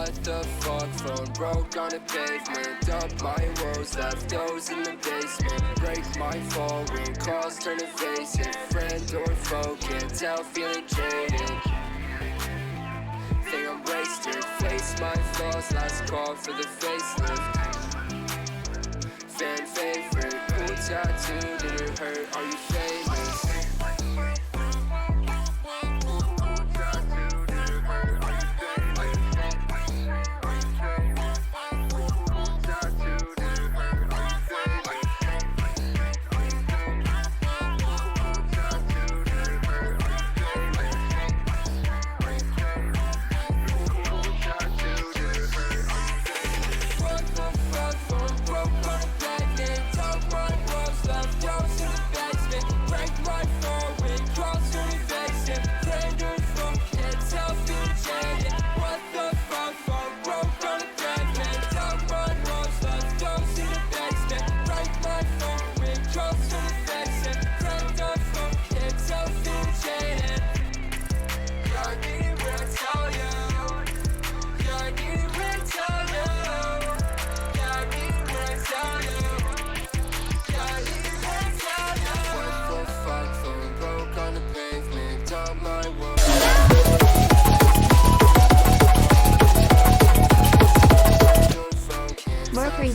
What the fuck, phone broke on the pavement. Dump my woes, left those in the basement. Break my fall when calls turn evasive. Friend or foe, can't tell, feeling jaded. Think I'm wasted, face my flaws, last call for the facelift. Fan favorite, cool tattoo, did it hurt, are you famous?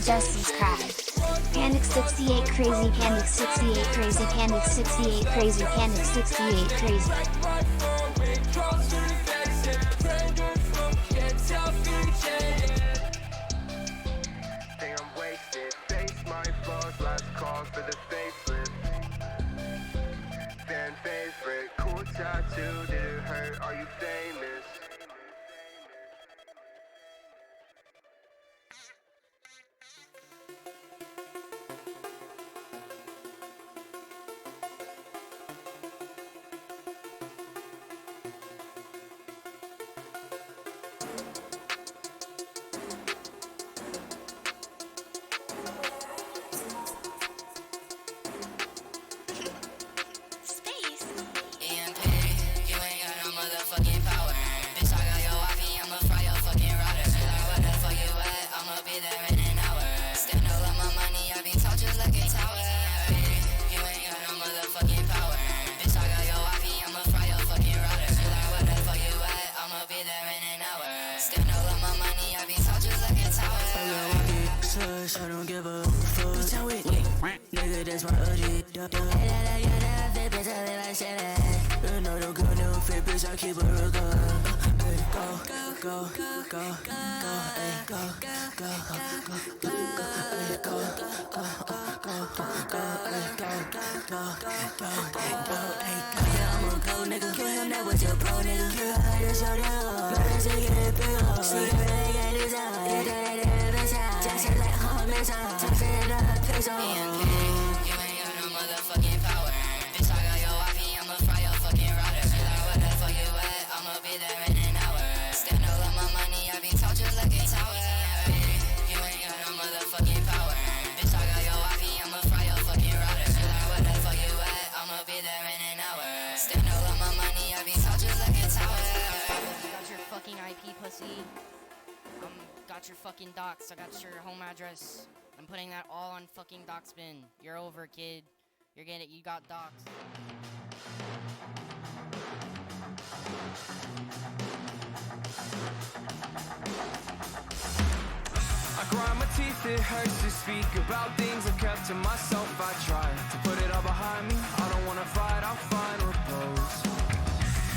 Justice cried. Panic 68 crazy, Panic 68 crazy, Panic 68 crazy, Panic 68 crazy. Think I'm wasted, face my flaws, last call for the facelift. Fan favorite, cool tattoo, did it hurt, are you famous? I don't give a fuck. Bitch, I'm with me. Nigga, that's my OG. You know the girl never fit, bitch, I keep a real gun. Go, go, go, go, go, ay, go, go, go, go, ay, go, yeah, I'm a go, nigga. Kill him, that was your bro, nigga. Kill her, that's your dog. Better to get it big. She really got this out. You got it, bitch, out. Just like home, bitch, out. Just say it up, piss on. You ain't got no motherfucking power. Bitch, I got your wife, I'ma fry your fucking router. Where the fuck you at? I'ma be there in an hour. Stand all of my money, I be taught just like a tower. You ain't got no motherfucking power. Bitch, I got your wife, I'ma fry your fucking router. Where the fuck you at? I'ma be there in an hour. Stand all of my money, I be taught just like a tower. Got your fucking IP, pussy. Got your fucking docs. I got your home address. I'm putting that all on fucking Docspin. You're over, kid. You're getting it. You got docs. I grind my teeth, it hurts to speak about things I've kept to myself. I try to put it all behind me. I don't wanna fight, I'll find repose.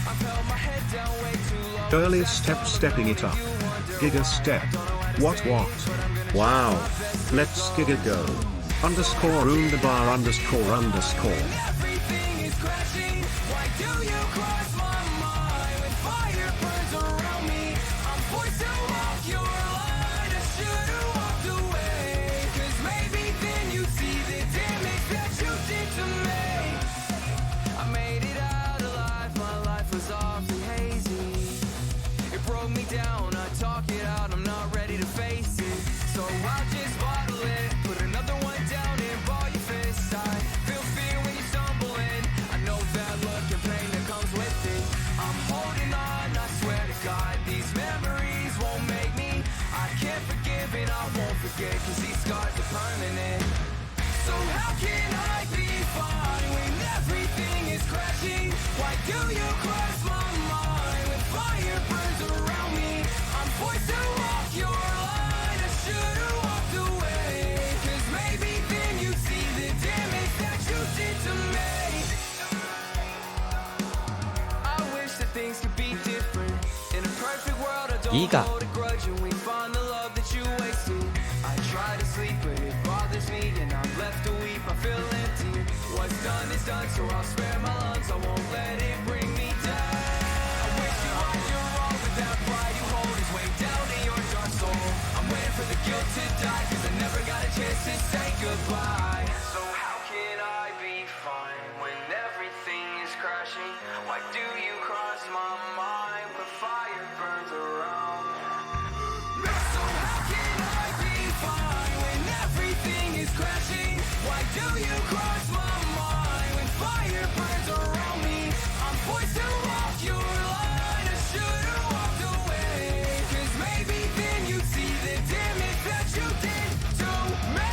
I've held my head down way too low. Girlystep stepping it up. Giga step. What? Wow. Let's giga go. Underscore underbar underscore underscore. Everything is crashing. Why do you cross my mind when fire burns around me? I'm forced to walk your line. I should've walked away. 'Cause maybe then you'd see the damage that you did to me. I made it out alive. My life was awfully hazy. It broke me down. I talk it out. I'm not ready to face it. So I'll just bottle it. Put another one down and ball your fist. I feel fear when you're stumbling. I know that look and pain that comes with do you cross my mind when fire burns around me? I'm forced to walk your line. I should've walked away, 'cause maybe then you'd see the damage that you did to me. I wish that things could be different. In a perfect world, I don't Giga. hold a grudge and we find the love that you wasted. I try to sleep, but it bothers me, and I'm left to weep. I feel empty. What's done is done, so I'll spare my lungs. I won't let it bring me down. I wish you hide your wrong, but that pride you hold is way down in your dark soul. I'm waiting for the guilt to die, 'cause I never got a chance to say goodbye. So how can I be fine when everything is crashing? Why do you cross my mind when fire burns around? So how can I be fine when everything is crashing? Why do you cross my mind when fire burns around me? I'm forced to walk your line. I should've walked away, 'cause maybe then you'd see the damage that you did to me.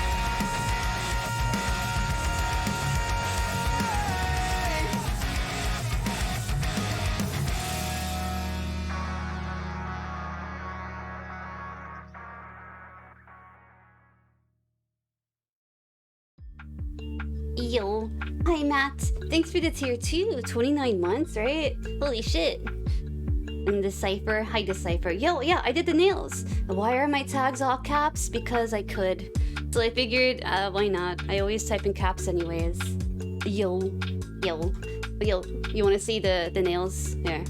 Yo, hi Matt. Thanks for the tier 2. 29 months, right? Holy shit. And Decipher, hi Decipher. Yo, yeah, I did the nails. Why are my tags all caps? Because I could. So I figured, why not? I always type in caps anyways. Yo, yo, yo. You want to see the nails? Here.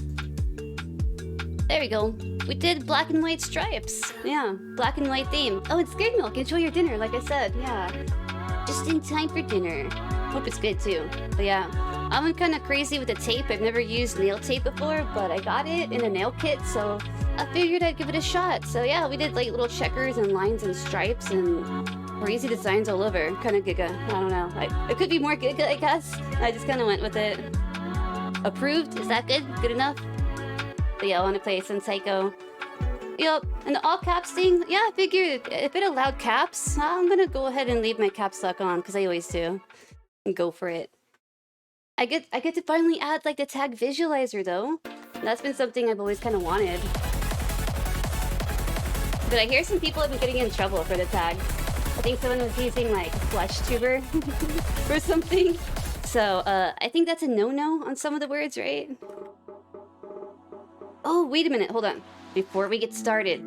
There we go. We did black and white stripes. Yeah, black and white theme. Oh, it's good milk. Enjoy your dinner, like I said. Yeah. Just in time for dinner. Hope it's good too. But yeah, I'm kind of crazy with the tape. I've never used nail tape before, but I got it in a nail kit, so I figured I'd give it a shot. So yeah, we did like little checkers and lines and stripes and crazy designs all over. Kind of giga. I don't know. It could be more giga, I guess. I just kind of went with it. Approved? Is that good? Good enough? But yeah, I want to play some Taiko. Yup, and the all caps thing, yeah, I figured if it allowed caps, I'm gonna go ahead and leave my caps lock on, because I always do. And go for it. I get to finally add like the tag visualizer though. That's been something I've always kind of wanted. But I hear some people have been getting in trouble for the tag. I think someone was using like FleshTuber or something. So I think that's a no-no on some of the words, right? Oh, wait a minute, hold on. Before we get started,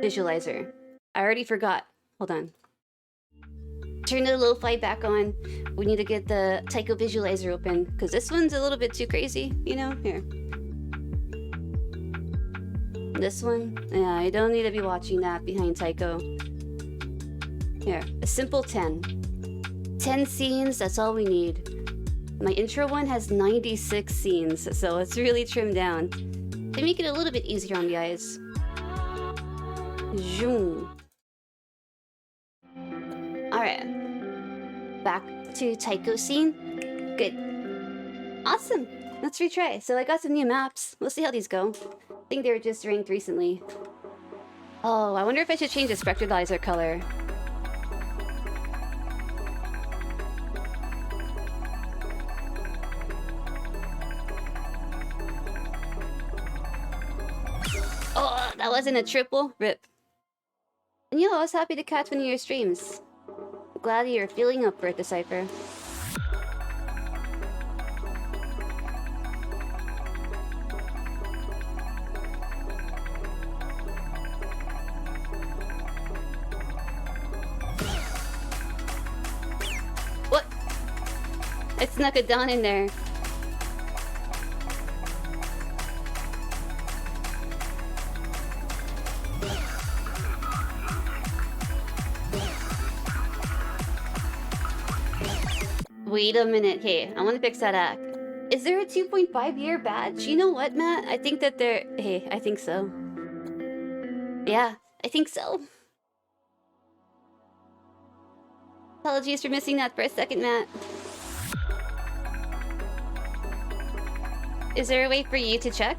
visualizer. I already forgot. Hold on. Turn the lo-fi back on. We need to get the Taiko visualizer open, because this one's a little bit too crazy, you know? Here. This one? Yeah, I don't need to be watching that behind Taiko. Here, a simple 10. 10 scenes, that's all we need. My intro one has 96 scenes, so it's really trimmed down. To make it a little bit easier on the eyes. Zoom. Alright. Back to Taiko scene. Good. Awesome. Let's retry. So I got some new maps. We'll see how these go. I think they were just ranked recently. Oh, I wonder if I should change the spectralizer color. Oh, that wasn't a triple. Rip. And yo, I was happy to catch one of your streams. Glad you're feeling up for it, Decipher. What? I snuck a Dawn in there. Wait a minute. Hey, I want to fix that act. Is there a 2.5 year badge? You know what, Matt? I think that there... Hey, I think so. Yeah, I think so. Apologies for missing that for a second, Matt. Is there a way for you to check?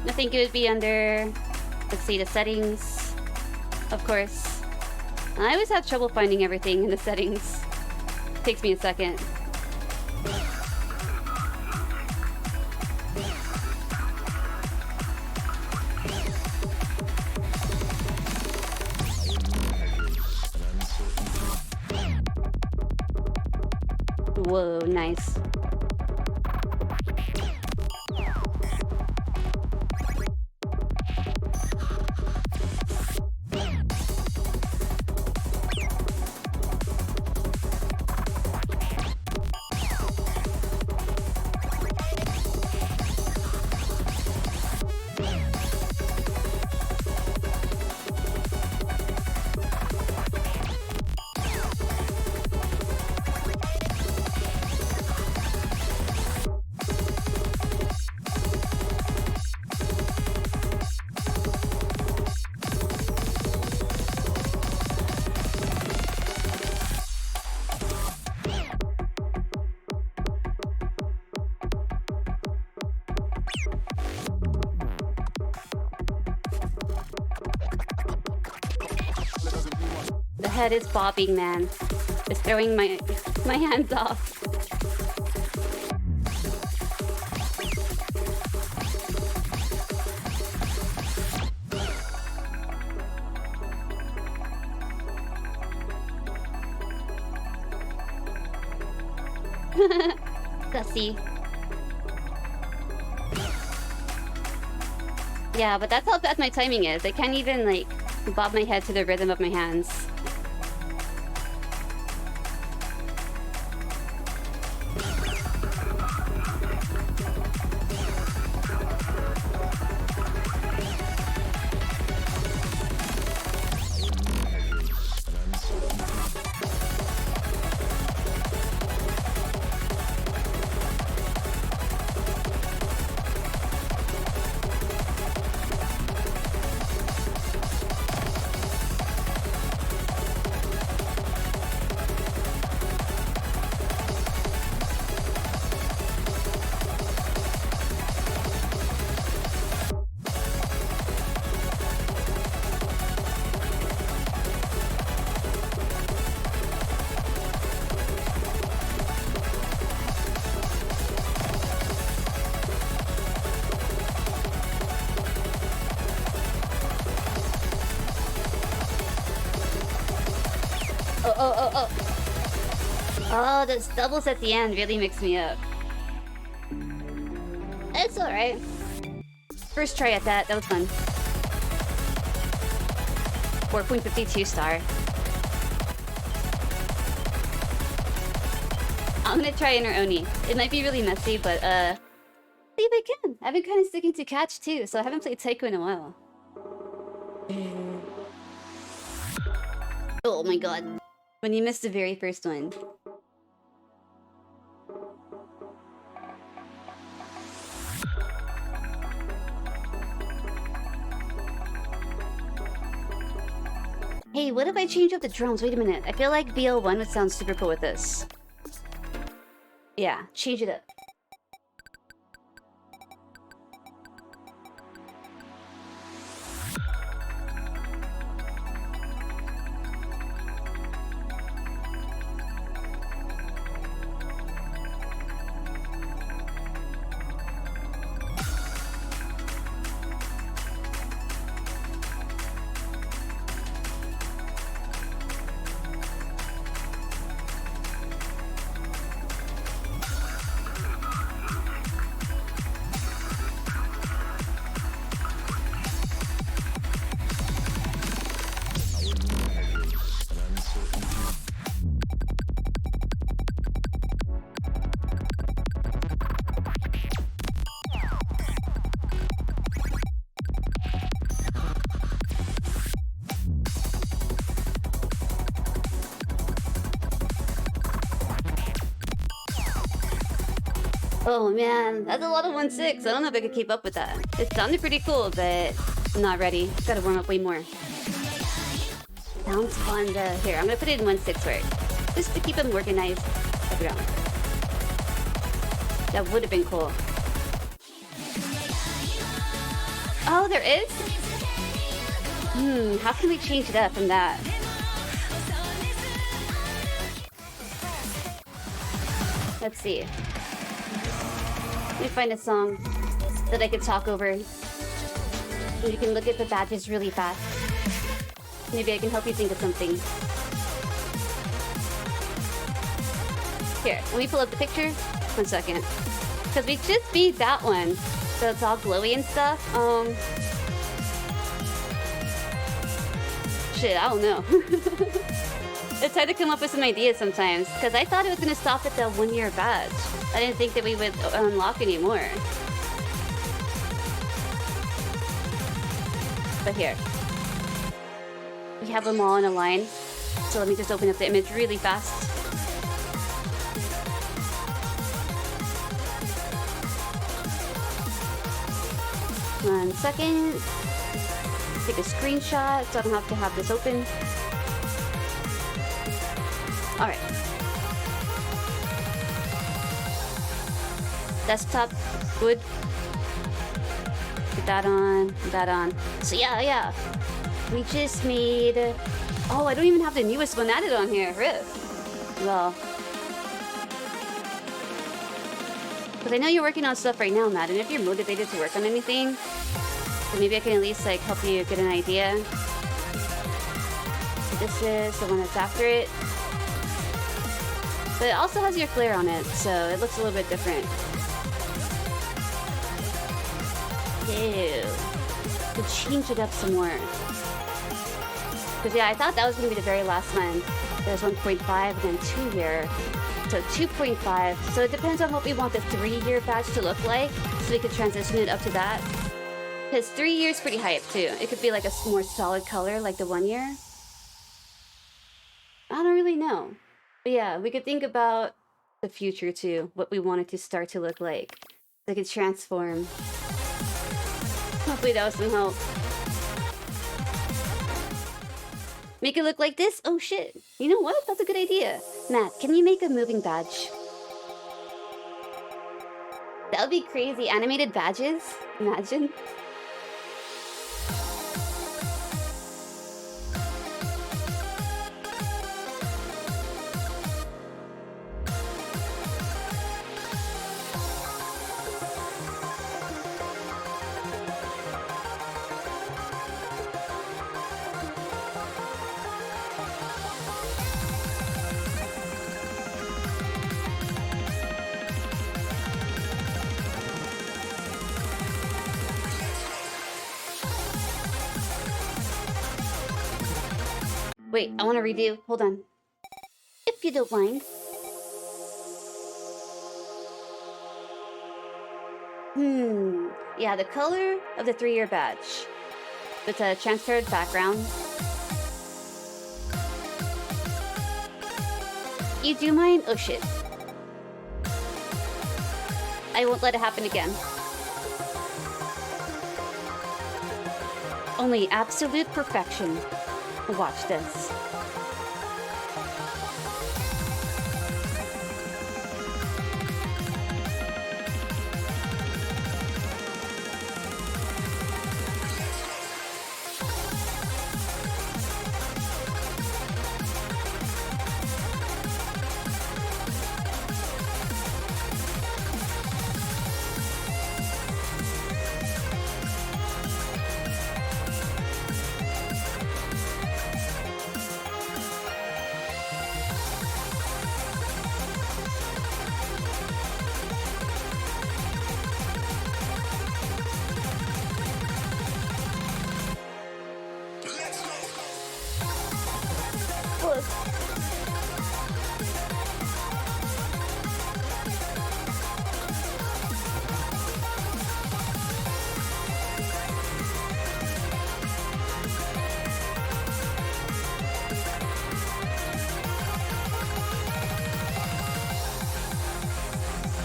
I think it would be under... Let's see, the settings. Of course. I always have trouble finding everything in the settings. Takes me a second. Whoa, nice. The head is bobbing, man. It's throwing my hands off. Gussie. Yeah, but that's how bad my timing is. I can't even, like, bob my head to the rhythm of my hands. Oh, those doubles at the end really mix me up. It's alright. First try at that was fun. 4.52 star. I'm gonna try Inner Oni. It might be really messy, but see if I can. I've been kind of sticking to catch too, so I haven't played taiko in a while. Oh my god. When you missed the very first one. Hey, what if I change up the drums? Wait a minute. I feel like BL1 would sound super cool with this. Yeah, change it up. Oh man, that's a lot of 1/6. I don't know if I could keep up with that. It sounded pretty cool, but I'm not ready. Gotta warm up way more. Sounds fun. Here, I'm gonna put it in 1/6 for it. Just to keep them organized. That would have been cool. Oh, there is? How can we change it up from that? Let's see. Let me find a song that I could talk over. And you can look at the badges really fast. Maybe I can help you think of something. Here, let me pull up the picture. 1 second. Because we just beat that one. So it's all glowy and stuff. Shit, I don't know. It's hard to come up with some ideas sometimes. Because I thought it was going to stop at the 1-year badge. I didn't think that we would unlock anymore. But here. We have them all in a line. So let me just open up the image really fast. One second. Take a screenshot so I don't have to have this open. Alright. Desktop, good. Put that on, put that on. So yeah. We just made... Oh, I don't even have the newest one added on here. Rip. Well. Because I know you're working on stuff right now, Matt, and if you're motivated to work on anything, then maybe I can at least like help you get an idea. This is the one that's after it. But it also has your flare on it, so it looks a little bit different. Ew. To change it up some more. Because yeah, I thought that was going to be the very last one. There's 1.5 and then 2 year. So 2.5. So it depends on what we want the 3-year badge to look like. So we could transition it up to that. Because 3 years pretty hype too. It could be like a more solid color like the 1 year. I don't really know. But yeah, we could think about the future too. What we want it to start to look like. So it could transform. Hopefully that was some help. Make it look like this? Oh shit. You know what? That's a good idea. Matt, can you make a moving badge? That would be crazy. Animated badges? Imagine. Wait, I want to redo. Hold on. If you don't mind. Yeah, the color of the 3-year badge. With a transparent background. You do mind? Oh shit. I won't let it happen again. Only absolute perfection. Watch this.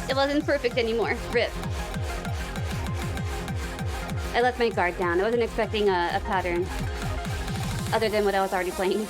It wasn't perfect anymore. Rip. I let my guard down. I wasn't expecting a pattern other than what I was already playing.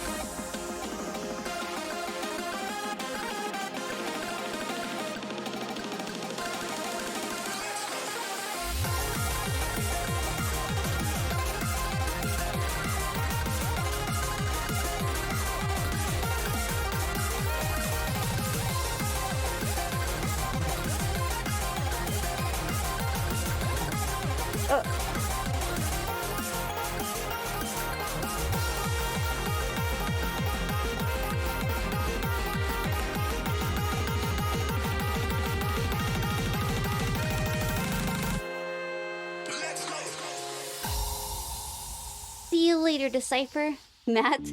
later, Decipher. Matt.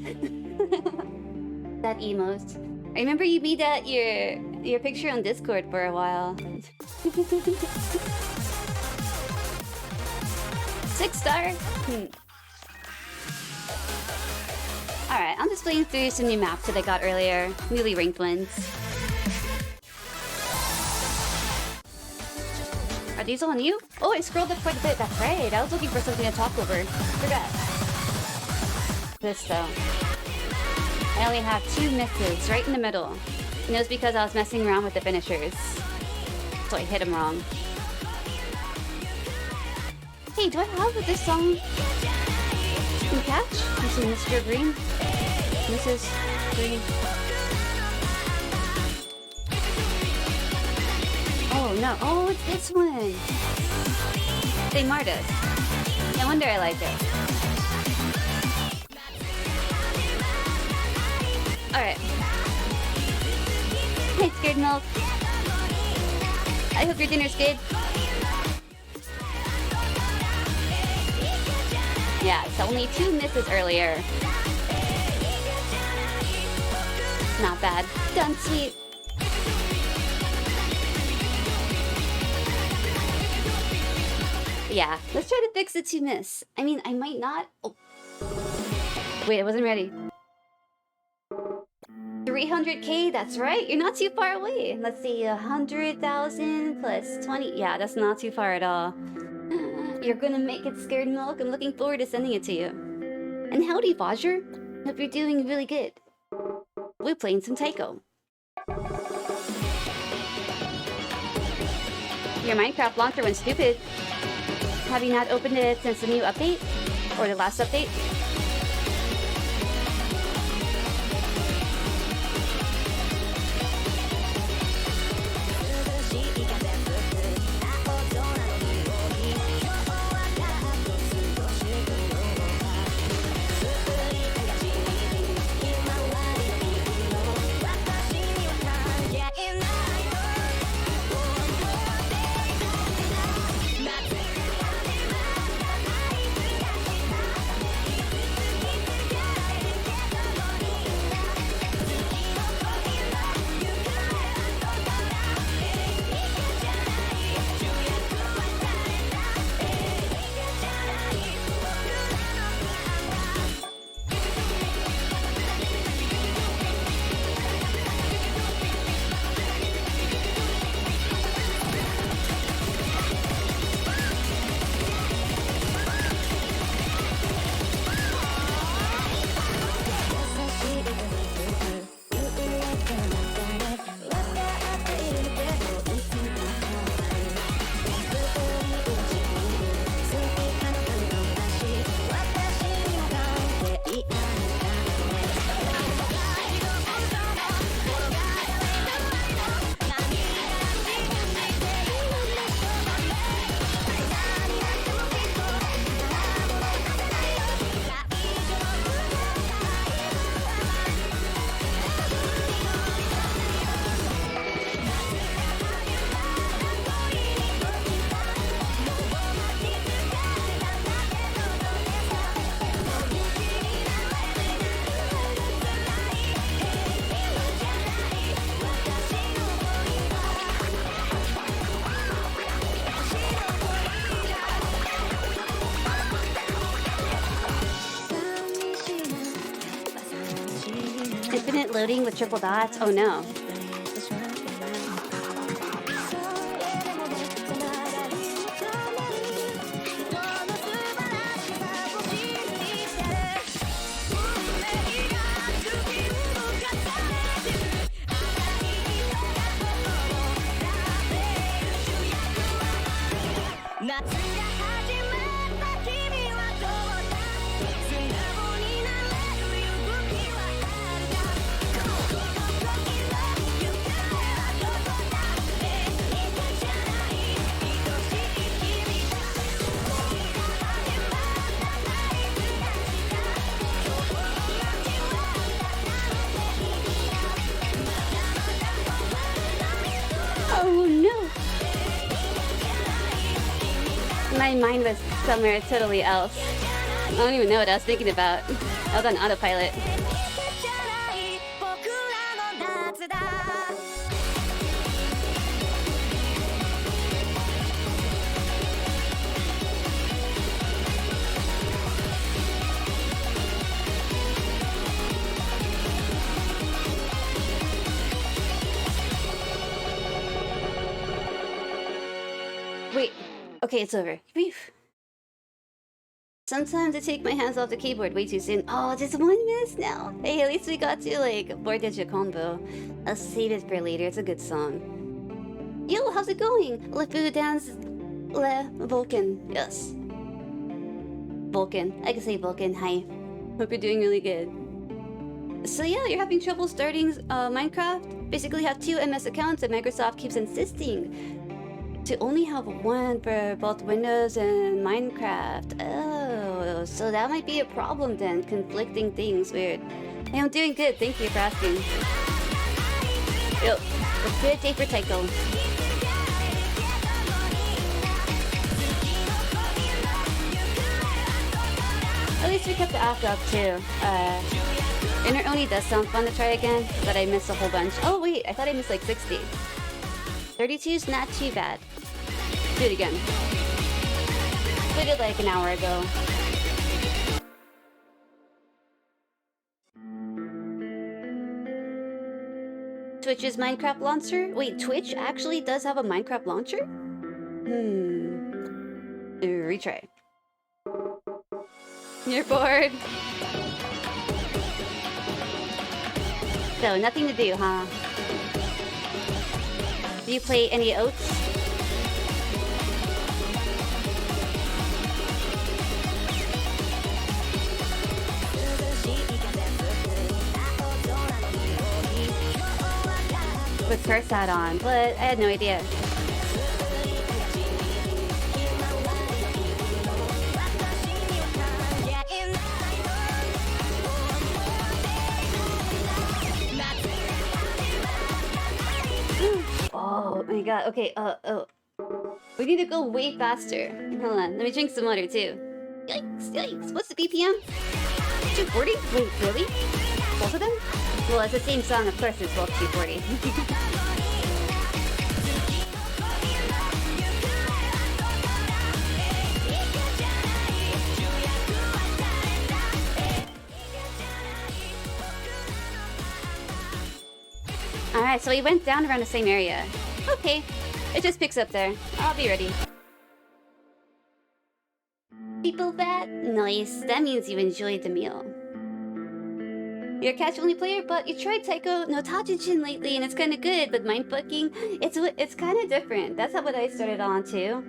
That emote. I remember you made that your picture on Discord for a while. 6-star? Alright, I'm just playing through some new maps that I got earlier. Newly ranked ones. Are these all new? Oh, I scrolled up quite a bit. That's right. I was looking for something to talk over. Forgot. This though. I only have 2 misses right in the middle. And it was because I was messing around with the finishers. So I hit him wrong. Hey, do I have this song? Can you catch? This is Mr. Green. Mrs. Green. Oh no. Oh, it's this one. Say Martis. No wonder I like it. Alright. Hi, Scared Milk. I hope your dinner's good. Yeah, so only 2 misses earlier. Not bad. Done sweet. Yeah, let's try to fix the 2 miss. I mean, I might not. Oh. Wait, I wasn't ready. 300k, that's right. You're not too far away. Let's see, 100,000 plus 20. Yeah, that's not too far at all. You're gonna make it, Scared Milk. I'm looking forward to sending it to you. And howdy, Vajr. Hope you're doing really good. We're playing some taiko. Your Minecraft launcher went stupid. Have you not opened it since the new update? Or the last update? Infinite loading with triple dots? Oh no. My mind was somewhere totally else. I don't even know what I was thinking about. I was on autopilot. Wait. Okay, it's over. Phew. Sometimes I take my hands off the keyboard way too soon. Oh, just 1 minute now. Hey, at least we got to like 4-digit combo. I'll save it for later. It's a good song. Yo, how's it going? Le Fou Dance Le Vulcan. Yes. Vulcan. I can say Vulcan. Hi. Hope you're doing really good. So yeah, you're having trouble starting Minecraft? Basically have 2 MS accounts and Microsoft keeps insisting to only have one for both Windows and Minecraft. Oh, so that might be a problem then. Conflicting things. Weird. Hey, I'm doing good. Thank you for asking. Yo, a good day for taiko. At least we kept the after up too. Inner Oni does sound fun to try again, but I missed a whole bunch. Oh wait, I thought I missed like 60. 32's not too bad. Do it again. Did it like an hour ago. Twitch's Minecraft launcher? Wait, Twitch actually does have a Minecraft launcher? Retry. You're bored? So, nothing to do, huh? Do you play any oats? With curse hat on, but I had no idea. Oh my god, okay, we need to go way faster. Hold on, let me drink some water too. Yikes, yikes, what's the BPM? 240? Wait, really? Both of them? Well, it's the same song, of course it's both 240. Alright, so we went down around the same area. Okay, it just picks up there. I'll be ready. People fat? Nice, that means you enjoyed the meal. You're a casual player, but you tried Taiko no Tajin lately and it's kinda good, but mindfucking, it's kinda different. That's what I started on too.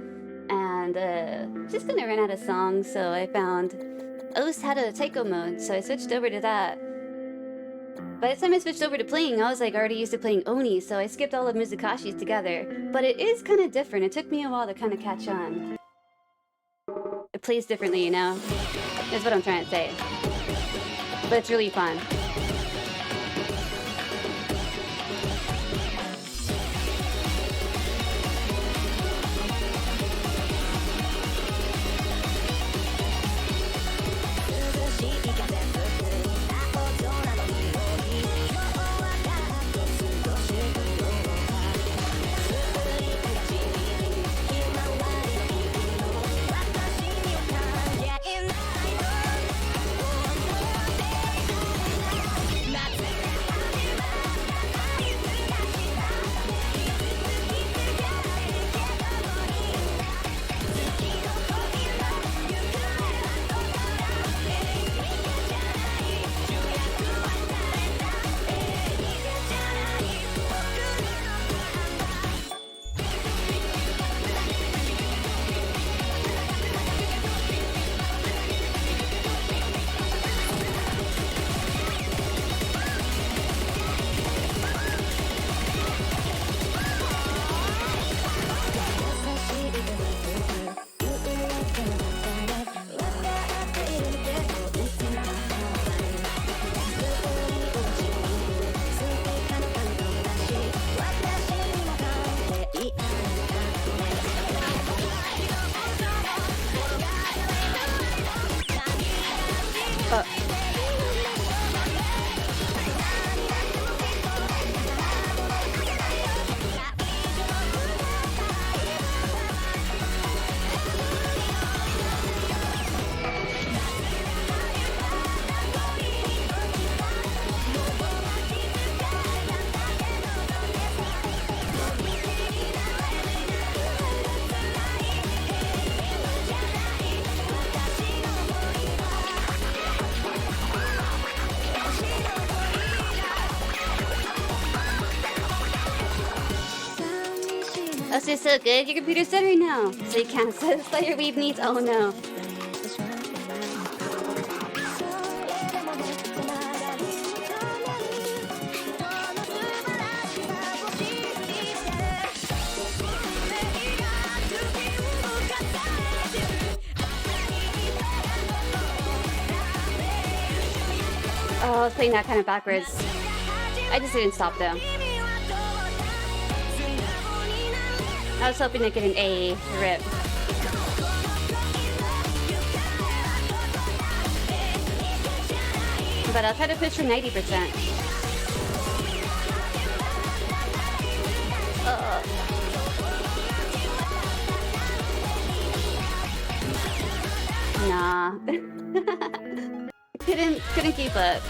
And just gonna run out of songs, so I found O's had a Taiko mode, so I switched over to that. By the time I switched over to playing, I was like already used to playing Oni, so I skipped all of Muzukashi's together. But it is kinda different. It took me a while to kinda catch on. It plays differently, you know? That's what I'm trying to say. But it's really fun. That's just so good. Your computer's dead right now, so you can't satisfy your weeb needs. Oh no. Oh, I was playing that kind of backwards. I just didn't stop though. I was hoping to get an A rip. But I'll try to push for 90%. Nah. couldn't keep up.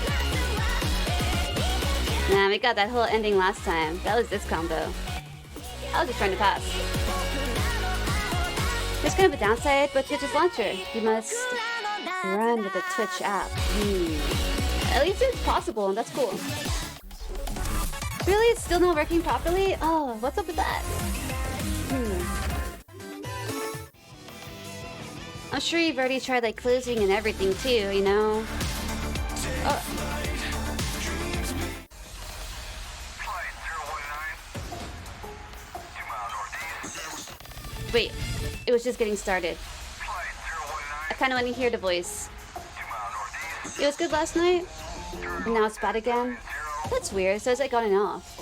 Nah, we got that whole ending last time. That was this combo. I was just trying to pass. There's kind of a downside with Twitch's launcher. You must run with the Twitch app. At least it's possible, and that's cool. Really? It's still not working properly? Oh, what's up with that? I'm sure you've already tried like closing and everything too, you know? Oh. Wait, it was just getting started. I kind of want to hear the voice. It was good last night, but now it's bad again. That's weird, so it's like on and off.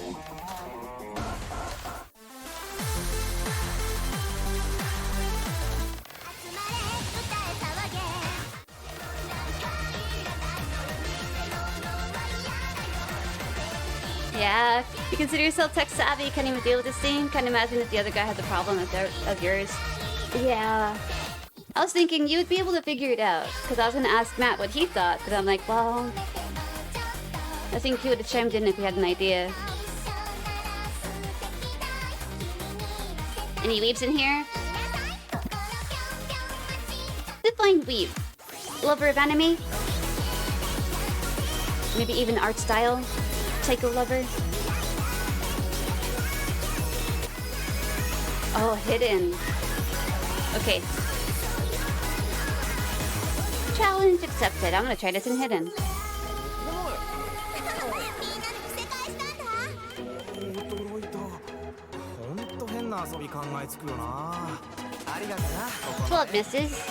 Yeah, you consider yourself tech savvy, can't even deal with this thing. Can't imagine if the other guy had the problem of yours. Yeah. I was thinking you would be able to figure it out, because I was going to ask Matt what he thought, because I'm like, well, I think he would have chimed in if he had an idea. Any weebs in here? Define weeb. Lover of anime? Maybe even art style? Taiko lover? Oh, hidden. Okay. Challenge accepted. I'm gonna try this in hidden. Twelve misses.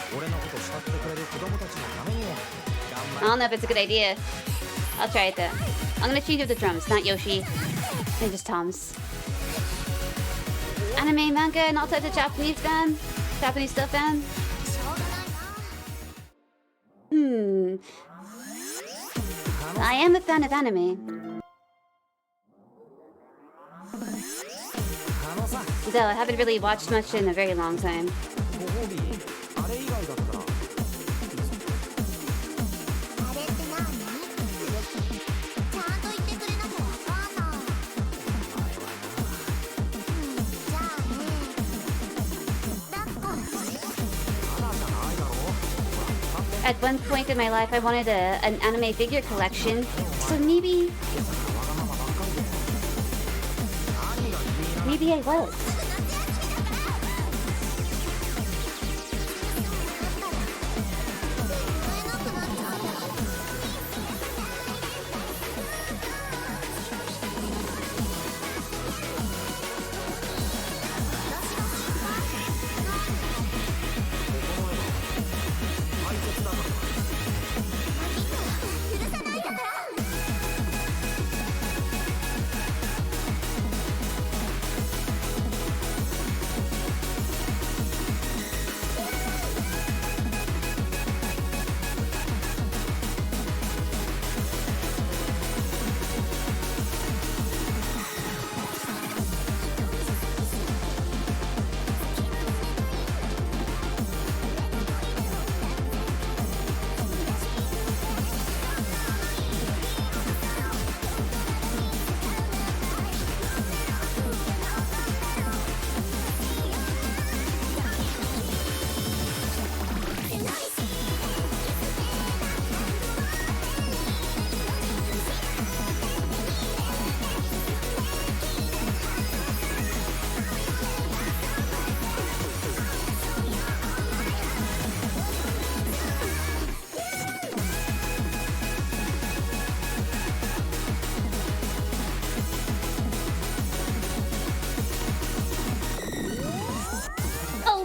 I don't know if it's a good idea. I'll try it though. I'm gonna change up the drums, not Yoshi. And just toms. Anime, manga, and all types of Japanese stuff fan. I am a fan of anime. Though I haven't really watched much in a very long time. At one point in my life, I wanted an anime figure collection, so maybe I was.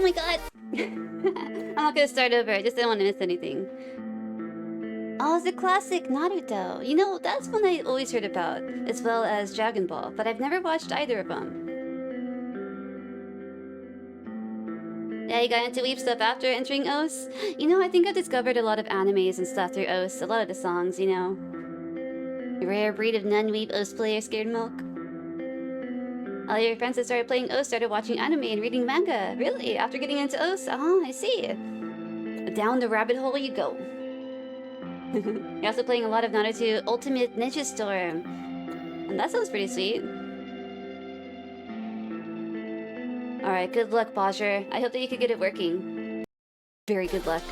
my god! I'm not gonna start over, I just didn't want to miss anything. Oh, it's a classic Naruto. You know, that's one I always heard about, as well as Dragon Ball, but I've never watched either of them. Yeah, you got into weeb stuff after entering OS? You know, I think I discovered a lot of animes and stuff through OS, a lot of the songs, you know. A rare breed of non-weeb OS player, scared milk. All your friends that started playing OS started watching anime and reading manga. Really? After getting into OS? I see. Down the rabbit hole you go. You're also playing a lot of Naruto Ultimate Ninja Storm. And that sounds pretty sweet. Alright, good luck, Bajir. I hope that you can get it working. Very good luck.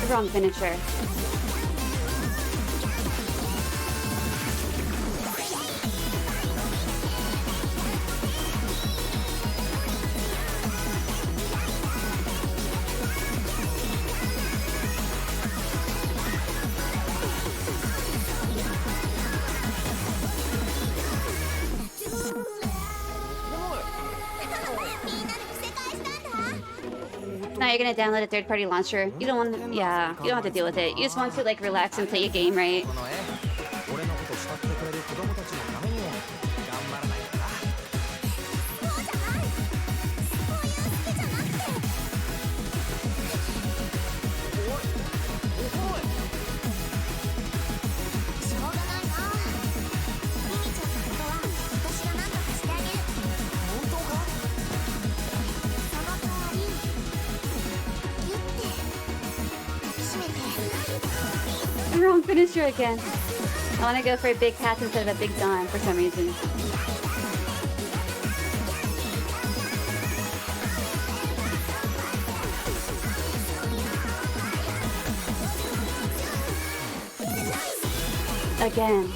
Wrong finisher. Now you're gonna download a third-party launcher. You don't want to, yeah, you don't have to deal with it. You just want to like relax and play a game, right? Wrong finisher again. I want to go for a big cat instead of a big Don for some reason. Again.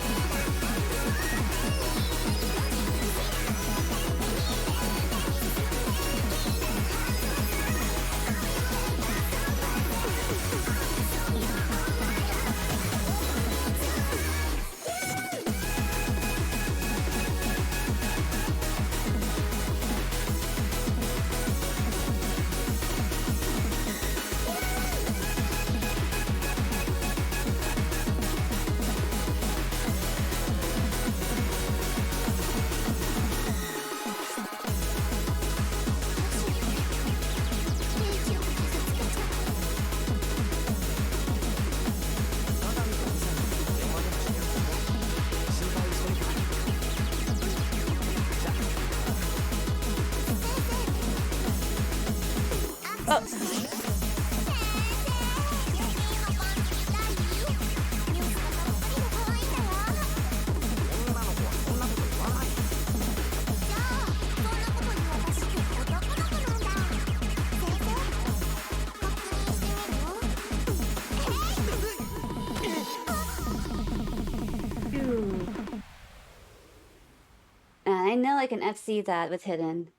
I know I can FC that with hidden.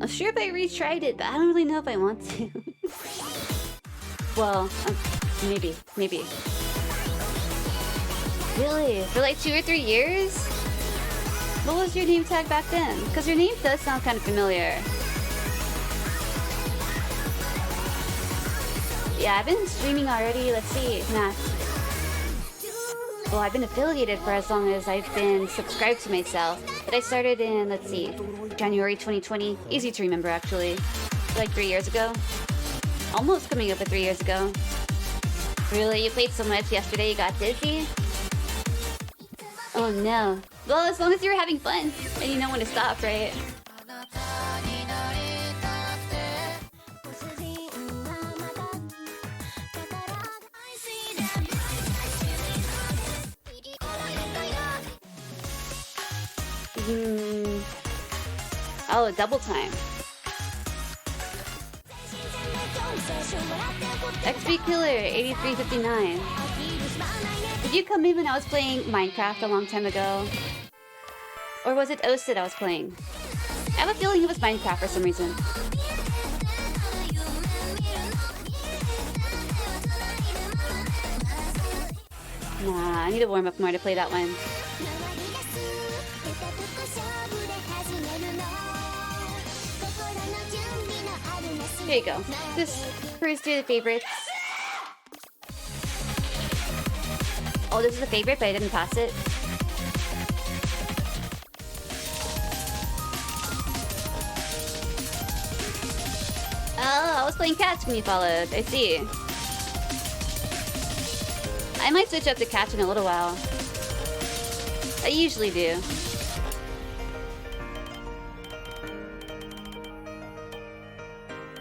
I'm sure if I retried it, but I don't really know if I want to. Well, maybe. Really? For like 2 or 3 years? What was your name tag back then? Because your name does sound kind of familiar. Yeah, I've been streaming already. Let's see. Nah. Well, I've been affiliated for as long as I've been subscribed to myself. But I started in, let's see, January 2020. Easy to remember, actually. Like 3 years ago. Almost coming up at 3 years ago. Really? You played so much yesterday you got dizzy? Oh no. Well, as long as you were having fun. And you know when to stop, right? Oh, double time. XP Killer 8359. Did you come in when I was playing Minecraft a long time ago? Or was it OS that I was playing? I have a feeling it was Minecraft for some reason. Nah, I need to warm up more to play that one. There you go. Just cruise through the favorites. Oh, this is a favorite, but I didn't pass it. Oh, I was playing catch when you followed. I see. I might switch up to catch in a little while. I usually do.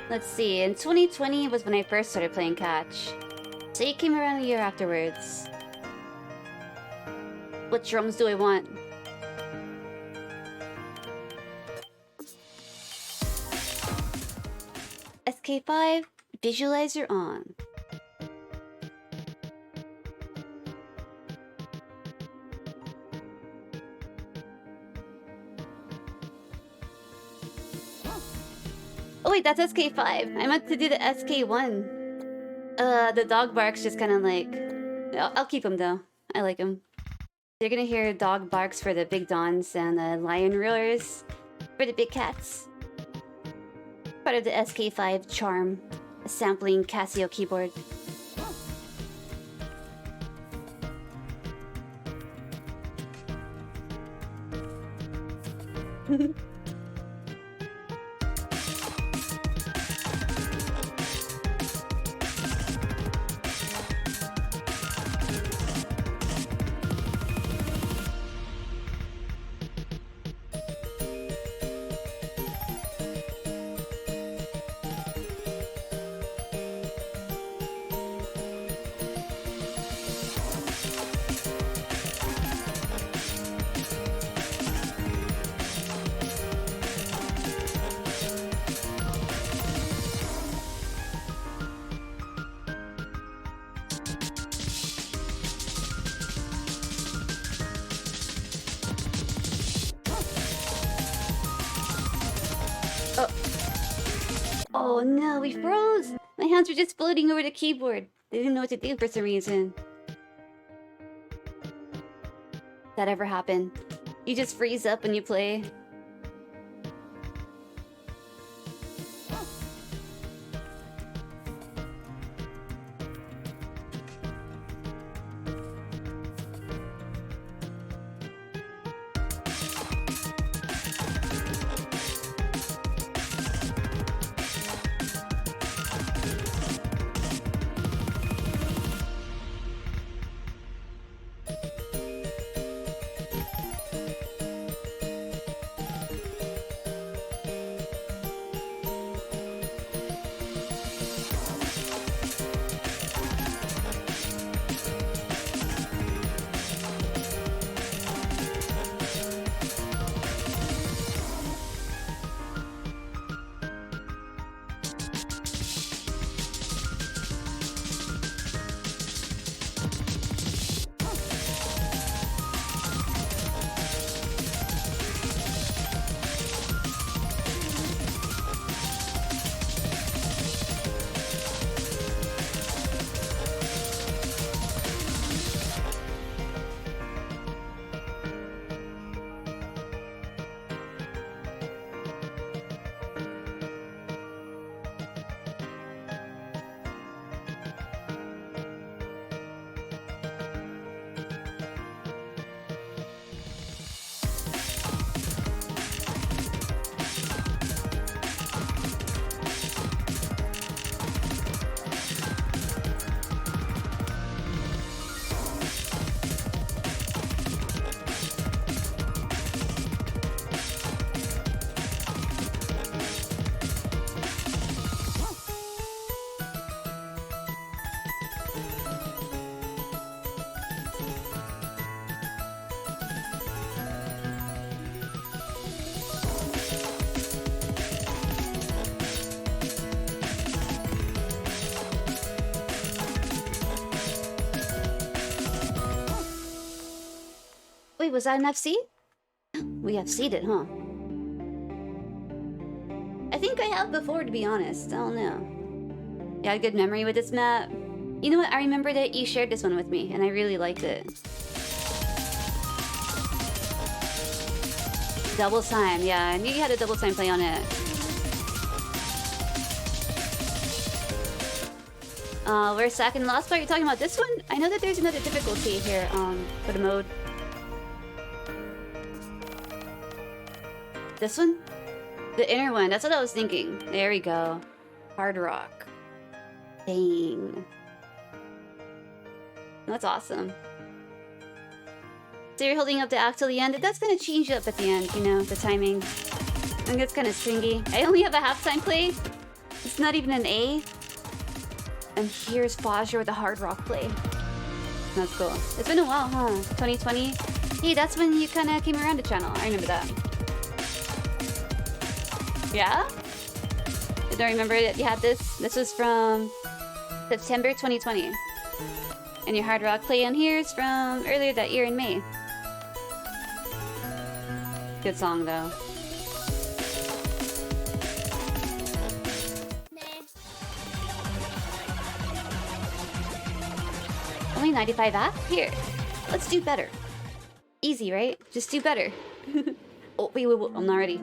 Let's see, in 2020 was when I first started playing catch. So it came around a year afterwards. What drums do I want? SK5, visualizer on. Oh wait, that's SK5. I meant to do the SK1. The dog barks just kind of like... I'll keep him though. I like him. You're gonna hear dog barks for the big dons and the lion roars for the big cats. Part of the SK5 charm, a sampling Casio keyboard. Oh no, we froze! My hands were just floating over the keyboard. They didn't know what to do for some reason. That ever happen? You just freeze up when you play? Wait, was that an FC? We FC'd it, huh? I think I have before, to be honest. I don't know. You had good memory with this map? You know what? I remember that you shared this one with me, and I really liked it. Double time, yeah. I knew you had a double time play on it. We're second last part. You're talking about this one? I know that there's another difficulty here for the mode. This one? The inner one. That's what I was thinking. There we go. Hard rock. Dang. That's awesome. So you're holding up the act till the end. That's gonna change up at the end, you know, the timing. I think it's kind of stringy. I only have a half-time play. It's not even an A. And here's Fajr with the hard rock play. That's cool. It's been a while, huh? 2020? Hey, that's when you kind of came around the channel. I remember that. Yeah? I don't remember that you had this. This was from September 2020. And your hard rock play on here is from earlier that year in May. Good song, though. Only 95 app? Here. Let's do better. Easy, right? Just do better. Oh, wait, I'm not ready.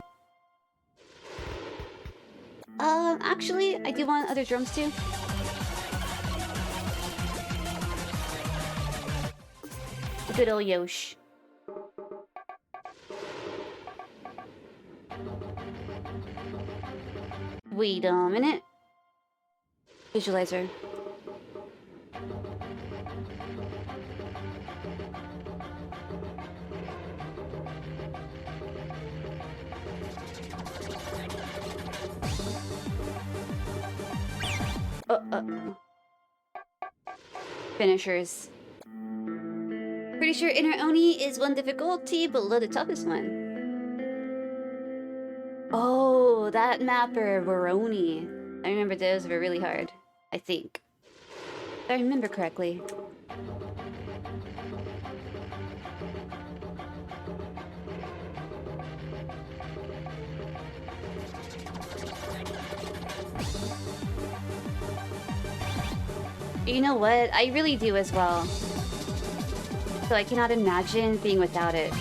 Actually, I do want other drums too. Good old Yosh. Wait a minute. Visualizer. Finishers. Pretty sure Inner Oni is one difficulty below the toughest one. Oh, that mapper, Veroni. I remember those were really hard. I think. If I remember correctly. You know what? I really do as well. So I cannot imagine being without it.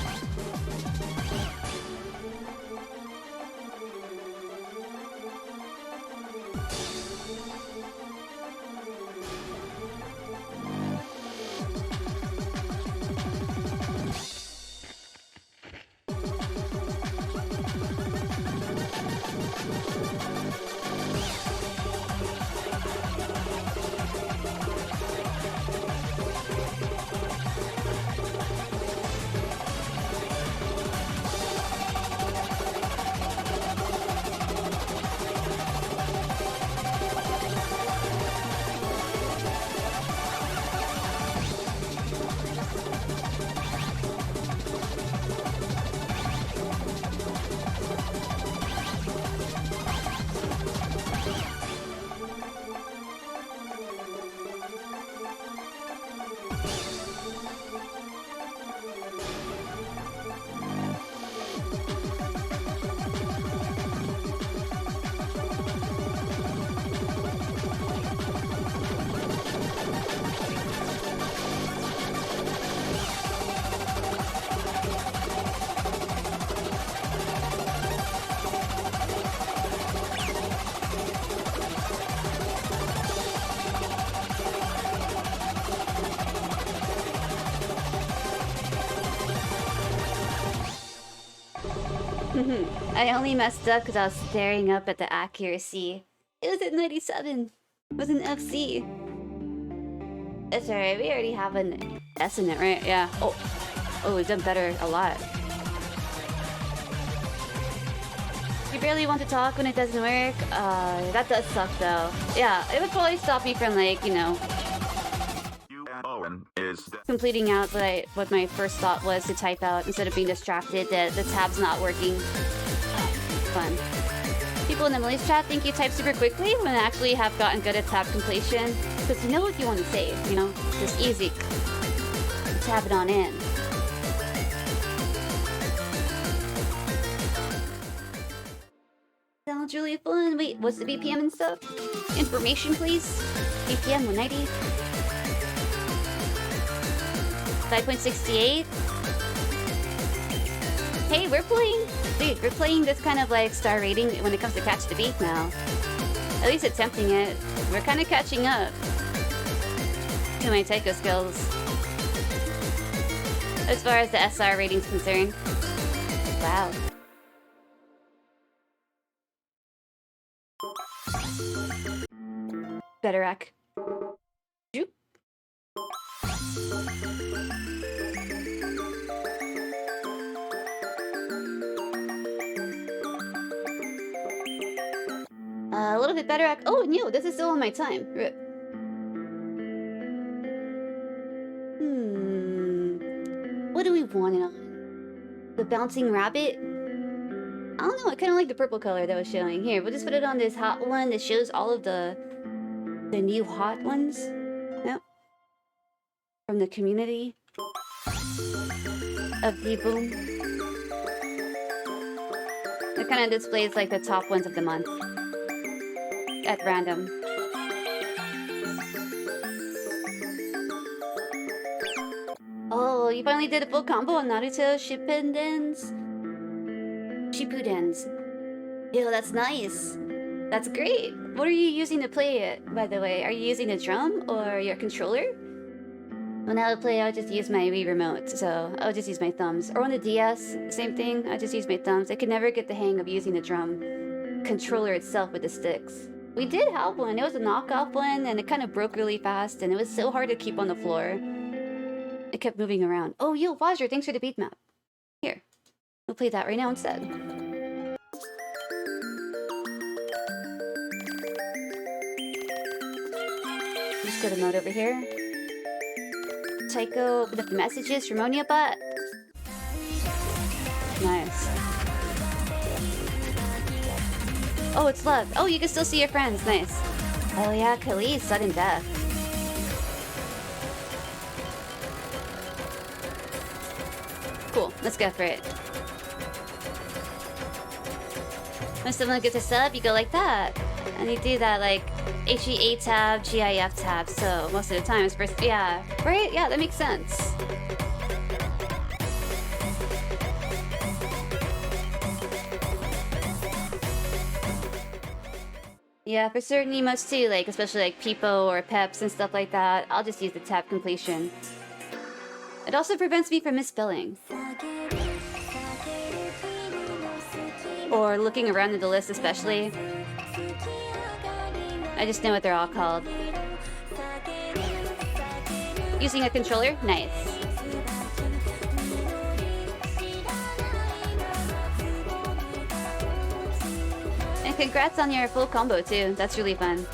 I only messed up because I was staring up at the accuracy. It was at 97. It was an FC. It's alright, we already have an S in it, right? Yeah. Oh, we've done better a lot. You barely want to talk when it doesn't work? That does suck though. Yeah, it would probably stop me from like, you know, completing out what my first thought was to type out instead of being distracted that the tab's not working. Fun. People in the Emily's chat think you type super quickly when I actually have gotten good at tab completion. Because you know what you want to say, you know? Just easy. Tab it on in. Don't sounds really fun. Wait, what's the BPM and stuff? Information, please. BPM 190. 5.68. Hey, we're playing... Dude, we're playing this kind of like star rating when it comes to catch the beat now. At least attempting it. We're kind of catching up to my taiko skills. As far as the SR rating's concerned. Wow. Better rack. Joop. A little bit better rack. Oh, no, this is still on my time. Rip. What do we want it on? The bouncing rabbit? I don't know, I kind of like the purple color that was showing. Here, we'll just put it on this hot one that shows all of the new hot ones. Yep. From the community of people. It kind of displays like the top ones of the month at random. Oh, you finally did a full combo on Naruto Shippudens. Ew, that's nice. That's great. What are you using to play it, by the way? Are you using a drum or your controller? When I would play, I would just use my Wii remote, so I would just use my thumbs. Or on the DS, same thing. I just use my thumbs. I could never get the hang of using the drum controller itself with the sticks. We did have one. It was a knockoff one, and it kind of broke really fast, and it was so hard to keep on the floor. It kept moving around. Oh, yo, Wazir, thanks for the beat map. Here, we'll play that right now instead. Just go to mode over here. Taiko, open up the messages, Ramonia bot. Nice. Oh, it's love. Oh, you can still see your friends. Nice. Oh yeah, Khalees, sudden death. Cool, let's go for it. When someone gets a sub, you go like that. And you do that like HEA tab, GIF tab, so most of the time it's first, yeah. Right? Yeah, that makes sense. Yeah, for certain emotes too, like especially like Peepo or Peps and stuff like that, I'll just use the tab completion. It also prevents me from misspelling. Or looking around in the list especially. I just know what they're all called. Using a controller? Nice. And congrats on your full combo too. That's really fun.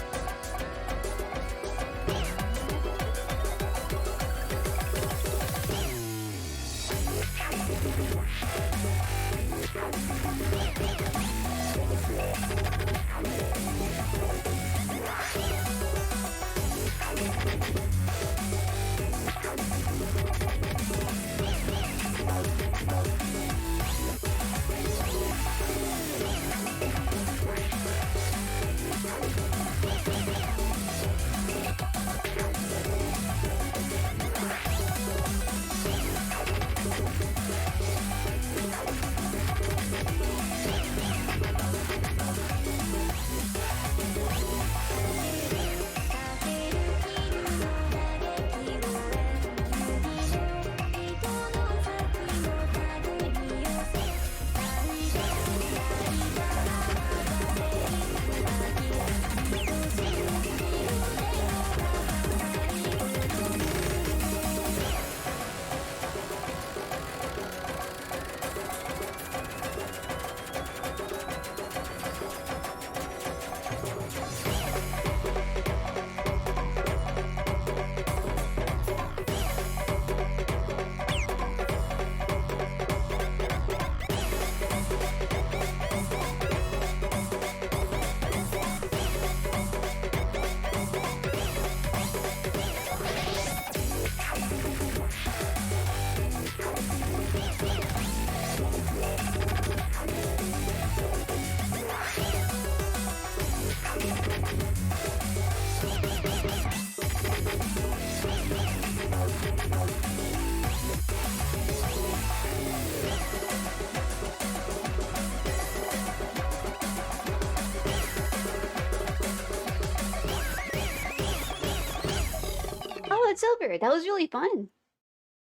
Dishonored. That was really fun.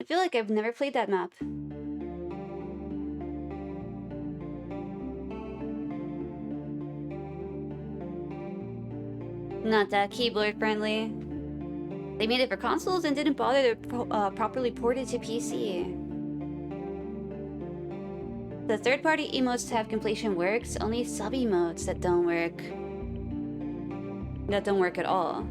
I feel like I've never played that map. Not that keyboard friendly. They made it for consoles and didn't bother to properly port it to PC. The third-party emotes to have completion works, only sub-emotes that don't work. That don't work at all.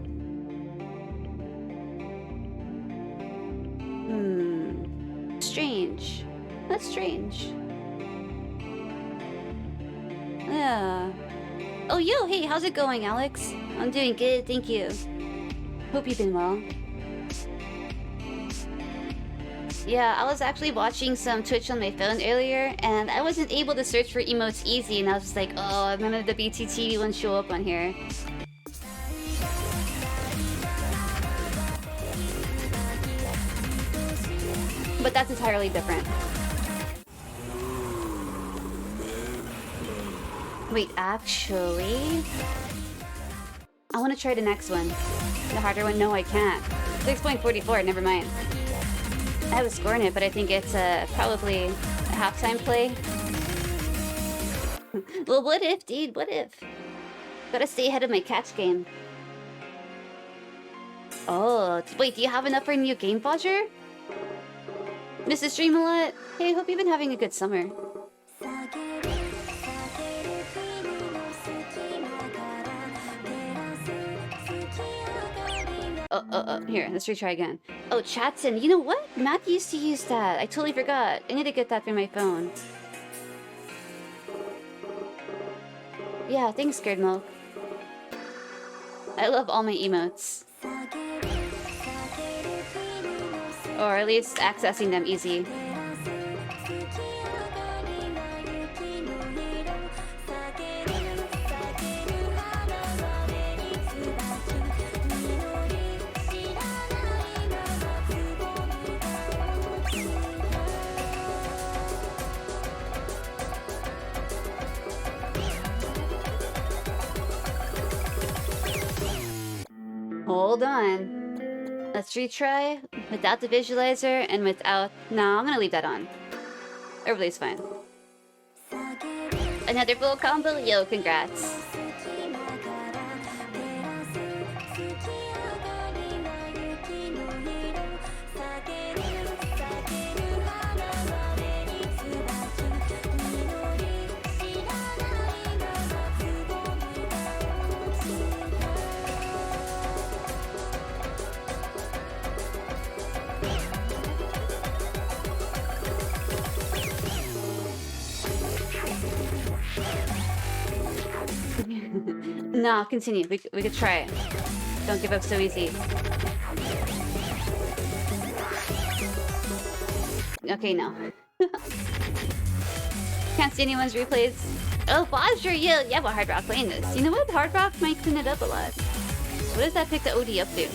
Strange. That's strange. Yeah. Oh, yo, hey, how's it going, Alex? I'm doing good, thank you. Hope you've been well. Yeah, I was actually watching some Twitch on my phone earlier, and I wasn't able to search for emotes easy, and I was just like, oh, none of the BTT ones show up on here. But that's entirely different. Wait, actually... I want to try the next one. The harder one? No, I can't. 6.44, never mind. I have a score in it, but I think it's probably a halftime play. Well, what if, dude? What if? Gotta stay ahead of my catch game. Oh, wait, do you have enough for a new game voucher? Mrs. Stream a lot? Hey, hope you've been having a good summer. Here, let's retry again. Oh, Chatson, you know what? Matt used to use that. I totally forgot. I need to get that for my phone. Yeah, thanks, Scared Milk. I love all my emotes. Or at least accessing them easy. Hold on. Let's retry without the visualizer and without... No, I'm gonna leave that on. Everybody's fine. Another full combo? Yo, congrats. No, continue. We could try it. Don't give up so easy. Okay, no. Can't see anyone's replays. Oh, Foster, yeah, but Hard Rock playing this. You know what? Hard Rock might clean it up a lot. What does that pick the OD up to?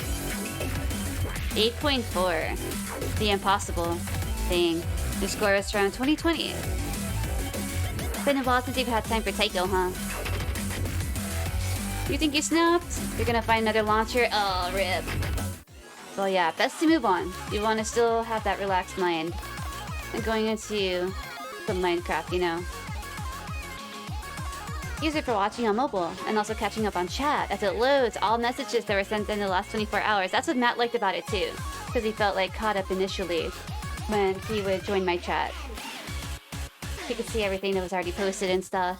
8.4. The impossible thing. Your score is around 2020. Been a while since you've had time for Taiko, huh? You think you snapped? You're gonna find another launcher? Oh, rip. Well, yeah, best to move on. You want to still have that relaxed mind. And going into some Minecraft, you know. Use it for watching on mobile, and also catching up on chat as it loads all messages that were sent in the last 24 hours. That's what Matt liked about it too, because he felt like caught up initially when he would join my chat. He could see everything that was already posted and stuff.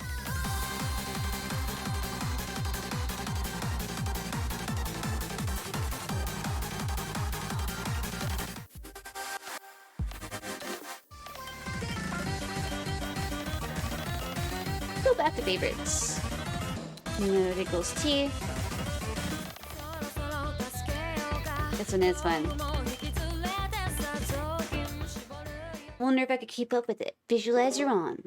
Go back to favorites. Node equals T. This one is fun. Wonder if I could keep up with it. Visualizer on.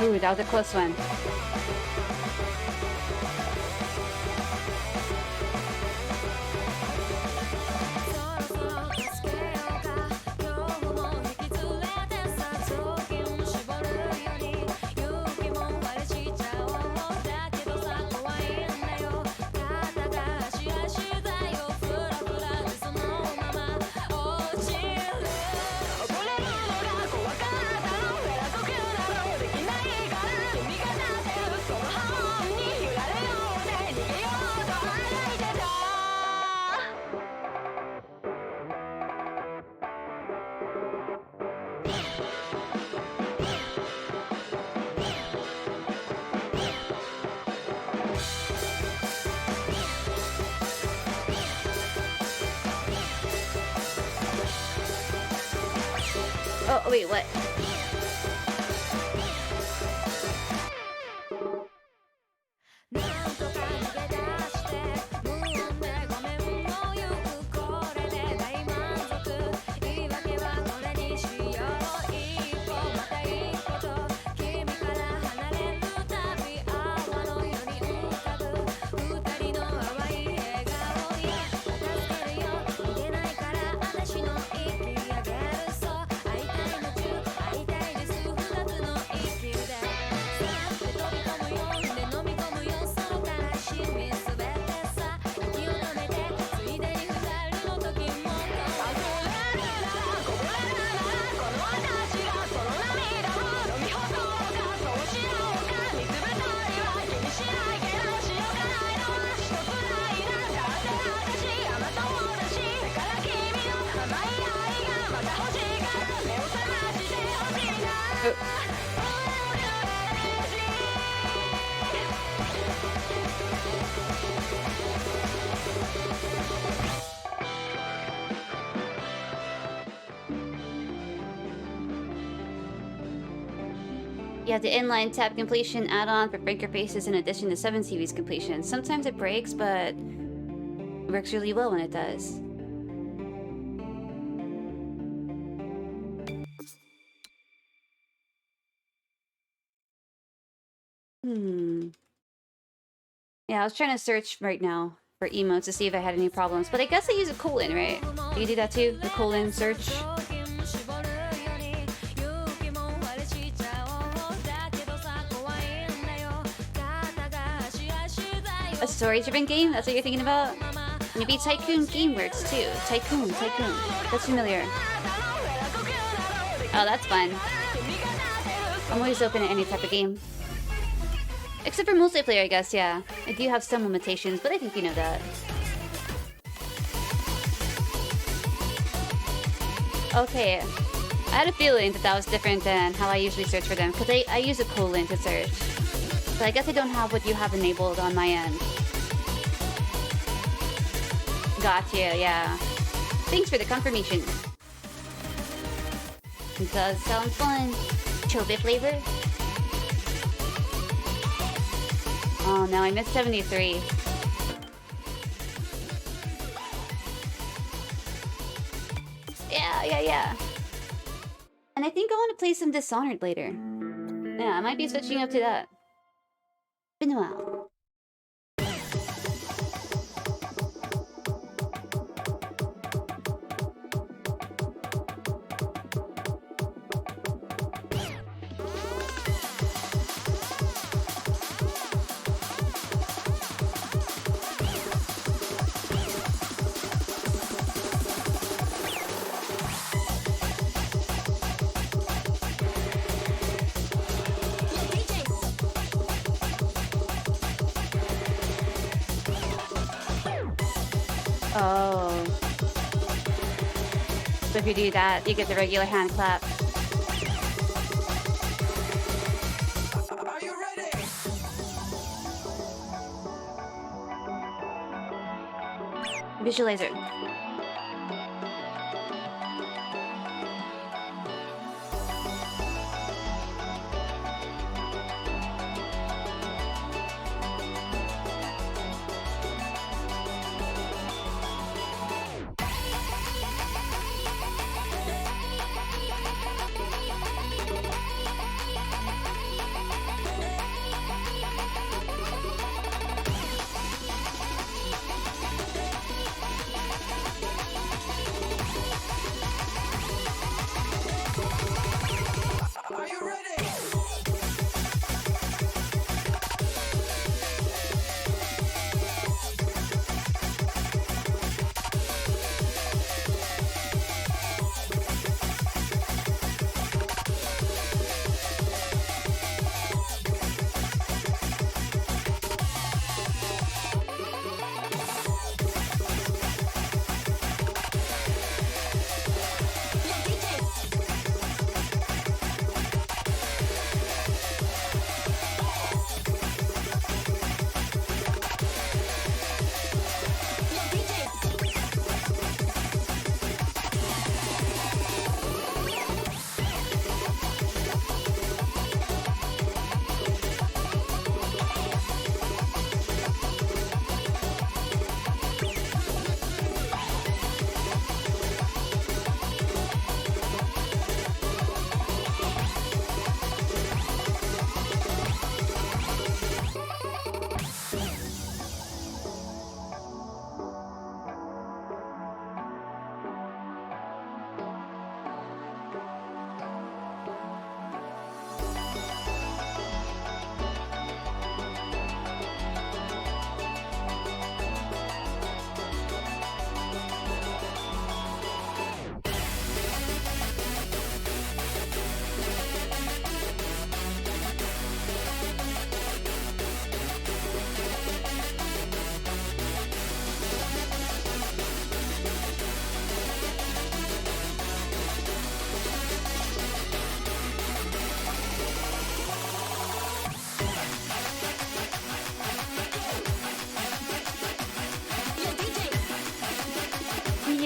Ooh, that was a close one. Oh, wait, what? Yeah, the inline tap completion add-on for breaker faces in addition to 7 series completion. Sometimes it breaks, but it works really well when it does. Yeah, I was trying to search right now for emotes to see if I had any problems, but I guess I use a colon, right? Do you do that too? The colon search? A story-driven game? That's what you're thinking about? Maybe Tycoon Gameworks too. Tycoon. That's familiar. Oh, that's fun. I'm always open to any type of game. Except for multiplayer, I guess, yeah. I do have some limitations, but I think you know that. Okay. I had a feeling that that was different than how I usually search for them, because I use a colon to search. So I guess I don't have what you have enabled on my end. Gotcha, yeah. Thanks for the confirmation. It does sound fun. Chobe flavor? Oh no, I missed 73. Yeah. And I think I want to play some Dishonored later. Yeah, I might be switching up to that. Been a while. Oh. So if you do that, you get the regular hand clap. Are you ready? Visualizer.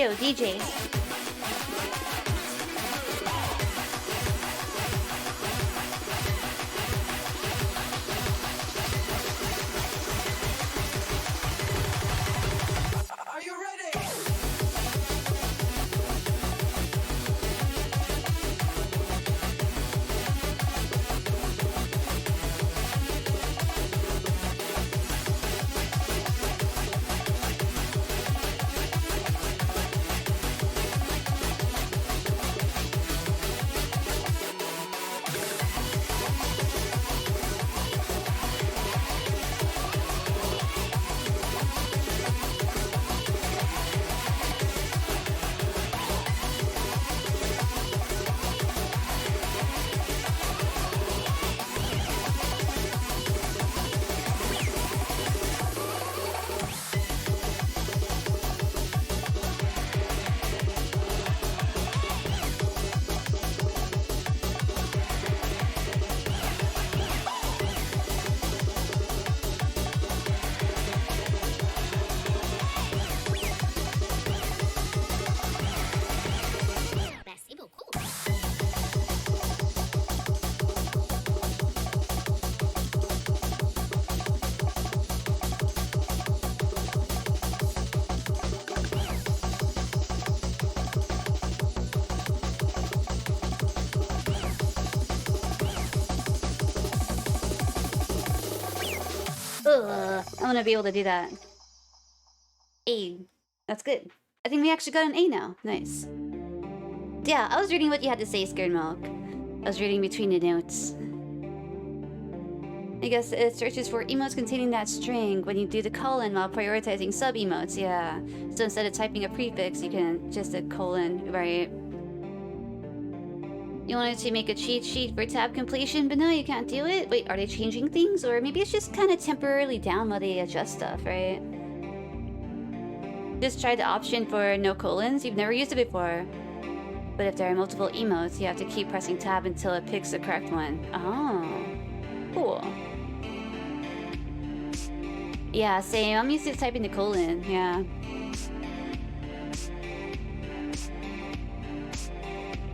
Yo, DJ. Are you ready? I want to be able to do that. A. That's good. I think we actually got an A now. Nice. Yeah, I was reading what you had to say, Scared Milk. I was reading between the notes. I guess it searches for emotes containing that string when you do the colon while prioritizing sub-emotes, yeah. So instead of typing a prefix, you can just a colon, right? You wanted to make a cheat sheet for tab completion, but no, you can't do it? Wait, are they changing things? Or maybe it's just kind of temporarily down while they adjust stuff, right? Just try the option for no colons. You've never used it before. But if there are multiple emotes, you have to keep pressing tab until it picks the correct one. Oh, cool. Yeah, same. I'm used to typing the colon, yeah.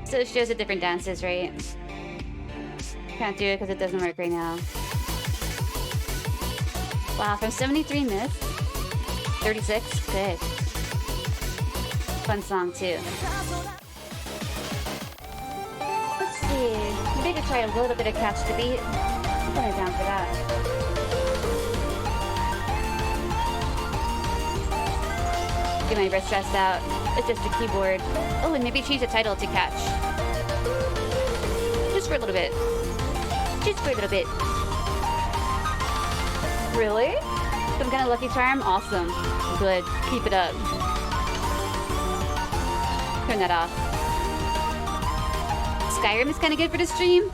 So it shows the different dances, right? Can't do it because it doesn't work right now. Wow, from 73 myths, 36, good. Fun song too. Let's see. Maybe I could try a little bit of Catch the Beat. I'm kind of down for that. Get my wrist stressed out. It's just a keyboard. Oh, and maybe change the title to Catch. Just for a little bit. Just for a little bit. Really? Some kind of lucky charm? Awesome. Good. Keep it up. Turn that off. Skyrim is kind of good for the stream.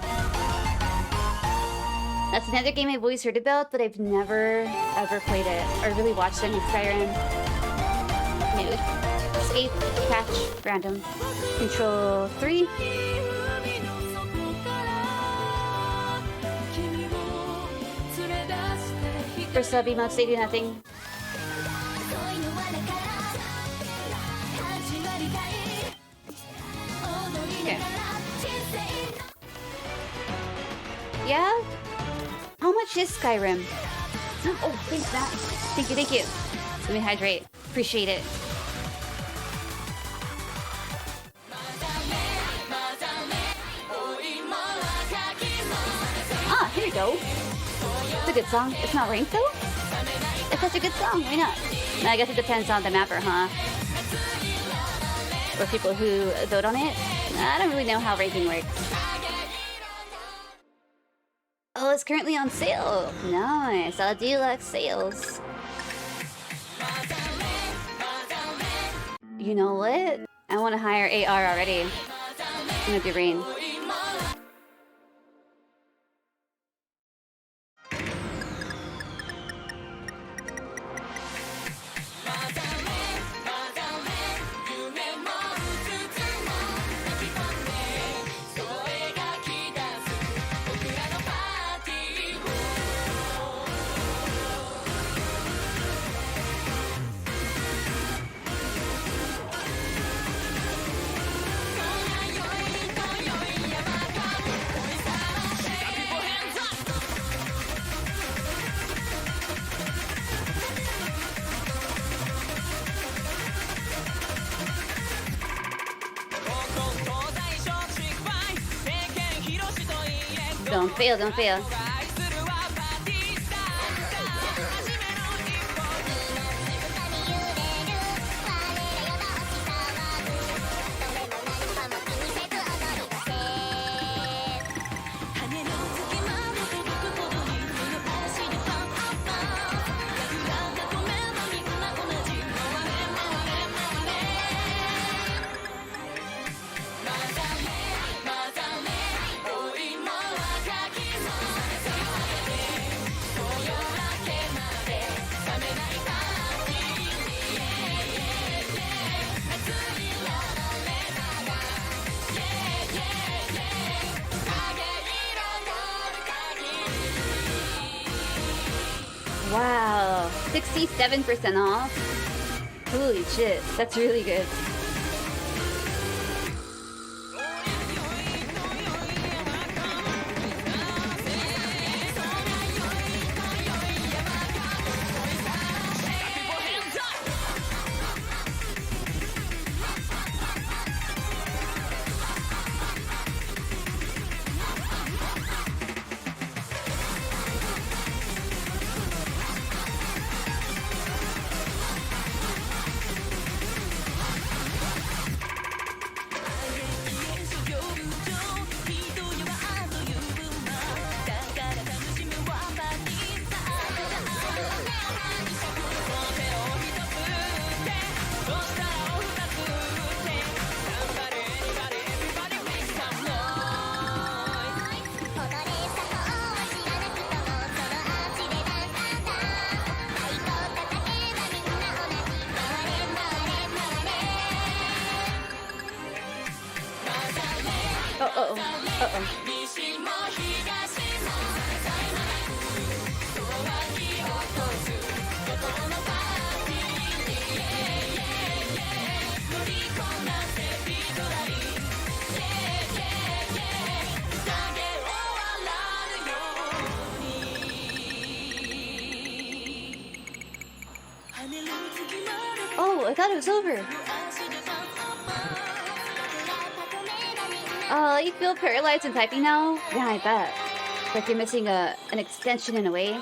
That's another game I've always heard about, but I've never ever played it or really watched any Skyrim. Mood. Escape, catch, random. Control 3. For sub emotes, they do nothing. Okay. Yeah? How much is Skyrim? Oh, thanks, Matt. Thank you, thank you. Let me hydrate. Appreciate it. Ah, here we go. It's a good song. It's not ranked though? It's such a good song. Why not? I guess it depends on the mapper, huh? Or people who vote on it. I don't really know how ranking works. Oh, it's currently on sale. Nice. I'll do like sales. You know what? I want to hire AR already. I'm gonna do Rain. Don't fail, don't fail. Wow, 67% off. Holy shit, that's really good. Uh-oh. Oh, I thought it was over. Oh, you feel paralyzed in typing now? Yeah, I bet. Like you're missing an extension in a way.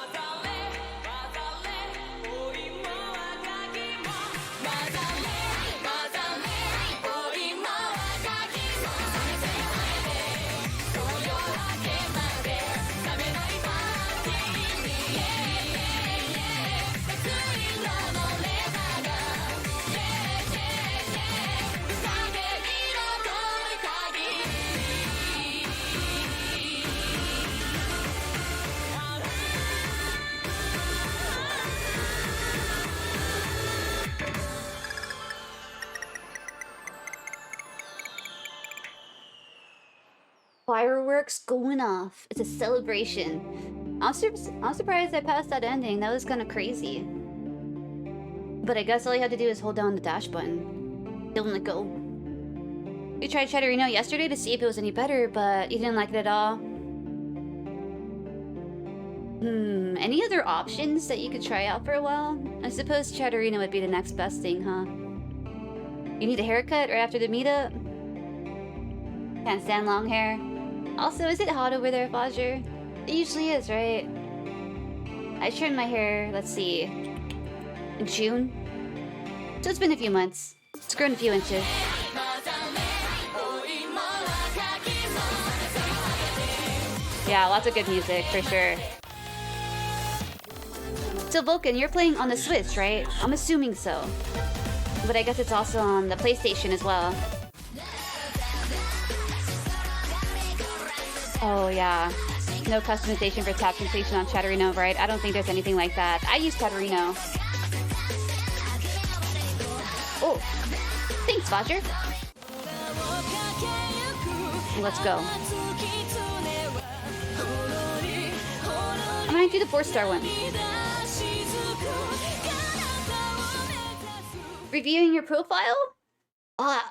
Fireworks going off. It's a celebration. I'm surprised I passed that ending. That was kind of crazy. But I guess all you have to do is hold down the dash button. Don't let go. We tried Cheddarino yesterday to see if it was any better, but you didn't like it at all. Any other options that you could try out for a while? I suppose Cheddarino would be the next best thing, huh? You need a haircut right after the meetup? Can't stand long hair. Also, is it hot over there, Fodger? It usually is, right? I trimmed my hair, let's see, in June. So it's been a few months. It's grown a few inches. Yeah, lots of good music, for sure. So Vulcan, you're playing on the Switch, right? I'm assuming so. But I guess it's also on the PlayStation as well. Oh yeah, no customization for tap sensation on Cheddarino, right? I don't think there's anything like that. I use Cheddarino. Oh, thanks, Fodger. Let's go. I'm gonna do the 4-star one. Reviewing your profile?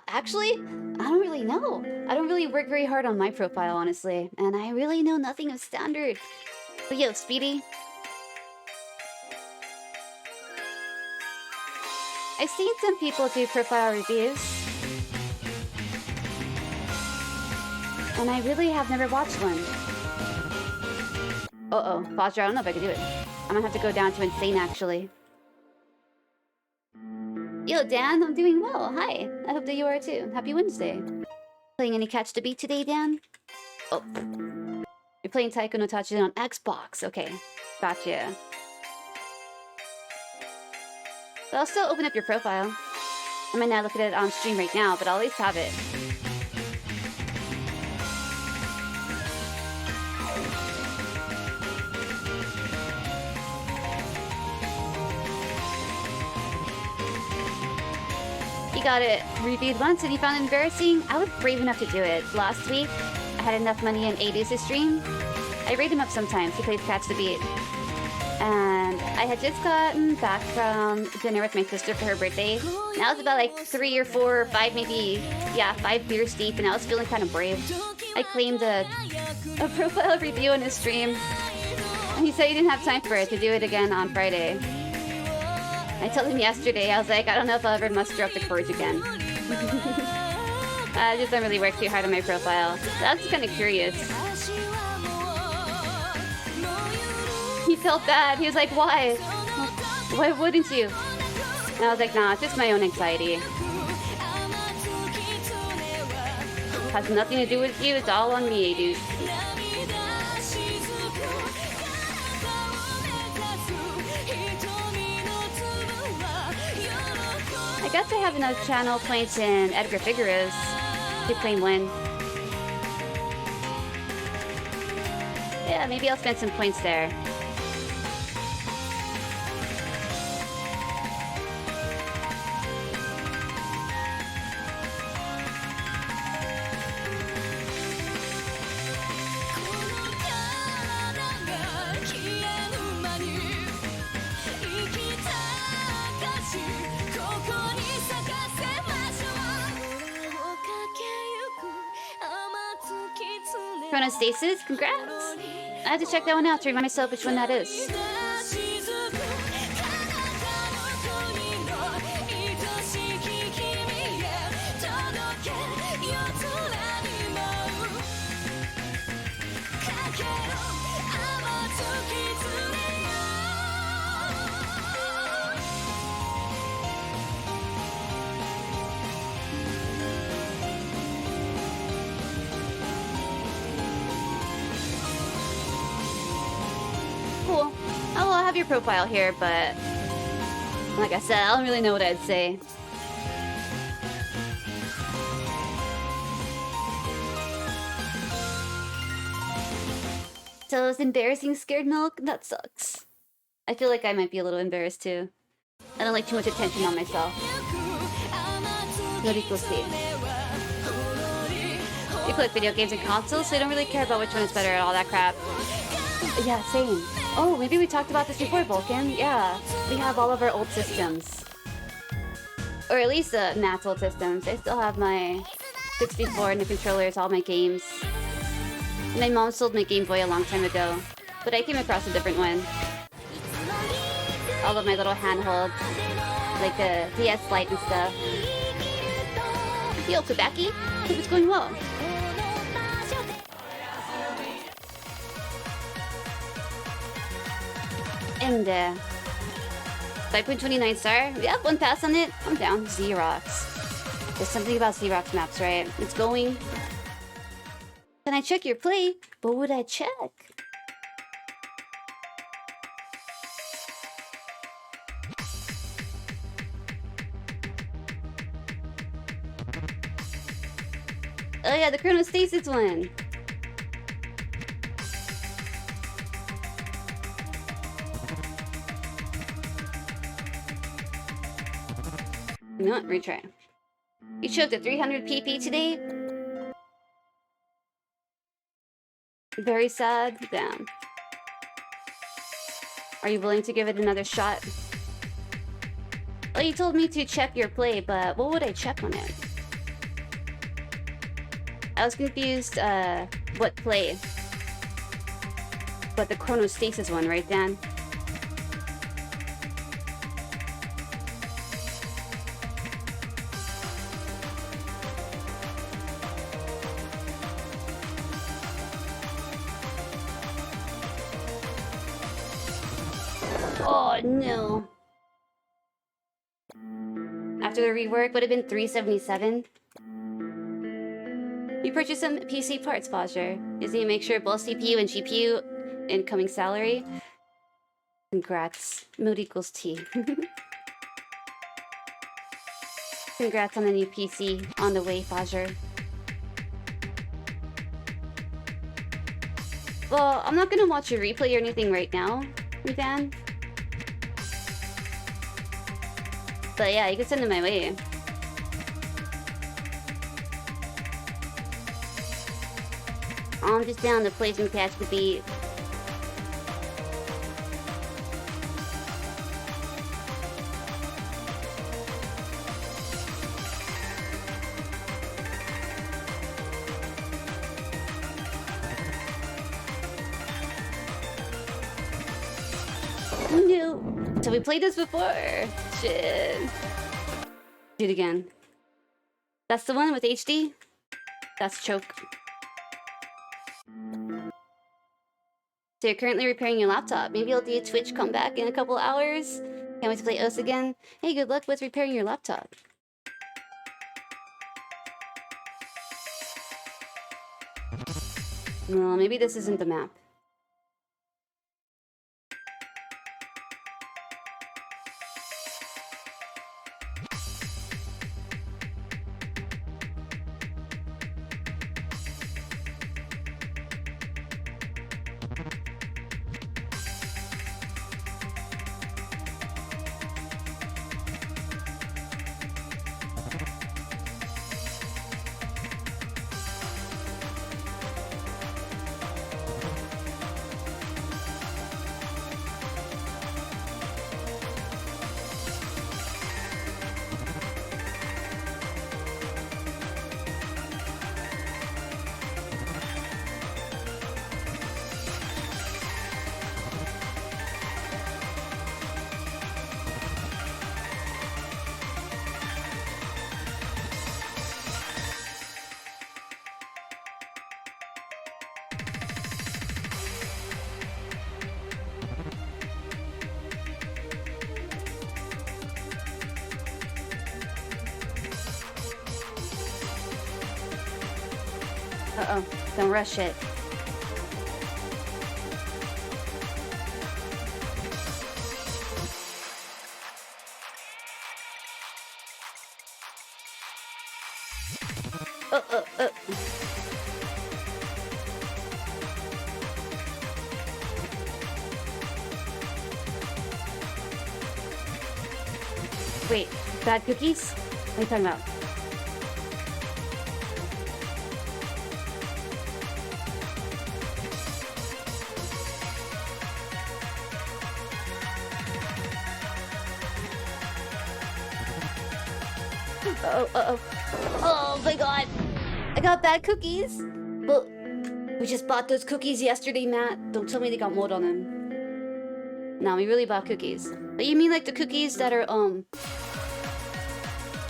Actually, I don't really know. I don't really work very hard on my profile, honestly. And I really know nothing of standard. But yo, Speedy. I've seen some people do profile reviews. And I really have never watched one. Uh-oh. Foster, I don't know if I can do it. I'm gonna have to go down to insane, actually. Yo, Dan, I'm doing well. Hi. I hope that you are too. Happy Wednesday. Playing any Catch the Beat today, Dan? Oh. You're playing Taiko no Tachi on Xbox. Okay. Gotcha. But I'll still open up your profile. I might not look at it on stream right now, but I'll at least have it. You got it reviewed once and you found it embarrassing? I was brave enough to do it. Last week, I had enough money in 80s to stream. I raid him up sometimes. He plays Catch the Beat. And I had just gotten back from dinner with my sister for her birthday. And I was about like 3 or 4 or 5 maybe, yeah, 5 beers deep, and I was feeling kind of brave. I claimed a profile review on his stream. And he said he didn't have time for it, to do it again on Friday. I told him yesterday, I was like, I don't know if I'll ever muster up the courage again. I just don't really work too hard on my profile. I was just kind of curious. He felt bad. He was like, why? Why wouldn't you? And I was like, nah, it's just my own anxiety. Has nothing to do with you. It's all on me, dude. I guess I have enough channel points in Edgar Figueroa's to claim win. Yeah, maybe I'll spend some points there. Chronostasis, congrats! I have to check that one out to remind myself which one that is. Cool. Oh, well, I have your profile here, but like I said, I don't really know what I'd say. So it's embarrassing scared milk? That sucks. I feel like I might be a little embarrassed too. I don't like too much attention on myself. Yorikoshi. You play video games and consoles, so you don't really care about which one is better and all that crap. Yeah, same. Oh, maybe we talked about this before, Vulcan. Yeah, we have all of our old systems. Or at least Matt's old systems. I still have my 64 and the controllers, all my games. My mom sold my Game Boy a long time ago, but I came across a different one. All of my little handholds, like the DS Lite and stuff. Yo, Kubaki, hope it's going well. And 5.29 star. Yep, one pass on it. I'm down. Xerox. There's something about Xerox maps, right? It's going. Can I check your play? What would I check? Oh yeah, the Chronostasis one. No, retry. You showed the 300 PP today? Very sad. Damn. Are you willing to give it another shot? Well, you told me to check your play, but what would I check on it? I was confused, what play? But the Chronostasis one, right, Dan? Oh no. After the rework would have been 377. You purchased some PC parts, Foster. Is he make sure both CPU and GPU incoming salary? Congrats. Mood equals T. Congrats on the new PC on the way, Fajer. Well, I'm not gonna watch a replay or anything right now, Revan. But yeah, you can send it my way. I'm just down to play some Catch the Beat. No. So we played this before. Shit. Do it again. That's the one with HD? That's choke. So you're currently repairing your laptop. Maybe you'll do a Twitch comeback in a couple hours. Can't wait to play OS again. Hey, good luck with repairing your laptop. Well, maybe this isn't the map. Uh-oh. Don't rush it. Wait, bad cookies? What are you talking about? Oh my god. I got bad cookies. Well, we just bought those cookies yesterday, Matt. Don't tell me they got mold on them. No, we really bought cookies. But you mean like the cookies that are,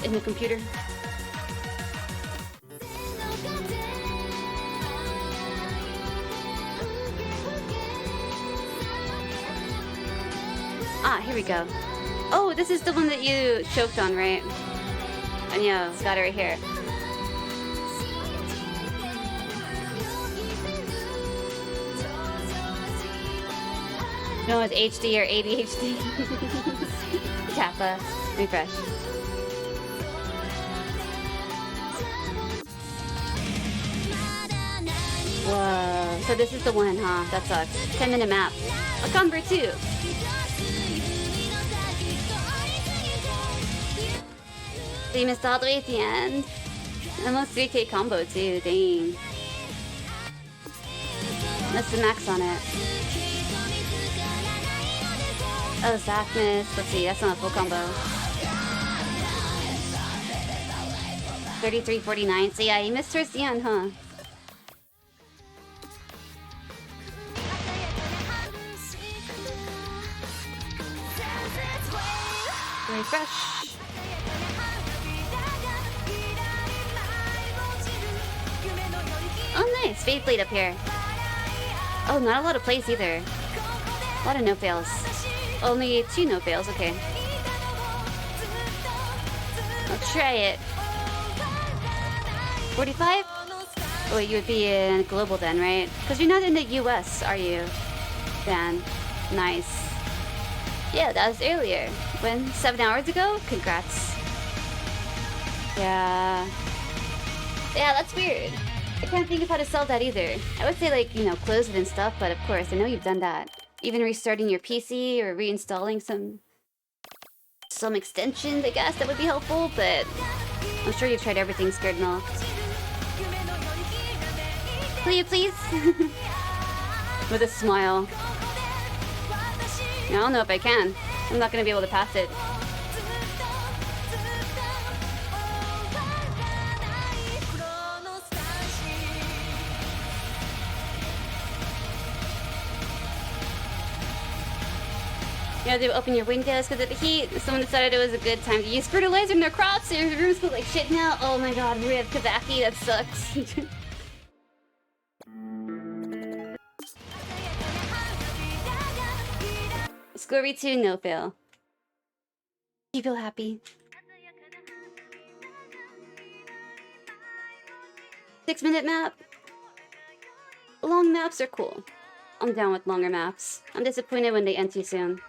in the computer? Ah, here we go. Oh, this is the one that you choked on, right? And yeah, got it right here. No, it's HD or ADHD. Kappa. Refresh. Whoa. So this is the one, huh? That sucks. 10-minute map. A combo too. So you missed all the way at the end. Almost 3K combo too, dang. That's the max on it. Oh, Zachmas. Let's see, that's not a full combo. 33.49. So yeah, you missed towards the end, huh? Refresh. Oh nice, Fade Blade up here. Oh, not a lot of plays either. A lot of no fails. Only 2 no fails, okay. I'll try it. 45? Oh, you would be in global then, right? Because you're not in the US, are you? Dan. Nice. Yeah, that was earlier. When? 7 hours ago? Congrats. Yeah. Yeah, that's weird. I can't think of how to solve that either. I would say, like, you know, close it and stuff, but of course, I know you've done that. Even restarting your PC or reinstalling some extensions, I guess, that would be helpful, but I'm sure you've tried everything, Scared Null. Please, please? With a smile. I don't know if I can. I'm not gonna be able to pass it. You have to open your windows because of the heat. Someone decided it was a good time to use fertilizer in their crops. Their rooms look like shit now. Oh my god, rip Kavaki, that sucks. Scory 2, no fail. You feel happy? 6-minute map? Long maps are cool. I'm down with longer maps. I'm disappointed when they end too soon.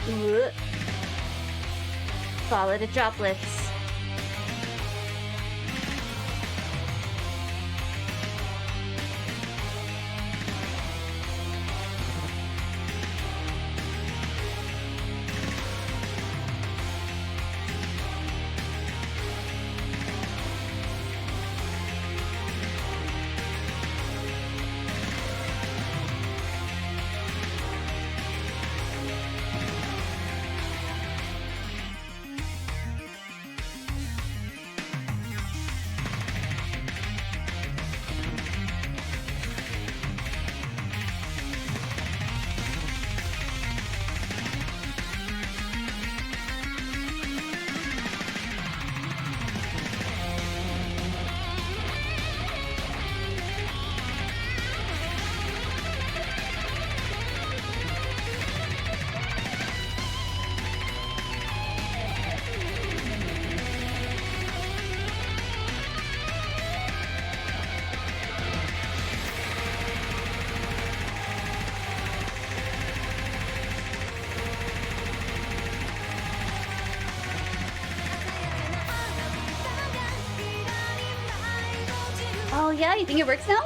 Ugh. Follow the droplets. Oh yeah, you think it works now?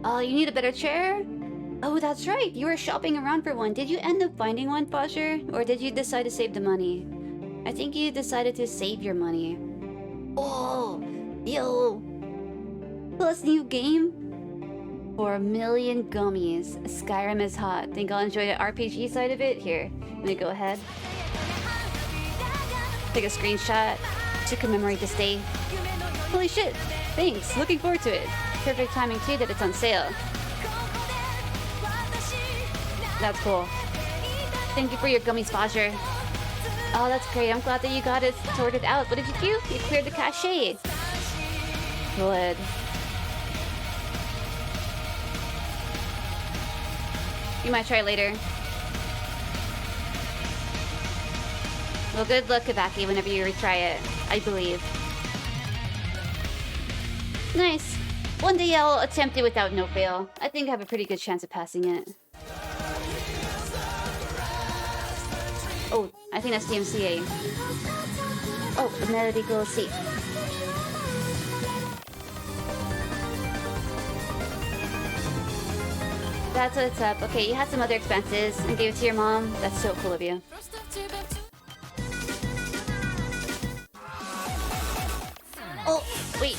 Oh, you need a better chair? Oh, that's right. You were shopping around for one. Did you end up finding one, Foster? Or did you decide to save the money? I think you decided to save your money. Oh, yo. Plus new game? For 1,000,000 gummies. Skyrim is hot. Think I'll enjoy the RPG side of it? Here, let me go ahead. Take a screenshot to commemorate this day. Holy shit. Thanks. Looking forward to it. Perfect timing too that it's on sale. That's cool. Thank you for your gummies, Foster. Oh, that's great. I'm glad that you got it sorted out. What did you do? You cleared the cache. Good. You might try later. Well, good luck, Kavaki, whenever you retry it. I believe. Nice. One day I'll attempt it without no fail. I think I have a pretty good chance of passing it. Oh, I think that's DMCA. Oh, the melody goes C. That's what's up. Okay, you had some other expenses and gave it to your mom. That's so cool of you. Oh, wait.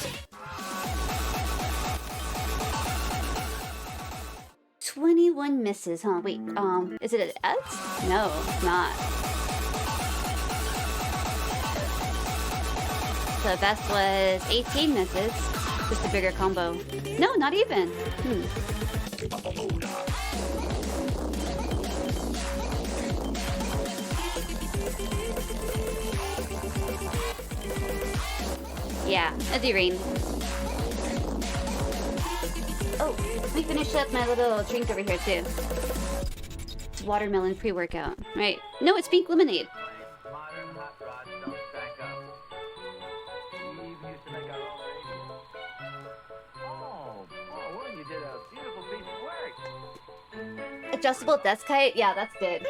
21 misses, huh? Wait, is it an X? No, it's not. So the best was 18 misses. Just a bigger combo. No, not even. Yeah, a D-Rain. Oh, let me finish up my little drink over here too. It's watermelon pre-workout. Right. No, it's pink lemonade. Adjustable desk height? Yeah, that's good.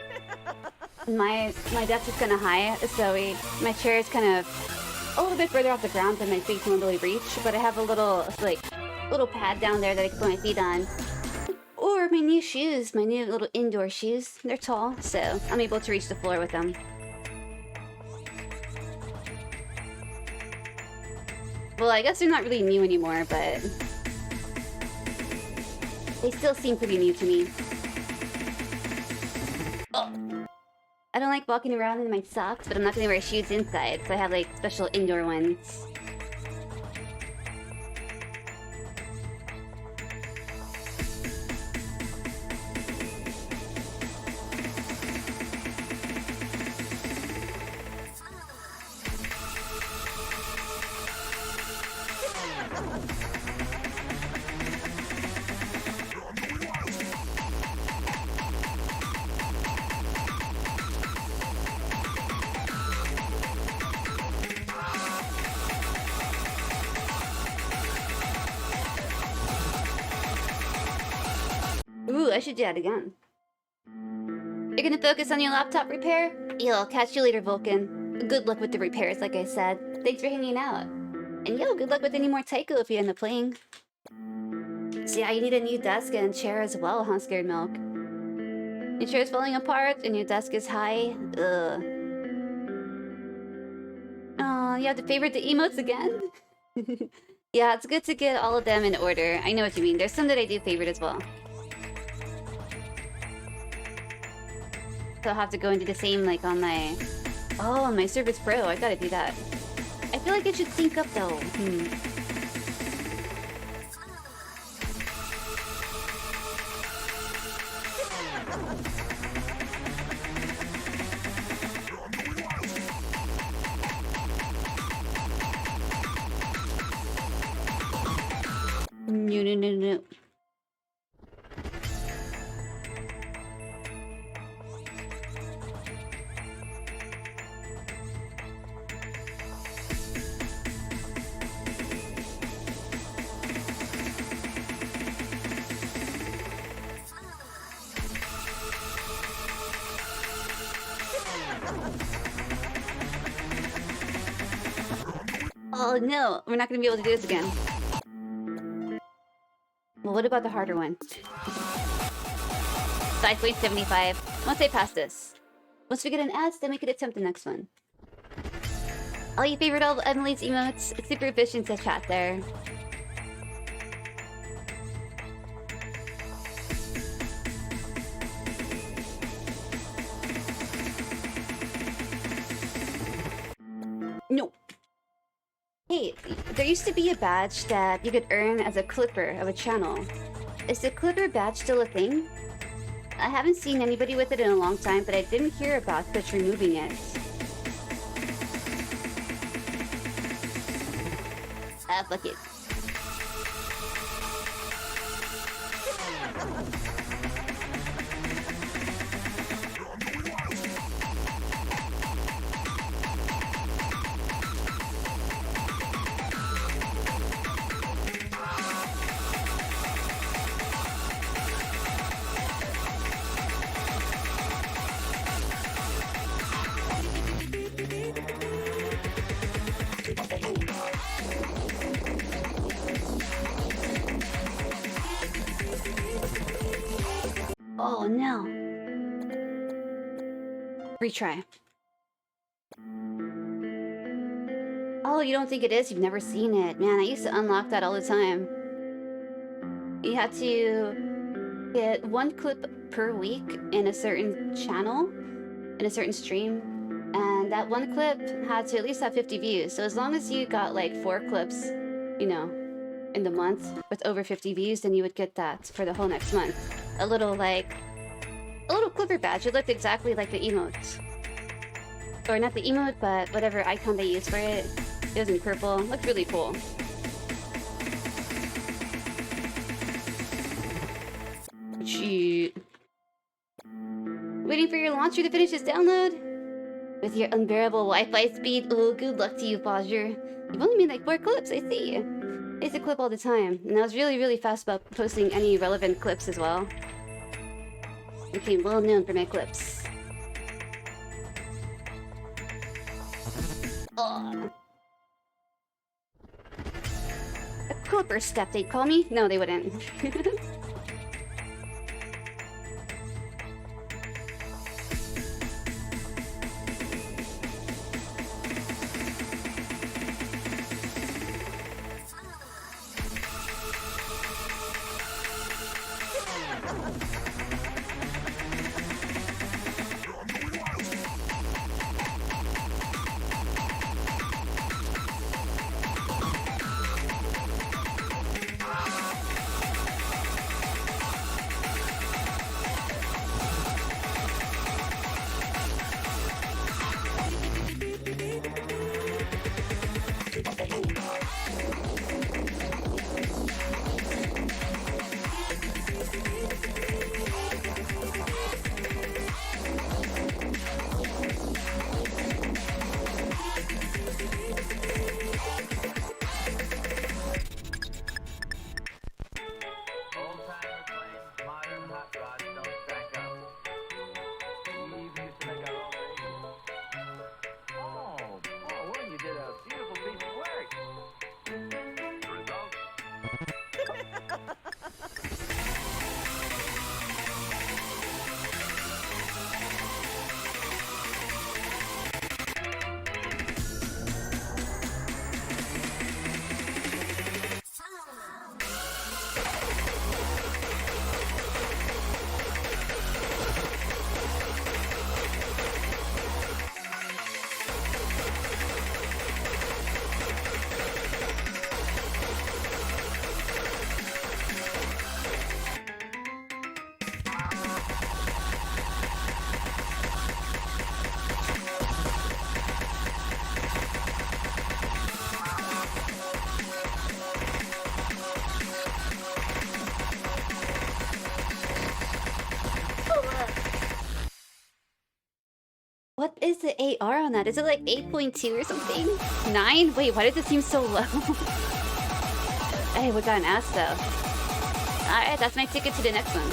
My desk is kind of high, so my chair is kind of a little bit further off the ground than my feet can normally reach, but I have a little pad down there that I can put my feet on. Or my new shoes, my new little indoor shoes. They're tall, so I'm able to reach the floor with them. Well, I guess they're not really new anymore, but they still seem pretty new to me. Oh. I don't like walking around in my socks, but I'm not gonna wear shoes inside, so I have like special indoor ones. Ooh, I should do that again. You're gonna focus on your laptop repair? Yo, catch you later, Vulcan. Good luck with the repairs, like I said. Thanks for hanging out. And yo, good luck with any more taiko if you end up playing. So yeah, you need a new desk and chair as well, huh, Scared Milk? Your chair's falling apart and your desk is high. Ugh. Oh, you have to favorite the emotes again? Yeah, it's good to get all of them in order. I know what you mean. There's some that I do favorite as well. So I'll have to go into the same, like, on my... Oh, on my Surface Pro. I gotta do that. I feel like it should sync up, though. No. Oh no, we're not gonna be able to do this again. Well, what about the harder one? 5.75. Once I pass this. Once we get an ads, then we could attempt the next one. All you favorite all of Emily's emotes. It's super efficient to chat there. No. Hey, there used to be a badge that you could earn as a clipper of a channel. Is the clipper badge still a thing? I haven't seen anybody with it in a long time, but I didn't hear about Twitch removing it. Ah, fuck it. Oh no. Retry. Oh, you don't think it is? You've never seen it. Man, I used to unlock that all the time. You had to get one clip per week in a certain channel, in a certain stream, and that one clip had to at least have 50 views. So as long as you got like 4 clips, you know, in the month with over 50 views, then you would get that for the whole next month. A little clipper badge. It looked exactly like the emote. Or not the emote, but whatever icon they used for it. It was in purple. Looked really cool. Shoot. Waiting for your launcher to finish its download? With your unbearable Wi-Fi speed? Oh, good luck to you, Bodger. You've only made like 4 clips, I see. I used to clip all the time, and I was really fast about posting any relevant clips as well. I became well known for my clips. Ugh. A clipper step, they'd call me? No, they wouldn't. is the AR on that? Is it like 8.2 or something? 9? Wait, why does it seem so low? Hey, we got an ass though. Alright, that's my ticket to the next one.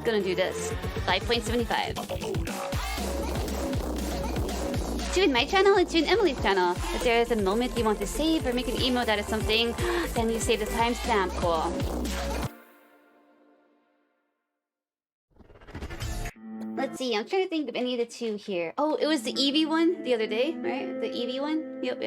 Gonna do this. 5.75. Tune my channel and tune Emily's channel. If there is a moment you want to save or make an emote out of something, then you save the timestamp. Cool. Let's see, I'm trying to think of any of the two here. Oh, it was the Eevee one the other day, right? The Eevee one? Yep.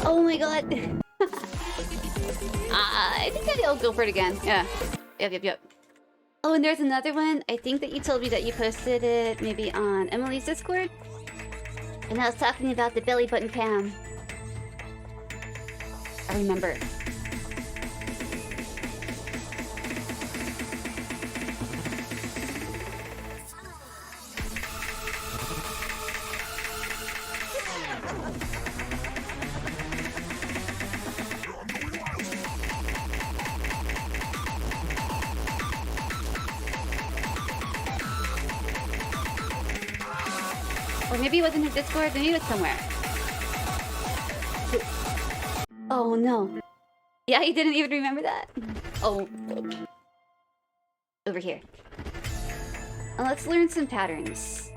Oh my god. I think I'll go for it again. Yeah. Yep. Oh, and there's another one. I think that you told me that you posted it maybe on Emily's Discord. And I was talking about the belly button cam. I remember. Or maybe it wasn't his Discord, maybe it was somewhere. Oh no. Yeah, he didn't even remember that? Oh. Over here. Let's learn some patterns.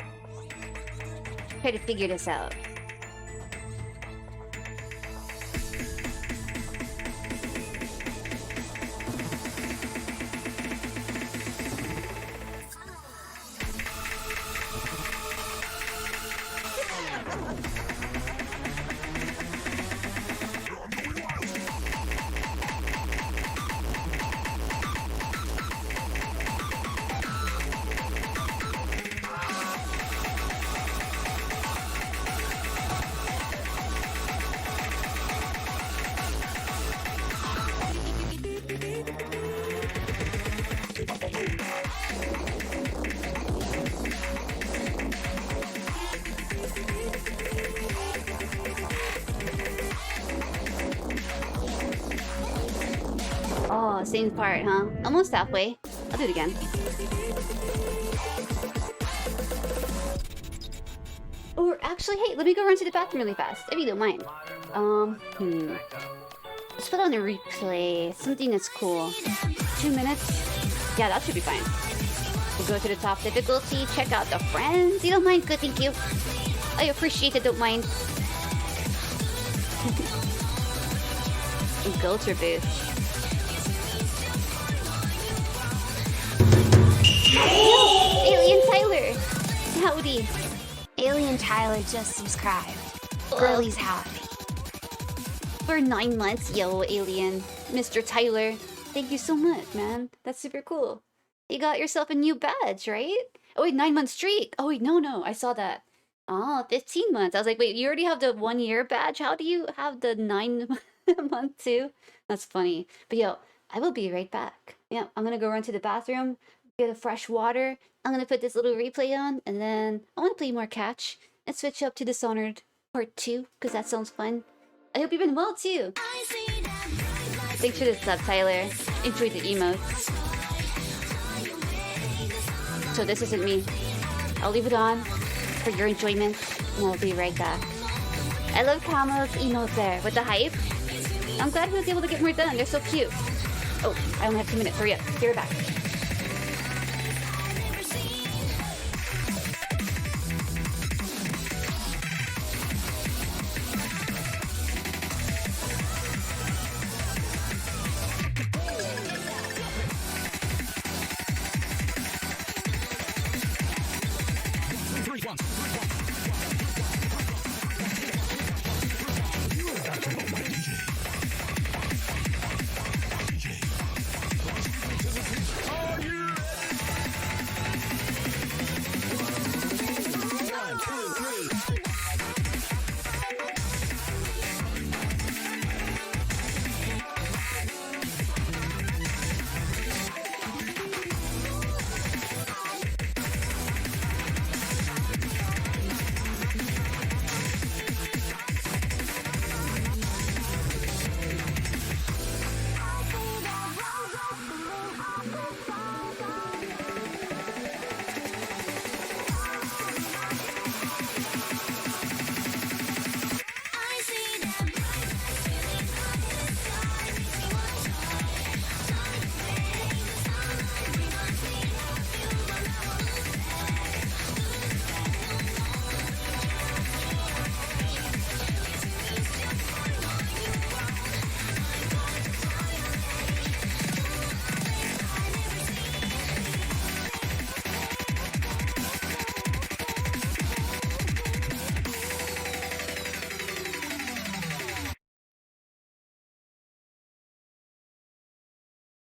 Try to figure this out. Oh, same part, huh? Almost halfway. I'll do it again. Or actually, hey, let me go run to the bathroom really fast, if you don't mind. Let's put on a replay. Something that's cool. 2 minutes? Yeah, that should be fine. We'll go to the top difficulty, check out the friends. You don't mind? Good, thank you. I appreciate it, don't mind. Go to booth. Alien Tyler! Howdy. Alien Tyler just subscribed. Girlie's happy. For 9 months, yo, Alien. Mr. Tyler. Thank you so much, man. That's super cool. You got yourself a new badge, right? Oh wait, 9-month streak. Oh wait, no, I saw that. Oh, 15 months. I was like, wait, you already have the 1 year badge? How do you have the 9-month too? That's funny. But yo, I will be right back. Yeah, I'm gonna go run to the bathroom, get a fresh water. I'm gonna put this little replay on, and then I wanna play more catch and switch up to Dishonored Part 2, because that sounds fun. I hope you've been well too. Thanks for the sub, Tyler. Enjoy the emotes. So this isn't me. I'll leave it on for your enjoyment, and I'll be right back. I love Camo's emote there with the hype. I'm glad we was able to get more done. They're so cute. Oh, I only have 2 minutes. Hurry up. Be right back.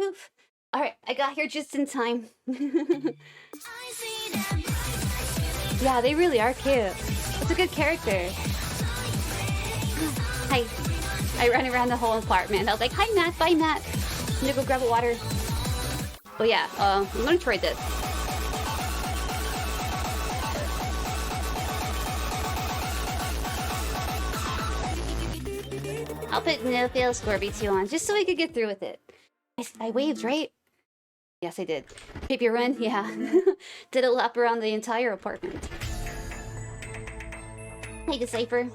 move. Alright, I got here just in time. Yeah, they really are cute. It's a good character. Hi. I ran around the whole apartment. I was like, hi Matt, bye Matt. I'm gonna go grab a water. Oh yeah, I'm gonna try this. I'll put no fail Scorby 2 on, just so I could get through with it. I waved, right? Yes, I did. Paper run? Yeah. Did a lap around the entire apartment. Hey, Decipher.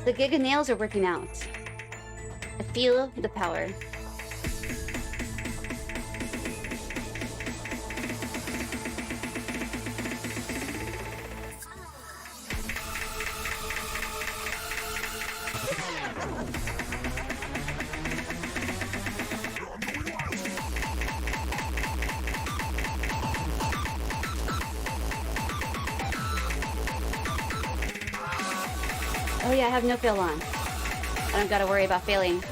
The Giga nails are working out. I feel the power. Oh yeah, I have no fail on. I don't gotta worry about failing.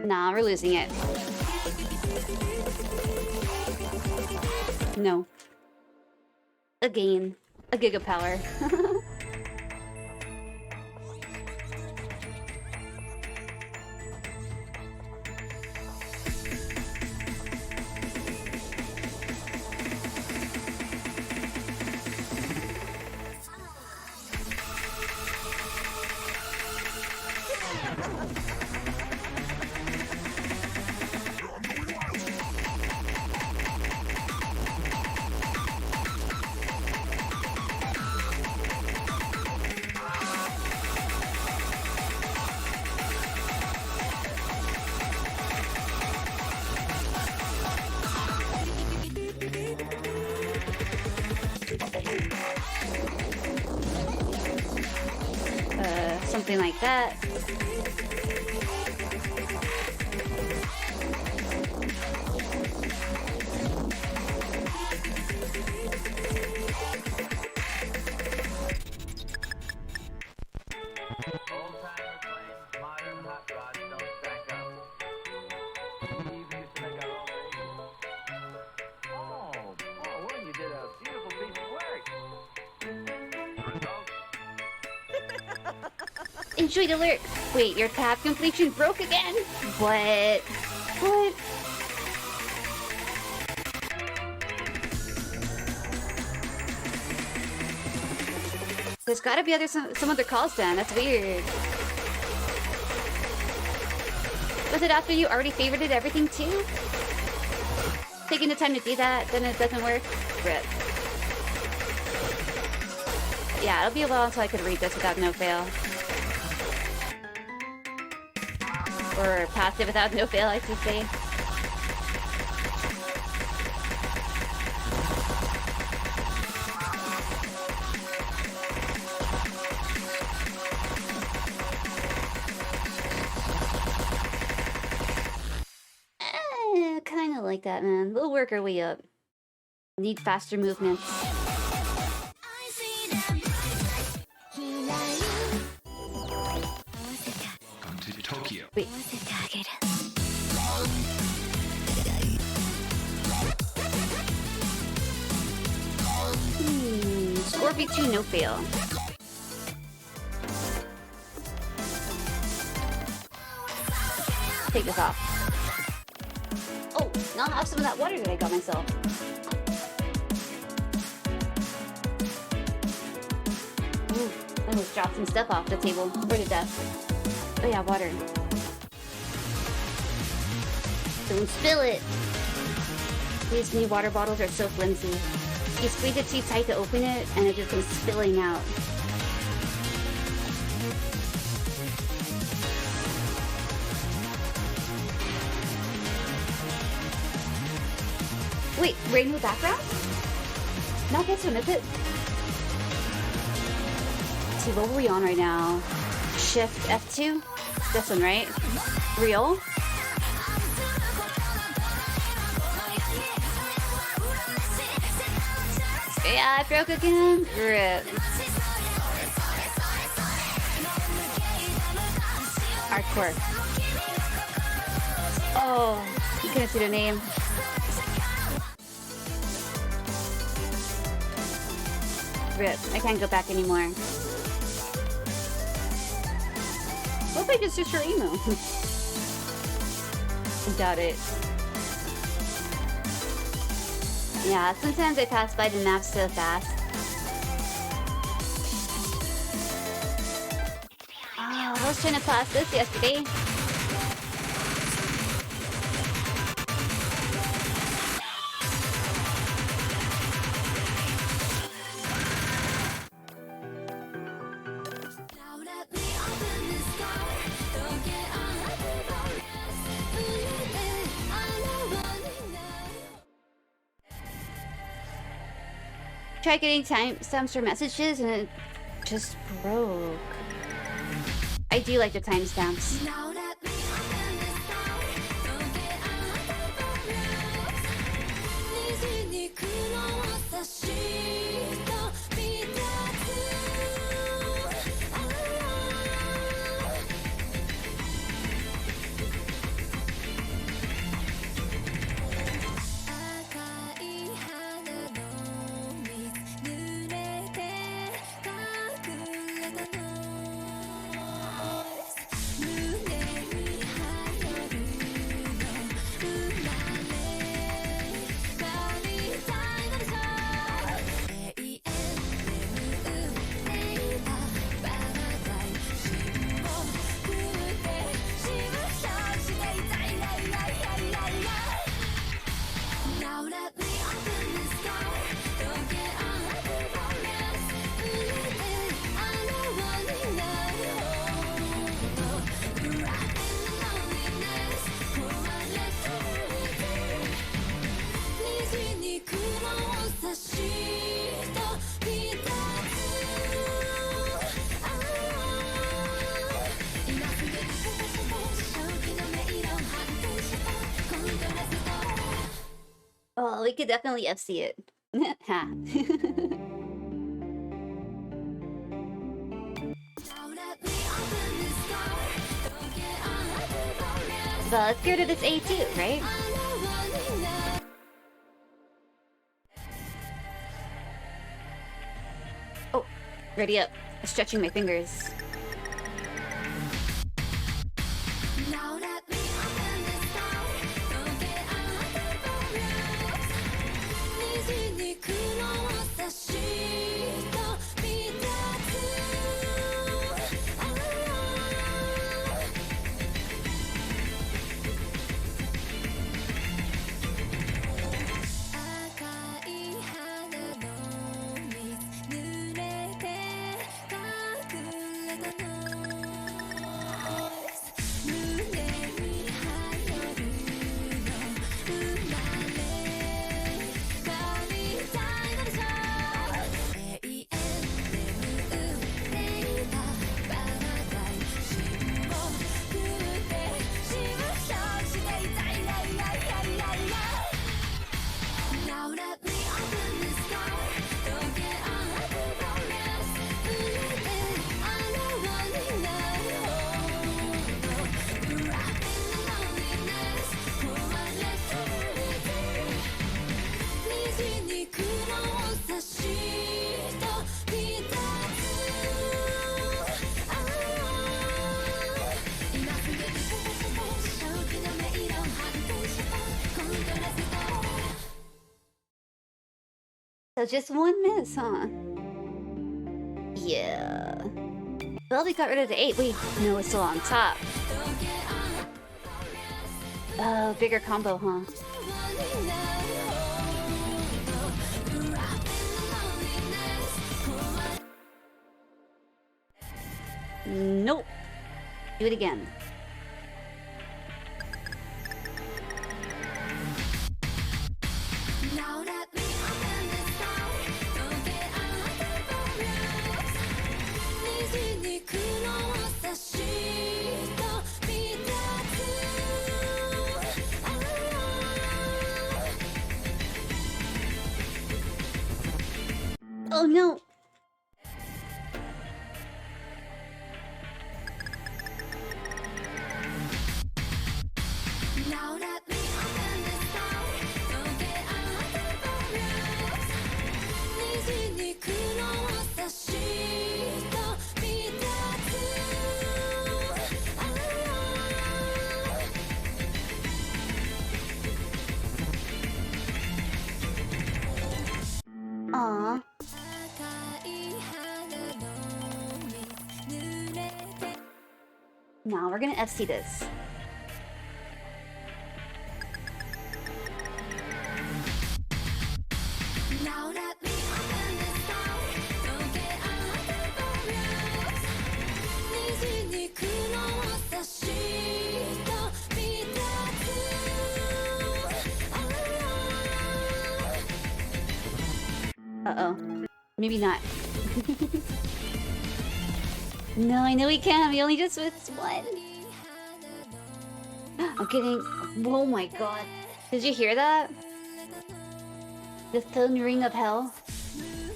Nah, we're losing it. No. Again. A giga power. Something like that. Enjoy the alert. Wait, your tab completion broke again? What? What? There's gotta be some other calls then. That's weird. Was it after you already favorited everything too? Taking the time to do that, then it doesn't work? Rip. Yeah, it'll be a while until I could read this without no fail. Or pass it without no fail, I should say. Kinda like that, man. We'll work our way up. Need faster movements. Come to Tokyo. Wait. Scorpio 2, no fail. Take this off. Oh, now I'll have some of that water that I got myself. Ooh, I almost dropped some stuff off the table or the desk. Oh yeah, water. Don't spill it. These new water bottles are so flimsy. You squeeze it too tight to open it, and it just comes spilling out. Wait, rainbow background? Not this one, is it? Let's see, what were we on right now? Shift F2? This one, right? Real? Yeah, I broke again. Rip. Hardcore. Oh, you couldn't see the name. Rip. I can't go back anymore. What if I just search your email? Doubt it. Yeah, sometimes I pass by the map so fast. Oh, I was trying to pass this yesterday. Try getting timestamps for messages and it just broke. I do like the timestamps. Oh, we could definitely FC it. Ha. So let's go to this A2, right? Oh, ready up. Stretching my fingers. So just one miss, huh? Yeah. Well, we got rid of the 8. Wait, no, it's still on top. Oh, bigger combo, huh? Nope. Do it again. Oh no! Now that we open the door, don't get out of the虹に黒を差した見たつAww. 赤い花の水濡れて Now we're gonna FC this. Now that we open the door, don't get out of the虹に黒を差した見たつ Uh-oh. Maybe not. No, I know we can. We only just missed one. I'm kidding. Oh my god. Did you hear that? The phone ring of hell?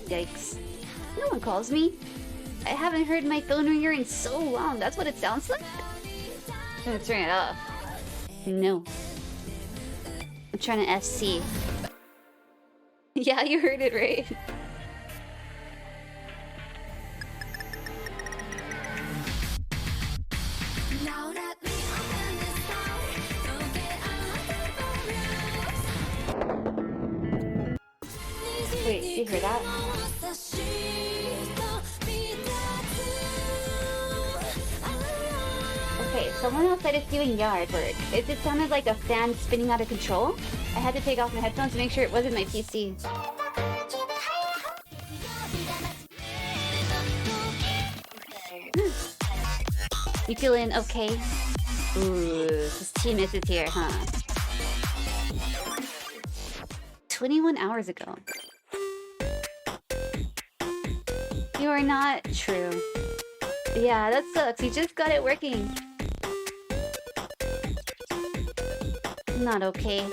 Yikes. No one calls me. I haven't heard my phone ringer in so long. That's what it sounds like? I'm gonna turn it off. No. I'm trying to FC. Yeah, you heard it right. Now that we open the door, don't get out of Wait, did you hear that? Okay, someone outside is doing yard work. It sounded like a fan spinning out of control. I had to take off my headphones to make sure it wasn't my PC. You feeling okay? Ooh, this team is here, huh? 21 hours ago. You are not true. Yeah, that sucks. You just got it working. Not okay.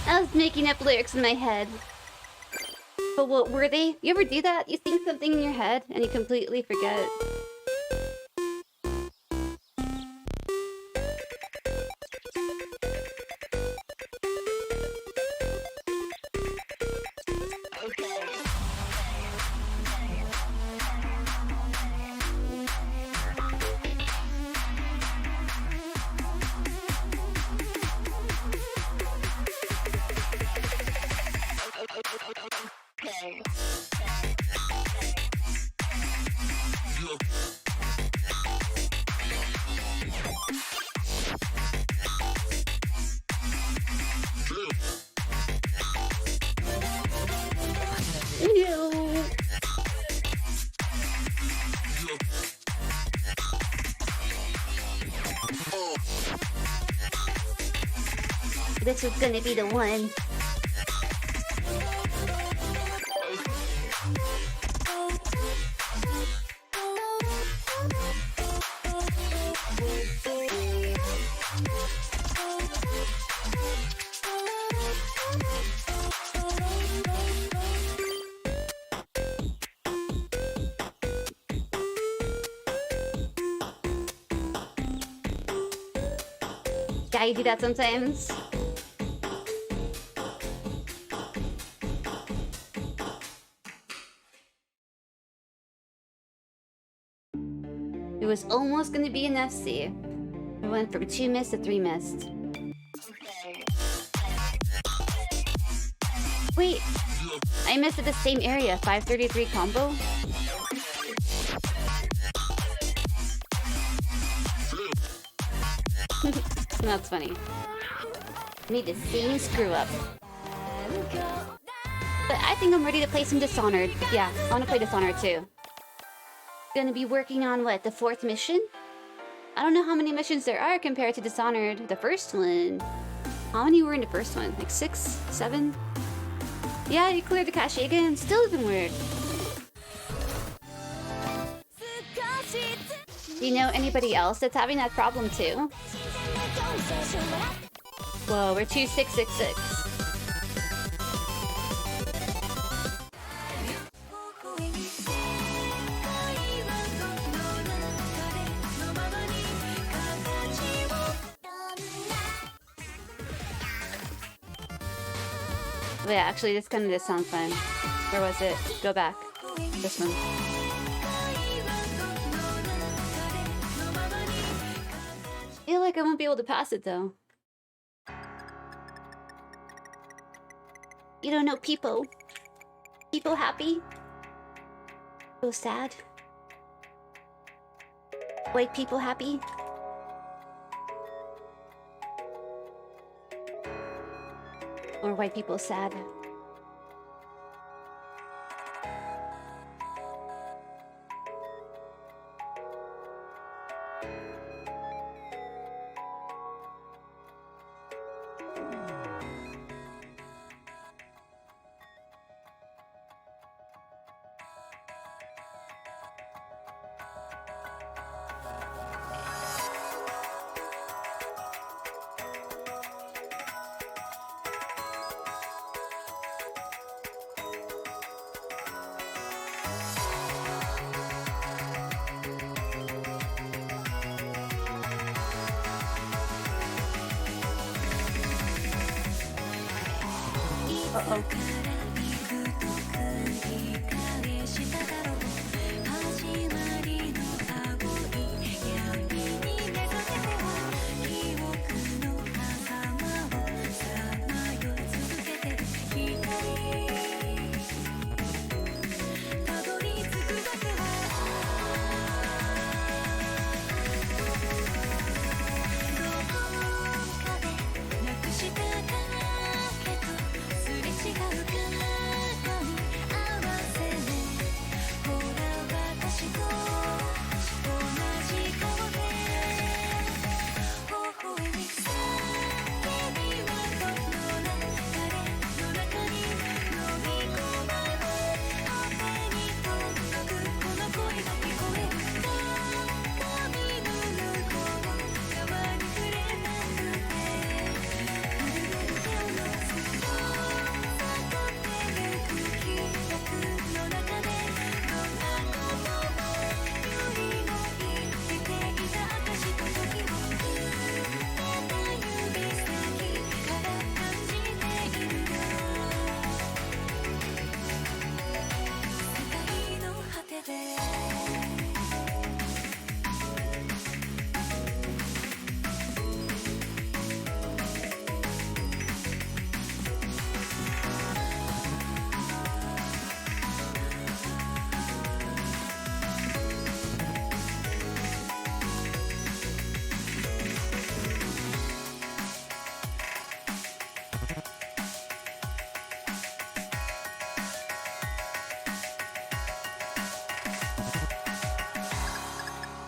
I was making up lyrics in my head. But what were they? You ever do that? You think something in your head and you completely forget. Ew. This was gonna be the one. Yeah, you do that sometimes. It was almost gonna be an FC. I went from 2 missed to 3 missed. Wait, I missed at the same area. 533 combo? That's funny. Made the same screw up. But I think I'm ready to play some Dishonored. Yeah, I want to play Dishonored too. Gonna be working on what, the 4th mission? I don't know how many missions there are compared to Dishonored, the first one. How many were in the first one? Like 6? 7? Yeah, you cleared the cache again. Still didn't work. Do you know anybody else that's having that problem too? Whoa, we're 2666. Wait, actually, this kind of does sound fun. Where was it? Go back. This one. I feel like I won't be able to pass it, though. You don't know people. People happy. People sad. White people happy. Or white people sad.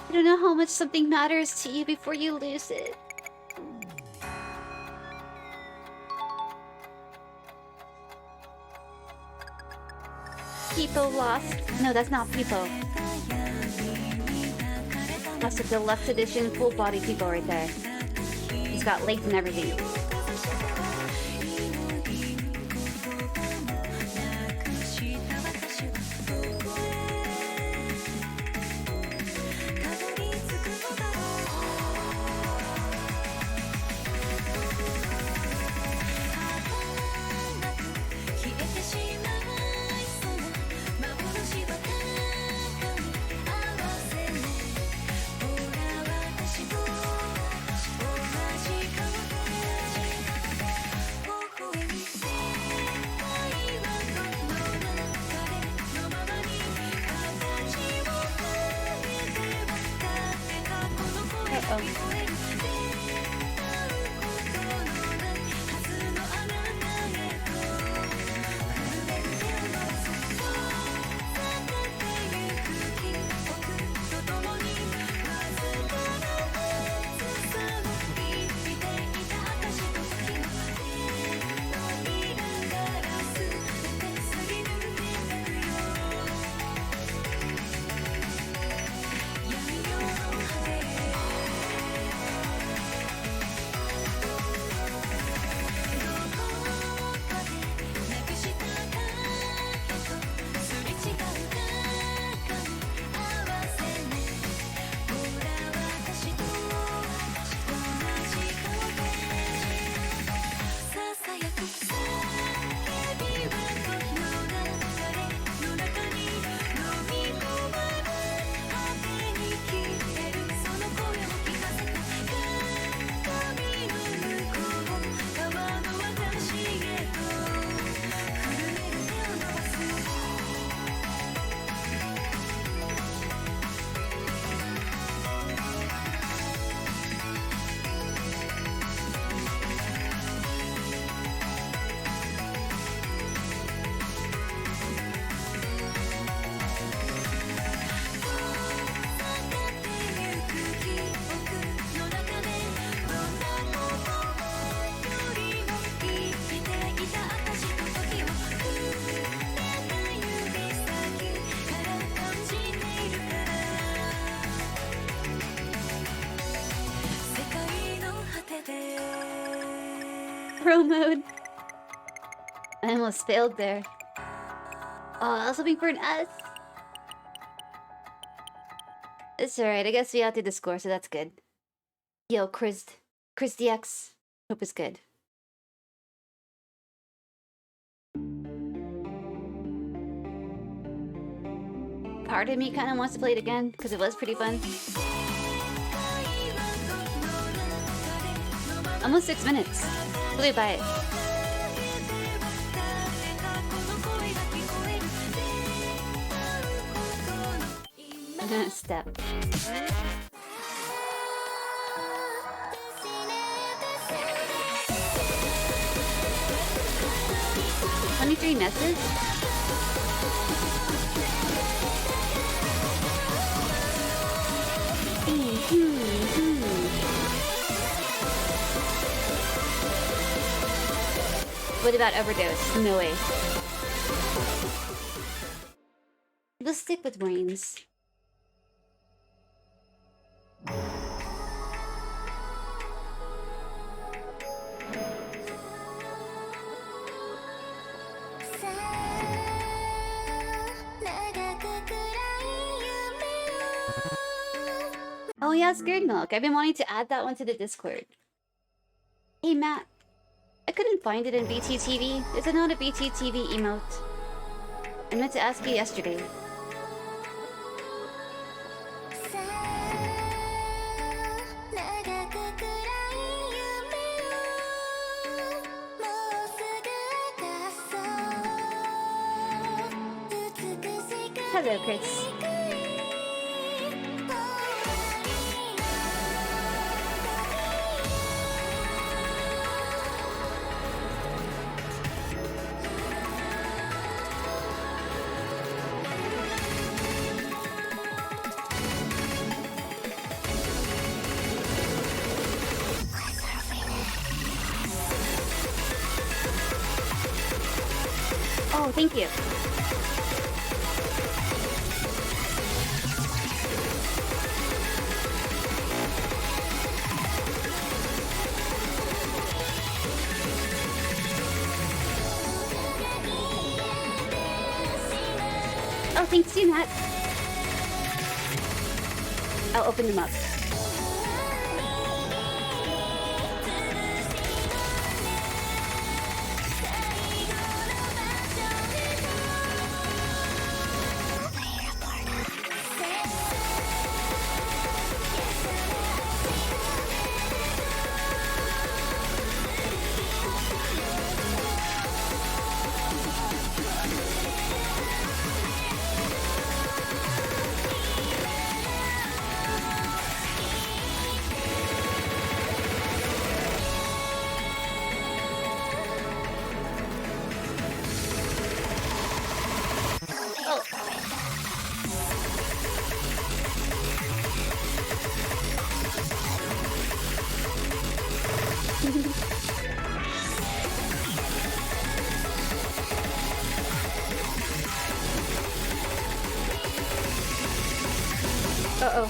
I don't know how much something matters to you before you lose it. People lost. No, that's not people. That's a deluxe edition full body people right there. He's got legs and everything. Pro mode. I almost failed there. Oh, I was hoping for an S. It's alright, I guess we outdid the score, so that's good. Yo, Chris DX. Hope it's good. Part of me kind of wants to play it again, because it was pretty fun. Almost 6 minutes. Flew by it. Step. 23 messes? What about overdose? No way. We'll stick with brains. Oh yeah, Scared Milk. I've been wanting to add that one to the Discord. Hey Matt, I couldn't find it in BTTV. Is it not a BTTV emote? I meant to ask you yesterday. Hello, Chris. Oh, thank you. Oh, thanks to you, Matt. I'll open them up. Uh-oh.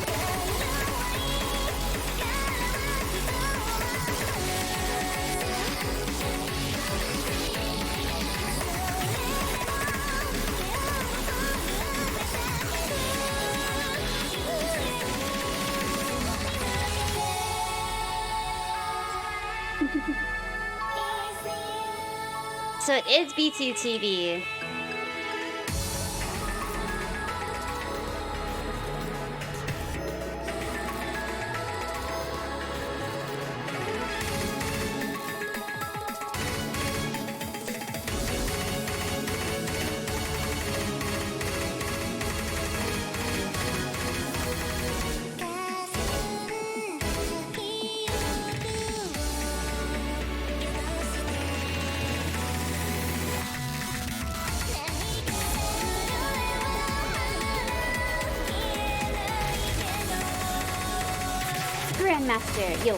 So it is BTTV. Grandmaster, yo.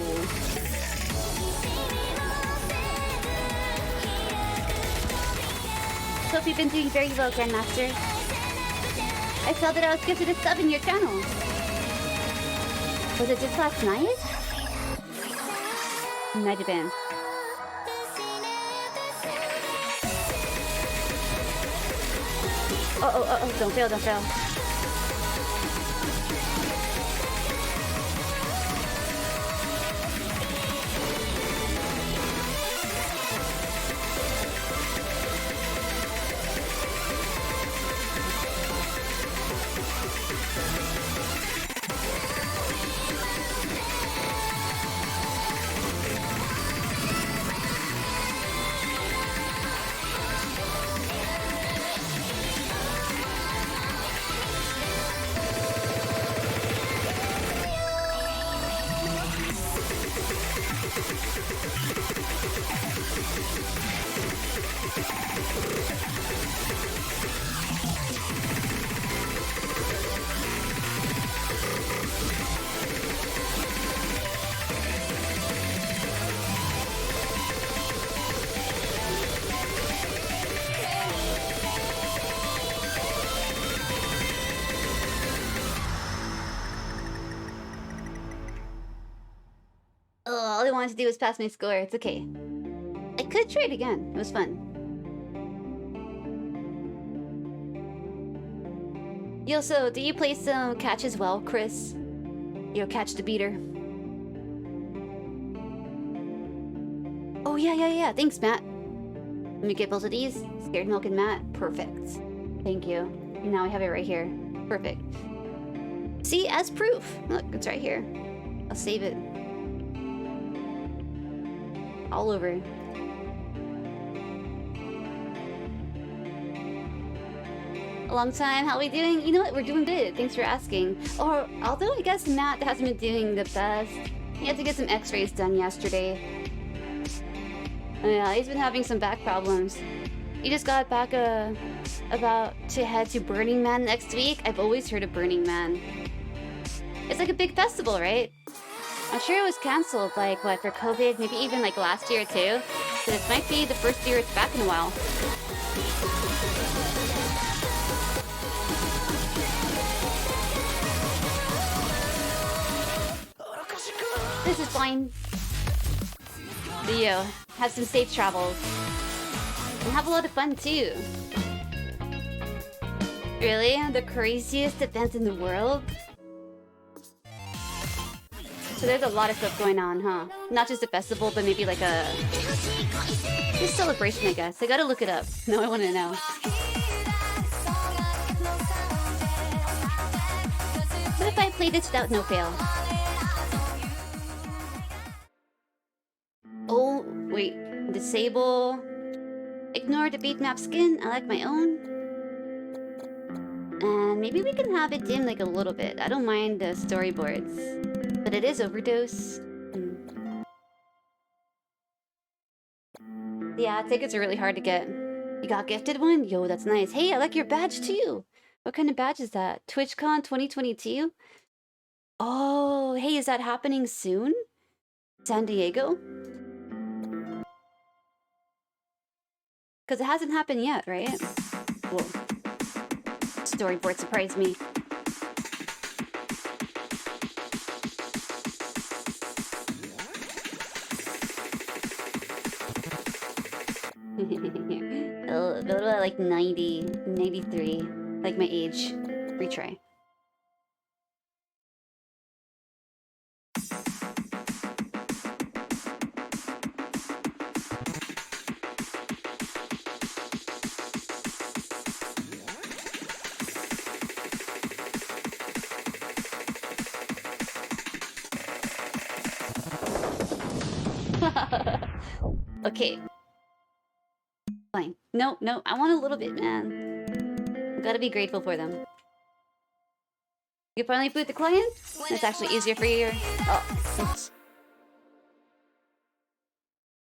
Hope you've been doing very well, Grandmaster. I saw that I was gifted a sub in your channel. Was it just last night? Might have been. Oh, don't fail, don't fail. All I wanted to do was pass my score. It's okay. I could try it again. It was fun. Yo, so do you play some catch as well, Chris? Yo, catch the beater. Oh, yeah. Thanks, Matt. Let me get both of these. Scared Milk and Matt. Perfect. Thank you. And now I have it right here. Perfect. See, as proof. Look, it's right here. I'll save it. All over. A long time. How are we doing? You know what? We're doing good. Thanks for asking. Or, although I guess Matt hasn't been doing the best. He had to get some x-rays done yesterday. Yeah, he's been having some back problems. He just got back about to head to Burning Man next week. I've always heard of Burning Man. It's like a big festival, right? I'm sure it was cancelled, like, what, for COVID? Maybe even, like, last year, too? So this might be the first year it's back in a while. This is fine. Leo, have some safe travels. And have a lot of fun, too. Really? The craziest event in the world? So there's a lot of stuff going on, huh? Not just a festival, but maybe like a... just celebration, I guess. I gotta look it up. No, I want to know. What if I played this without no fail? Oh, wait. Disable. Ignore the beat map skin. I like my own. And maybe we can have it dim like a little bit. I don't mind the storyboards. But it is overdose. Yeah, tickets are really hard to get. You got gifted one? Yo, that's nice. Hey, I like your badge too. What kind of badge is that? TwitchCon 2022? Oh, hey, is that happening soon? San Diego? Because it hasn't happened yet, right? Whoa. Storyboard surprised me. Oh, go to like 90, 93, like my age. Retry. Okay. Fine. No, I want a little bit, man. I've gotta be grateful for them. You finally boot the client? That's actually easier for you. Oh, thanks.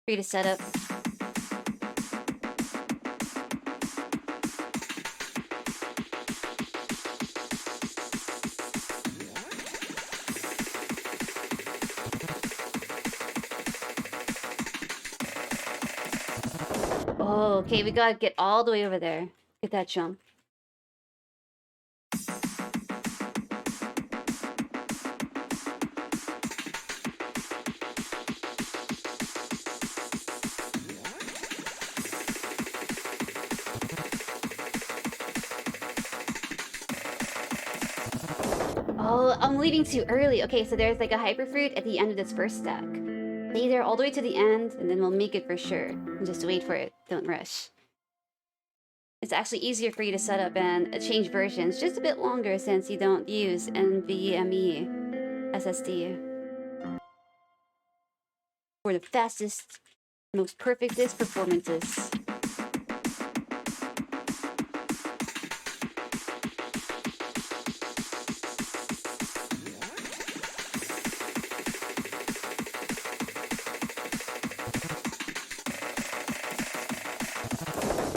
For you to set up. Oh, okay, we gotta get all the way over there. Get that jump. Oh, I'm leaving too early. Okay, so there's like a hyperfruit at the end of this first stack. Stay there all the way to the end, and then we'll make it for sure. And just wait for it. Don't rush. It's actually easier for you to set up and change versions. Just a bit longer since you don't use NVMe SSD. For the fastest, most perfectest performances.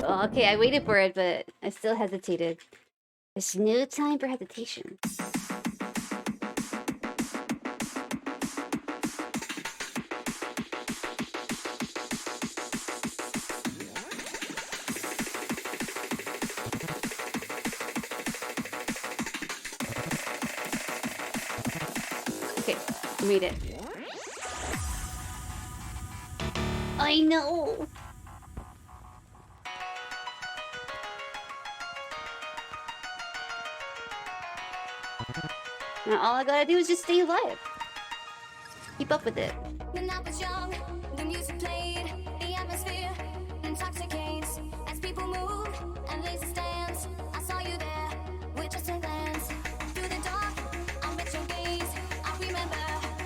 Okay, I waited for it, but I still hesitated. There's no time for hesitation. Okay, made it. I know! Now all I gotta do is just stay alive. Keep up with it. When I was young, the music played, the atmosphere intoxicates. As people move and laser stands, I saw you there with just a glance. Through the dark, I met your gaze. I remember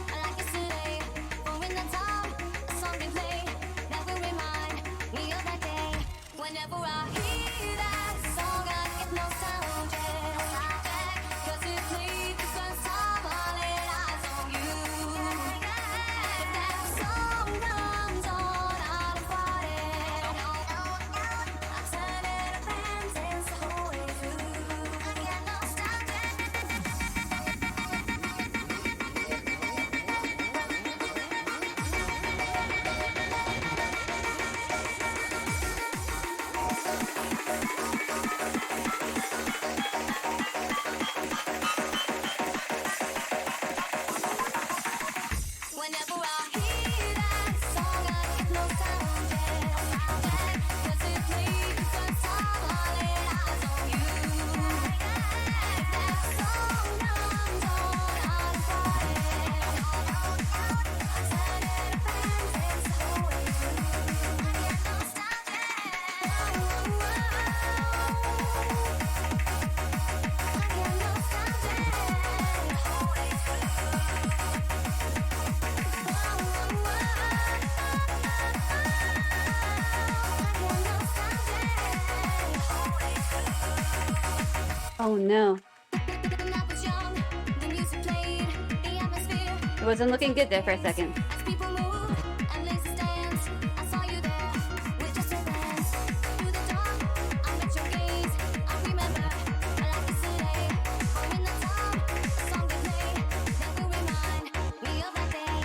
like yesterday. For in the time, a song they play that will remind me of that day. Whenever I hear that song, I get nostalgic. 'Cause it played the first time I laid eyes on you. If that song comes on at a party, I turn it up and dance the whole way through. I get nostalgic. Whenever I hear that song, I get nostalgic. 'Cause it played the first time I laid eyes on you. If that song comes on at a party, I turn it up and dance the whole way through. I get nostalgic. I get nostalgic the whole way Oh no. When I was young, the music played, the atmosphere. It wasn't looking good there for a second. As people move and laser stands, I saw you there with just a glance. Through the dark, I met your gaze. I remember like yesterday. Oh, in the time, a song they play that will remind me of that day.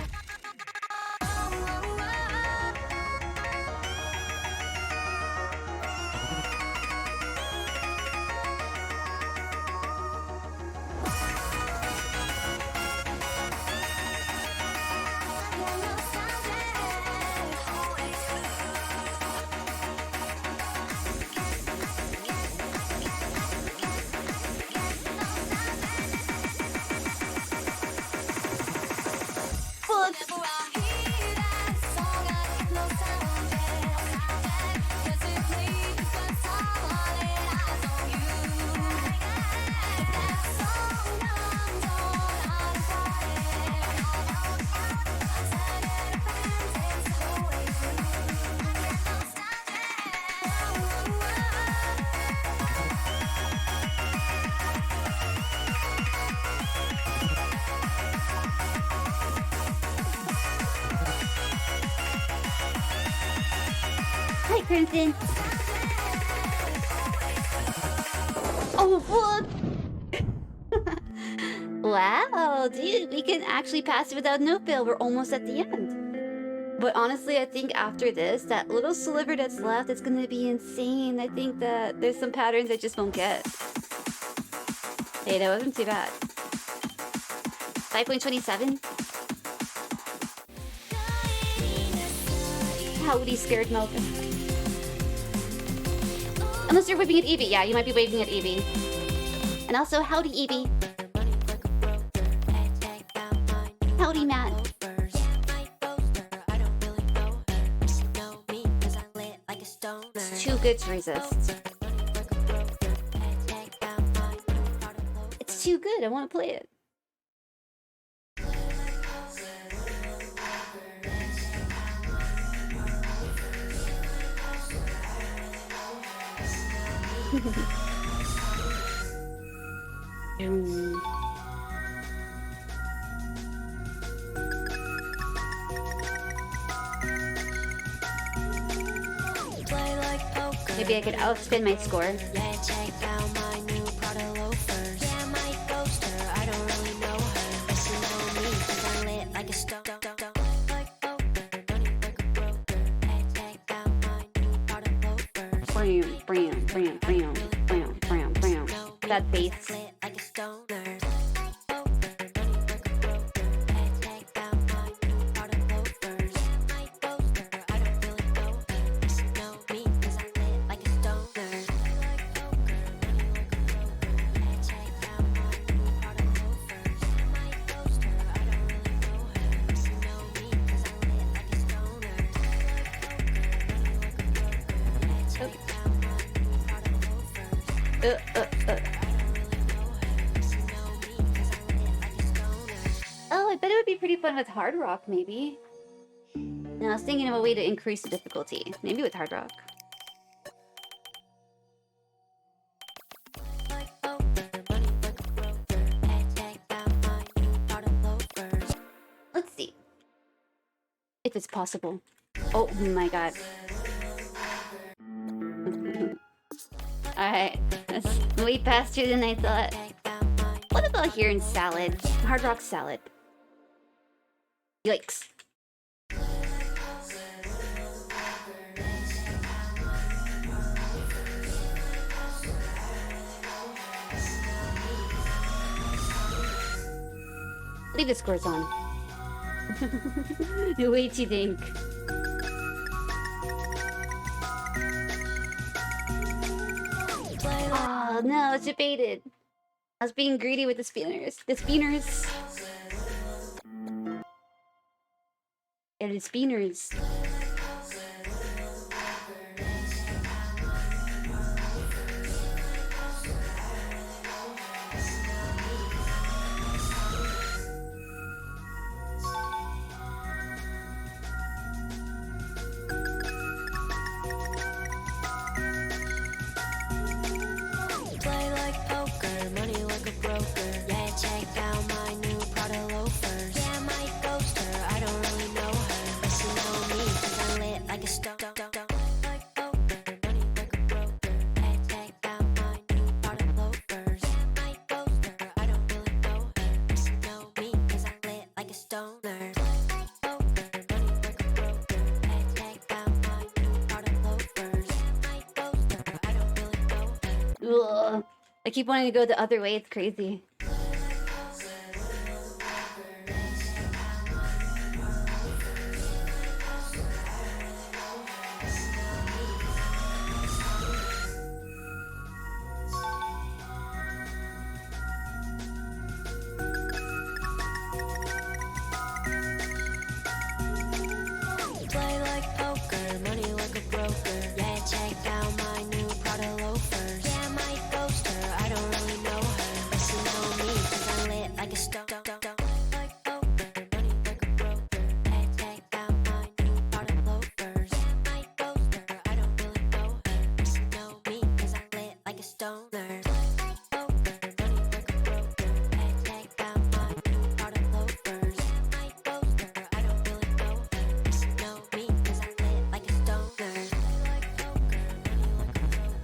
Whenever I hear that song, I get nostalgic. 'Cause it played the first time I laid eyes on you. If that song comes on at a party, I turn it up and dance the whole way through. I get nostalgic. Hi, Crimson. Oh, what? Wow, dude, we can actually pass it without no fail. We're almost at the end. But honestly, I think after this, that little sliver that's left is gonna be insane. I think that there's some patterns I just won't get. Hey, that wasn't too bad. 5.27? Howdy, scared milk. Unless you're waving at Evie. Yeah, you might be waving at Evie. And also, howdy, Evie. It's too good to resist. It's too good. I want to play it. Maybe I could outspin my score. Yeah, check out my new Prada loafers. Yeah, I might ghost her, I don't really know her. But she know me, 'cause I'm lit like a stone. Like poker, money like a broker. Hey, check out my new Prada loafers. That bass. Lit like a stoner. Oh, I bet it would be pretty fun with hard rock, maybe. No, I was thinking of a way to increase the difficulty. Maybe with hard rock. Let's see. If it's possible. Oh my god. Alright, that's way faster than I thought. What about here in salad? Hard rock salad. Yikes. Leave the scores on. Way too think. Oh no, it's debated. I was being greedy with the spinners. The spinners. Yeah, the spinners. Play like poker, money like a broker. Yeah, check out my new Prada loafers. Yeah, I might ghost her, I don't really know her. But she know me, 'cause I'm lit like a stone. Like poker, money like a broker. Yeah, check out my new Prada loafers. Yeah, I might ghost her, I don't really know her. But she know me, 'cause I'm lit like a stoner. Like poker, money like a broker. Yeah, check out my new Prada loafers. Yeah, I might ghost her, I don't really know her. Ugh. I keep wanting to go the other way, it's crazy. Play like poker, money like a broker. Yeah, check out my new Prada loafers. Yeah, I might ghost her, I don't really know her. But she know me, 'cause I'm lit like a stone. Like poker, money like a broker. Yeah, check out my new Prada loafers. Yeah, I might ghost her, I don't really know her. But she know me, 'cause I'm lit like a stoner. Like poker, money like a broker. Yeah, check out my new Prada loafers. Yeah, I might ghost her, I don't really know her. But she know me, 'cause I'm lit like a stoner. Like poker, money like a broker.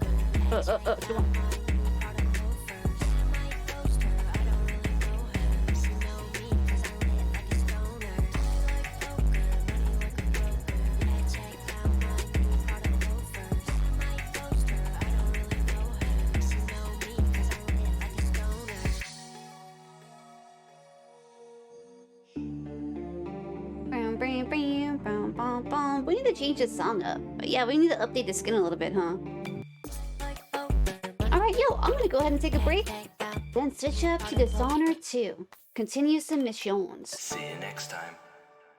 Come on. We need to change the song up. But yeah, we need to update the skin a little bit, huh? Alright, yo, I'm gonna go ahead and take a break. Then switch up to Dishonored 2. Continue submissions. See you next time.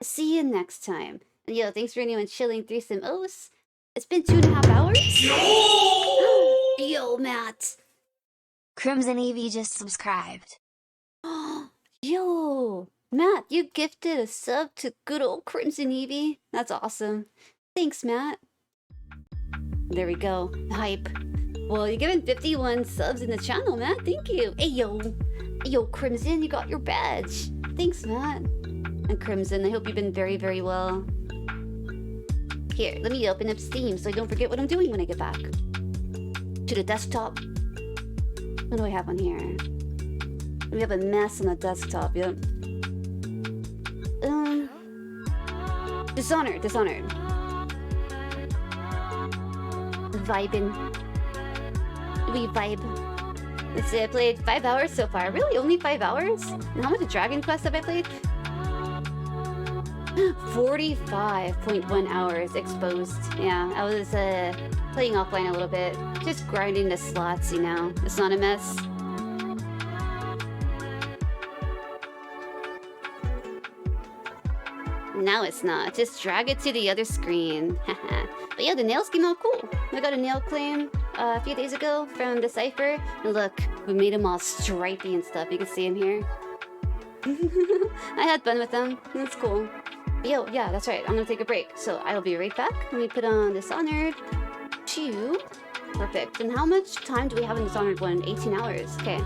See you next time. And yo, thanks for anyone chilling through some O's. It's been 2.5 hours? Yo, Matt. Crimson Evie just subscribed. Yo, Matt, you gifted a sub to good old Crimson Evie. That's awesome. Thanks, Matt. There we go. Hype. Well, you're giving 51 subs in the channel, Matt. Thank you. Hey, yo. Hey, yo, Crimson, you got your badge. Thanks, Matt. And Crimson, I hope you've been very, very well. Here, let me open up Steam so I don't forget what I'm doing when I get back. To the desktop. What do I have on here? We have a mess on the desktop, yep. Dishonored. Vibin'. We vibe. Let's see, I played 5 hours so far. Really? Only 5 hours? And how much Dragon Quest have I played? 45.1 hours exposed. Yeah, I was playing offline a little bit. Just grinding the slots, you know. It's not a mess. Now it's not. Just drag it to the other screen. But yeah, the nails came out cool. I got a nail claim a few days ago from Decipher. And look, we made them all stripy and stuff. You can see them here. I had fun with them. That's cool. But yo, yeah, that's right. I'm gonna take a break. So I'll be right back. Let me put on Dishonored 2. Perfect. And how much time do we have in Dishonored 1? 18 hours. Okay.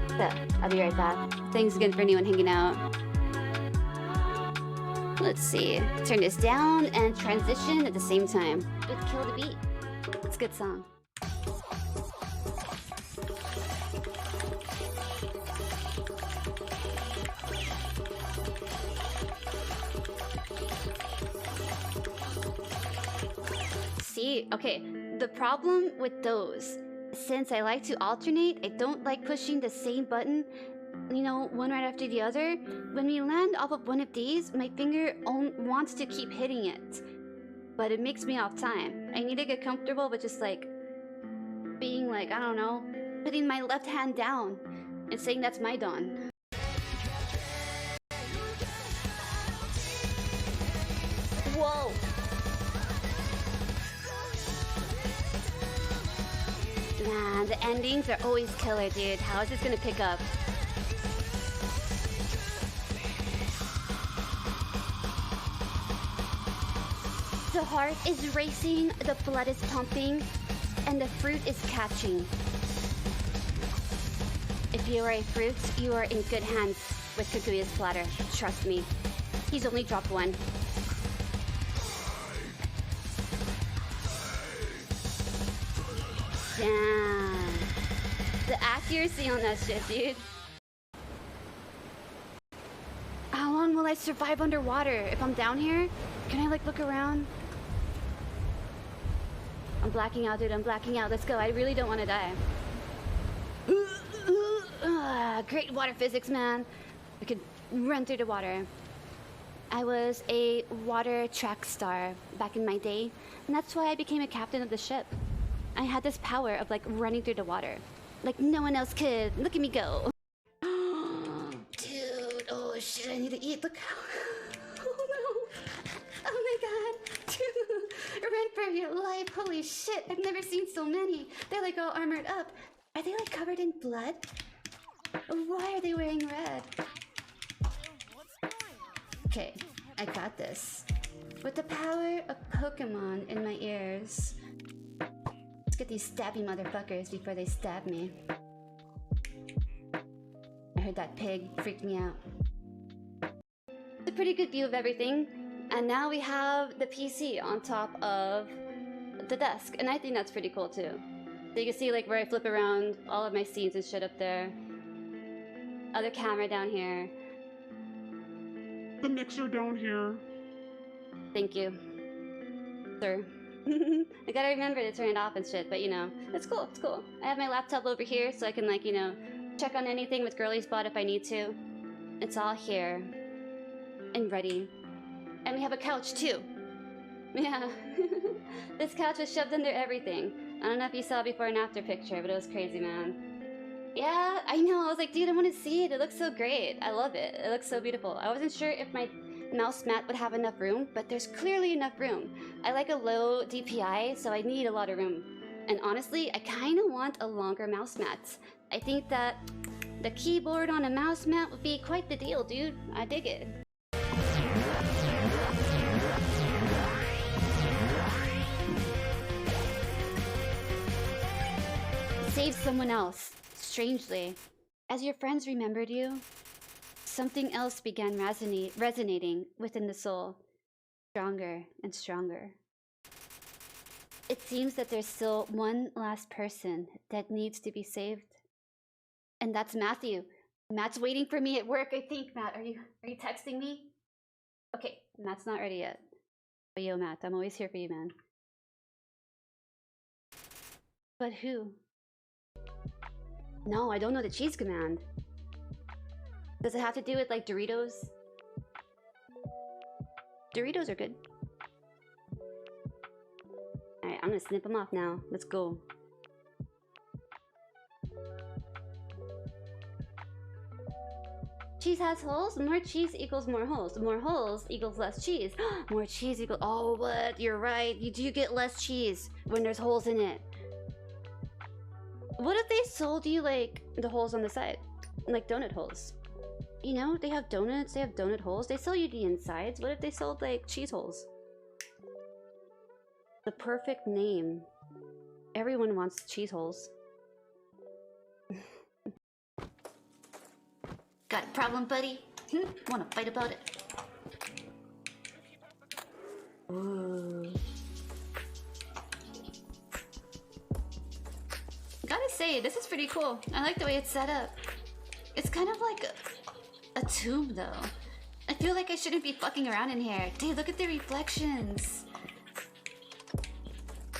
So I'll be right back. Thanks again for anyone hanging out. Let's see. Turn this down and transition at the same time. Let's kill the beat. It's a good song. See, okay, the problem with those, since I like to alternate, I don't like pushing the same button, you know, one right after the other. When we land off of one of these, my finger wants to keep hitting it, but it makes me off time. I need to get comfortable with just like being like, I don't know, putting my left hand down and saying that's my dawn. Whoa! Man, the endings are always killer, dude. How is this gonna pick up? The heart is racing, the blood is pumping, and the fruit is catching. If you are a fruit, you are in good hands with Kaguya's platter. Trust me. He's only dropped one. Damn. The accuracy on that shit, dude. How long will I survive underwater? If I'm down here, can I like look around? I'm blacking out, dude. I'm blacking out. Let's go. I really don't want to die. Great water physics, man. I could run through the water. I was a water track star back in my day, and that's why I became a captain of the ship. I had this power of like running through the water. Like no one else could. Look at me go. Dude, oh shit, I need to eat. Look how... Oh no. Oh my god. Dude, run for your life. Holy shit, I've never seen so many. They're like all armored up. Are they like covered in blood? Why are they wearing red? Okay, I got this. With the power of Pokemon in my ears. Let's get these stabby motherfuckers before they stab me. I heard that pig freaked me out. It's a pretty good view of everything. And now we have the PC on top of the desk. And I think that's pretty cool too. So you can see like where I flip around all of my scenes and shit up there. Other camera down here. The mixer down here. Thank you, sir. I gotta remember to turn it off and shit, but you know, it's cool, it's cool. I have my laptop over here so I can like, you know, check on anything with Girly Spot if I need to. It's all here. And ready. And we have a couch too. Yeah. This couch was shoved under everything. I don't know if you saw before and after picture, but it was crazy, man. Yeah, I know. I was like, dude, I want to see it. It looks so great. I love it. It looks so beautiful. I wasn't sure if my mouse mat would have enough room, but there's clearly enough room. I like a low DPI, so I need a lot of room. And honestly, I kind of want a longer mouse mat. I think that the keyboard on a mouse mat would be quite the deal, dude. I dig it. Save someone else, strangely. As your friends remembered you, something else began resonating within the soul, stronger and stronger. It seems that there's still one last person that needs to be saved. And that's Matthew. Matt's waiting for me at work, I think. Matt, are you texting me? Okay, Matt's not ready yet. But yo, Matt, I'm always here for you, man. But who? No, I don't know the cheese command. Does it have to do with like Doritos? Doritos are good. Alright, I'm gonna snip them off now. Let's go. Cheese has holes? More cheese equals more holes. More holes equals less cheese. More cheese equals... Oh, what? You're right. You do get less cheese when there's holes in it. What if they sold you, like, the holes on the side? Like donut holes. You know, they have donuts, they have donut holes. They sell you the insides. What if they sold, like, cheese holes? The perfect name. Everyone wants cheese holes. Got a problem, buddy? Wanna fight about it? Ooh. Gotta say, this is pretty cool. I like the way it's set up. It's kind of like a tomb, though. I feel like I shouldn't be fucking around in here. Dude, look at the reflections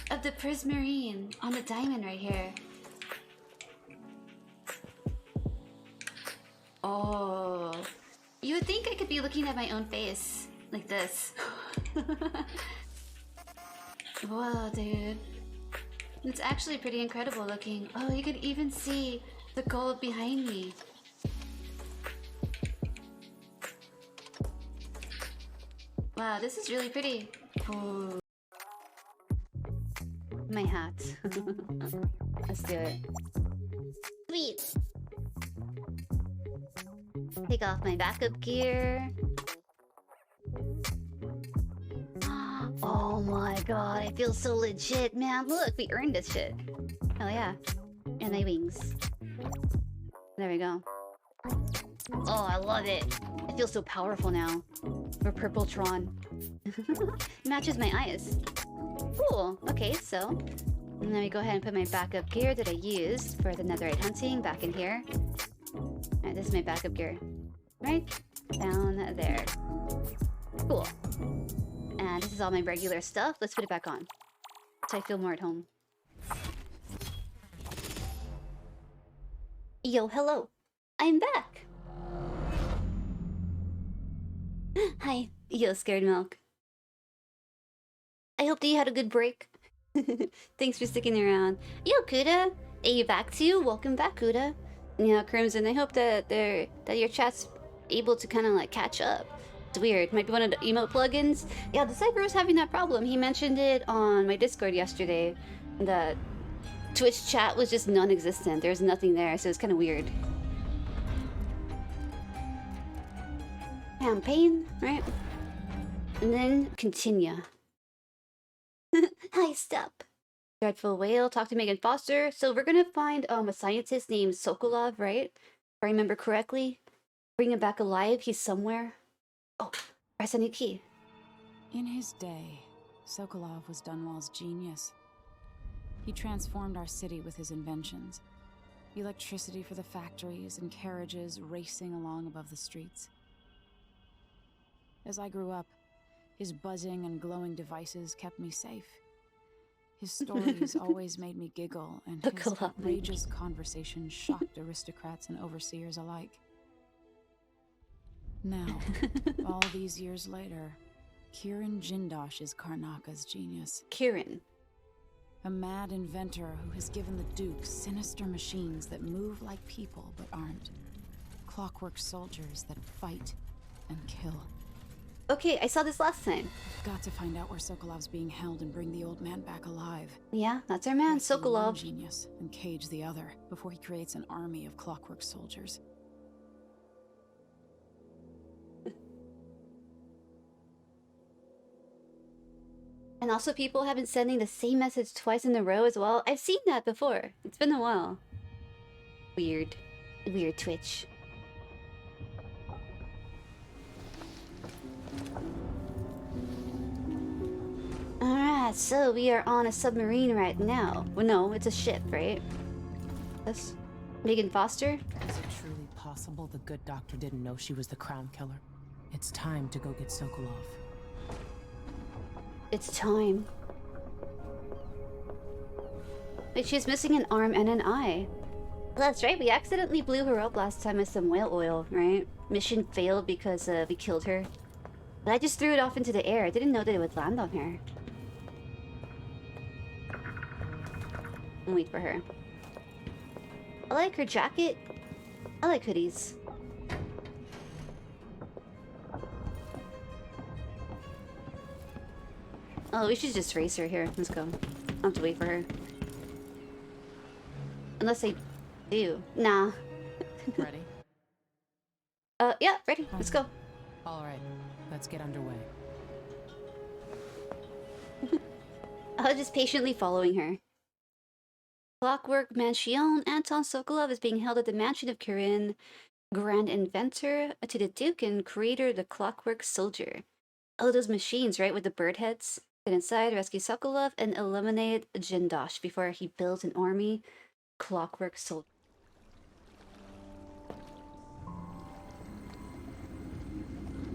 of the prismarine on the diamond right here. Oh, you would think I could be looking at my own face like this. Whoa, dude. It's actually pretty incredible looking. Oh, you could even see the gold behind me. Wow, this is really pretty. Ooh. My hat. Let's do it. Sweet. Take off my backup gear. Oh my god, I feel so legit, man. Look, we earned this shit. Hell yeah. And my wings. There we go. Oh, I love it. I feel so powerful now. For Purple Tron. Matches my eyes. Cool. Okay, so... And then we go ahead and put my backup gear that I used for the netherite hunting back in here. Alright, this is my backup gear. Right down there. Cool. And this is all my regular stuff. Let's put it back on. So I feel more at home. Yo, hello. I'm back. Hi. Yo, Scared Milk. I hope that you had a good break. Thanks for sticking around. Yo, Kuda. Are you back too? Welcome back, Kuda. Yeah, Crimson, I hope that your chat's able to kind of like catch up. It's weird. Might be one of the emote plugins. Yeah, Decipher was having that problem. He mentioned it on my Discord yesterday. The Twitch chat was just non-existent. There's nothing there, so it's kind of weird. Campaign, right? And then continue. Hi, stop. Dreadful Whale, talk to Megan Foster. So we're gonna find a scientist named Sokolov, right? If I remember correctly. Bring him back alive. He's somewhere. Oh, press any key. In his day, Sokolov was Dunwall's genius. He transformed our city with his inventions. Electricity for the factories and carriages racing along above the streets. As I grew up, his buzzing and glowing devices kept me safe. His stories always made me giggle, and his outrageous conversations shocked aristocrats and overseers alike. Now, all these years later, Kirin Jindosh is Karnaka's genius. Kirin. A mad inventor who has given the Duke sinister machines that move like people but aren't. Clockwork soldiers that fight and kill. Okay, I saw this last time. Got to find out where Sokolov's being held and bring the old man back alive. Yeah, that's our man, Rescue one Sokolov. genius and cage the other before he creates an army of clockwork soldiers. And also people have been sending the same message twice in a row as well. I've seen that before. It's been a while. Weird. Weird Twitch. Alright, so we are on a submarine right now. Well, no, it's a ship, right? That's Megan Foster? Is it truly possible the good doctor didn't know she was the crown killer? It's time to go get Sokolov. It's time. Wait, she's missing an arm and an eye. That's right, we accidentally blew her up last time with some whale oil, right? Mission failed because we killed her. But I just threw it off into the air. I didn't know that it would land on her. I'll wait for her. I like her jacket. I like hoodies. Oh, we should just race her here. Let's go. I'll have to wait for her. Unless I do. Nah. Ready? Yeah, ready. Let's go. All right, let's get underway. I was just patiently following her. Clockwork Mansion. Anton Sokolov is being held at the mansion of Kirin, grand inventor to the Duke and creator of the Clockwork Soldier. Oh, those machines, right, with the bird heads? Get inside, rescue Sokolov, and eliminate Jindosh before he builds an army. Clockwork Soldier.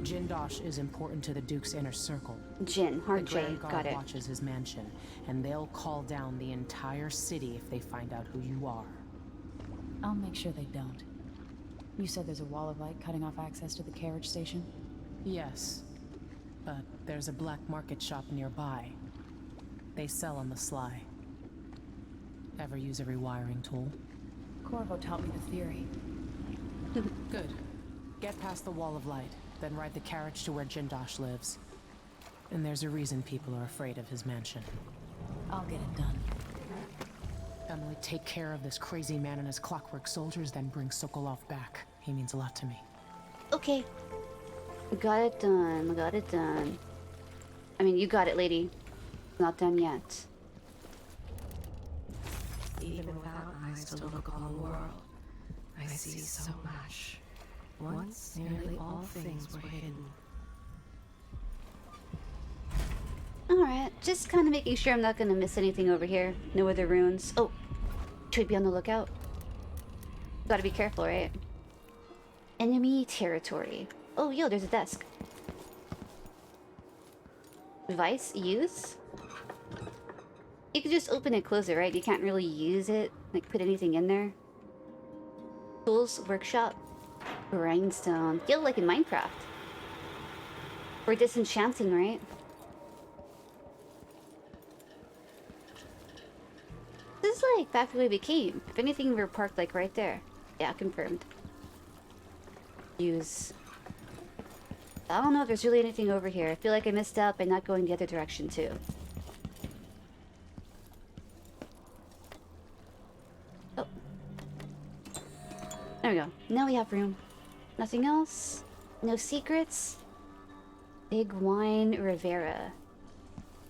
Jindosh is important to the Duke's inner circle. Jin, hard The J, Grand Guard got it. watches his mansion, and they'll call down the entire city if they find out who you are. I'll make sure they don't. You said there's a wall of light cutting off access to the carriage station? Yes, but there's a black market shop nearby. They sell on the sly. Ever use a rewiring tool? Corvo taught me the theory. Good. Get past the wall of light, then ride the carriage to where Jindosh lives. And there's a reason people are afraid of his mansion. I'll get it done. Emily, take care of this crazy man and his clockwork soldiers, then bring Sokolov back. He means a lot to me. Okay. Got it done. Got it done. I mean, you got it, lady. Not done yet. Even without eyes to look all the world, I see so much. Once, nearly all things were hidden. Alright, just kind of making sure I'm not gonna miss anything over here. No other ruins. Oh, should be on the lookout. Gotta be careful, right? Enemy territory. Oh, yo, there's a desk. Device use? You can just open and close it, right? You can't really use it, like put anything in there. Tools, workshop, grindstone. Feel like in Minecraft. We're disenchanting, right? This is like back the way we came. If anything, we're parked like right there. Yeah, confirmed. Use. I don't know if there's really anything over here. I feel like I missed out by not going the other direction too. Oh. There we go. Now we have room. Nothing else? No secrets? Big Wine Rivera.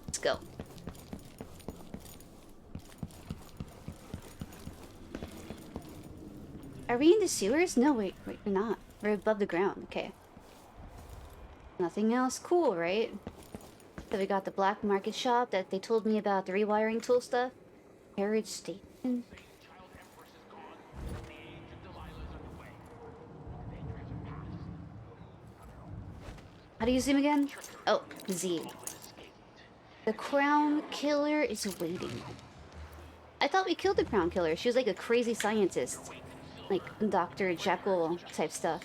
Let's go. Are we in the sewers? No, wait, we're not. We're above the ground. Okay. Nothing else cool, right? So we got the black market shop that they told me about, the rewiring tool stuff. Carriage station. How do you zoom again? Oh, Z. The crown killer is waiting. I thought we killed the crown killer. She was like a crazy scientist. Like Dr. Jekyll type stuff.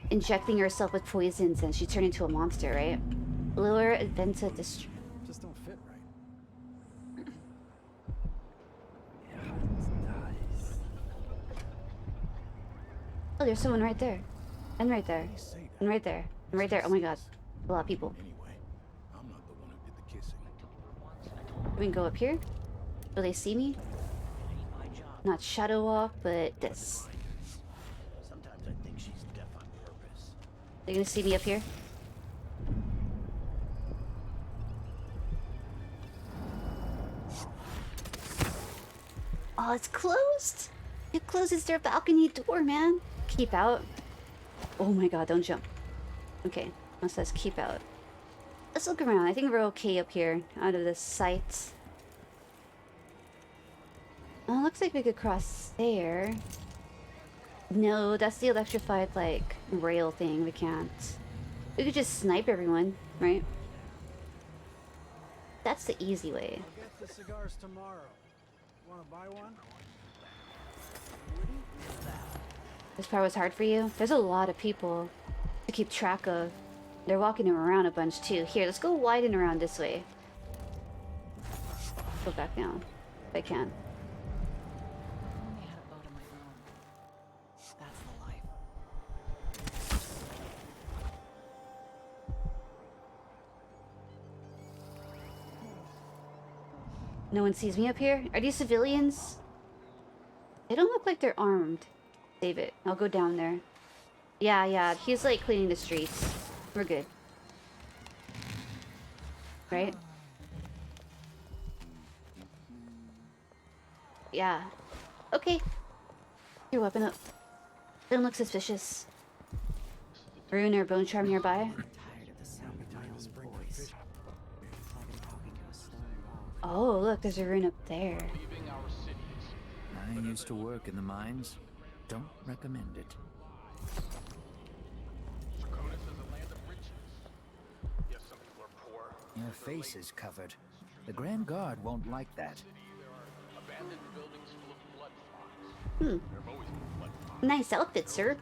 Injecting herself with poisons and she turned into a monster, right? Lure Adventa Dist- Just don't fit right. Oh, there's someone right there. And right there. And right there. And right there. Oh my god. A lot of people. Anyway, I'm not the one who did the kissing. We can go up here. Will they see me? Not shadow walk, but this. Sometimes I think she's deaf on purpose. They're gonna see me up here. Oh, it's closed. It closes their balcony door, man. Keep out. Oh my god, don't jump. Okay, it says keep out. Let's look around. I think we're okay up here, out of the sight. Oh, looks like we could cross there. No, that's the electrified, like, rail thing. We can't. We could just snipe everyone, right? That's the easy way. I'll get the cigars tomorrow. Wanna buy one? This part was hard for you? There's a lot of people to keep track of. They're walking around a bunch too. Here, let's go widen around this way. Go back down, if I can. I only had a boat of my own. That's the life. No one sees me up here? Are these civilians? They don't look like they're armed. Save it. I'll go down there. Yeah, he's like cleaning the streets. We're good. Right? Yeah. Okay. Your weapon up. Don't look suspicious. Rune or Bone Charm nearby? Oh, look, there's a rune up there. I used to work in the mines. Don't recommend it. Your face is covered. The Grand Guard won't like that. Nice outfit, sir.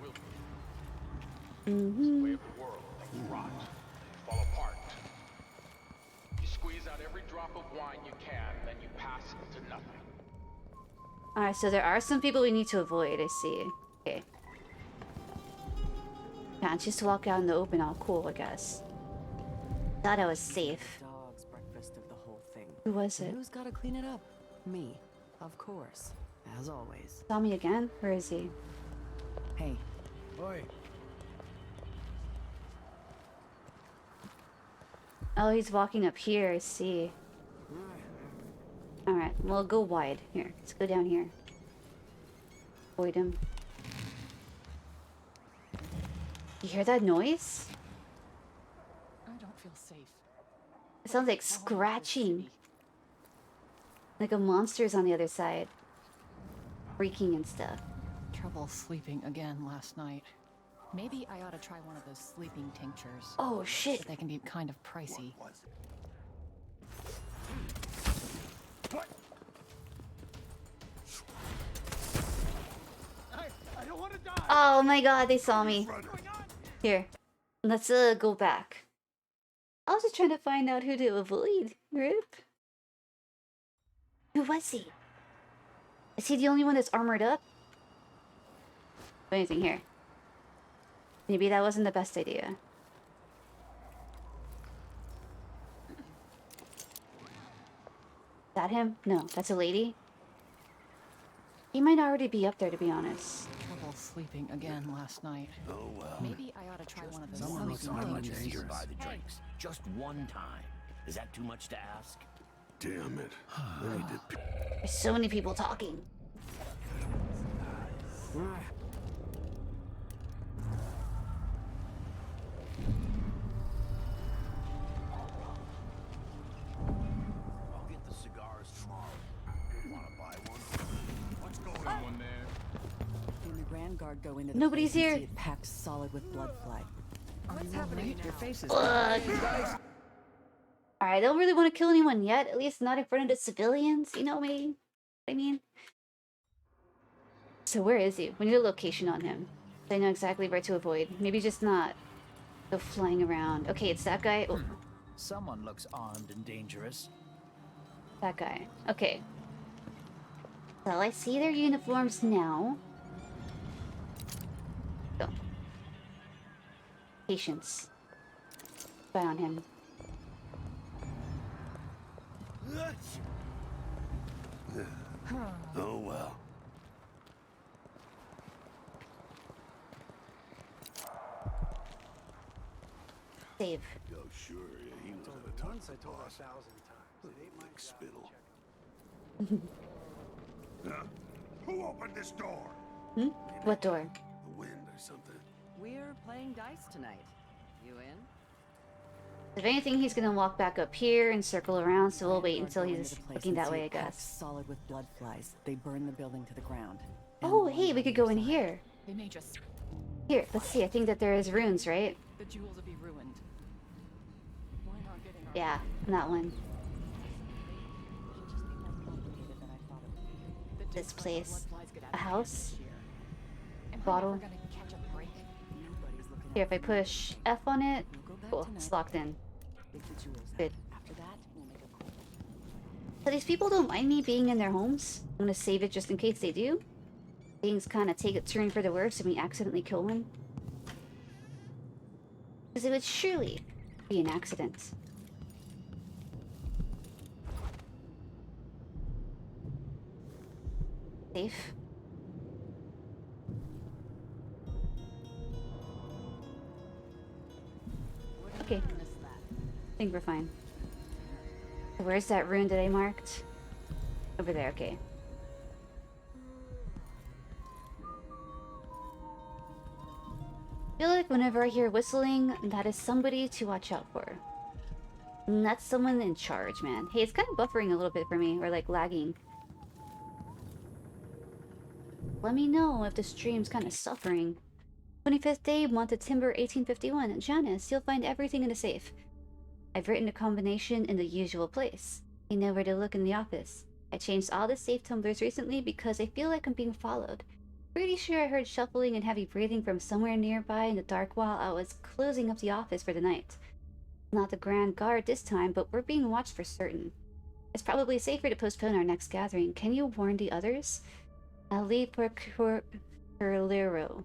Mm-hmm. Fall apart. You squeeze out every drop of wine you can, then you pass it to nothing. Alright, so there are some people we need to avoid, I see. Okay. Can't just walk out in the open all cool, I guess. Thought I was safe. Dog's breakfast of the whole thing. Who was it? Who's gotta clean it up? Me, of course, as always. Saw me again? Where is he? Hey. Oi. Oh, he's walking up here, I see. Alright, well, go wide. Here, let's go down here. Avoid him. You hear that noise? I don't feel safe. It sounds like scratching. Like a monster's on the other side. Freaking and stuff. Trouble sleeping again last night. Maybe I ought to try one of those sleeping tinctures. Oh, shit. They can be kind of pricey. I don't want to die. Oh my god, they saw me. Here, let's go back. I was just trying to find out who to avoid. Rip. Who was he? Is he the only one that's armored up? Anything here? Maybe that wasn't the best idea. Is that him? No, that's a lady. He might already be up there, to be honest. Trouble sleeping again last night. Oh well. Maybe I ought to try one of those Someone looks sleeping armed tinctures. here by the drinks. Just one time. Is that too much to ask? Damn it. There's so many people talking. I'll get the cigars tomorrow. Wanna buy one? What's going on there? When the Grand Guard go into Nobody's place, you here. see it packed solid with blood flight. What's happening now? Your face is Ugh. Alright, I don't really want to kill anyone yet. At least not in front of the civilians. You know me. I mean. So where is he? We need a location on him. So I know exactly where to avoid. Maybe just not go flying around. Okay, it's that guy. Oh, Someone looks armed and dangerous. that guy. Okay. So I see their uniforms now. Go. Patience. Spy on him. Oh well. Save. Yo, sure, yeah, he knows how to talk to the boss. 1,000 times. It ain't my spittle. Who opened this door? Hmm? What door? The wind or something. We're playing dice tonight. You in? If anything, he's gonna walk back up here and circle around, so we'll wait until Go into he's the place looking and that see way, I it packed guess. solid with blood flies. They burn the building to the ground. Oh, hey, we could go in here. They may just. Here, let's see. I think that there is runes, right? The jewels will be ruined. Why not getting our Yeah, that one. This place. A house. Bottle. Here, if I push F on it, cool, it's locked in. Good. So these people don't mind me being in their homes. I'm gonna save it just in case they do. Things kind of take a turn for the worse and we accidentally kill one. Because it would surely be an accident. Safe. Okay. I think we're fine. Where's that rune that I marked? Over there, okay. I feel like whenever I hear whistling, that is somebody to watch out for. And that's someone in charge, man. Hey, it's kind of buffering a little bit for me, or like lagging. Let me know if the stream's kind of suffering. 25th day, month of Timber, 1851. Janice, you'll find everything in the safe. I've written a combination in the usual place. You know where to look in the office. I changed all the safe tumblers recently because I feel like I'm being followed. Pretty sure I heard shuffling and heavy breathing from somewhere nearby in the dark while I was closing up the office for the night. Not the Grand Guard this time, but we're being watched for certain. It's probably safer to postpone our next gathering. Can you warn the others? I'll leave for Curlero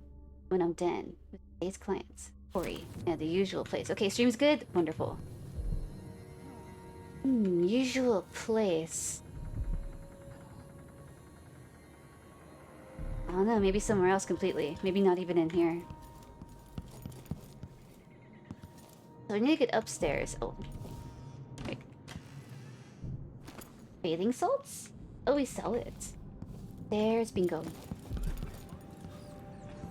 when I'm done with today's clients. Corey, yeah, the usual place. Okay, stream's good? Wonderful. Usual place. I don't know, maybe somewhere else completely. Maybe not even in here. So we need to get upstairs. Oh. Wait. Bathing salts? Oh, we sell it. There's bingo.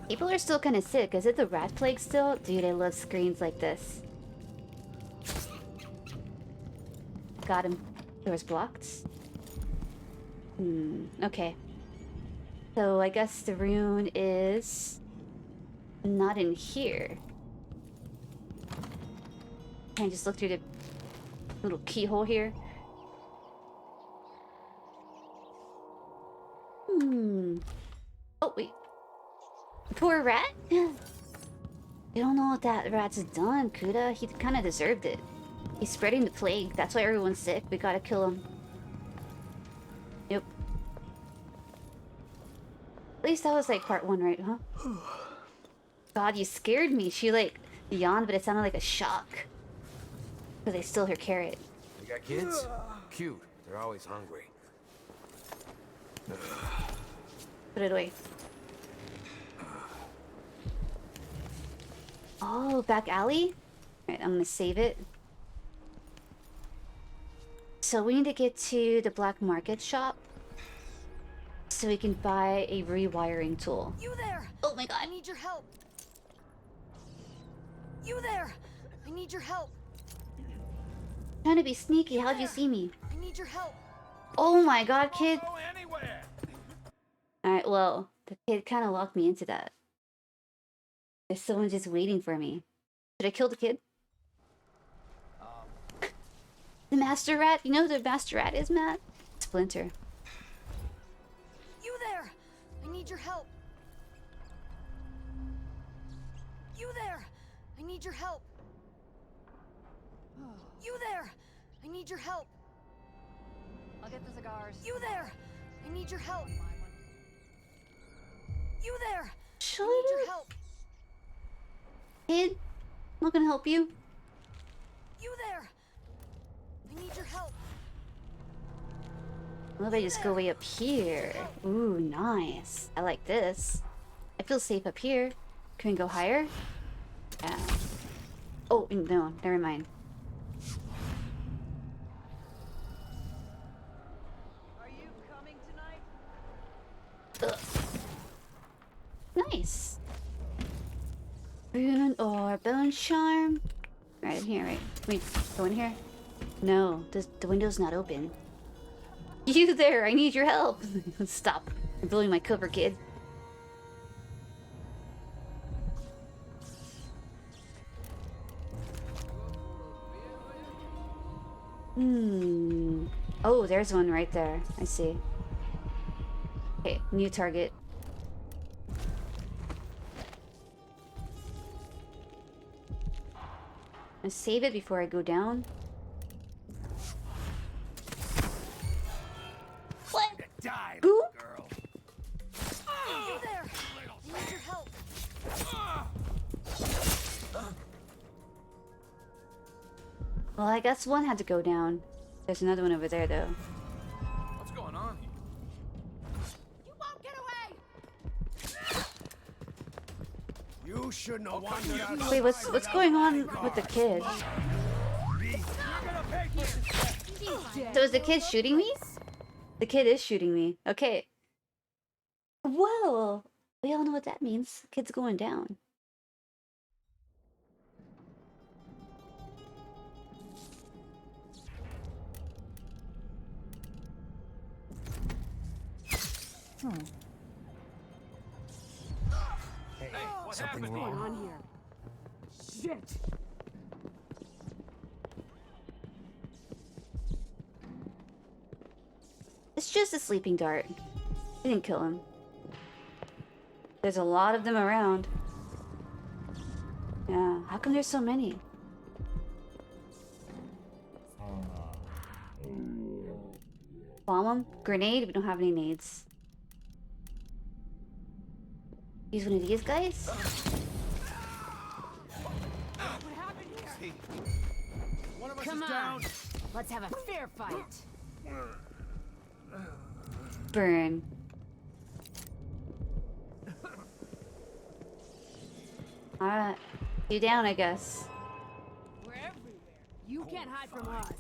People are still kind of sick. Is it the rat plague still? Dude, I love screens like this. Got him. Door's blocked. Okay. So I guess the rune is not in here. Can I just look through the little keyhole here? Oh, wait. Poor rat? You don't know what that rat's done, Kuda. He kind of deserved it. He's spreading the plague. That's why everyone's sick. We gotta kill him. Yep. At least that was like part 1, right? Huh? God, you scared me. She like yawned, but it sounded like a shock. Because I stole her carrot. You got kids? Cute. They're always hungry. Put it away. Oh, back alley? Alright, I'm gonna save it. So we need to get to the black market shop so we can buy a rewiring tool. You there! Oh my god. I need your help. You there! I need your help. Trying to be sneaky. How'd you see me? I need your help. Oh my god, kid. Alright, well, the kid kind of locked me into that. There's someone just waiting for me. Should I kill the kid? The master rat? You know who the master rat is, Matt? Splinter. You there! I need your help. You there! I need your help. You there! I need your help. I'll get the cigars. You there! I need your help. You there! Shut I need your up. help. Kid, I'm not gonna help you. You there? I need your help. What if I just go way up here? Ooh, nice. I like this. I feel safe up here. Can we go higher? Yeah. Oh, no, never mind. Are you coming tonight? Ugh. Nice. Rune or bone charm. Right in here, right? Can we go in here? No, the window's not open. You there, I need your help. Stop. You're blowing my cover, kid. Oh, there's one right there. I see. Okay, new target. I save it before I go down. What? Die, Who? girl. You there? I need your help. Well, I guess one had to go down. There's another one over there, though. What's going on here? You won't get away. You shouldn't have wandered out. Wait, what's going on with the kid? So is the kid shooting me? The kid is shooting me. Okay. Well, we all know what that means. Kid's going down. Hey, what's Something happening? going on here. Shit. It's just a sleeping dart. I didn't kill him. There's a lot of them around. Yeah, how come there's so many? Bomb them? Grenade? We don't have any nades. Use one of these guys? One of us Come is down. on. Let's have a fair fight. Burn. Alright. You down, I guess. We're everywhere. You can't hide from us.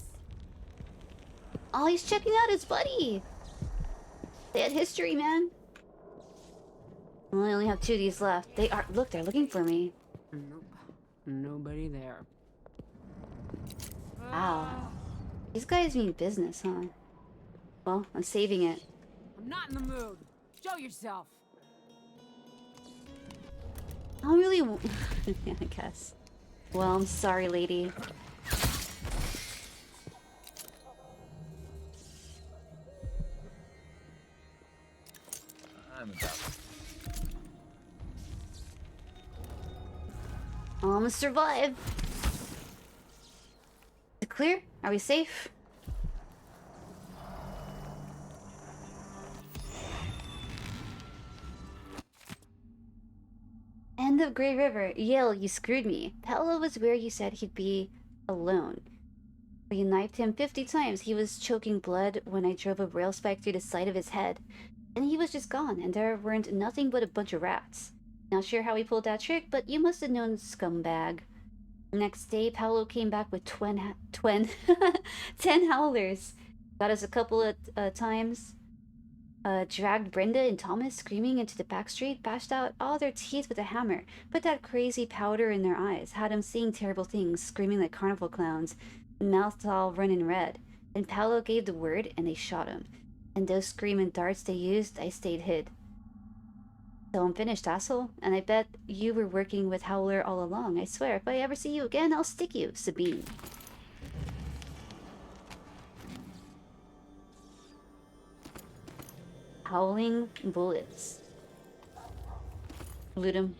Oh, he's checking out his buddy. Sad history, man. Well, I only have 2 of these left. They are. Look, they're looking for me. Nope. Nobody there. Wow. These guys mean business, huh? Well, I'm saving it. I'm not in the mood. Show yourself. I don't really. Yeah, I guess. Well, I'm sorry, lady. I'm about. I'm gonna survive. Is it clear? Are we safe? End of Grey River. Yale, you screwed me. Paolo was where you said he'd be alone. But you knifed him 50 times. He was choking blood when I drove a rail spike through the side of his head. And he was just gone, and there weren't nothing but a bunch of rats. Not sure how he pulled that trick, but you must have known, scumbag. Next day, Paolo came back with 10 howlers. Got us a couple of times. Dragged Brenda and Thomas screaming into the back street, bashed out all their teeth with a hammer, put that crazy powder in their eyes, had them seeing terrible things, screaming like carnival clowns, mouths all running red. Then Paolo gave the word, and they shot him. And those screaming darts they used, I stayed hid. So I'm finished, asshole. And I bet you were working with Howler all along. I swear, if I ever see you again, I'll stick you, Sabine. Howling bullets. Loot him.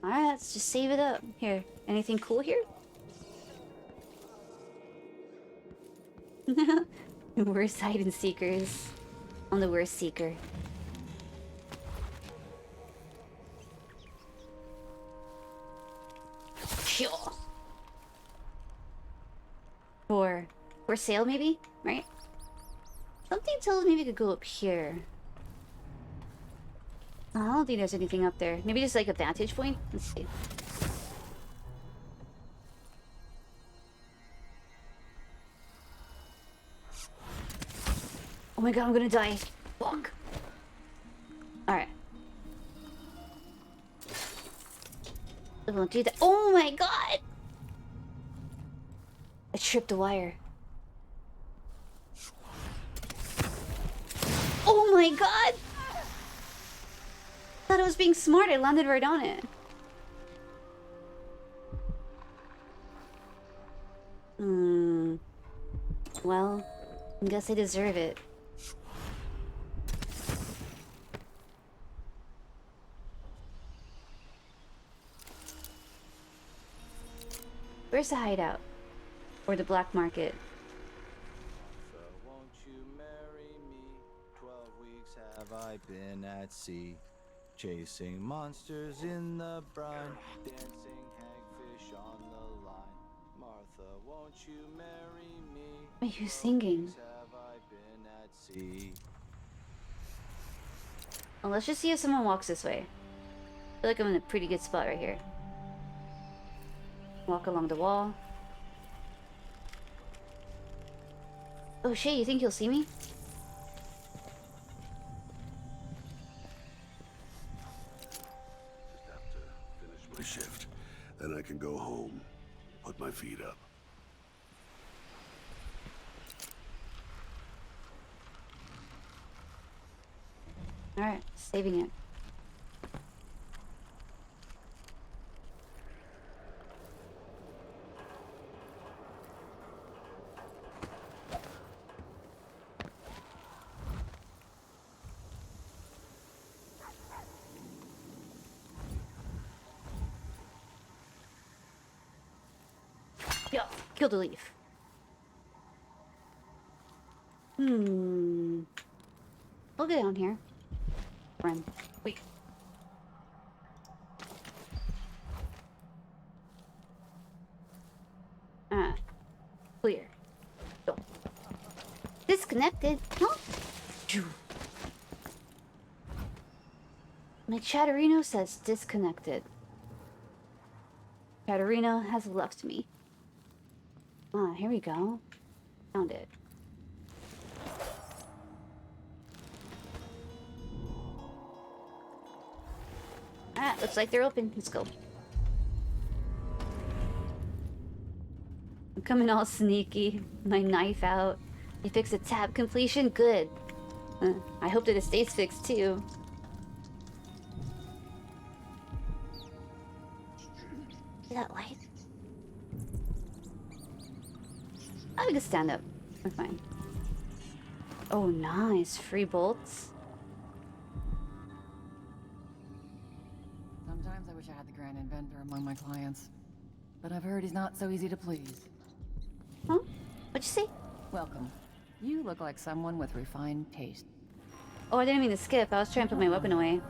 Alright, let's just save it up. Here, anything cool here? Worst hide and seekers. I'm the worst seeker. For sale, maybe? Right? Something tells me we could go up here. I don't think there's anything up there. Maybe just like a vantage point? Let's see. Oh my god, I'm gonna die. Fuck. Alright. I won't do that. Oh my god! I tripped the wire. Oh my god! Thought I was being smart. I landed right on it. Well, I guess I deserve it. Where's the hideout? Or the black market? So won't you marry me? 12 weeks have I been at sea, chasing monsters in the brine, dancing hagfish on the line. Martha, won't you marry me? What are you singing? Have I been at sea? Well, let's just see if someone walks this way. I feel like I'm in a pretty good spot right here. Walk along the wall. Oh shit, you think you'll see me? Just have to finish my shift. Then I can go home. Put my feet up. Alright, saving it. Kill the leaf. We'll go down here. Run. Wait. Clear. Go. Disconnected. Huh? My Chatterino says disconnected. Chatterino has left me. Ah, here we go. Found it. Ah, looks like they're open. Let's go. I'm coming all sneaky. My knife out. You fixed the tab completion? Good. I hope that it stays fixed too. See that light? I can stand up. We're fine. Oh, nice. Free bolts. Sometimes I wish I had the grand inventor among my clients. But I've heard he's not so easy to please. Huh? What'd you say? Welcome. You look like someone with refined taste. Oh, I didn't mean to skip. I was trying to put my weapon away.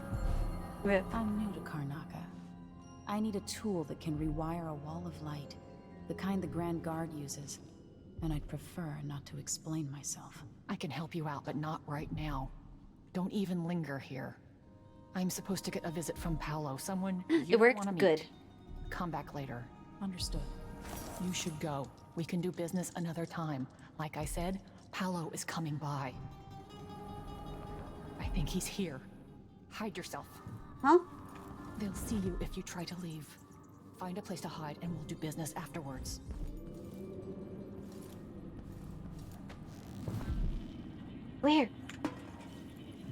Rip. I'm new to Karnaka. I need a tool that can rewire a wall of light. The kind the Grand Guard uses. And I'd prefer not to explain myself. I can help you out, but not right now. Don't even linger here. I'm supposed to get a visit from Paolo, someone you worked wanna meet. good. Come back later. Understood. You should go. We can do business another time. Like I said, Paolo is coming by. I think he's here. Hide yourself. Huh? They'll see you if you try to leave. Find a place to hide and we'll do business afterwards. Where?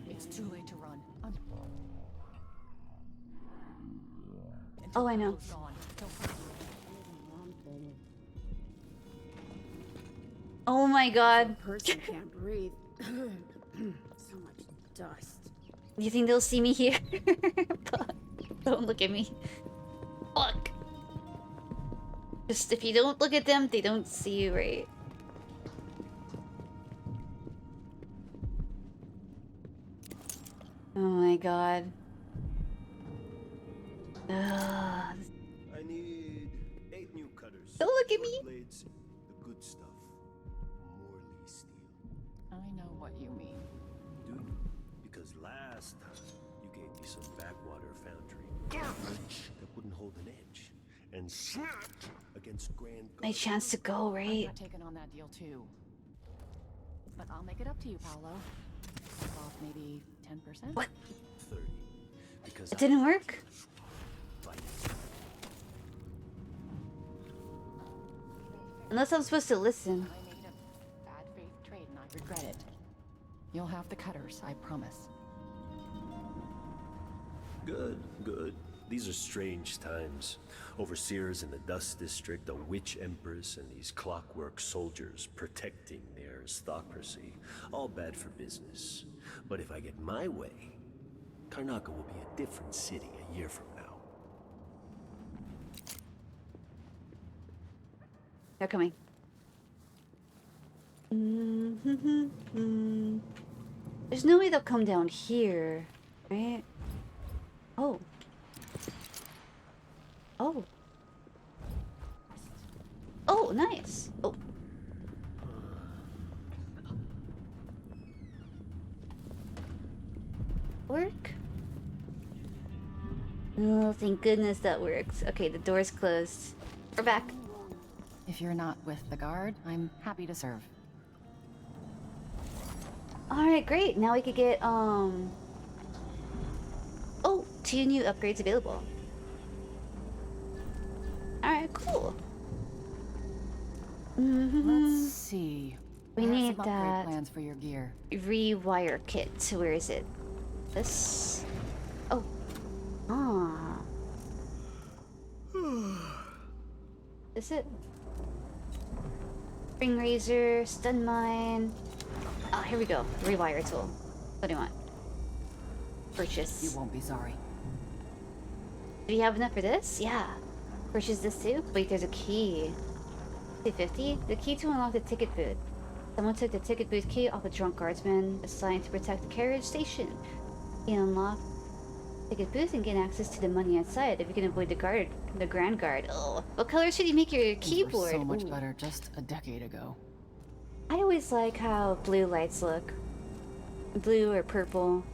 It's too late to run. Oh, I know. Oh my god. Person can't breathe. So much dust. You think they'll see me here? Don't look at me. Fuck. Just if you don't look at them, they don't see you, right? Oh my god. Ugh. I need Look at me. Blades, the good stuff. Morley steel. I know what you mean. Do you? Because last time you gave me some backwater foundry garbage that wouldn't hold an edge and snapped against grand. My chance to go, I'm right? not taking on that deal too. But I'll make it up to you, Paolo. Off maybe 10%. What? 30. Because It didn't work? Unless I'm supposed to listen. I made a bad faith trade and I regret it. You'll have the cutters, I promise. Good, good. These are strange times. Overseers in the Dust District, a witch empress, and these clockwork soldiers protecting their aristocracy. All bad for business. But if I get my way, Karnaca will be a different city a year from now. They're coming. There's no way they'll come down here, right? Oh. Oh. Oh, nice. Oh. Work? Oh, thank goodness that works. Okay, the door's closed. We're back. If you're not with the guard, I'm happy to serve. Alright, great. Now we could get, oh, 2 new upgrades available. Alright, cool. Let's see. We I have need some upgrade that plans for your gear. rewire kit. Where is it? This? Oh. Ah. Is it? Ring razor, stun mine. Ah, here we go. Rewire tool. What do you want? Purchase. You won't be sorry. Do we have enough for this? Yeah. Purchase this too? Wait, there's a key. 250? The key to unlock the ticket booth. Someone took the ticket booth key off a drunk guardsman assigned to protect the carriage station. You can unlock the ticket booth and gain access to the money inside if you can avoid the grand guard. Oh, what color should you make your keyboard? So much Ooh. better just a decade ago. I always like how blue lights look. Blue or purple.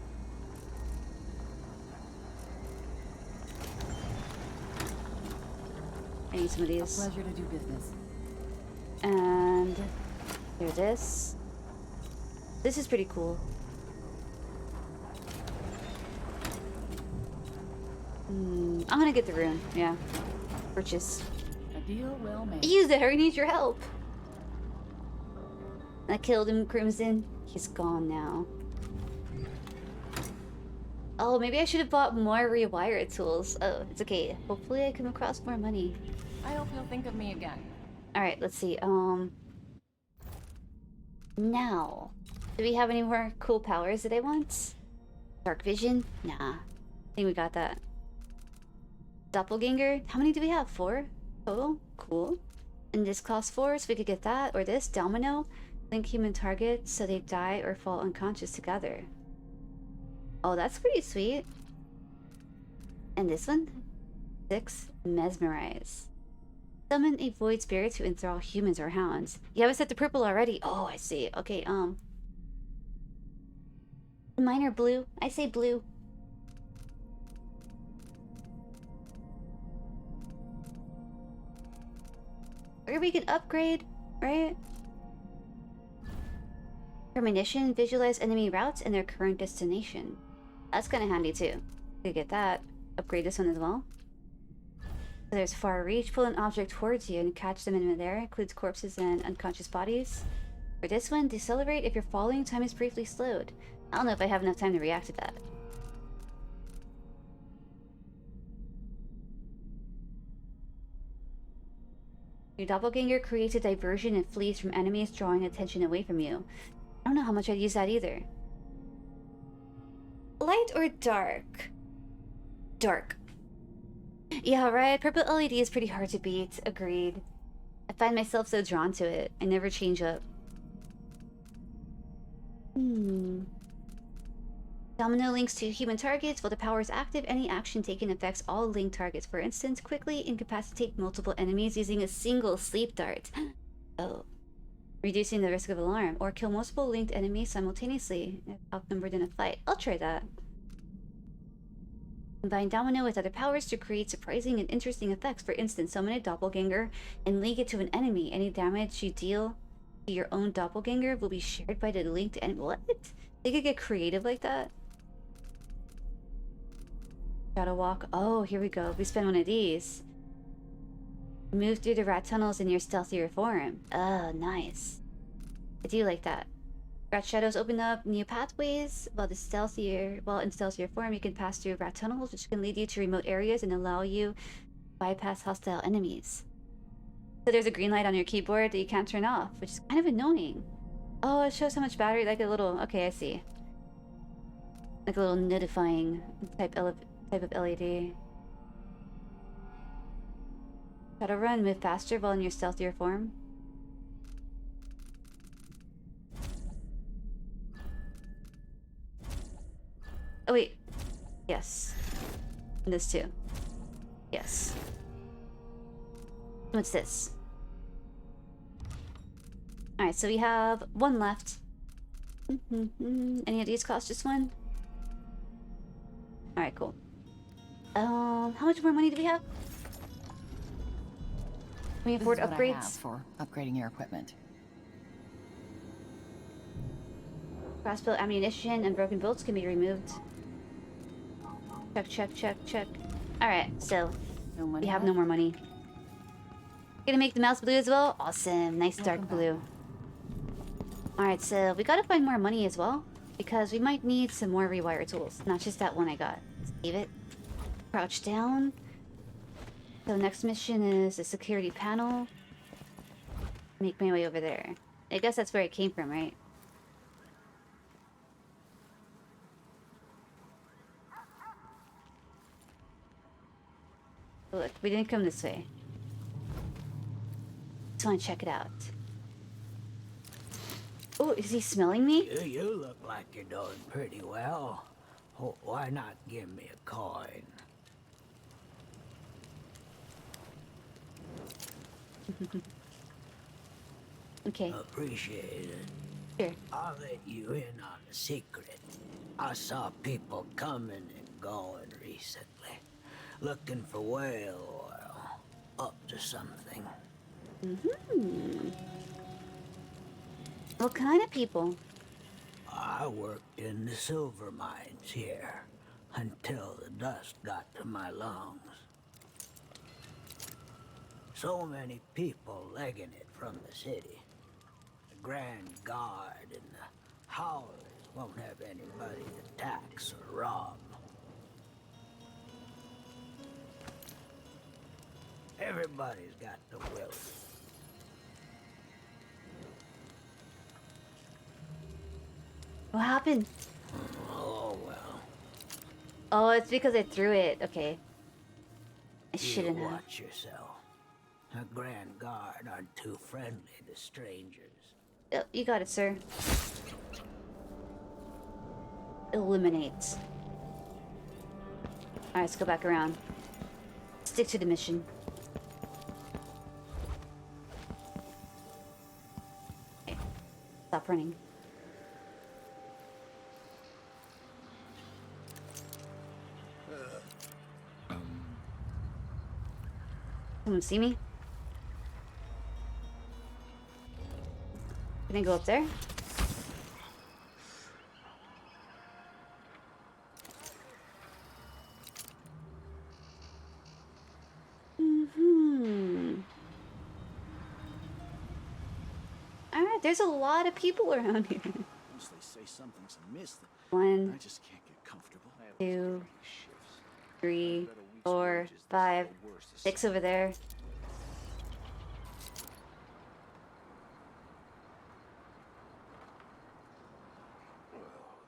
I need some of these. A pleasure to do business. And here this. This is pretty cool. I'm gonna get the rune, yeah. Purchase. A deal well made. Use it, I need your help. I killed him, Crimson. He's gone now. Oh, maybe I should have bought more rewire tools. Oh, it's okay. Hopefully I come across more money. I hope you'll think of me again. Alright, let's see. Now. Do we have any more cool powers that I want? Dark vision? Nah. I think we got that. Doppelganger? How many do we have? 4 total? Cool. And this costs 4, so we could get that. Or this, Domino. Link human targets so they die or fall unconscious together. Oh, that's pretty sweet. And this one? 6, Mesmerize. Summon a void spirit to enthrall humans or hounds. You have it set to purple already. Oh, I see. Okay, mine are blue. I say blue. Or we can upgrade, right? Premonition, visualize enemy routes and their current destination. That's kind of handy too. We get that. Upgrade this one as well. So there's far reach. Pull an object towards you and catch them in midair. Includes corpses and unconscious bodies. For this one, decelerate if your falling time is briefly slowed. I don't know if I have enough time to react to that. Your doppelganger creates a diversion and flees from enemies, drawing attention away from you. I don't know how much I'd use that either. Light or dark? Dark. Yeah, right. Purple LED is pretty hard to beat. Agreed. I find myself so drawn to it. I never change up. Domino links to human targets. While the power is active, any action taken affects all linked targets. For instance, quickly incapacitate multiple enemies using a single sleep dart. Oh. Reducing the risk of alarm. Or kill multiple linked enemies simultaneously if outnumbered in a fight. I'll try that. Combine Domino with other powers to create surprising and interesting effects. For instance, summon a doppelganger and link it to an enemy. Any damage you deal to your own doppelganger will be shared by the linked enemy. What? They could get creative like that? Shadow walk. Oh, here we go. We spend one of these. Move through the rat tunnels in your stealthier form. Oh, nice. I do like that. Rat shadows open up new pathways. While in stealthier form, you can pass through rat tunnels, which can lead you to remote areas and allow you to bypass hostile enemies. So there's a green light on your keyboard that you can't turn off, which is kind of annoying. Oh, it shows how much battery, like a little... Okay, I see. Like a little notifying type of LED. Shadow run, move faster while in your stealthier form. Oh wait. Yes. And this too. Yes. What's this? Alright, so we have one left. Any of these cost just one? Alright, cool. How much more money do we have? Can we afford This is what I have upgrades? for upgrading your equipment. Crossbow ammunition and broken bolts can be removed. Check, check, check, check. Alright, so we have no more money. Gonna make the mouse blue as well? Awesome. Nice dark blue. Alright, so we gotta find more money as well, because we might need some more rewire tools. Not just that one I got. Save it. Crouch down. So next mission is a security panel. Make my way over there. I guess that's where it came from, right? Look, we didn't come this way. Just want to check it out. Oh, is he smelling me? You look like you're doing pretty well. Why not give me a coin? Okay. Appreciate it. Sure. I'll let you in on a secret. I saw people coming and going recently, looking for whale oil, up to something. What kind of people? I worked in the silver mines here until the dust got to my lungs. So many people legging it from the city. The Grand Guard and the Howlers won't have anybody to tax or rob. Everybody's got the will. What happened? Oh, well. Oh, it's because I threw it. Okay. I You shouldn't have. watch yourself. The Grand Guard aren't too friendly to strangers. Oh, you got it, sir. Eliminate. Alright, let's go back around. Stick to the mission. Okay. Stop running. Someone see me? Can I go up there? Alright, there's a lot of people around here. Once they say something's amiss, One, I just can't get comfortable. 2, 3, 4, 5, 6 over there.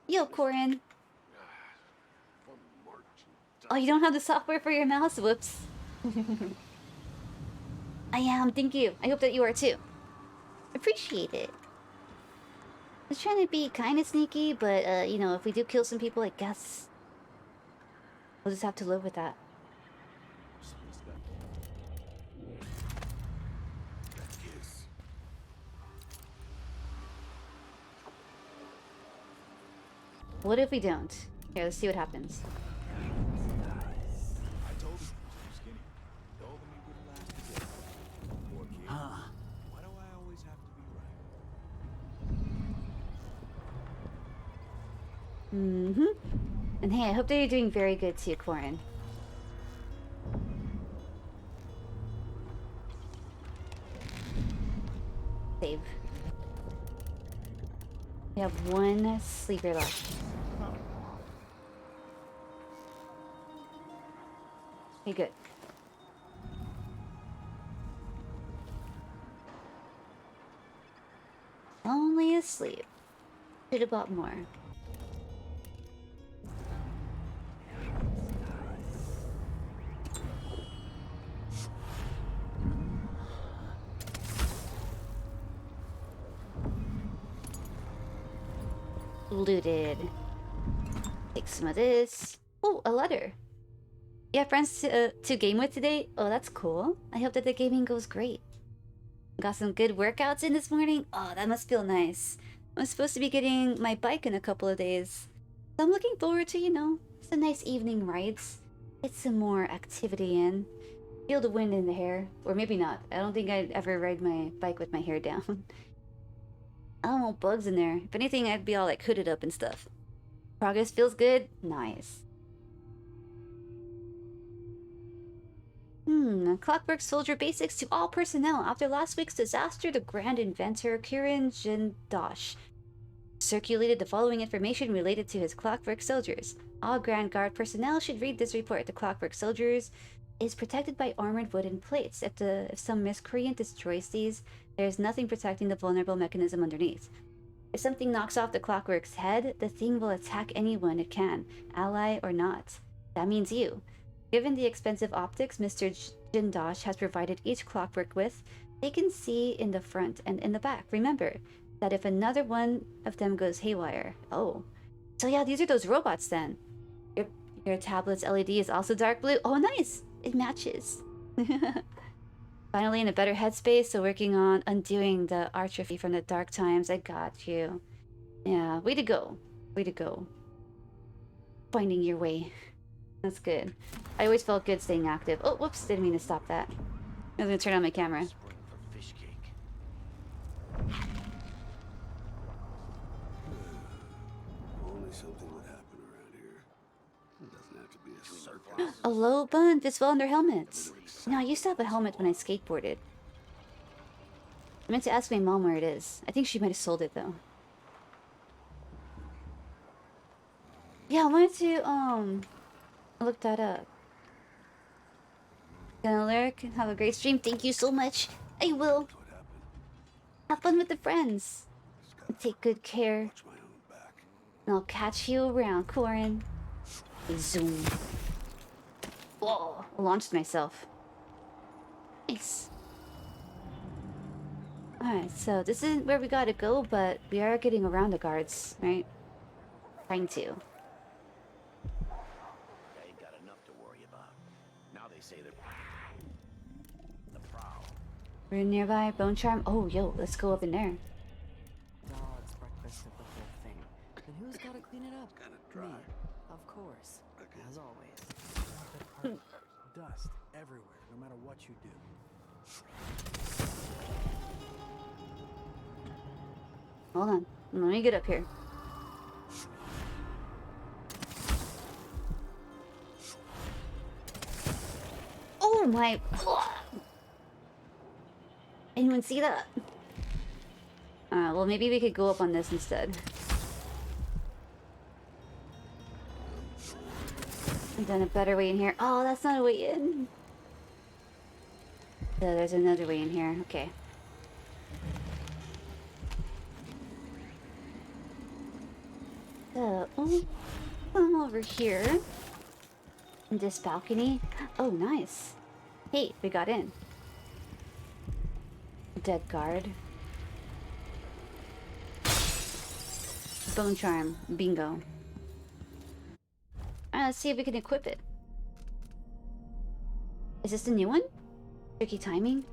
Yo, Corin. Oh, you don't have the software for your mouse? Whoops. I am, thank you. I hope that you are too. Appreciate it. was trying to be kind of sneaky, but you know, if we do kill some people, I guess we'll just have to live with that. What if we don't? Here, let's see what happens. Huh. Why do I always have to be right? Mm-hmm. And hey, I hope that you're doing very good too, Corin. Save. We have one sleeper left. Okay, good. Only asleep. Should have bought more. Looted. Take some of this. Oh, a letter. You have friends to game with today? Oh, that's cool. I hope that the gaming goes great. Got some good workouts in this morning? Oh, that must feel nice. I'm supposed to be getting my bike in a couple of days. So I'm looking forward to, you know, some nice evening rides. Get some more activity in. Feel the wind in the hair. Or maybe not. I don't think I'd ever ride my bike with my hair down. I don't want bugs in there. If anything, I'd be all like hooded up and stuff. Progress feels good? Nice. Clockwork Soldier basics to all personnel. After last week's disaster, the Grand Inventor, Kirin Jindosh, circulated the following information related to his Clockwork Soldiers. All Grand Guard personnel should read this report. The Clockwork Soldiers is protected by armored wooden plates. If some miscreant destroys these, there is nothing protecting the vulnerable mechanism underneath. If something knocks off the Clockwork's head, the thing will attack anyone it can, ally or not. That means you. Given the expensive optics Mr. Jindosh has provided each Clockwork with, they can see in the front and in the back. Remember that if another one of them goes haywire... Oh. So yeah, these are those robots then. Your tablet's LED is also dark blue. Oh, nice! It matches. Finally in a better headspace, so working on undoing the atrophy from the dark times. I got you. Yeah, way to go. Way to go. Finding your way. That's good. I always felt good staying active. Oh, whoops, didn't mean to stop that. I was gonna turn on my camera. Only something would happen around here. It doesn't have to be a circus. A low bun fits well under helmets. No, I used to have a helmet when I skateboarded. I meant to ask my mom where it is. I think she might have sold it though. Yeah, I wanted to look that up. Gonna lurk. Have a great stream. Thank you so much. I will. Have fun with the friends. And take good care. And I'll catch you around, Corin. Zoom. Whoa, I launched myself. Nice. Alright, so this isn't where we gotta go, but we are getting around the guards, right? Trying to. We're nearby Bone Charm. Oh, yo, let's go up in there. God's breakfast of the whole thing. And who's gotta clean it up? Me, of course. As always. Dust everywhere, no matter what you do. Hold on. Let me get up here. Oh my... Anyone see that? Well, maybe we could go up on this instead. And then a better way in here. Oh, that's not a way in. Yeah, there's another way in here. Okay. So, come over here. In this balcony. Oh, nice. Hey, we got in. Dead guard. Bone charm. Bingo. Alright, let's see if we can equip it. Is this the new one? Tricky timing?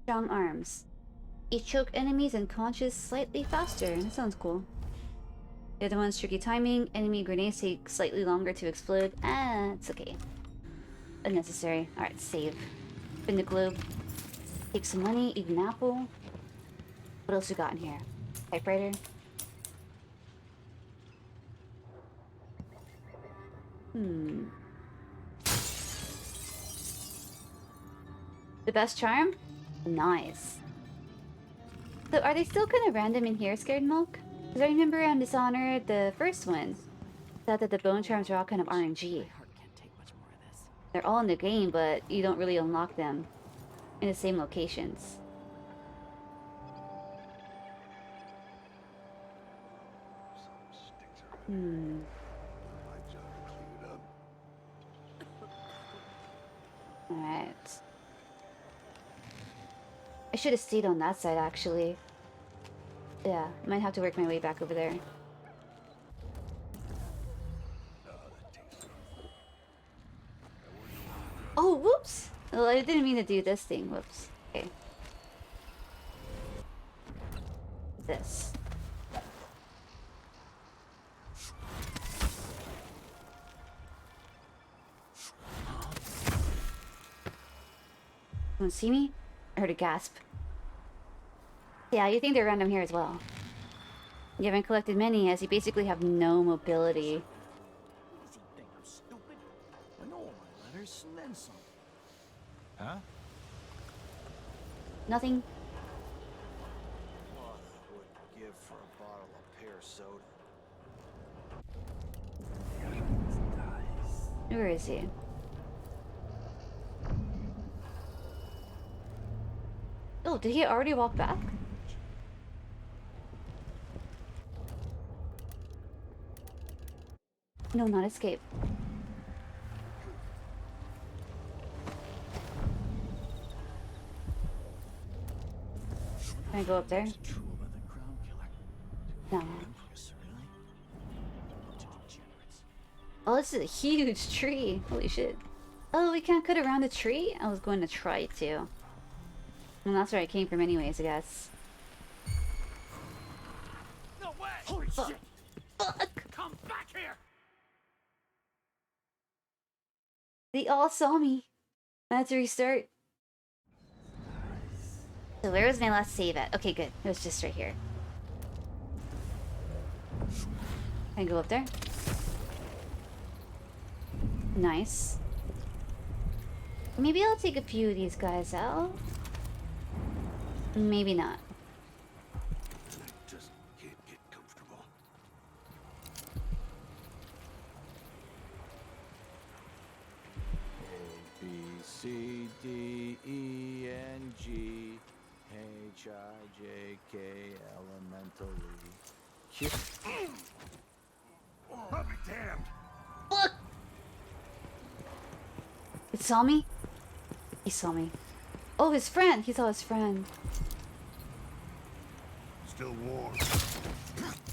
Strong arms. You choke enemies unconscious slightly faster. That sounds cool. The other one's tricky timing. Enemy grenades take slightly longer to explode. Ah, it's okay. Unnecessary. Alright, save. Spin the globe. Take some money. Eat an apple. What else we got in here? Typewriter. The best charm? Nice. So are they still kind of random in here, Scared Milk? Because I remember on Dishonored, the first one, thought that the bone charms are all kind of RNG. They're all in the game, but you don't really unlock them in the same locations. Alright. I should have stayed on that side, actually. Yeah, I might have to work my way back over there. Oh, whoops! Well, I didn't mean to do this thing. Whoops. Okay. This. Don't see me? I heard a gasp. Yeah, you think they're random here as well. You haven't collected many, as you basically have no mobility. I know all my letters and then some. Huh? Nothing. What I would give for a bottle of pear soda. Where is he? Oh, did he already walk back? No, not escape. Can I go up there? No. Oh, this is a huge tree. Holy shit. Oh, we can't cut around the tree? I was going to try to. Well, that's where I came from anyways, I guess. No way! Holy shit! Fuck! Come back here! They all saw me. I had to restart. So where was my last save at? Okay, good. It was just right here. Can I go up there? Nice. Maybe I'll take a few of these guys out. Maybe not. I just can't get comfortable. A, B, C, D, E, N, G, H, I, J, K, elementally. Q. I'll be damned. Look! It saw me? He saw me. Oh, his friend! He saw his friend. Still warm.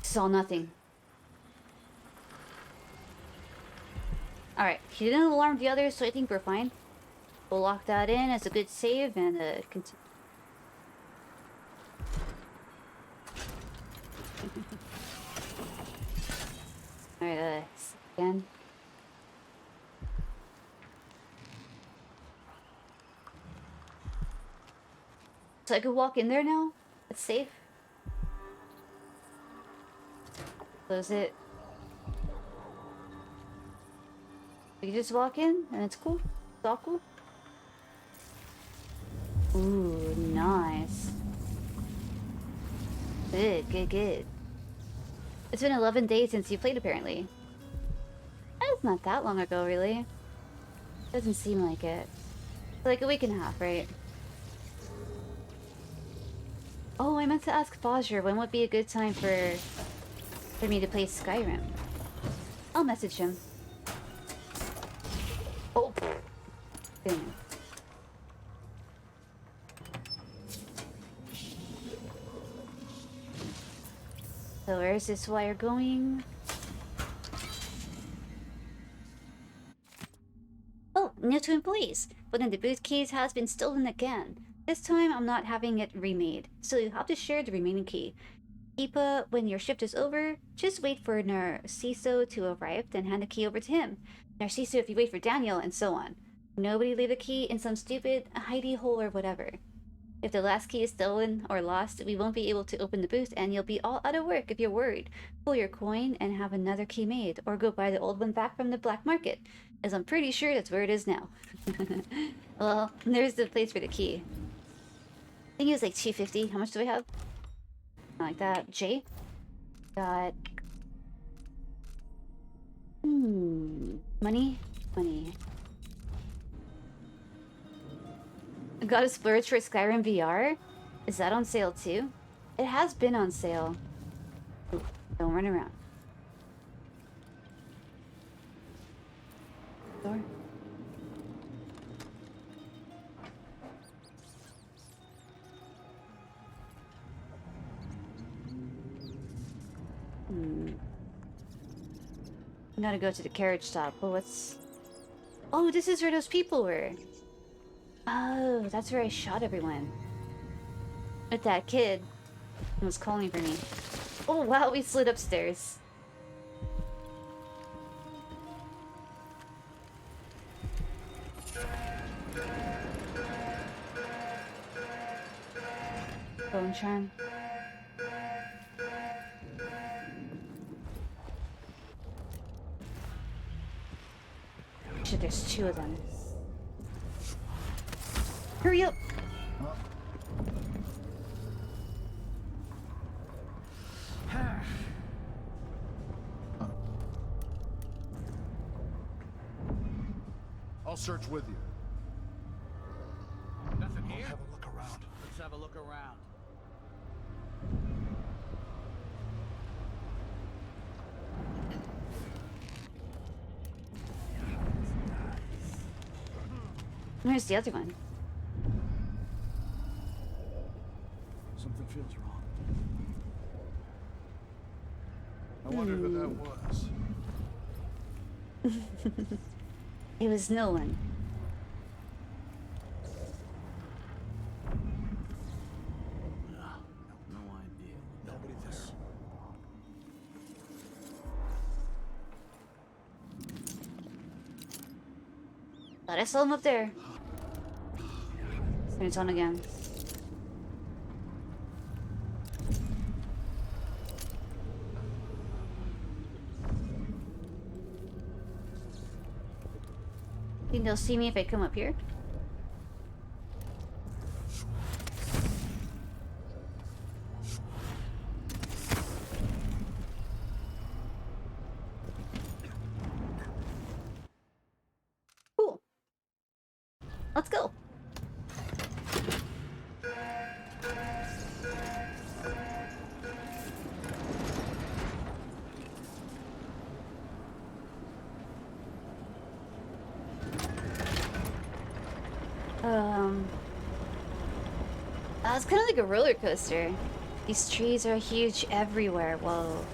Saw nothing. Alright, he didn't alarm the others, so I think we're fine. We'll lock that in as a good save and continue. Alright, again. So I could walk in there now? It's safe? Close it. We can just walk in and it's cool. It's all cool. Ooh, nice. Good, good, good. It's been 11 days since you played, apparently. That's not that long ago, really. Doesn't seem like it. It's like a week and a half, right? Oh, I meant to ask Foster when would be a good time for me to play Skyrim. I'll message him. Oh, damn. Where is this wire going? Oh, new to employees. One of the booth keys has been stolen again. This time I'm not having it remade, so you have to share the remaining key. Ipa, when your shift is over, just wait for Narciso to arrive, then hand the key over to him. Narciso if you wait for Daniel, and so on. Nobody leave the key in some stupid hidey hole or whatever. If the last key is stolen or lost, we won't be able to open the booth and you'll be all out of work if you're worried. Pull your coin and have another key made, or go buy the old one back from the black market, as I'm pretty sure that's where it is now. Well, there's the place for the key. I think it was like $250. How much do I have? Like that. J. Got... Money? Money. Got a splurge for Skyrim VR? Is that on sale too? It has been on sale. Ooh, don't run around. Door. I gotta go to the carriage stop. But what's... Oh, this is where those people were. Oh, that's where I shot everyone. With that kid who was calling for me. Oh wow, we slid upstairs. Bone charm. Shit, there's two of them. Hurry up! I'll search with you. Nothing here? Have a look around. Let's have a look around. Where's the other one? Something feels wrong. I wonder who that was. It was no one. No idea. Nobody there. Thought I saw him up there. Turn it on again. Think they'll see me if I come up here? Cool. Let's go. It's kind of like a roller coaster. These trees are huge everywhere. Whoa.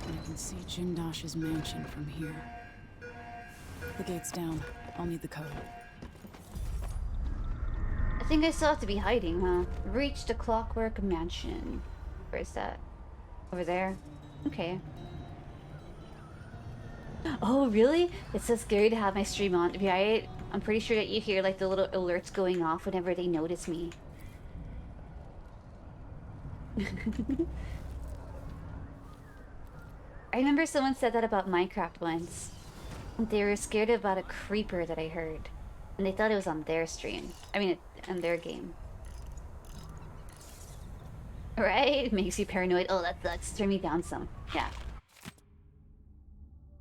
I can see Jindosh's mansion from here. The gate's down. I'll need the code. I think I still have to be hiding, huh? Reach the Clockwork Mansion. Where's that? Over there? Okay. Oh, really? It's so scary to have my stream on, right? I'm pretty sure that you hear like the little alerts going off whenever they notice me. I remember someone said that about Minecraft once. They were scared about a creeper that I heard. And they thought it was on their stream. I mean, on their game. Right? Makes you paranoid. Oh, that sucks. Turn me down some. Yeah.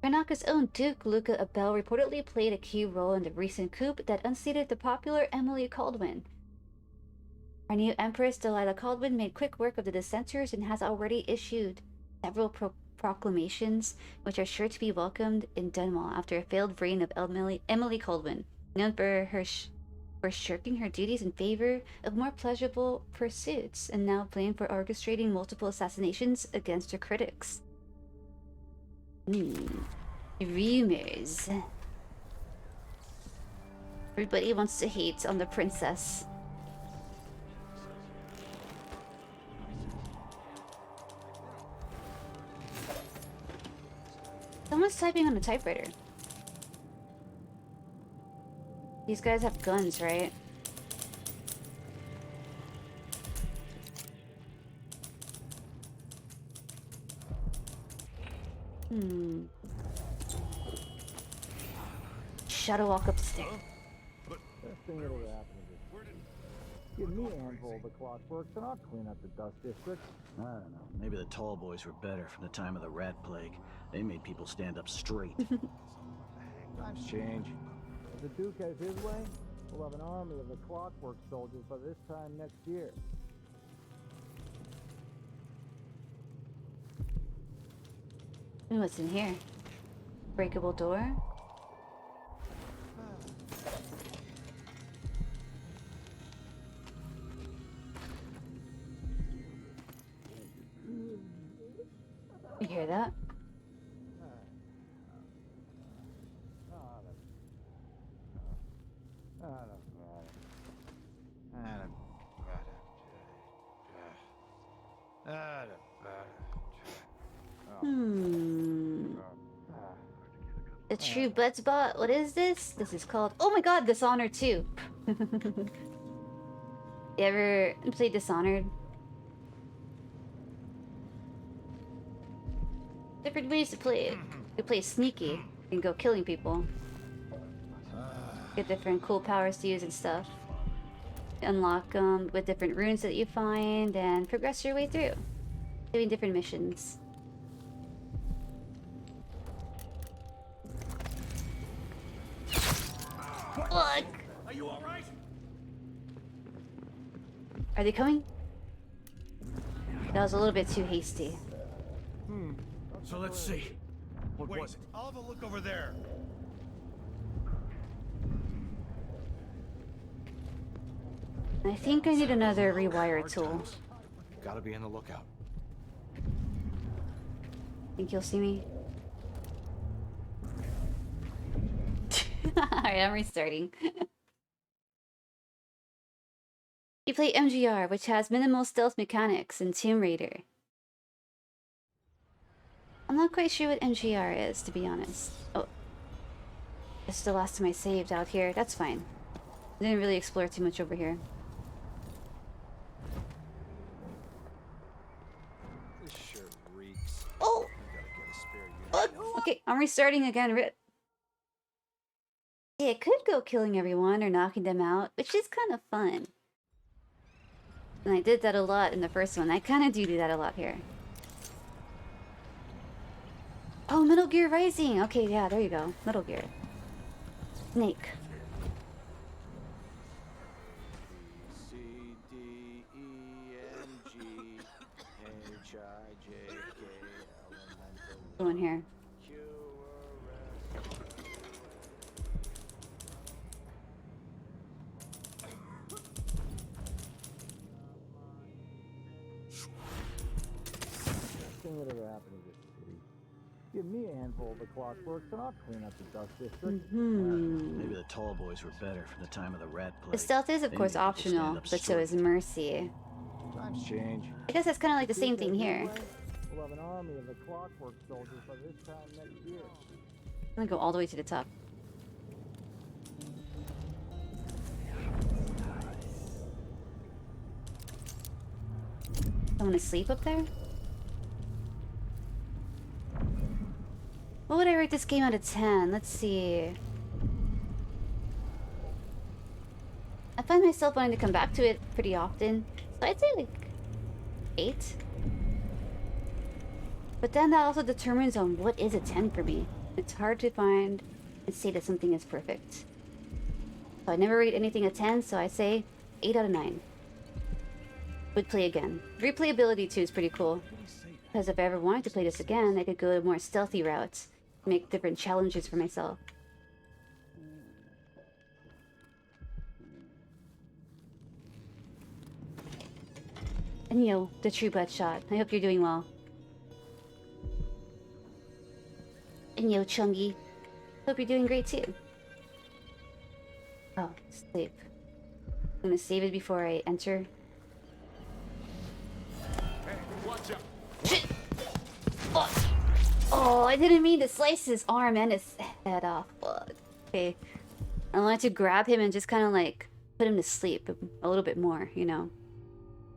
Ranaka's own Duke Luca Abel reportedly played a key role in the recent coup that unseated the popular Emily Caldwin. Our new Empress, Delilah Caldwin, made quick work of the dissenters and has already issued several proclamations, which are sure to be welcomed in Dunwall after a failed reign of Emily Caldwin, known for for shirking her duties in favor of more pleasurable pursuits, and now blamed for orchestrating multiple assassinations against her critics. Rumors. Everybody wants to hate on the princess. Someone's typing on a typewriter. These guys have guns, right? Shadow walk upstairs. Best thing that'll happen is give me a handful of the clockworks and I'll clean up the dust district. I don't know. Maybe the tall boys were better from the time of the rat plague. They made people stand up straight. Times change. If the Duke has his way, we'll have an army of the clockwork soldiers by this time next year. Ooh, what's in here? Breakable door? You hear that? The true butt spot. What is this? This is called. Oh my god, Dishonored 2. You ever played Dishonored? Different ways to play it. You play sneaky and go killing people. Get different cool powers to use and stuff. Unlock them with different runes that you find and progress your way through. Doing different missions. Fuck! Are you alright? Are they coming? That was a little bit too hasty. So let's see. What was it? I'll have a look over there. I think I need another rewire tool. Gotta be on the lookout. Think you'll see me? Alright, I'm restarting. You play MGR, which has minimal stealth mechanics, and Tomb Raider. I'm not quite sure what MGR is, to be honest. Oh. It's the last time I saved out here. That's fine. I didn't really explore too much over here. This sure reeks. Oh! Okay, I'm restarting again. Yeah, it could go killing everyone or knocking them out, which is kind of fun. And I did that a lot in the first one. I kind of do that a lot here. Oh, Metal Gear Rising! Okay, yeah, there you go. Metal Gear. Snake. C, D, E, N, G, H, I, J, K, L, Go in here. Thing that ever happened in this city. Give me a handful of the clockworks and I'll clean up the dust district. Maybe the tall boys were better from the time of the rat plague. The stealth is, of course, optional, but so is mercy. Times change. I guess that's kind of like the same thing here. We'll have an army of the clockwork soldiers by this time next year. I'm gonna go all the way to the top. Someone asleep up there? What would I rate this game out of 10? Let's see. I find myself wanting to come back to it pretty often. So I'd say like 8. But then that also determines on what is a 10 for me. It's hard to find and say that something is perfect. So I never rate anything a 10, so I say 8 out of 9. Would play again. Replayability too is pretty cool. Because if I ever wanted to play this again, I could go a more stealthy route. Make different challenges for myself. And yo, the true butt shot. I hope you're doing well. And yo, Chungy. Hope you're doing great too. Oh, sleep. I'm gonna save it before I enter. Watch out. Shit! Oh, I didn't mean to slice his arm and his head off. Fuck. Okay. I wanted to grab him and just kind of like put him to sleep a little bit more, you know.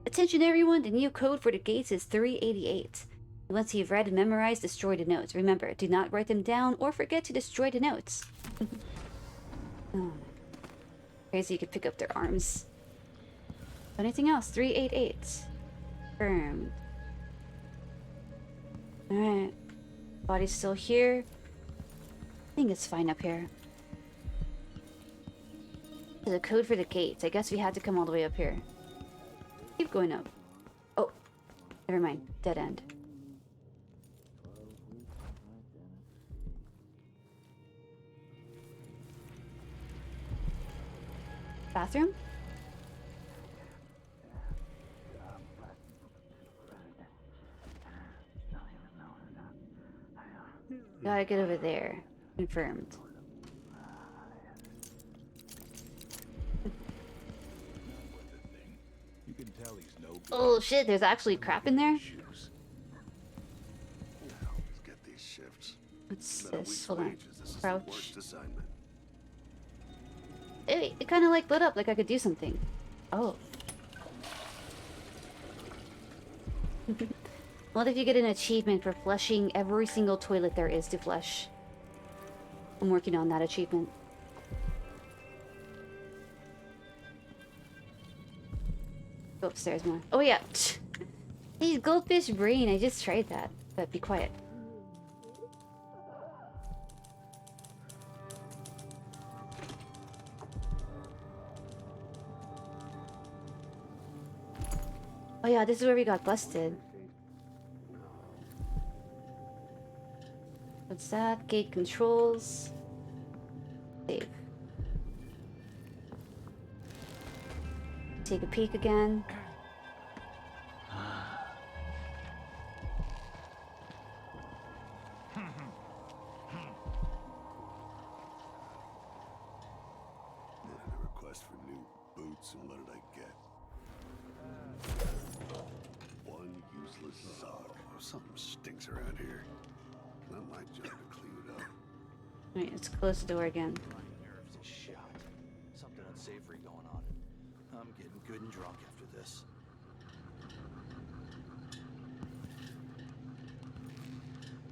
Attention everyone, the new code for the gates is 388. Once you've read and memorized, destroy the notes. Remember, do not write them down or forget to destroy the notes. Oh. Crazy you could pick up their arms. Anything else? 388. Confirmed. Alright. Body's still here. I think it's fine up here. The code for the gates. I guess we had to come all the way up here. Keep going up. Oh. Never mind. Dead end. Bathroom? Gotta get over there. Confirmed. You can tell he's no good. Oh shit, there's actually crap in there? Let's get these shifts. What's Not a this? week's Hold on. wages. This is the Crouch. worst assignment. It kind of like lit up like I could do something. Oh. What if you get an achievement for flushing every single toilet there is to flush? I'm working on that achievement. Go upstairs more. Oh yeah. Hey, goldfish brain. I just tried that. But be quiet. Oh yeah, this is where we got busted. What's that? Gate controls. Save. Take a peek again. Made a request for new boots, and what did I get? One useless sock. Something stinks around here. Not my job to clean it up. Alright, let's close the door again. My nerves are shot. Something unsavory going on. I'm getting good and drunk after this.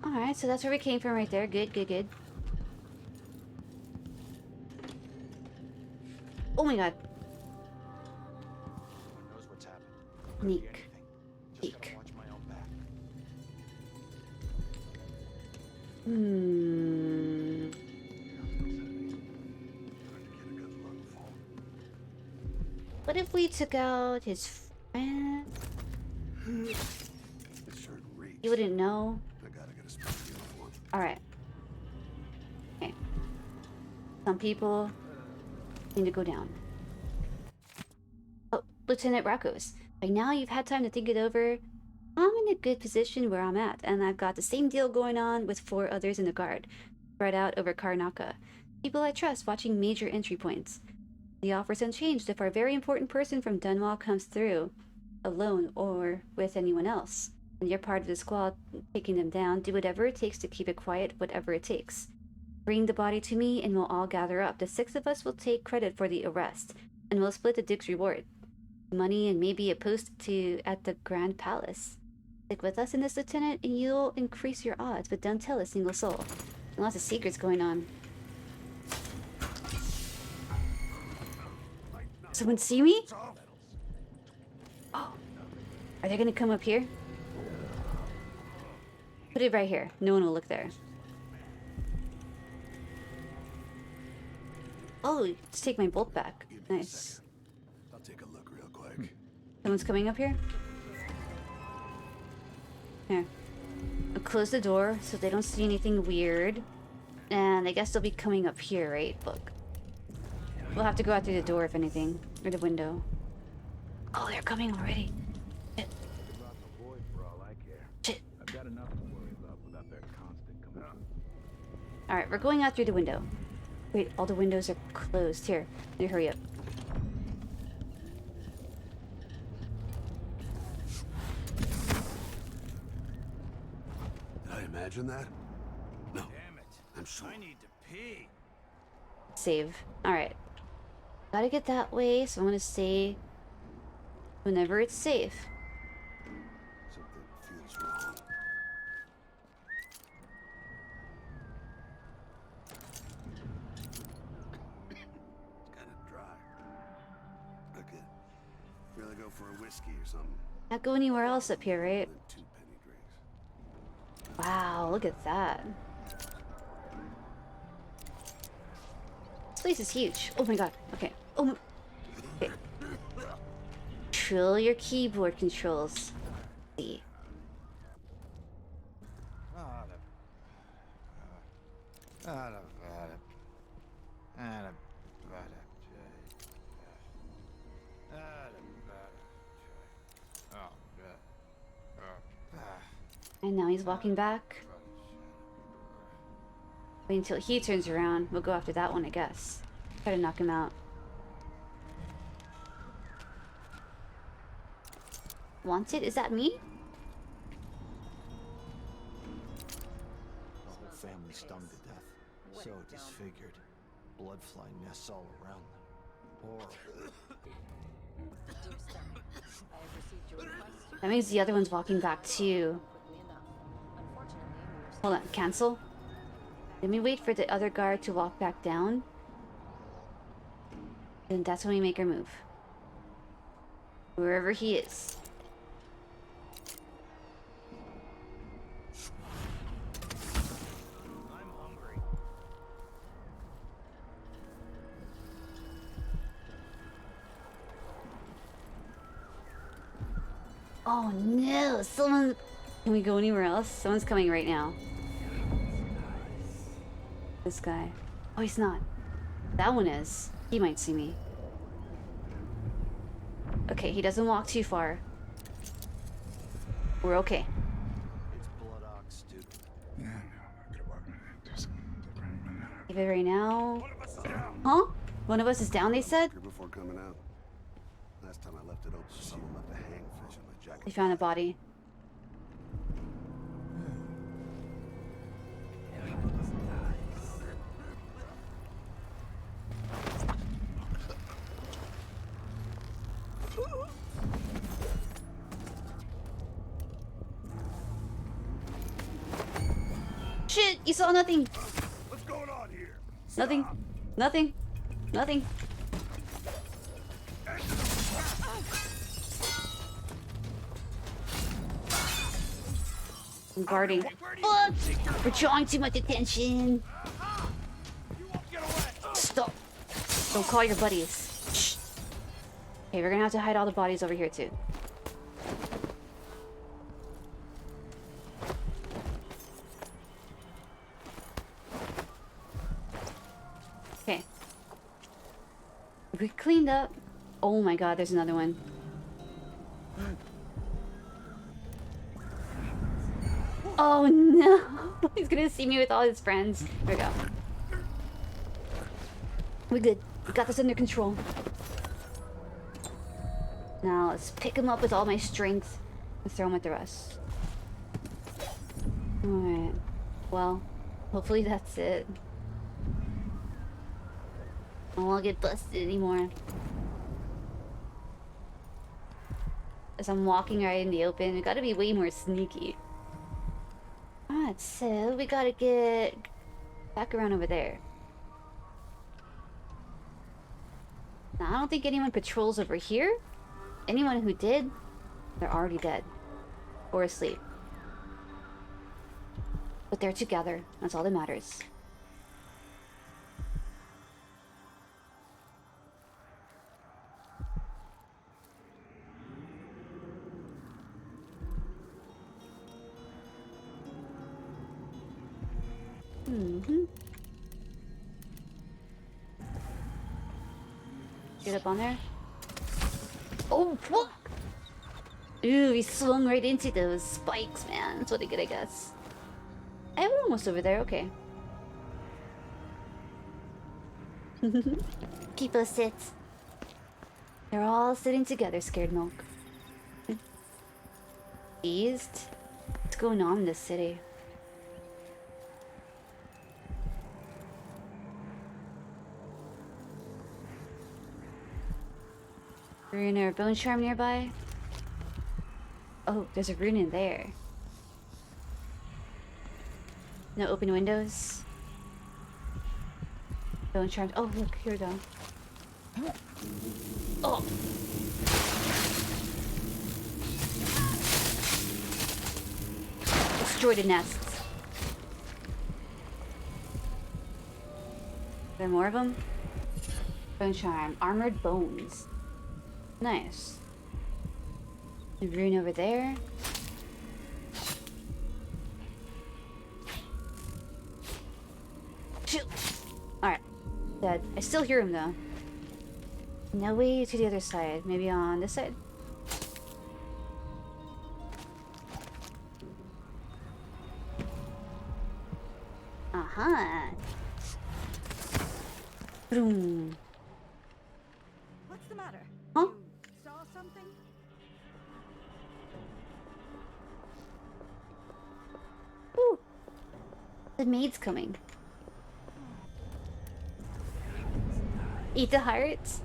Alright, so that's where we came from right there. Good, good, good. Oh my god. Knows what's happened. Neek. Just gotta watch my own back. What if we took out his friend? You wouldn't know. I gotta get a special uniform. Alright. Okay. Some people need to go down. Oh, Lieutenant Rakos. By now you've had time to think it over. I'm in a good position where I'm at, and I've got the same deal going on with 4 others in the guard, spread out over Karnaka. People I trust watching major entry points. The offer's unchanged if our very important person from Dunwall comes through, alone or with anyone else. And you're part of the squad taking them down, do whatever it takes to keep it quiet, whatever it takes. Bring the body to me and we'll all gather up. The 6 of us will take credit for the arrest, and we'll split the Duke's reward. Money and maybe a post at the Grand Palace. Stick with us in this, Lieutenant, and you'll increase your odds, but don't tell a single soul. Lots of secrets going on. Someone see me? Oh. Are they gonna come up here? Put it right here. No one will look there. Oh, let's take my bolt back. Nice. I'll take a look real quick. Someone's coming up here? Here. I'll close the door so they don't see anything weird. And I guess they'll be coming up here, right? Look. We'll have to go out through the door if anything. Or the window. Oh, they're coming already. Could rock the void for all I care. Shit. I've got enough to worry about without that constant coming. Alright, we're going out through the window. Wait, all the windows are closed. Here, you hurry up. Did I imagine that? No. Damn it. I'm sure. I need to pee. Save. Alright. Gotta get that way, so I'm gonna say whenever it's safe. Something feels wrong. It's kind of dry. I could really go for a whiskey or something. Not go anywhere else up here, right? 2 penny drinks. Wow, look at that. This place is huge. Oh my god. Okay. Oh my... Okay. Control your keyboard controls. See. And now he's walking back. Wait until he turns around. We'll go after that one, I guess. Try to knock him out. Wanted? Is that me? The whole family stung to death. So disfigured. Blood fly nests all around them. Horrible. That means the other one's walking back too. Hold on, cancel. Let me wait for the other guard to walk back down. And that's when we make our move. Wherever he is. I'm hungry. Oh no, someone... Can we go anywhere else? Someone's coming right now. This guy. Oh, he's not. That one is. He might see me. Okay, he doesn't walk too far. We're okay. It's Blood Ox, dude. Give it right now. Huh? One of us is down, they said? Before coming out. Last time I left it open, someone left a hangfish in my jacket. They found a body. Shit! You saw nothing! What's going on here? Nothing. Nothing. Nothing. I'm guarding. Fuck! We're drawing too much attention. Stop. Don't call your buddies. Shh. Okay, we're gonna have to hide all the bodies over here too. Okay. We cleaned up. Oh my god, there's another one. Oh no! He's gonna see me with all his friends. Here we go. We're good. We got this under control. Now let's pick him up with all my strength and throw him with the rest. Alright. Well, hopefully that's it. I won't get busted anymore. As I'm walking right in the open, we gotta be way more sneaky. Alright, so we gotta get back around over there. Now, I don't think anyone patrols over here. Anyone who did, they're already dead. Or asleep. But they're together. That's all that matters. Mm-hmm. Get up on there. Oh, fuck! Ooh, we swung right into those spikes, man. That's what I get, I guess. I was almost over there, okay. Keep us sit. They're all sitting together, scared milk. Eased? What's going on in this city? Rune or bone charm nearby? Oh, there's a rune in there. No open windows. Bone charms. Oh, look, here we go. Oh! Destroy the nests. Are there more of them? Bone charm. Armored bones. Nice. The rune over there. Alright. Dead. I still hear him though. No way to the other side. Maybe on this side? Uh-huh. Boom. What's the matter? Huh? You saw something? Ooh. The maid's coming. Eat the hearts?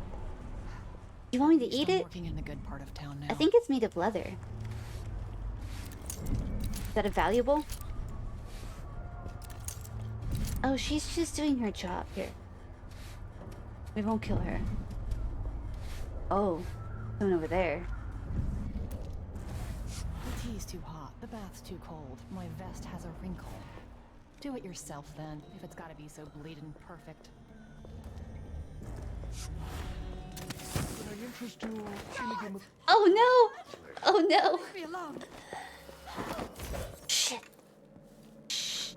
You want me to eat it? Working in the good part of town now. I think it's made of leather. Is that a valuable? Oh, she's just doing her job here. We won't kill her. Oh, someone over there. The tea's too hot, the bath's too cold, my vest has a wrinkle. Do it yourself then, if it's gotta be so bleeding perfect. Can I interest you in a game of... Oh no! Oh no! Leave me alone. Shit. Shh.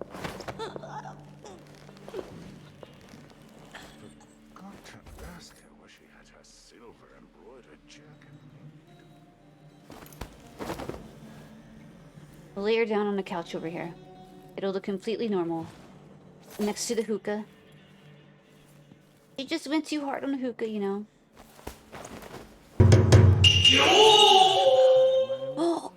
Forgot to ask her where she had her silver embroidered jerkin. We'll lay her down on the couch over here. It'll look completely normal. Next to the hookah. She just went too hard on the hookah, you know. Oh.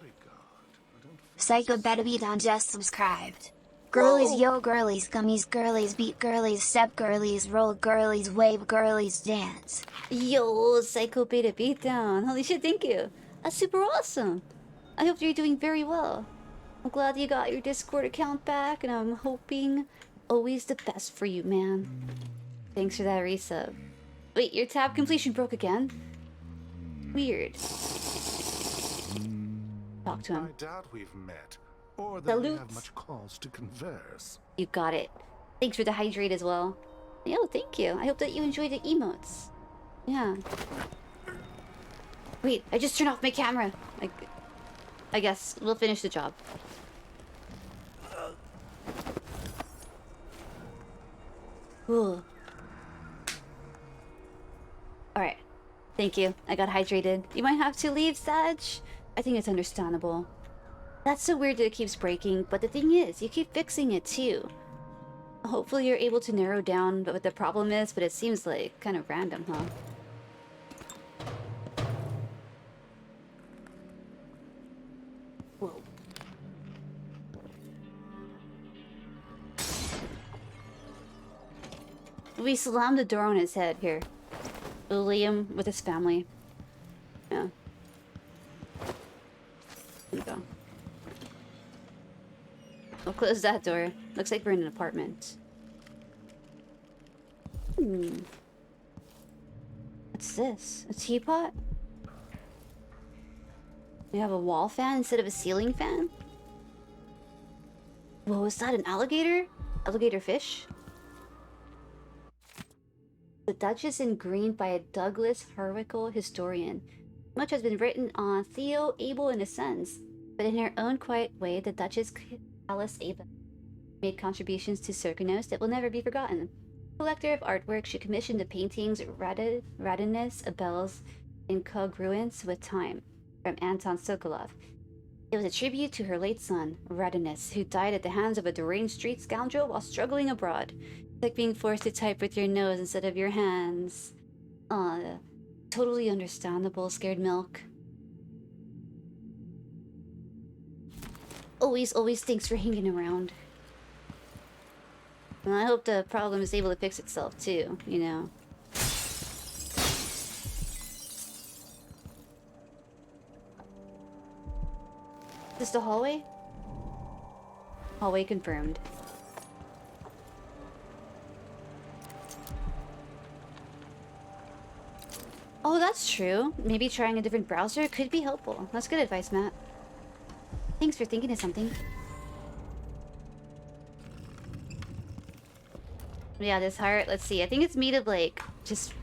Psycho better be done, just subscribed. Girlies yo girlies gummies girlies beat girlies step girlies roll girlies wave girlies dance. Yo, Psycho Beta Beatdown. Holy shit, thank you. That's super awesome. I hope you're doing very well. I'm glad you got your Discord account back, and I'm hoping always the best for you, man. Thanks for that resub. Wait, your tab completion broke again? Weird. Talk to him. I doubt we've met, or that we have much cause to converse. You got it. Thanks for the hydrate as well. Yo, thank you. I hope that you enjoyed the emotes. Yeah. Wait, I just turned off my camera. I guess we'll finish the job. Ooh. Alright. Thank you. I got hydrated. You might have to leave, Sag. I think it's understandable. That's so weird that it keeps breaking, but the thing is, you keep fixing it too. Hopefully you're able to narrow down what the problem is, but it seems like kind of random, huh? Whoa. We slammed the door on his head here. We'll lay him with his family. Yeah. There we go. We'll close that door. Looks like we're in an apartment. What's this? A teapot? We have a wall fan instead of a ceiling fan? Whoa, is that an alligator? Alligator fish? The Duchess in Green by a Douglas Herwickle historian. Much has been written on Theo Abel in a sense, but in her own quiet way, the Duchess Alice Abel made contributions to Circanos that will never be forgotten. Collector of artwork, she commissioned the paintings Radinus Abel's incongruence with time. from Anton Sokolov. It was a tribute to her late son, Radonus, who died at the hands of a deranged street scoundrel while struggling abroad. It's like being forced to type with your nose instead of your hands. Totally understandable, scared milk. Always thanks for hanging around. And I hope the problem is able to fix itself too, you know. Is this the hallway? Hallway confirmed. Oh, that's true. Maybe trying a different browser could be helpful. That's good advice, Matt. Thanks for thinking of something. Yeah, this heart, let's see. I think it's made of, like, just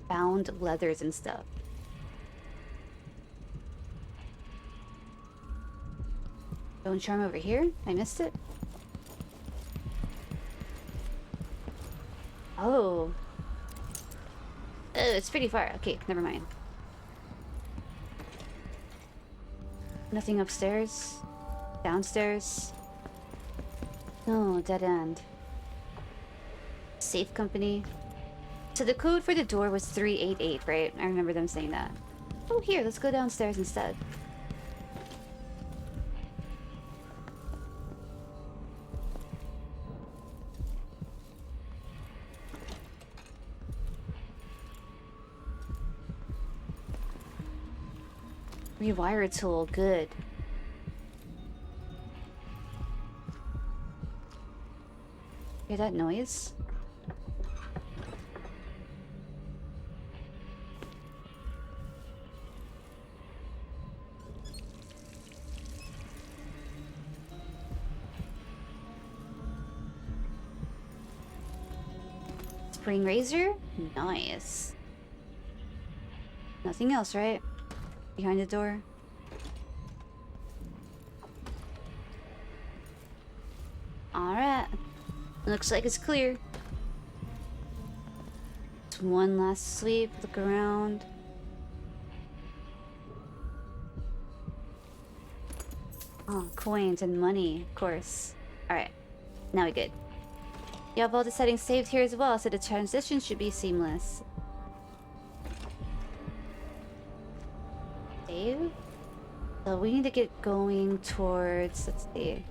bound leathers and stuff. Bone charm over here? I missed it? Oh. Oh, it's pretty far. Okay, never mind. Nothing upstairs? Downstairs? No, dead end. Safe company. So the code for the door was 388, right? I remember them saying that. Oh, here, let's go downstairs instead. Rewire tool, good. Hear that noise? Spring razor? Nice. Nothing else, right? Behind the door. Alright. Looks like it's clear. Just one last sweep, look around. Oh, coins and money, of course. Alright. Now we're good. You have all the settings saved here as well, so the transition should be seamless. Save? So we need to get going towards, let's see.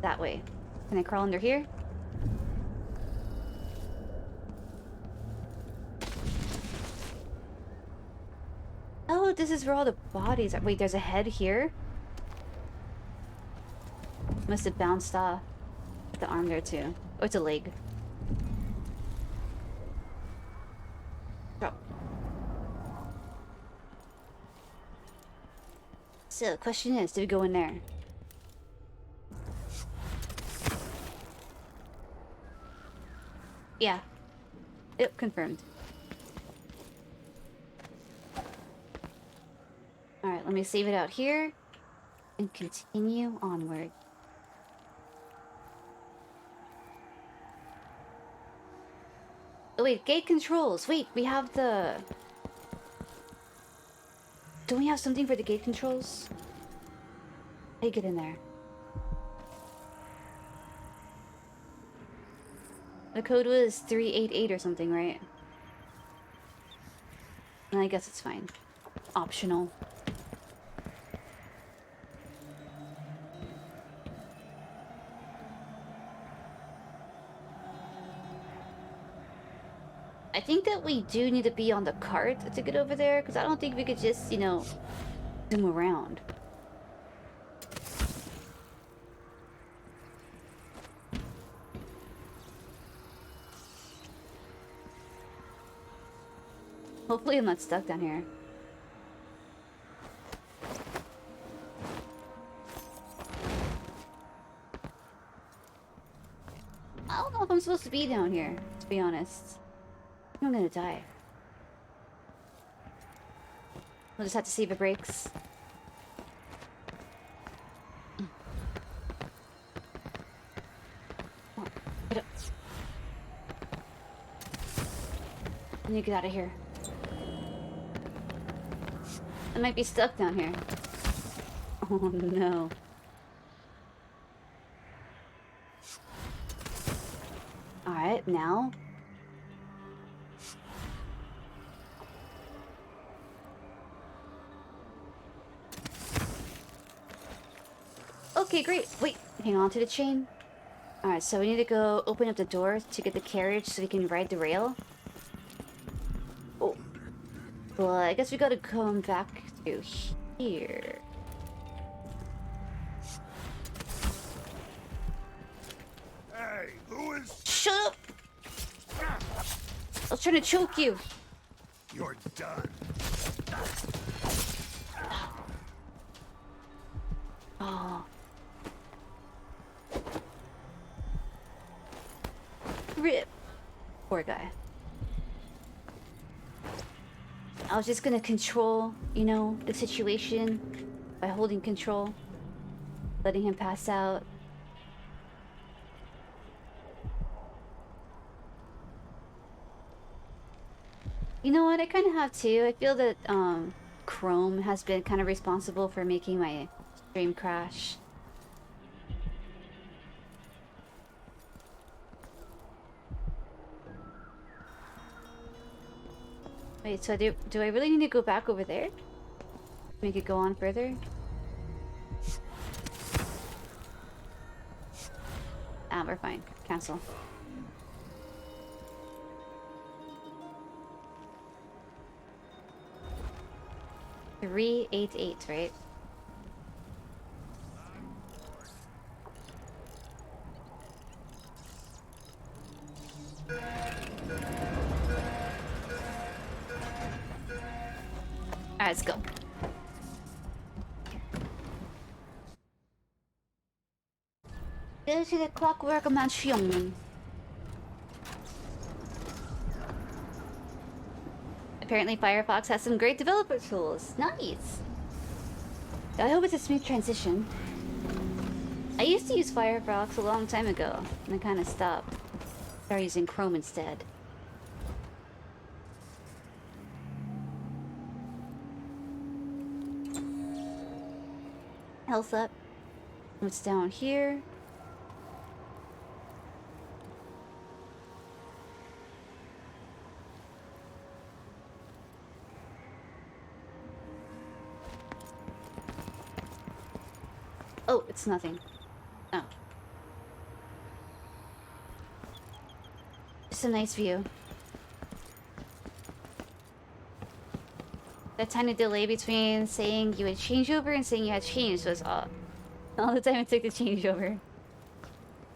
That way. Can I crawl under here? Oh, this is where all the bodies are. Wait, there's a head here? Must have bounced off the arm there too. Oh, it's a leg. Drop. So, the question is, do we go in there? Yeah. Yep, confirmed. Alright, let me save it out here and continue onward. Oh wait, gate controls! Wait, we have the... Don't we have something for the gate controls? How do you get in there? The code was 388 or something, right? And I guess it's fine. Optional. I think that we do need to be on the cart to get over there, because I don't think we could just, you know, zoom around. Hopefully I'm not stuck down here. I don't know if I'm supposed to be down here, to be honest. I think I'm gonna die. We'll just have to see if it breaks. Come on, get up. I need to get out of here. I might be stuck down here. Oh no. Alright, now. Okay, great. Wait, hang on to the chain. Alright, so we need to go open up the door to get the carriage so we can ride the rail. Oh. Well, I guess we gotta come back to here. Hey, who is... Shut up! I was trying to choke you. You're done. Oh. Rip. Poor guy. I was just gonna control, you know, the situation by holding control, letting him pass out. You know what? I kind of have too. I feel that Chrome has been kind of responsible for making my stream crash. Wait, so do I really need to go back over there? Make it go on further? Ah, we're fine. Cancel. $388, right? Alright, let's go. Go to the Clockwork Mansion. Apparently Firefox has some great developer tools. Nice! I hope it's a smooth transition. I used to use Firefox a long time ago, and I kind of stopped. Started using Chrome instead. Health up. What's down here? Oh, it's nothing. Oh. Just a nice view. That tiny delay between saying you had changeover and saying you had changed was all the time it took to change over.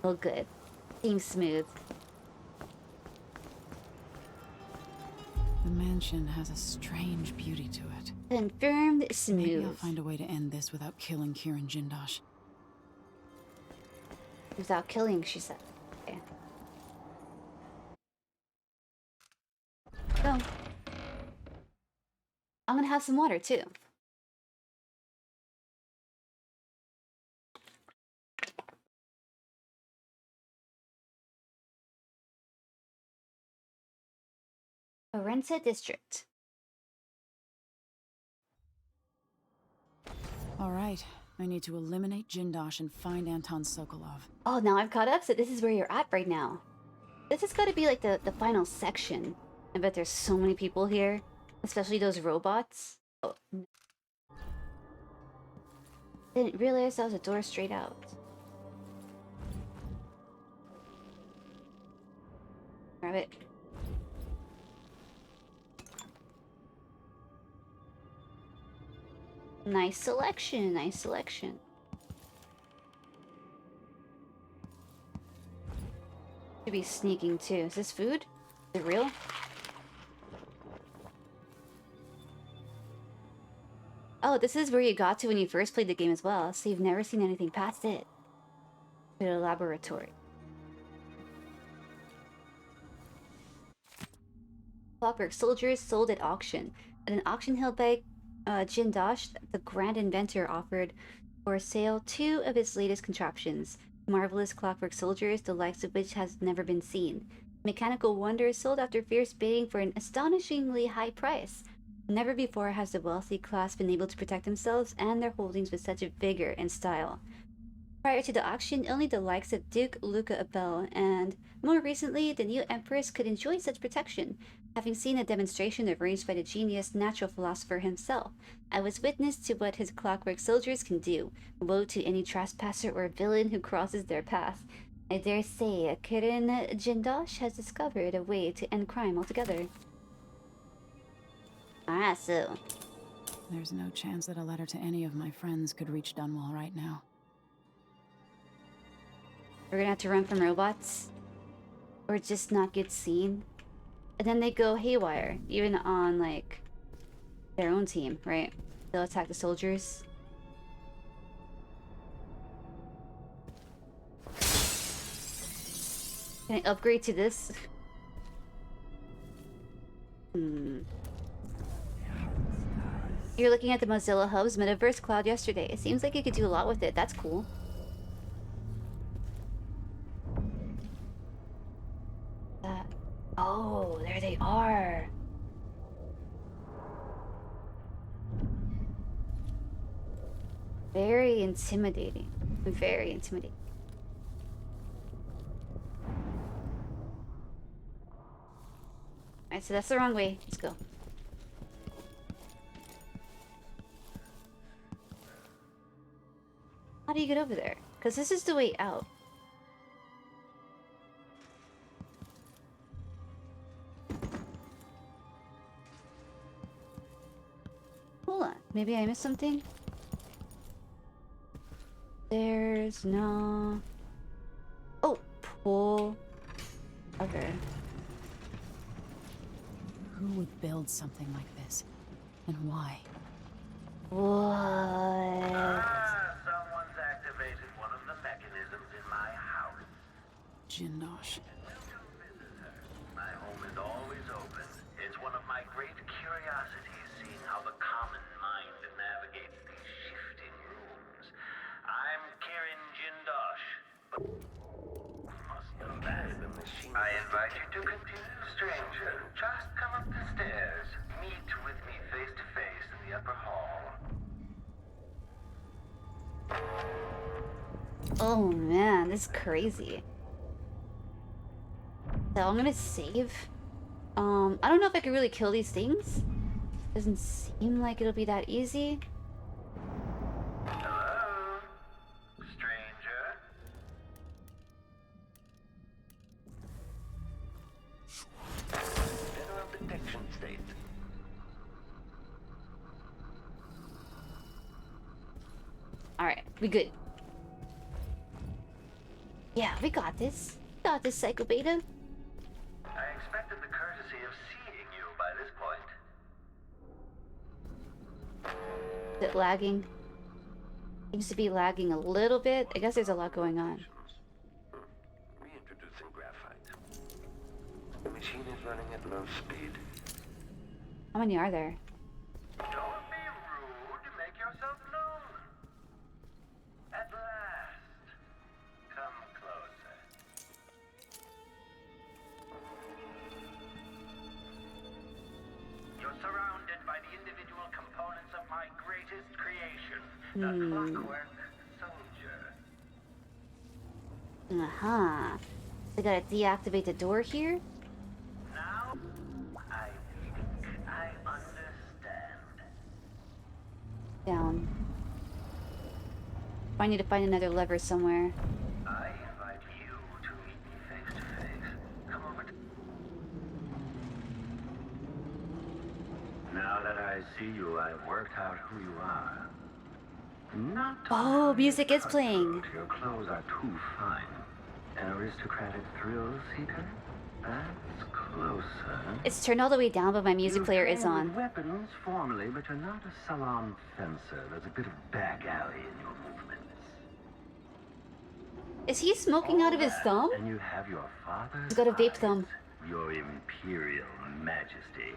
Oh, good. Seems smooth. The mansion has a strange beauty to it. Confirmed smooth. Maybe I'll find a way to end this without killing Kieran Jindosh. Without killing, she said. Okay. Go. I'm gonna have some water too. Orense District. All right, I need to eliminate Jindosh and find Anton Sokolov. Oh, now I've caught up, so this is where you're at right now. This has got to be like the final section. I bet there's so many people here, especially those robots. Oh, no. Didn't realize that was a door straight out. Grab it. Nice selection, nice selection. Should be sneaking too. Is this food? Is it real? Oh, this is where you got to when you first played the game as well, so you've never seen anything past it. To the laboratory. Clockwork soldiers sold at auction. At an auction held by Jindosh, the grand inventor offered for sale 2 of his latest contraptions. Marvelous clockwork soldiers, the likes of which has never been seen. Mechanical wonders sold after fierce bidding for an astonishingly high price. Never before has the wealthy class been able to protect themselves and their holdings with such a vigor and style. Prior to the auction, only the likes of Duke Luca Abel and, more recently, the new Empress could enjoy such protection. Having seen a demonstration arranged by the genius natural philosopher himself, I was witness to what his clockwork soldiers can do. Woe to any trespasser or villain who crosses their path. I dare say Kirin Jindosh has discovered a way to end crime altogether. Alright, so... There's no chance that a letter to any of my friends could reach Dunwall right now. We're gonna have to run from robots. Or just not get seen. And then they go haywire, even on, like, their own team, right? They'll attack the soldiers. Can I upgrade to this? You're looking at the Mozilla Hub's Metaverse Cloud yesterday. It seems like you could do a lot with it. That's cool. Oh, there they are. Very intimidating. Very intimidating. Alright, so that's the wrong way. Let's go. How do you get over there? Because this is the way out. Hold on. Maybe I missed something? There's no... Oh, pull. Okay. Who would build something like this? And why? What? Someone's activated one of the mechanisms in my house. Jindosh. My home is always open. It's one of my great curiosities, seeing how the common mind navigates these shifting rooms. I'm Kirin Jindosh. Must have been the machine. I invite you to continue, stranger. Just come up the stairs. Meet with me face to face in the upper hall. Oh man, this is crazy. So I'm gonna save. I don't know if I can really kill these things. Doesn't seem like it'll be that easy. Hello, stranger. General detection state. Alright, we good. Yeah, we got this. Got this, Psycho Beta. I expected the courtesy of seeing you by this point. Is it lagging? Seems to be lagging a little bit. I guess there's a lot going on. Reintroducing graphite. The machine is running at low speed. How many are there? Don't be rude. Make yourself known. At last. Come closer. You're surrounded by the individual components of my greatest creation, the clockwork soldier. Uh-huh. I gotta deactivate the door here? Now, I think I understand. Down. I need to find another lever somewhere. I invite you to meet me face to face. Come over to... Now that I see you, I've worked out who you are. Not Oh, music is playing. your clothes are too fine. An aristocratic thrill seeker? That's closer. It's turned all the way down, but my music player is train on. with weapons formally, but you're not a salon fencer. There's a bit of back alley in your movements. Is he smoking out of his thumb? And you have your father's He's got a vape thumb. Your Imperial Majesty.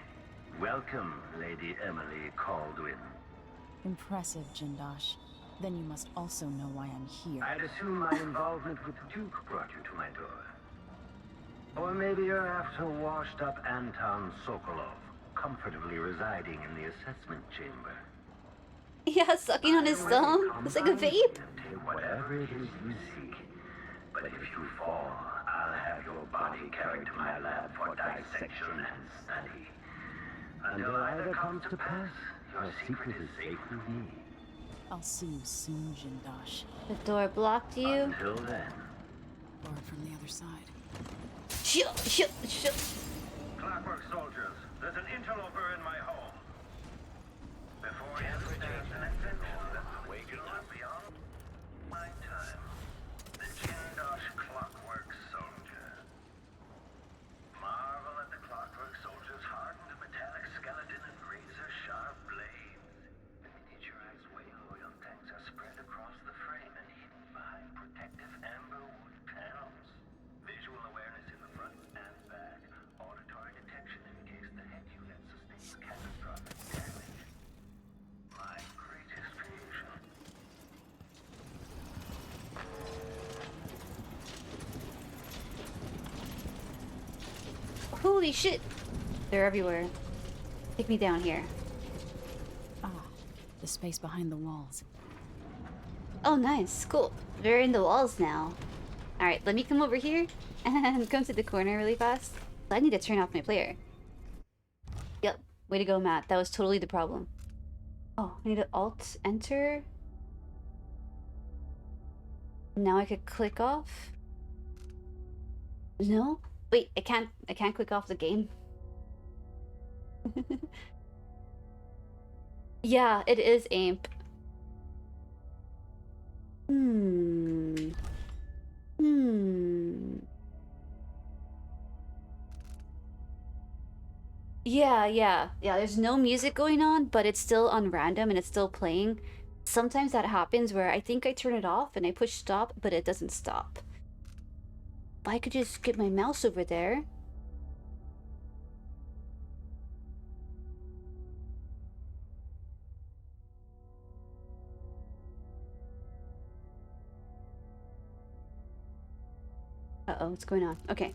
Welcome, Lady Emily Caldwin. Impressive, Jindosh. Then you must also know why I'm here. I'd assume my involvement with the Duke brought you to my door. Or maybe you're after washed-up Anton Sokolov, comfortably residing in the assessment chamber. Yeah, sucking on his thumb. It's like a vape. Take whatever it is you seek. But if you fall, I'll have your body carried to my lab for dissection and study. Until either comes to pass, your secret is safe with me. I'll see you soon, Jindosh. The door blocked you. Until then. Or from the other side. Shut. Clockwork soldiers, there's an interloper in my home. Before you understand an invention that's waking up beyond my time, the Jindosh Clockwork Soldier. Marvel at the Clockwork Soldier's hardened metallic skeleton and razor-sharp blades. The miniaturized whale oil tanks are spread across the frame and hidden behind protective amber wood panels. Visual awareness in the front and back. Auditory detection in case the head unit sustains catastrophic damage. My greatest creation. Holy shit! They're everywhere. Take me down here. Ah, the space behind the walls. Oh, nice. Cool. We're in the walls now. Alright, let me come over here and come to the corner really fast. I need to turn off my player. Yep. Way to go, Matt. That was totally the problem. Oh, I need to Alt-Enter. Now I could click off. No? Wait, I can't click off the game. Yeah, it is AIMP. Yeah, there's no music going on, but it's still on random and it's still playing. Sometimes that happens where I think I turn it off and I push stop, but it doesn't stop. If I could just get my mouse over there. Uh-oh, what's going on? Okay.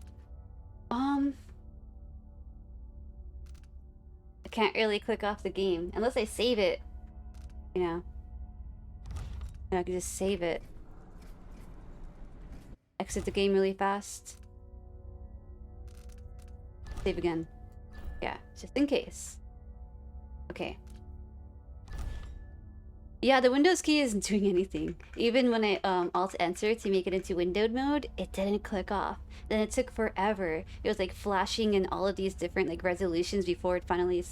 I can't really click off the game unless I save it. You know. And I can just save it. Exit the game really fast. Save again. Yeah, just in case. Okay. Yeah, the Windows key isn't doing anything. Even when I Alt-Enter to make it into windowed mode, it didn't click off. Then it took forever. It was like flashing in all of these different like resolutions before it finally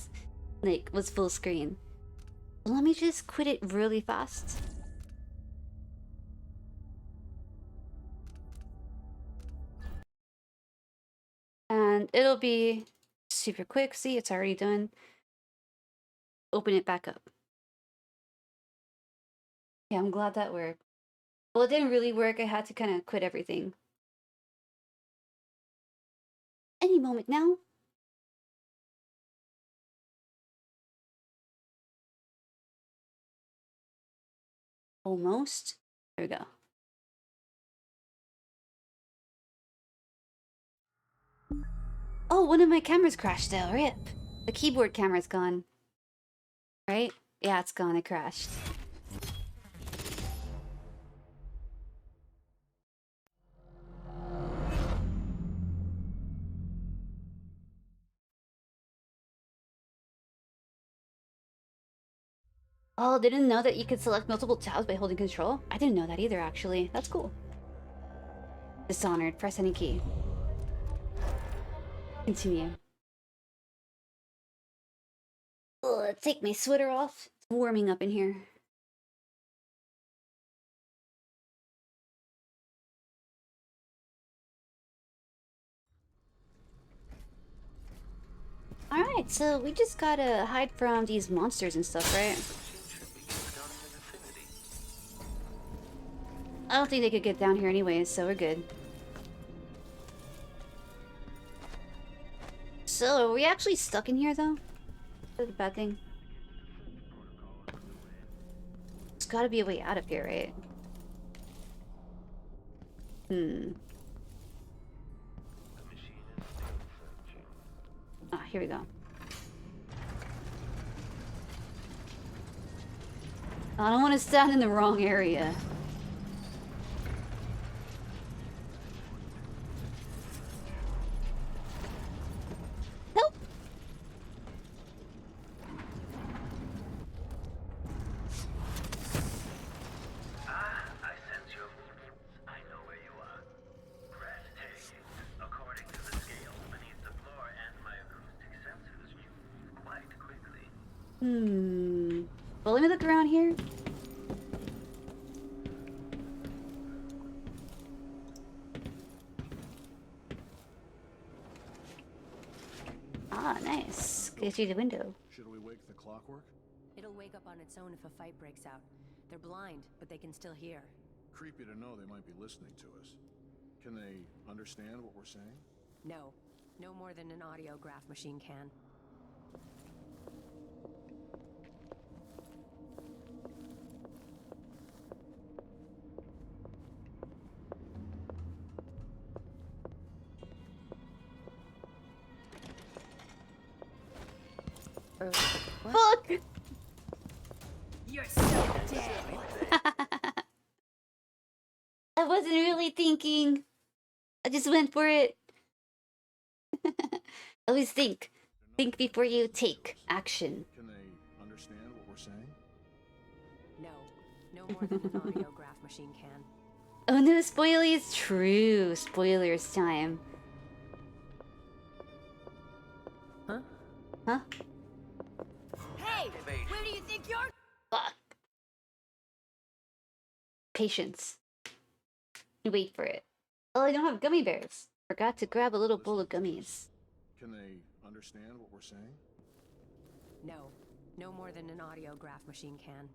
like was full screen. Let me just quit it really fast. And it'll be super quick. See, it's already done. Open it back up. Yeah, I'm glad that worked. Well, it didn't really work. I had to kind of quit everything. Any moment now. Almost. There we go. Oh, one of my cameras crashed though. Rip. The keyboard camera's gone. Right? Yeah, it's gone. It crashed. Oh, didn't know that you could select multiple tabs by holding control? I didn't know that either, actually. That's cool. Dishonored. Press any key. Continue. Ugh, take my sweater off. It's warming up in here. Alright, so we just gotta hide from these monsters and stuff, right? I don't think they could get down here anyways, so we're good. So, are we actually stuck in here, though? That's a bad thing. There's gotta be a way out of here, right? Ah, here we go. I don't want to stand in the wrong area. Nope. I sense your movements. I know where you are. Breathtaking. According to the scales beneath the floor and my acoustic sensors, you move quite quickly. Well, let me look around here. Ah, nice. Get through the window. Should we wake the clockwork? It'll wake up on its own if a fight breaks out. They're blind, but they can still hear. Creepy to know they might be listening to us. Can they understand what we're saying? No. No more than an audiograph machine can. Fuck! You're so dead. I wasn't really thinking. I just went for it. Always think. Think before you take action. Can they understand what we're saying? No. No more than an audiograph machine can. Oh no, spoilies! True. Spoilers time. Huh? Huh? Hey! Where do you think you're... Fuck. Patience. Wait for it. Oh, I don't have gummy bears. Forgot to grab a little bowl of gummies. Can they understand what we're saying? No. No more than an audiograph machine can.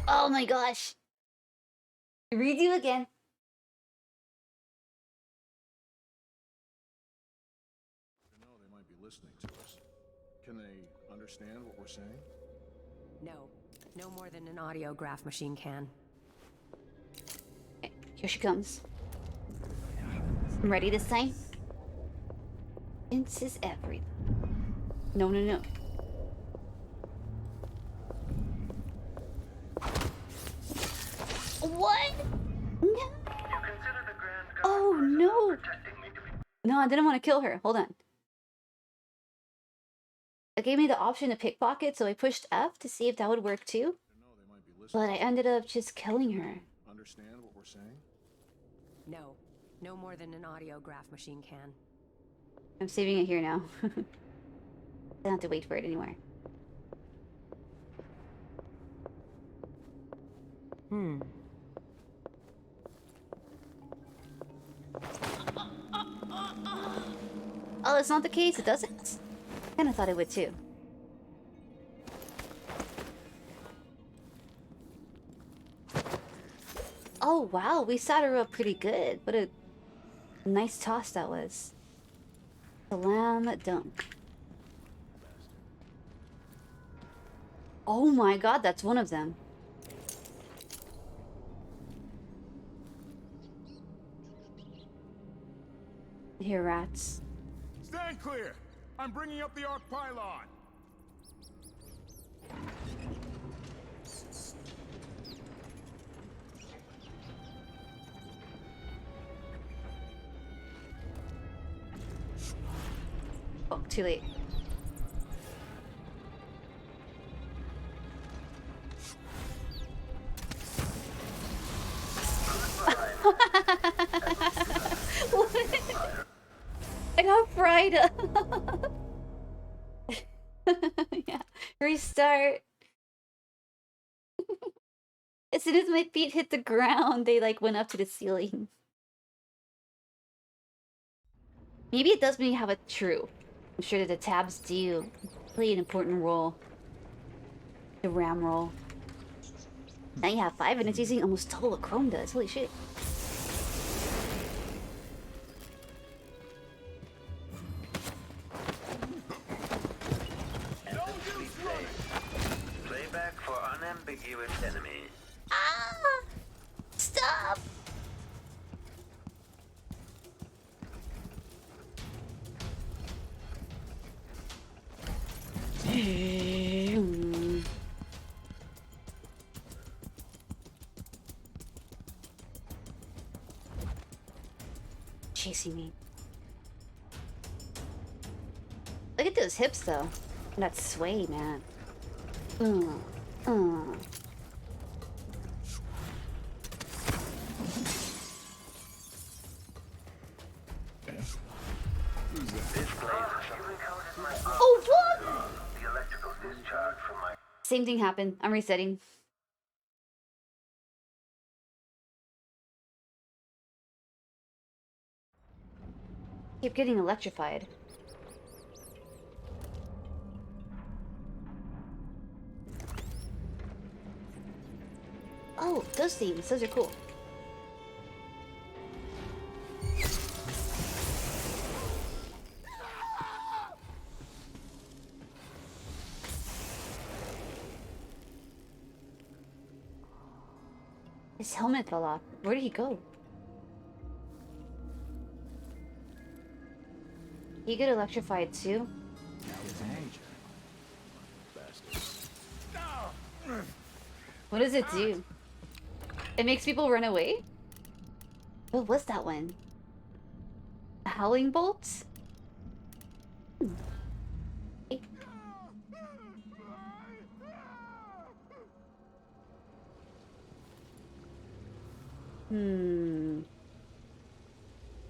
Oh my gosh. Redo again. I know they might be listening to us. Can they understand what we're saying? No. No more than an audiograph machine can. Okay, here she comes. I'm ready this time. This is everything. No, no, no. What? No. Oh no. No, I didn't want to kill her. Hold on. It gave me the option to pickpocket, so I pushed F to see if that would work too. But I ended up just killing her. Understand what we're saying? No. No more than an audiograph machine can. I'm saving it here now. I don't have to wait for it anymore. Oh, that's not the case? It doesn't? I kinda thought it would too. Oh wow, we sat her up pretty good. What a nice toss that was. Slam dunk. Oh my god, that's one of them. Here, rats. Stand clear! I'm bringing up the arc pylon! Oh, too late. I got fried up. Yeah, restart. As soon as my feet hit the ground, they like went up to the ceiling. Maybe it does mean you have a true. I'm sure that the tabs do play an important role. The RAM roll. Now you have 5 and it's using almost double what Chrome does. Holy shit. Playback for unambiguous enemy. Ah! Stop! chasing me. Look at those hips, though. And that sway, man. Oh, what? The electrical discharge from my Same thing happened. I'm resetting. Keep getting electrified. Oh, those things. Those are cool. His helmet fell off. Where did he go? He get electrified too? What does it do? It makes people run away? What was that one? A howling bolt? Hmm.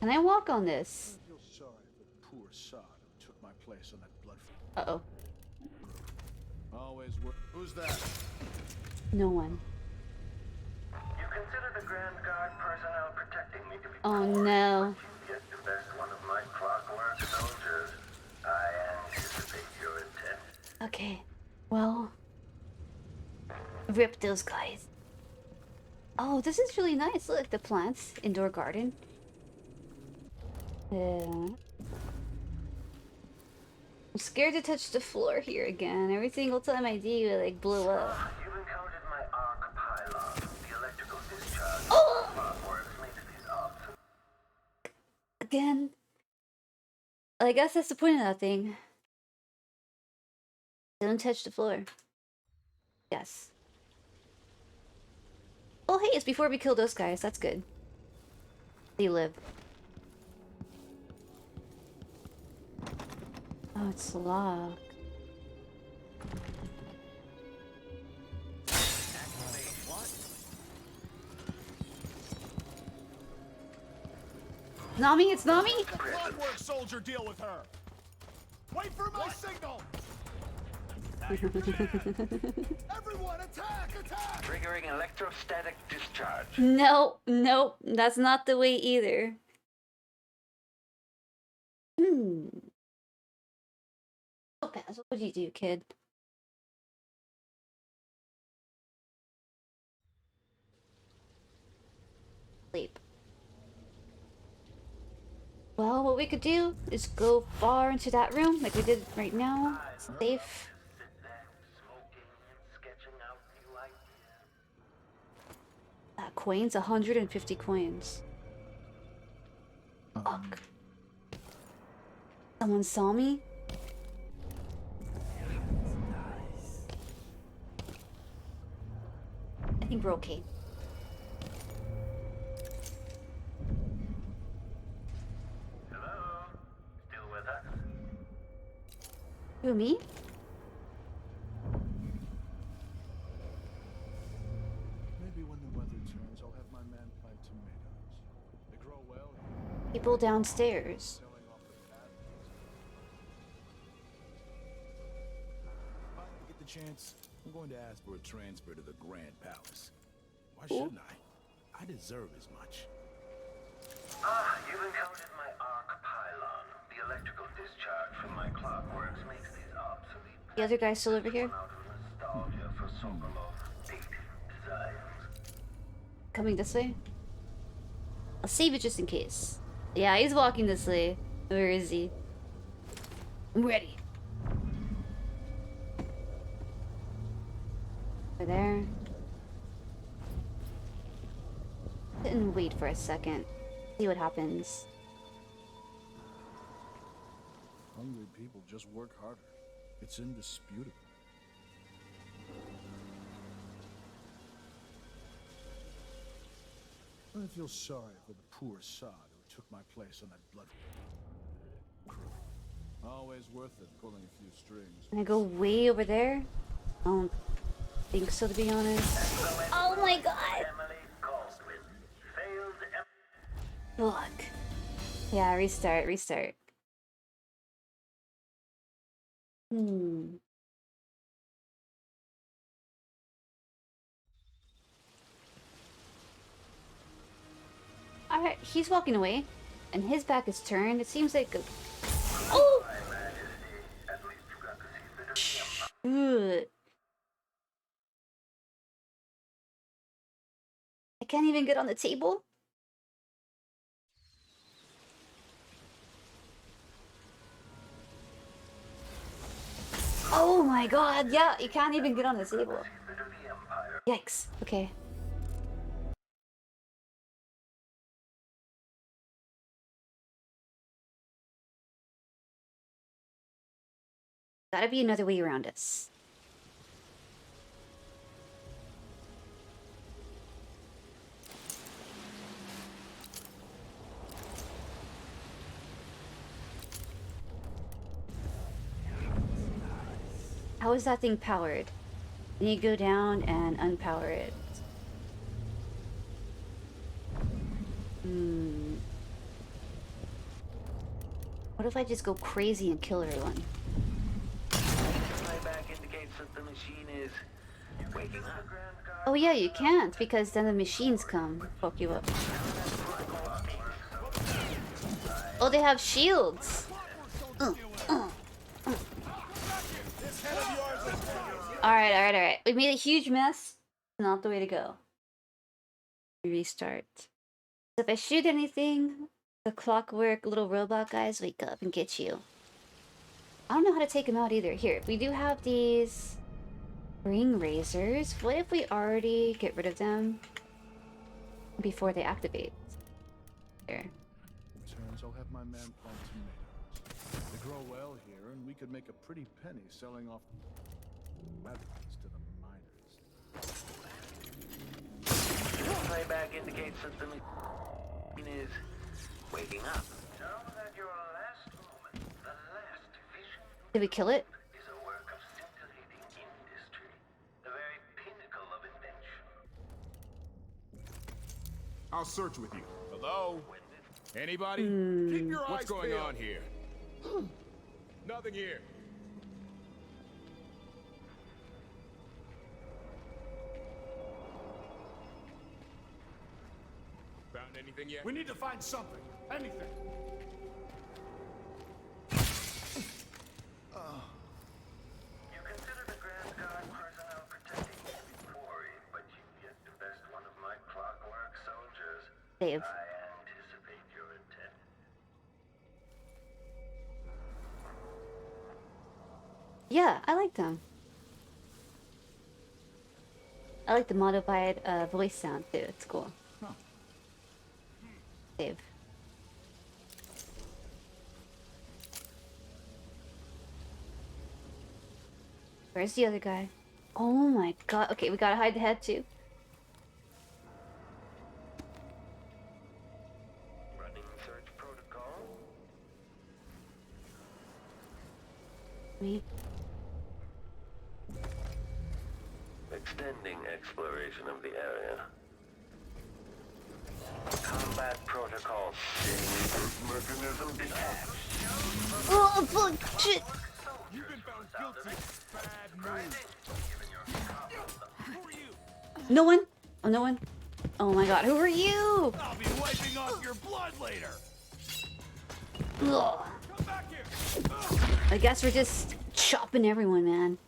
Can I walk on this? I feel sorry for the poor sod who took my place on that blood. Uh-oh. Always work. Who's that? No one. You consider the Grand Guard personnel protecting me to be Oh no. yet to best one of my clockwork soldiers. I anticipate your intent. Okay. Well. Rip those guys. Oh, this is really nice. Look, the plants. Indoor garden. I'm scared to touch the floor here again. Every single time I do, it like blow up. You've encountered my arc pylon. The electrical discharge Oh! clockworks makes these obsolete. Again. I guess that's the point of that thing. Don't touch the floor. Yes. Oh, hey, it's before we kill those guys. That's good. They live. Oh, it's locked. Nami, it's Nami? Clockwork soldier, deal with her. Wait for my signal. Everyone, attack! Attack! Triggering electrostatic discharge. No, nope, that's not the way either. Topaz, what would you do, kid? Sleep. Well, what we could do is go far into that room, like we did right now. Safe. Coins, 150 coins. Fuck. Someone saw me? I think we're okay. Hello? Still with us? Who, me? Maybe when the weather turns, I'll have my man plant tomatoes. They grow well. People downstairs. If I get the chance, I'm going to ask for a transfer to the Grand Palace. Why shouldn't I? I deserve as much. You've encountered my arc pylon. The electrical discharge from my clockworks makes these obsolete. The other guy's still over here. Nostalgia for Sokolov's dated designs. Coming this way? I'll save it just in case. Yeah, he's walking this way. Where is he? I'm ready. Over there. Sit and wait for a second. See what happens. Hungry people just work harder. It's indisputable. I feel sorry for the poor sod who took my place on that blood crew. Always worth it pulling a few strings. Can I go way over there? I don't think so, to be honest. Oh my god! Fuck. Yeah, restart, restart. Alright, he's walking away. And his back is turned. It seems like... Oh! Ugh. I can't even get on the table. Oh my god, yeah, you can't even get on the table. Yikes, okay. Gotta be another way around us. How is that thing powered? I need to go down and unpower it. What if I just go crazy and kill everyone? Playback indicates that the machine is waking up. Oh yeah, you can't, because then the machines come fuck you up. Oh, they have shields! Alright. We made a huge mess. Not the way to go. Restart. So if I shoot anything, the clockwork little robot guys wake up and get you. I don't know how to take them out either. Here, we do have these ring razors. What if we already get rid of them before they activate? Here. Turns I'll have my man plant tomatoes. They grow well here, and we could make a pretty penny selling off weapons to the miners. Playback indicates that the machine is waking up. Know that your last moment, the last vision, Did we kill it? is a work of scintillating industry, the very pinnacle of invention. I'll search with you. Hello? Anybody? Keep your eyes What's going peeled. On here? Nothing here. Found anything yet? We need to find something. Anything. You consider the Grand Guard personnel protecting you before, but you've yet to best one of my clockwork soldiers. Dave. I anticipate your intent. Yeah, I like them. I like the modified voice sound too. It's cool. Dave. Where's the other guy? Oh my god. Okay, we gotta hide the head too. Running search protocol. Me. Extending exploration of the area. Combat protocol. Mechanism detached. Oh fuck! Shit! You've been found guilty. Bad move. No one? Oh, no one? Oh my god, who are you? I'll be wiping off your blood later. Ugh. Come back here. I guess we're just chopping everyone, man.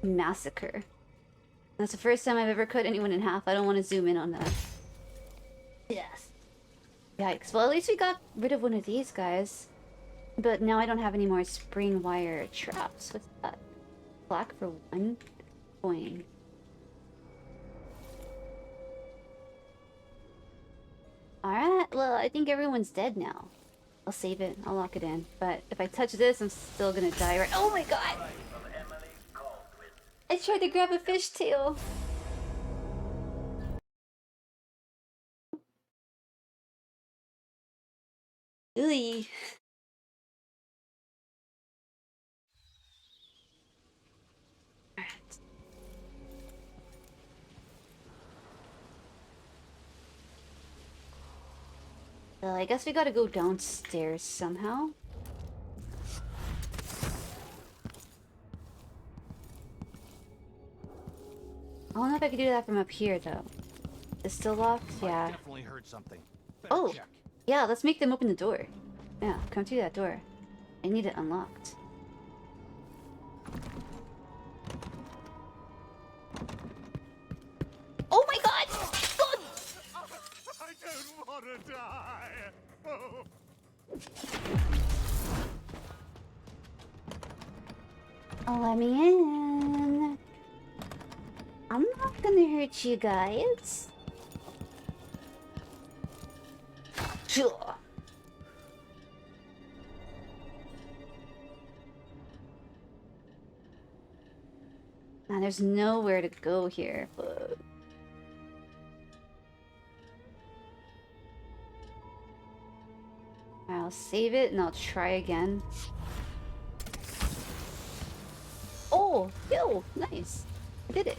Massacre. That's the first time I've ever cut anyone in half. I don't want to zoom in on that. Yes. Yikes. Well, at least we got rid of one of these guys. But now I don't have any more spring wire traps. What's that? Black for 1 coin. Alright, well, I think everyone's dead now. I'll save it. I'll lock it in. But if I touch this, I'm still gonna die right— oh my god! I tried to grab a fishtail. Ooey. Well, I guess we gotta go downstairs somehow. I don't know if I can do that from up here though. It's still locked? Yeah. Definitely heard something. Oh! Yeah, let's make them open the door. Yeah, come through that door. I need it unlocked. Oh my god! God! I don't want to die. Oh. Oh, let me in. I'm not gonna hurt you guys. Sure. Now there's nowhere to go here, but I'll save it and I'll try again. Oh, yo, nice. I did it.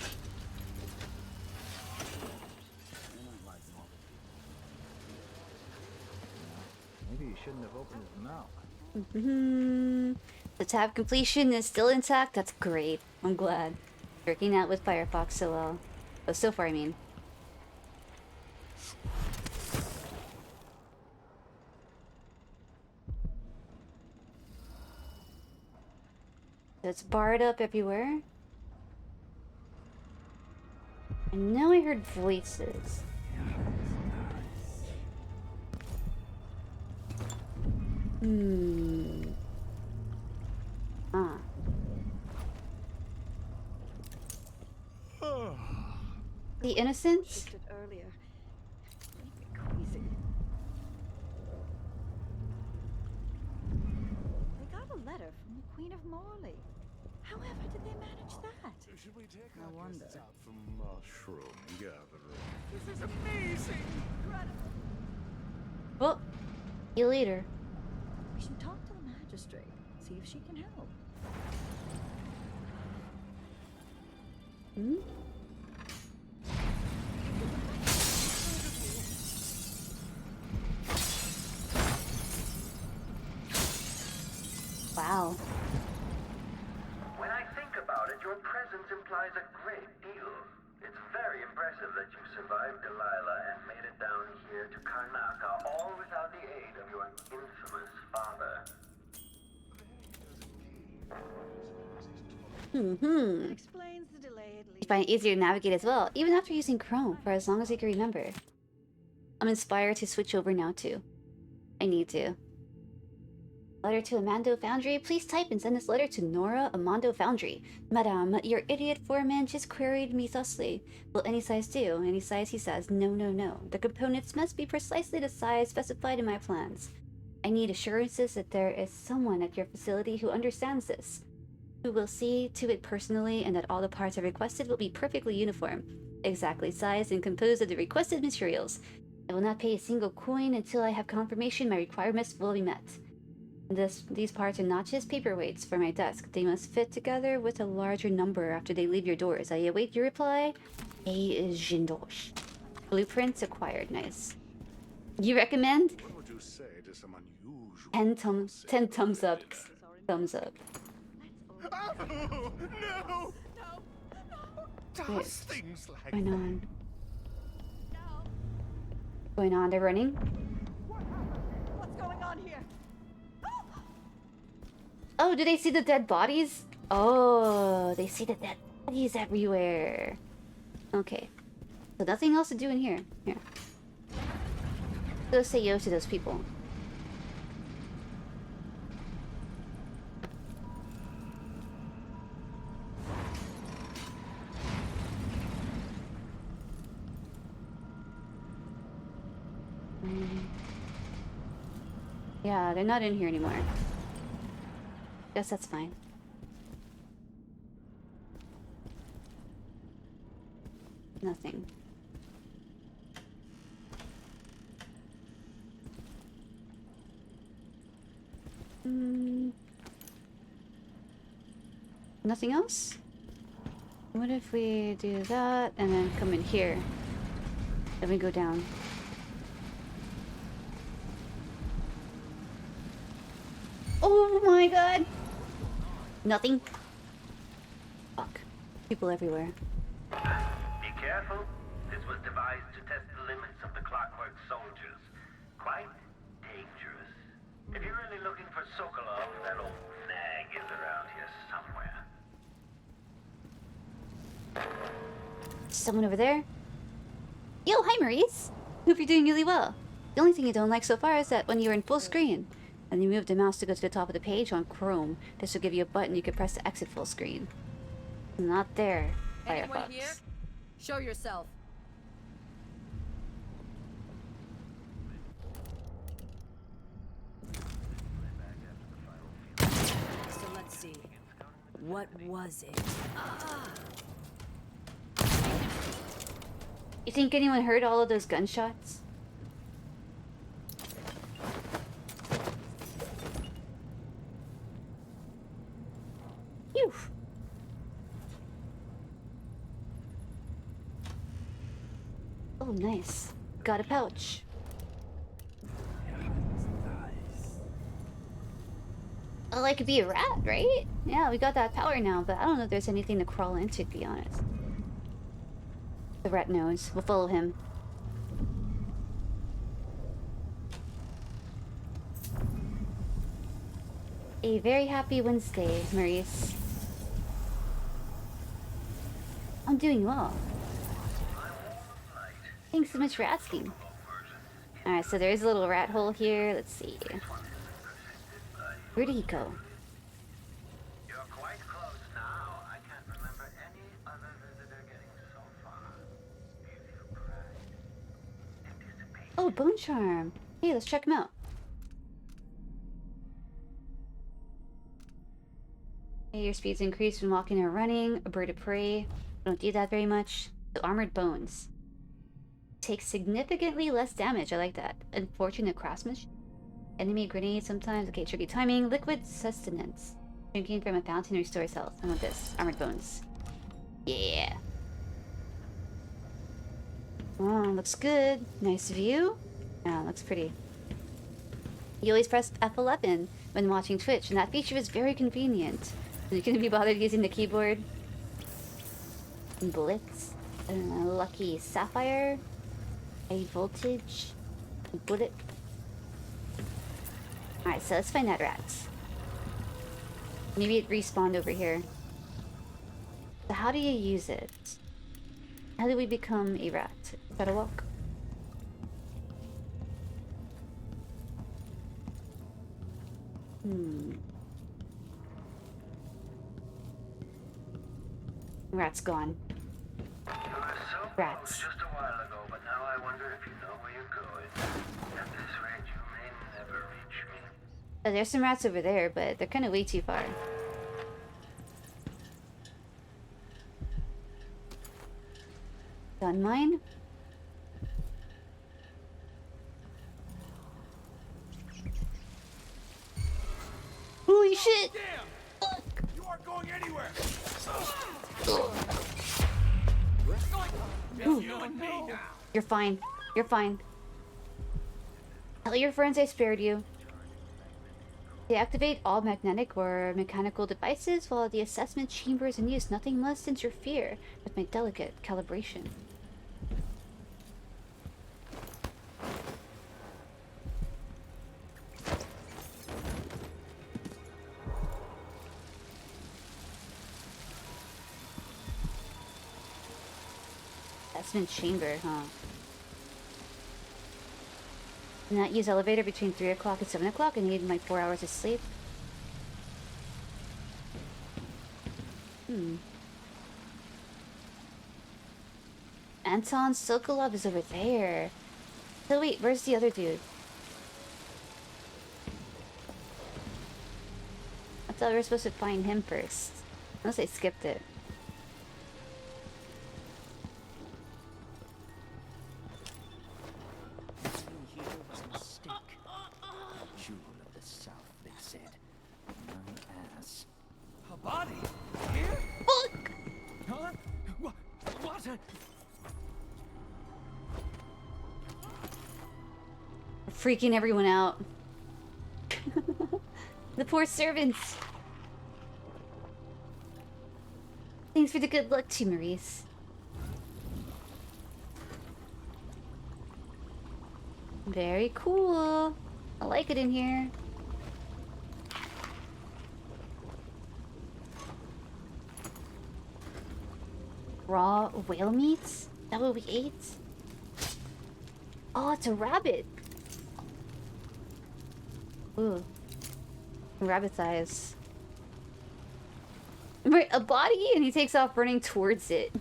Maybe he shouldn't have opened his mouth. The tab completion is still intact. That's great. I'm glad. Working out with Firefox so well. Oh, so far, I mean. So it's barred up everywhere. I know I heard voices. Ah. The Innocents? Earlier. They got a letter from the Queen of Morley. However did they manage that? Should we take I wonder. out for mushroom gathering? This is amazing. Incredible. Well, see you later. We should talk to the magistrate, see if she can help. Hmm? Wow. When I think about it, your presence implies a great deal. It's very impressive that you survived Delilah and made it down here to Karnaca, all without the aid of your infamous father. Explains the delay at You least. find it easier to navigate as well, even after using Chrome, for as long as you can remember. I'm inspired to switch over now too. I need to. Letter to Amando Foundry. Please type and send this letter to Nora Amando Foundry. Madame, your idiot foreman just queried me thusly. Will any size do? Any size, he says. No, no, no. The components must be precisely the size specified in my plans. I need assurances that there is someone at your facility who understands this, who will see to it personally, and that all the parts I requested will be perfectly uniform, exactly sized and composed of the requested materials. I will not pay a single coin until I have confirmation my requirements will be met. These parts are not just paperweights for my desk. They must fit together with a larger number after they leave your doors. I await your reply. A. Jindosh. Blueprints acquired. Nice. You recommend? What would you say to some unusual? 10 thumbs up. Thumbs up. Oh, no! Wait, Does things like going on? Going on? They're running? What's going on here? Oh, do they see the dead bodies? Oh, they see the dead bodies everywhere. Okay. So nothing else to do in here. Here. Go say yo to those people. Yeah, they're not in here anymore. Guess that's fine. Nothing. Nothing else? What if we do that and then come in here? Then we go down. Oh my god! Nothing. Fuck. People everywhere. Be careful. This was devised to test the limits of the Clockwork Soldiers. Quite dangerous. If you're really looking for Sokolov, that old nag is around here somewhere. Someone over there? Yo, hi Maurice! Hope you're doing really well. The only thing you don't like so far is that when you're in full screen, and you move the mouse to go to the top of the page on Chrome, this will give you a button you can press to exit full screen. Not there, Anyone Firefox. here? Show yourself. So let's see. What was it? You think anyone heard all of those gunshots? Phew. Oh, nice. Got a pouch. Oh, I could be a rat, right? Yeah, we got that power now, but I don't know if there's anything to crawl into, to be honest. The rat knows. We'll follow him. A very happy Wednesday, Maurice. I'm doing well. Thanks so much for asking. Alright, so there's a little rat hole here. Let's see. Where did he go? You're quite close now. I can't remember any other visitor getting so far. Oh, Bone Charm. Hey, let's check him out. Hey, your speed's increased when walking or running. A bird of prey. Don't do that very much. So armored bones. Takes significantly less damage. I like that. Unfortunate craftsmanship. Enemy grenade sometimes. Okay, tricky timing. Liquid sustenance. Drinking from a fountain restores health. I want this. Armored bones. Yeah. Oh, looks good. Nice view. Yeah, looks pretty. You always press F11 when watching Twitch, and that feature is very convenient. You couldn't be bothered using the keyboard. Blitz. Lucky Sapphire. A voltage. Bullet. Alright, so let's find that rat. Maybe it respawned over here. So how do you use it? How do we become a rat? Gotta walk. Rat's gone. Rats. Just a while ago, but now I wonder if you know where you're going. At this rate, you may never reach me. Oh, there's some rats over there, but they're kind of way too far. Gun mine? Holy shit! You aren't going anywhere. Ooh. You're fine. You're fine. Tell your friends I spared you. Deactivate all magnetic or mechanical devices while the assessment chamber is in use. Nothing must interfere with my delicate calibration. Assessment chamber, huh? Not use elevator between 3 o'clock and 7 o'clock. I need my 4 hours of sleep. Anton Sokolov is over there. So wait, where's the other dude? I thought we were supposed to find him first. Unless I skipped it. Jewel of the South, they said. freaking everyone out. The poor servants. Thanks for the good luck too, Maurice. Very cool. I like it in here. Raw whale meats? That what we ate? Oh, it's a rabbit. Ooh. Rabbit's eyes. Right, a body, and he takes off running towards it.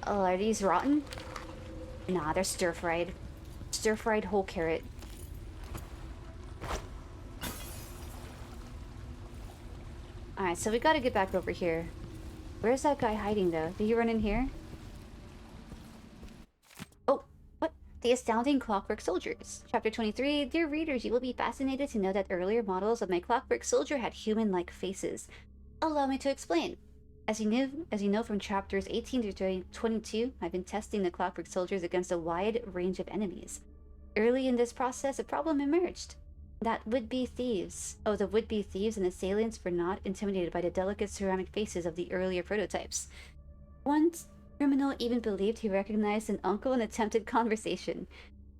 Oh, are these rotten? Nah, they're stir-fried. Stir-fried whole carrot. Alright, so we gotta get back over here. Where's that guy hiding, though? Did he run in here? Oh, what? The Astounding Clockwork Soldiers. Chapter 23. Dear readers, you will be fascinated to know that earlier models of my Clockwork Soldier had human-like faces. Allow me to explain. As you know from chapters 18 to 22, I've been testing the Clockwork Soldiers against a wide range of enemies. Early in this process, a problem emerged. The would-be thieves and assailants were not intimidated by the delicate ceramic faces of the earlier prototypes. One criminal even believed he recognized an uncle and attempted conversation.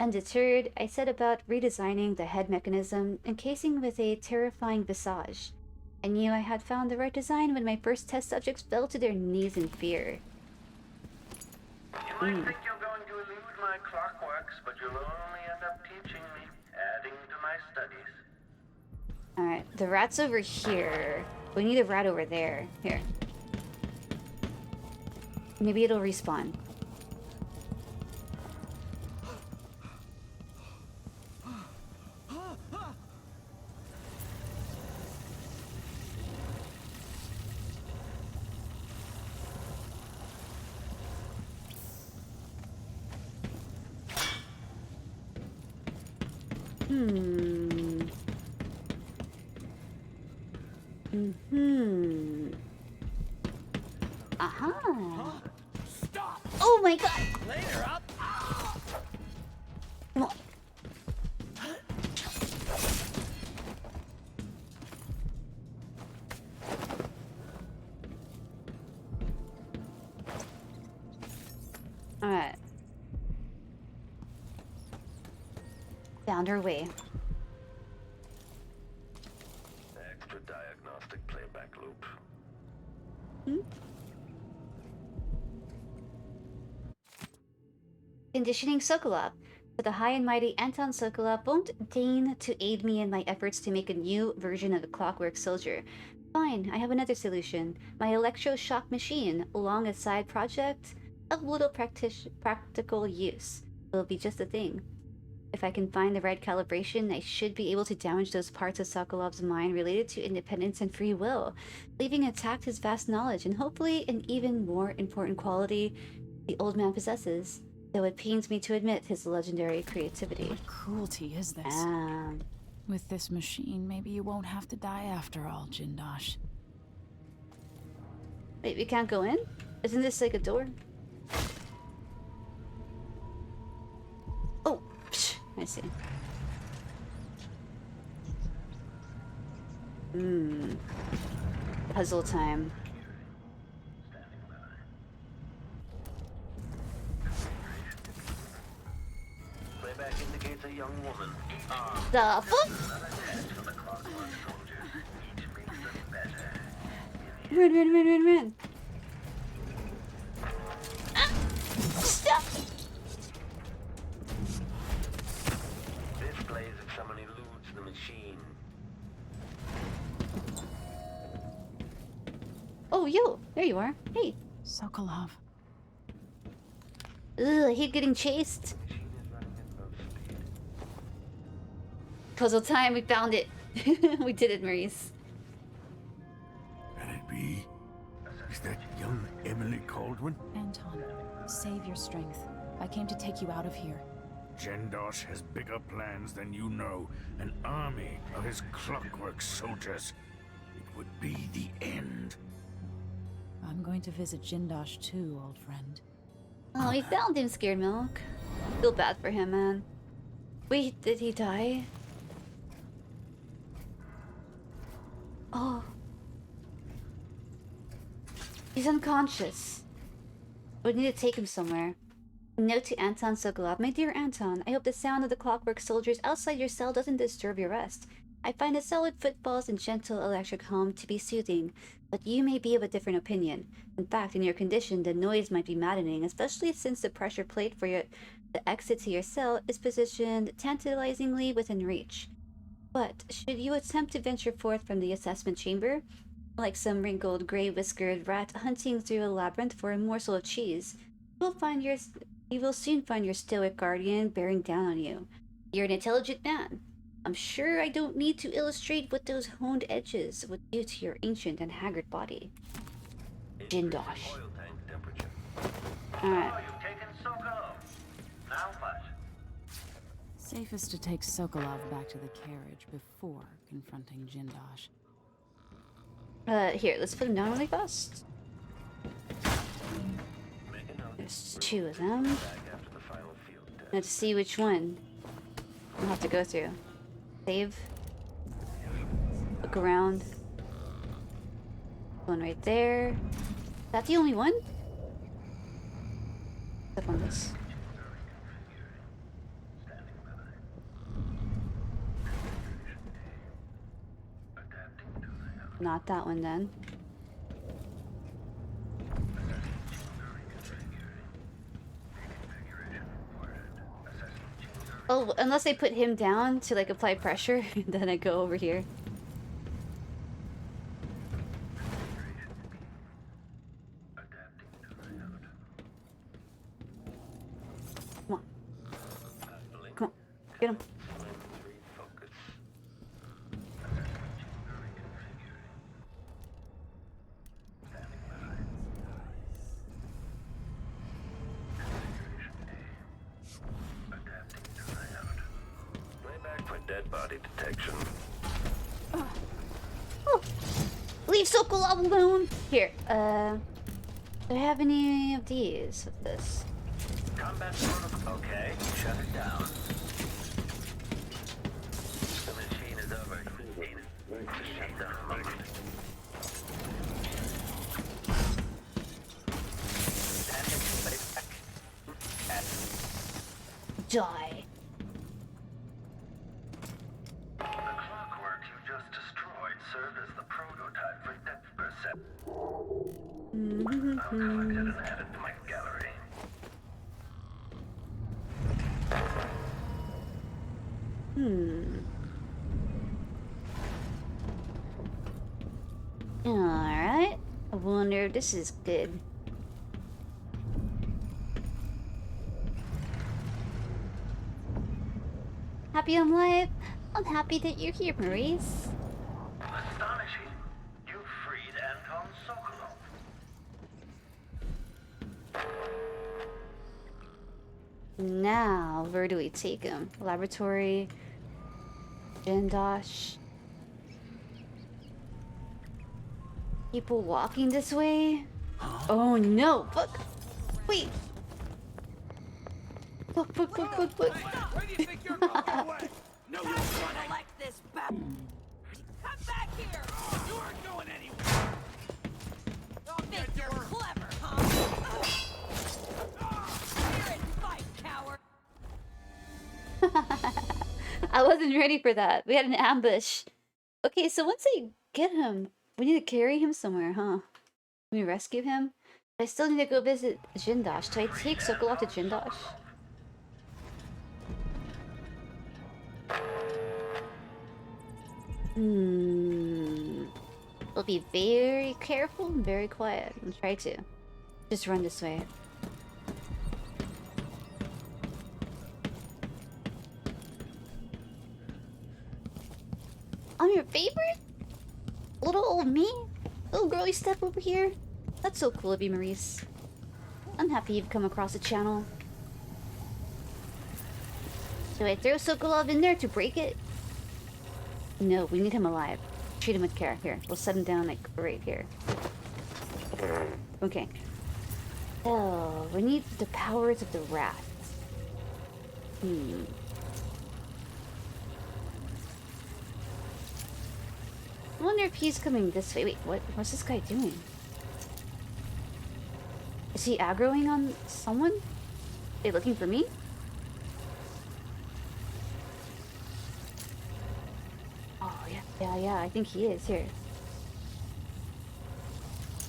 Undeterred, I set about redesigning the head mechanism, encasing with a terrifying visage. I knew I had found the right design when my first test subjects fell to their knees in fear. You might think you're going to elude my clockworks, but you'll only end up teaching me, adding to my studies. Alright, the rat's over here. We need a rat over there. Here. Maybe it'll respawn. Aha. Stop! Oh my god! Later up! Come on. Alright. Found her way. Extra diagnostic playback loop. Conditioning Sokolov. But the high and mighty Anton Sokolov won't deign to aid me in my efforts to make a new version of the Clockwork Soldier. Fine, I have another solution. My electroshock machine, along a side project of little practical use, will be just the thing. If I can find the right calibration, I should be able to damage those parts of Sokolov's mind related to independence and free will, leaving intact his vast knowledge and hopefully an even more important quality the old man possesses, though it pains me to admit his legendary creativity. What cruelty is this? With this machine, maybe you won't have to die after all, Jindosh. Wait, we can't go in? Isn't this like a door? Oh, psh, I see. Puzzle time. Playback indicates a young woman. The fuck? Run. Ah! Stop! This plays if someone eludes the machine. Oh, yo, there you are. Hey. Sokolov. Ugh, I hate getting chased. Puzzle time, we found it. We did it, Maurice. Can it be? Is that young Emily Caldwin? Anton, save your strength. I came to take you out of here. Jindosh has bigger plans than you know. An army of his clockwork soldiers. It would be the end. I'm going to visit Jindosh too, old friend. Oh, we found him, Scared Milk. Feel bad for him, man. Wait, did he die? Oh. He's unconscious. We need to take him somewhere. Note to Anton Sokolov. My dear Anton, I hope the sound of the clockwork soldiers outside your cell doesn't disturb your rest. I find the solid footfalls and gentle electric hum to be soothing, but you may be of a different opinion. In fact, in your condition, the noise might be maddening, especially since the pressure plate for the exit to your cell is positioned tantalizingly within reach. But should you attempt to venture forth from the assessment chamber, like some wrinkled, gray-whiskered rat hunting through a labyrinth for a morsel of cheese, you will soon find your stoic guardian bearing down on you. You're an intelligent man. I'm sure I don't need to illustrate what those honed edges would do to your ancient and haggard body. Jindosh. Alright. Safest to take Sokolov back to the carriage before confronting Jindosh. Here, let's put him down really fast. There's two of them. Let's see which one I'll have to go through. Save. Look around. One right there. Is that the only one? Step on this. Not that one then. Oh, unless I put him down to like apply pressure, then I go over here. Come on. Come on. Get him. Dead body detection. Oh. Leave Sokolov alone! Here, do I have any of these with this? Combat protocol. Okay, shut it down. The machine is overheating. Just shut down a moment. Die. Served as the prototype for depth perception. I'll collect it and add it to my gallery. Alright. I wonder if this is good. Happy I'm live? I'm happy that you're here, Maurice. Astonishing. You freed Anton Sokolov. Now, where do we take him? Laboratory. Jindosh. People walking this way? Oh no! Fuck! Wait! Fuck, fuck, fuck, fuck, fuck! Where do you think you're going? Away! No, you wanna like this back! Come back here! You aren't going anywhere! I'll think you're clever, huh? Here and fight, coward! I wasn't ready for that. We had an ambush. Okay, so once I get him, we need to carry him somewhere, huh? Can we rescue him? I still need to go visit Jindosh. Do I take Sokolov to Jindosh? We'll be very careful and very quiet. I'll try to. Just run this way. I'm your favorite? Little old me? Little girly step over here? That's so cool of you, Maurice. I'm happy you've come across the channel. Do I throw Sokolov in there to break it? No, we need him alive. Treat him with care. Here, we'll set him down like right here. Okay. Oh, we need the powers of the rat. I wonder if he's coming this way. Wait, what's this guy doing? Is he aggroing on someone? Are they looking for me? Oh, yeah, I think he is. Here.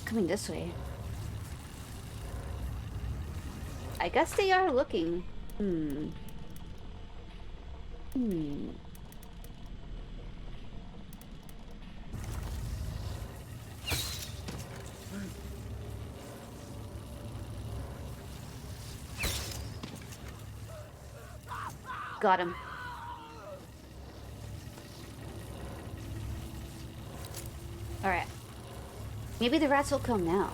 Coming this way. I guess they are looking. Got him. Alright. Maybe the rats will come now.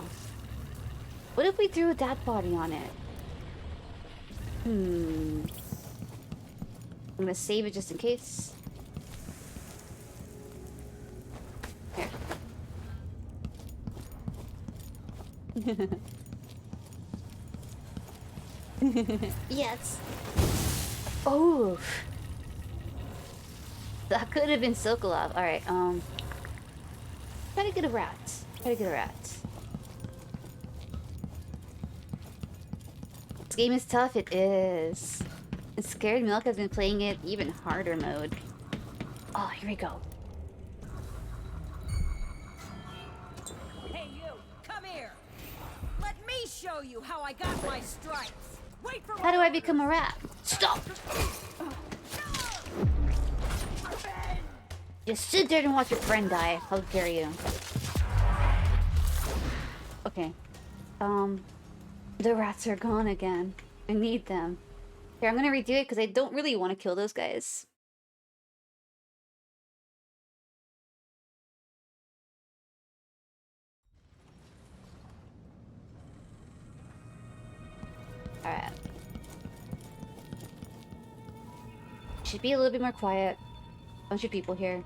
What if we threw a dead body on it? I'm gonna save it just in case. Here. Yes. Oh. That could have been Sokolov. Alright, try to get a rat. Try to get a rat. This game is tough, it is. And Scared Milk has been playing it even harder mode. Oh, here we go. Hey you, come here. Let me show you how I got my stripes. Wait for How do I become a rat? Stop! Just sit there and watch your friend die. How dare you? Okay. The rats are gone again. I need them. Here, I'm gonna redo it because I don't really want to kill those guys. Alright. Should be a little bit more quiet. Bunch of people here.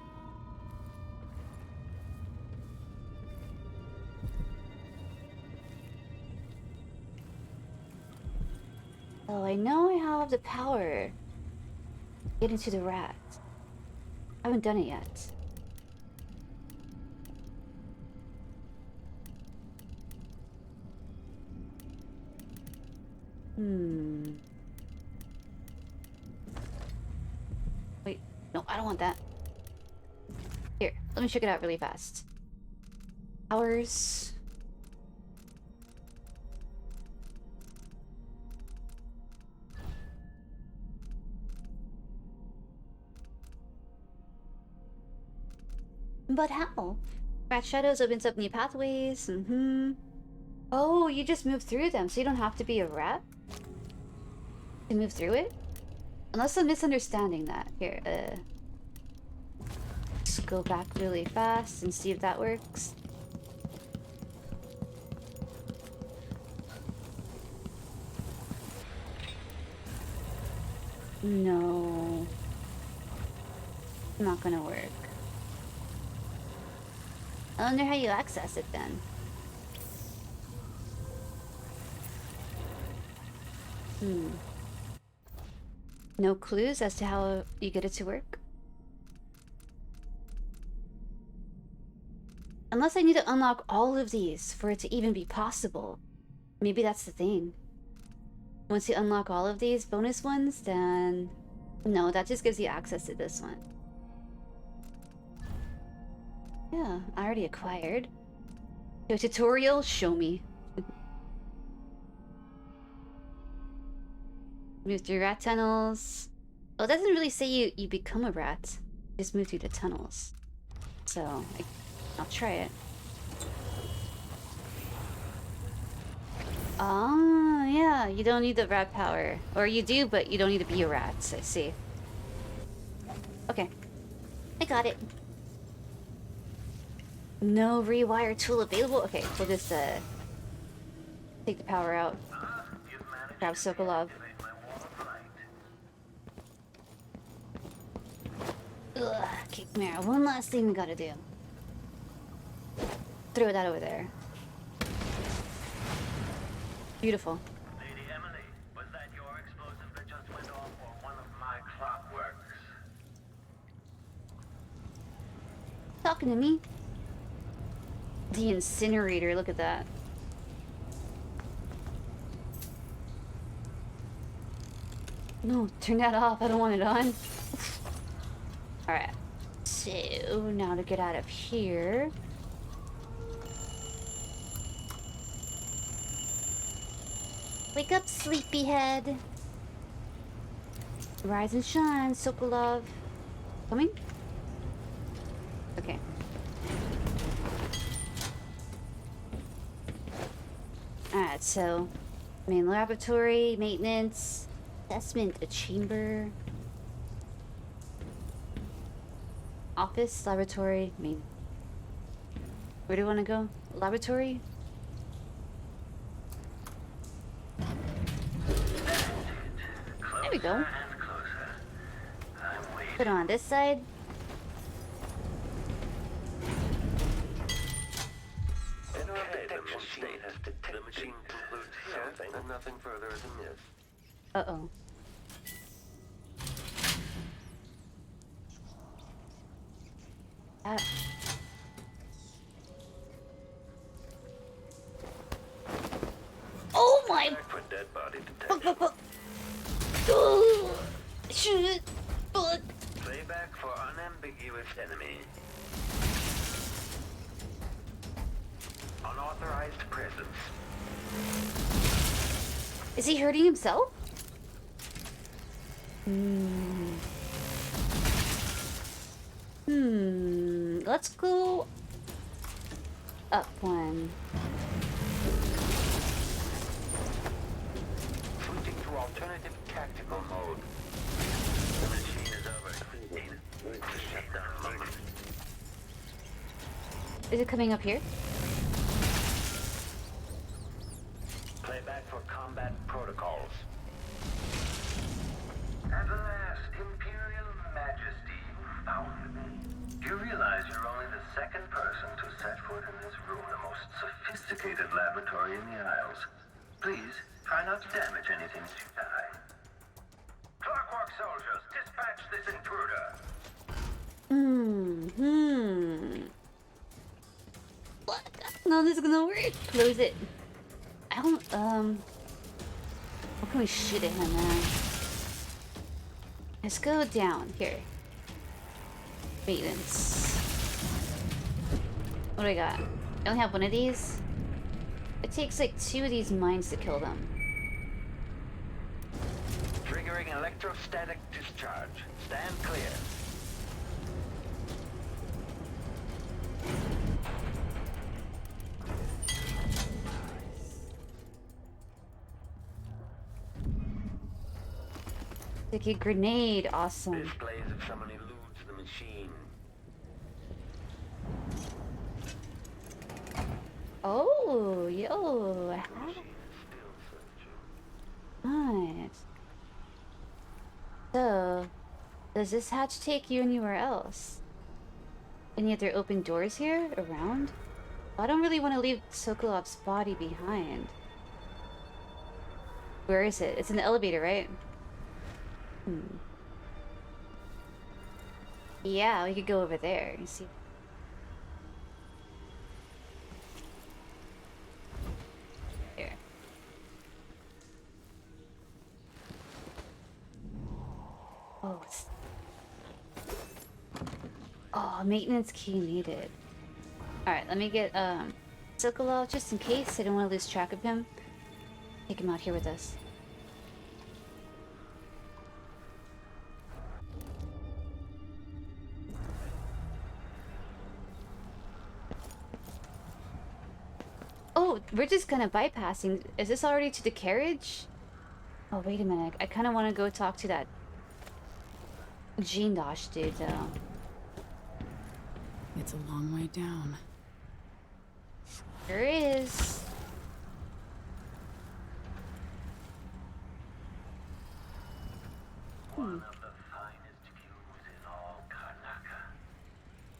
Oh, I know I have the power. Get into the rat. I haven't done it yet. Wait, no, I don't want that. Here, let me check it out really fast. Hours. But how? Rat Shadows opens up new pathways. Oh, you just move through them, so you don't have to be a rat to move through it? Unless I'm misunderstanding that. Here, just go back really fast and see if that works. No. Not gonna work. I wonder how you access it then. No clues as to how you get it to work? Unless I need to unlock all of these for it to even be possible. Maybe that's the thing. Once you unlock all of these bonus ones, then... No, that just gives you access to this one. Yeah, I already acquired. Your tutorial? Show me. Move through rat tunnels. Well, it doesn't really say you become a rat. You just move through the tunnels. So, I'll try it. Ah, yeah, you don't need the rat power. Or you do, but you don't need to be a rat, I see. Okay. I got it. No rewire tool available? Okay, we'll just, take the power out. Grab Sokolov. Ugh, okay, come here. One last thing we gotta do. Throw that over there. Beautiful. Lady Emily, was that your explosive that just went off or one of my clockworks? Talking to me. The incinerator, look at that. No, turn that off. I don't want it on. Alright. So, now to get out of here. Wake up, sleepyhead. Rise and shine, Sokolov. Coming? Okay. Alright, so main laboratory, maintenance, assessment, a chamber, office, laboratory, main. Where do you want to go? Laboratory? There we go. Put it on this side. Okay, the machine has detected. The machine concludes something and nothing further is amiss. Uh-oh. Oh my! For dead body detection. Shoot! But Playback for unambiguous enemy. Unauthorized presence. is he hurting himself? Let's go up one. Switching to alternative tactical mode. The machine is overheating. Shut down moment. Is it coming up here? Playback for combat protocols. At last, Imperial Majesty, you found me. Do you realize you're only the second person to set foot in this room, the most sophisticated laboratory in the Isles? Please, try not to damage anything as you die. Clockwork soldiers, dispatch this intruder. What? No, this is gonna work. Close it. I don't, what can we shoot at him, man? Let's go down here. Maintenance. What do I got? I only have one of these. It takes like 2 of these mines to kill them. Triggering electrostatic discharge. Stand clear. Like a grenade, awesome. Displays if someone eludes the machine. Oh, yo. Nice. So, does this hatch take you anywhere else? Any other open doors here around? I don't really want to leave Sokolov's body behind. Where is it? It's in the elevator, right? Yeah, we could go over there and see. Here. Oh, maintenance key needed. Alright, let me get Sokolov just in case I don't want to lose track of him. Take him out here with us. Oh, we're just kind of bypassing. Is this already to the carriage? Oh, wait a minute. I kind of want to go talk to that Gene Dosh dude, though. It's a long way down. There is.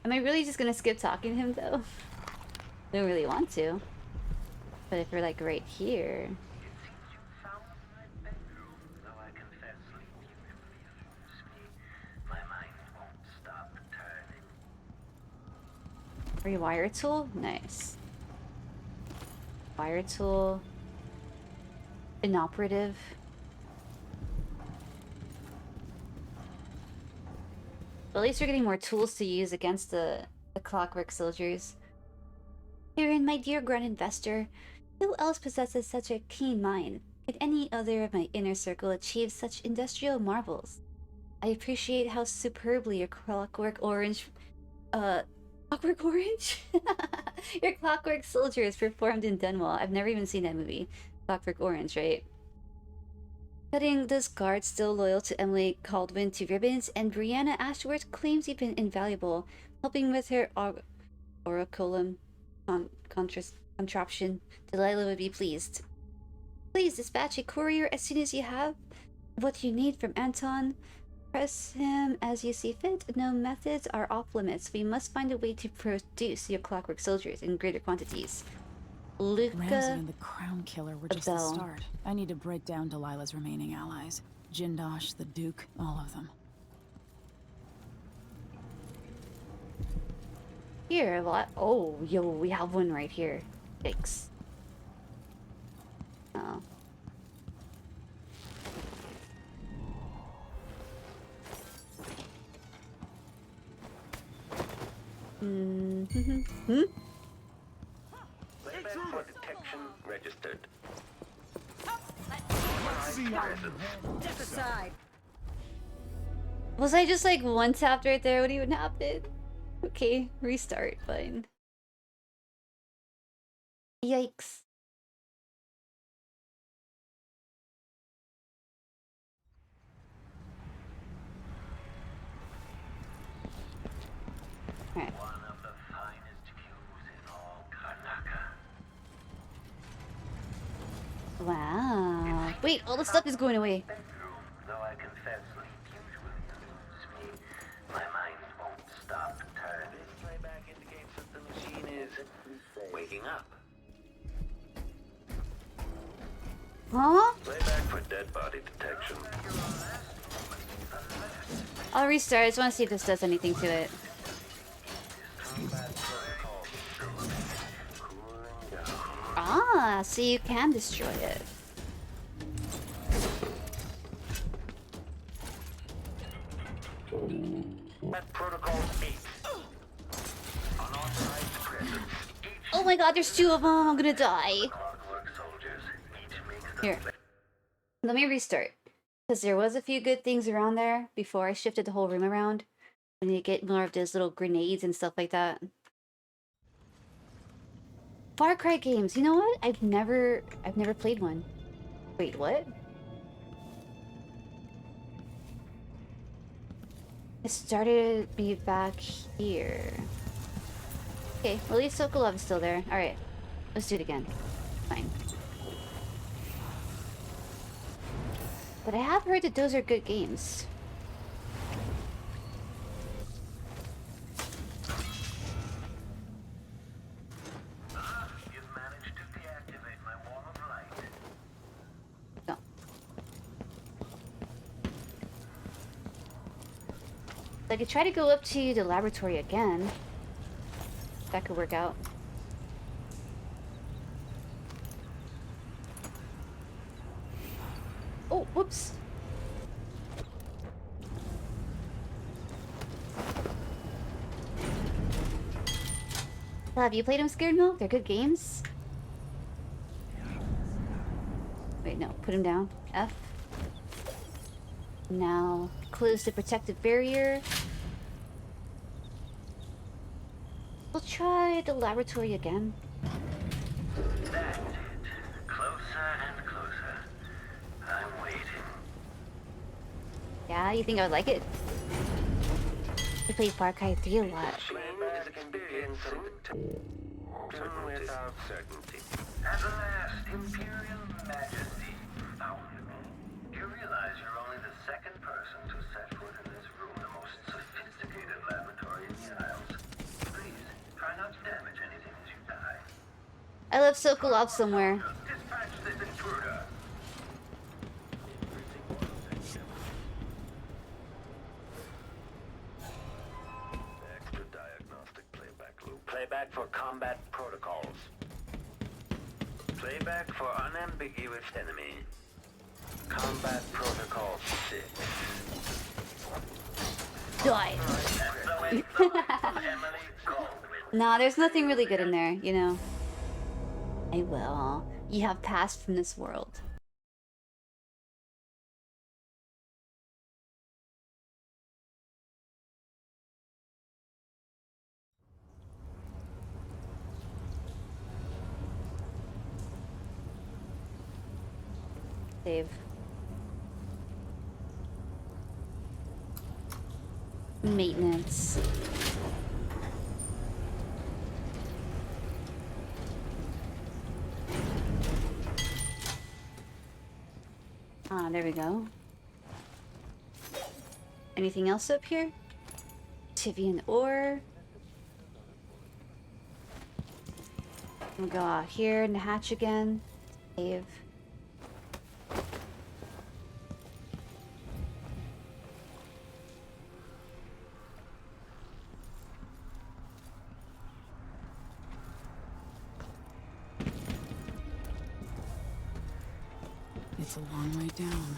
Am I really just gonna skip talking to him, though? I don't really want to. But if we're like right here. Rewire tool? Nice. Wire tool. Inoperative. But at least we're getting more tools to use against the clockwork soldiers. Herein, my dear grand investor, who else possesses such a keen mind? Could any other of my inner circle achieve such industrial marvels? I appreciate how superbly your clockwork orange... Clockwork Orange? Your Clockwork Soldiers performed in Dunwall. I've never even seen that movie. Clockwork Orange, right? Cutting those guards still loyal to Emily Caldwin to ribbons, and Brianna Ashworth claims you've been invaluable, helping with her oraculum contraption. Delilah would be pleased. Please dispatch a courier as soon as you have what you need from Anton. Press him as you see fit. No methods are off limits. We must find a way to produce your Clockwork Soldiers in greater quantities. Luca Ramsey and the Crown Killer were just the start. I need to break down Delilah's remaining allies. Jindosh, the Duke, all of them. Here, what? Oh, yo, we have one right here. Yikes. Oh. Playback for detection registered. Step aside. Was I just like one tapped right there? What even happened? Okay, restart, fine. Yikes. Alright. One of the finest views in all Karnaka. Wow. Wait, all the stuff is going away. Though I confess sleep usually eludes me, my mind won't stop turning. This playback indicates that the machine is waking up. Huh? Playback for dead body detection. I'll restart. I just want to see if this does anything to it. Ah, so you can destroy it. At protocol 8. Unauthorized presence. Oh my god, there's two of them. I'm gonna die. Clockwork soldiers. Each makes them Here. Let me restart. Because there was a few good things around there before I shifted the whole room around. I need to get more of those little grenades and stuff like that. Far Cry games. You know what? I've never played one. Wait, what? It started me back here. Okay, well, at least Sokolov is still there. Alright, let's do it again. Fine. But I have heard that those are good games. You've managed to deactivate my wall of light. No. I could try to go up to the laboratory again. That could work out. Oh, whoops. Have you played them, Scared Milk? They're good games. Wait, no. Put him down. F. Now, close the protective barrier. We'll try the laboratory again. That's it. Closer and closer. I'm waiting. Yeah, you think I would like it? I played Far Cry 3 a lot. Playback experiencing without certainty. At last, Imperial Majesty found me. You realize you're only the second person to set foot in this room, the most sophisticated laboratory in the Isles. Please, try not to damage anything as you die. I left Sokolov somewhere. Dispatch this intruder. Extra diagnostic playback loop. Playback Playback for combat protocols. Playback for unambiguous enemy. Combat protocol 6. Die. Nah, there's nothing really good in there, you know. I will. You have passed from this world. Save. Maintenance. Ah, there we go. Anything else up here? Tivian ore. We'll go out here in the hatch again. Save. It's a long way down.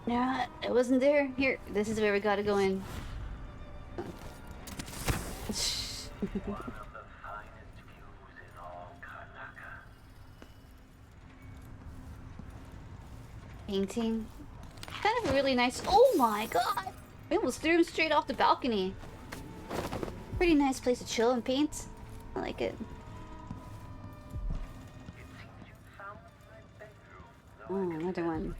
Nah, it wasn't there. Here, this is where we gotta go in. Painting. Kind of a really nice. Oh my god! We almost threw him straight off the balcony. Pretty nice place to chill and paint. I like it. Oh, another one.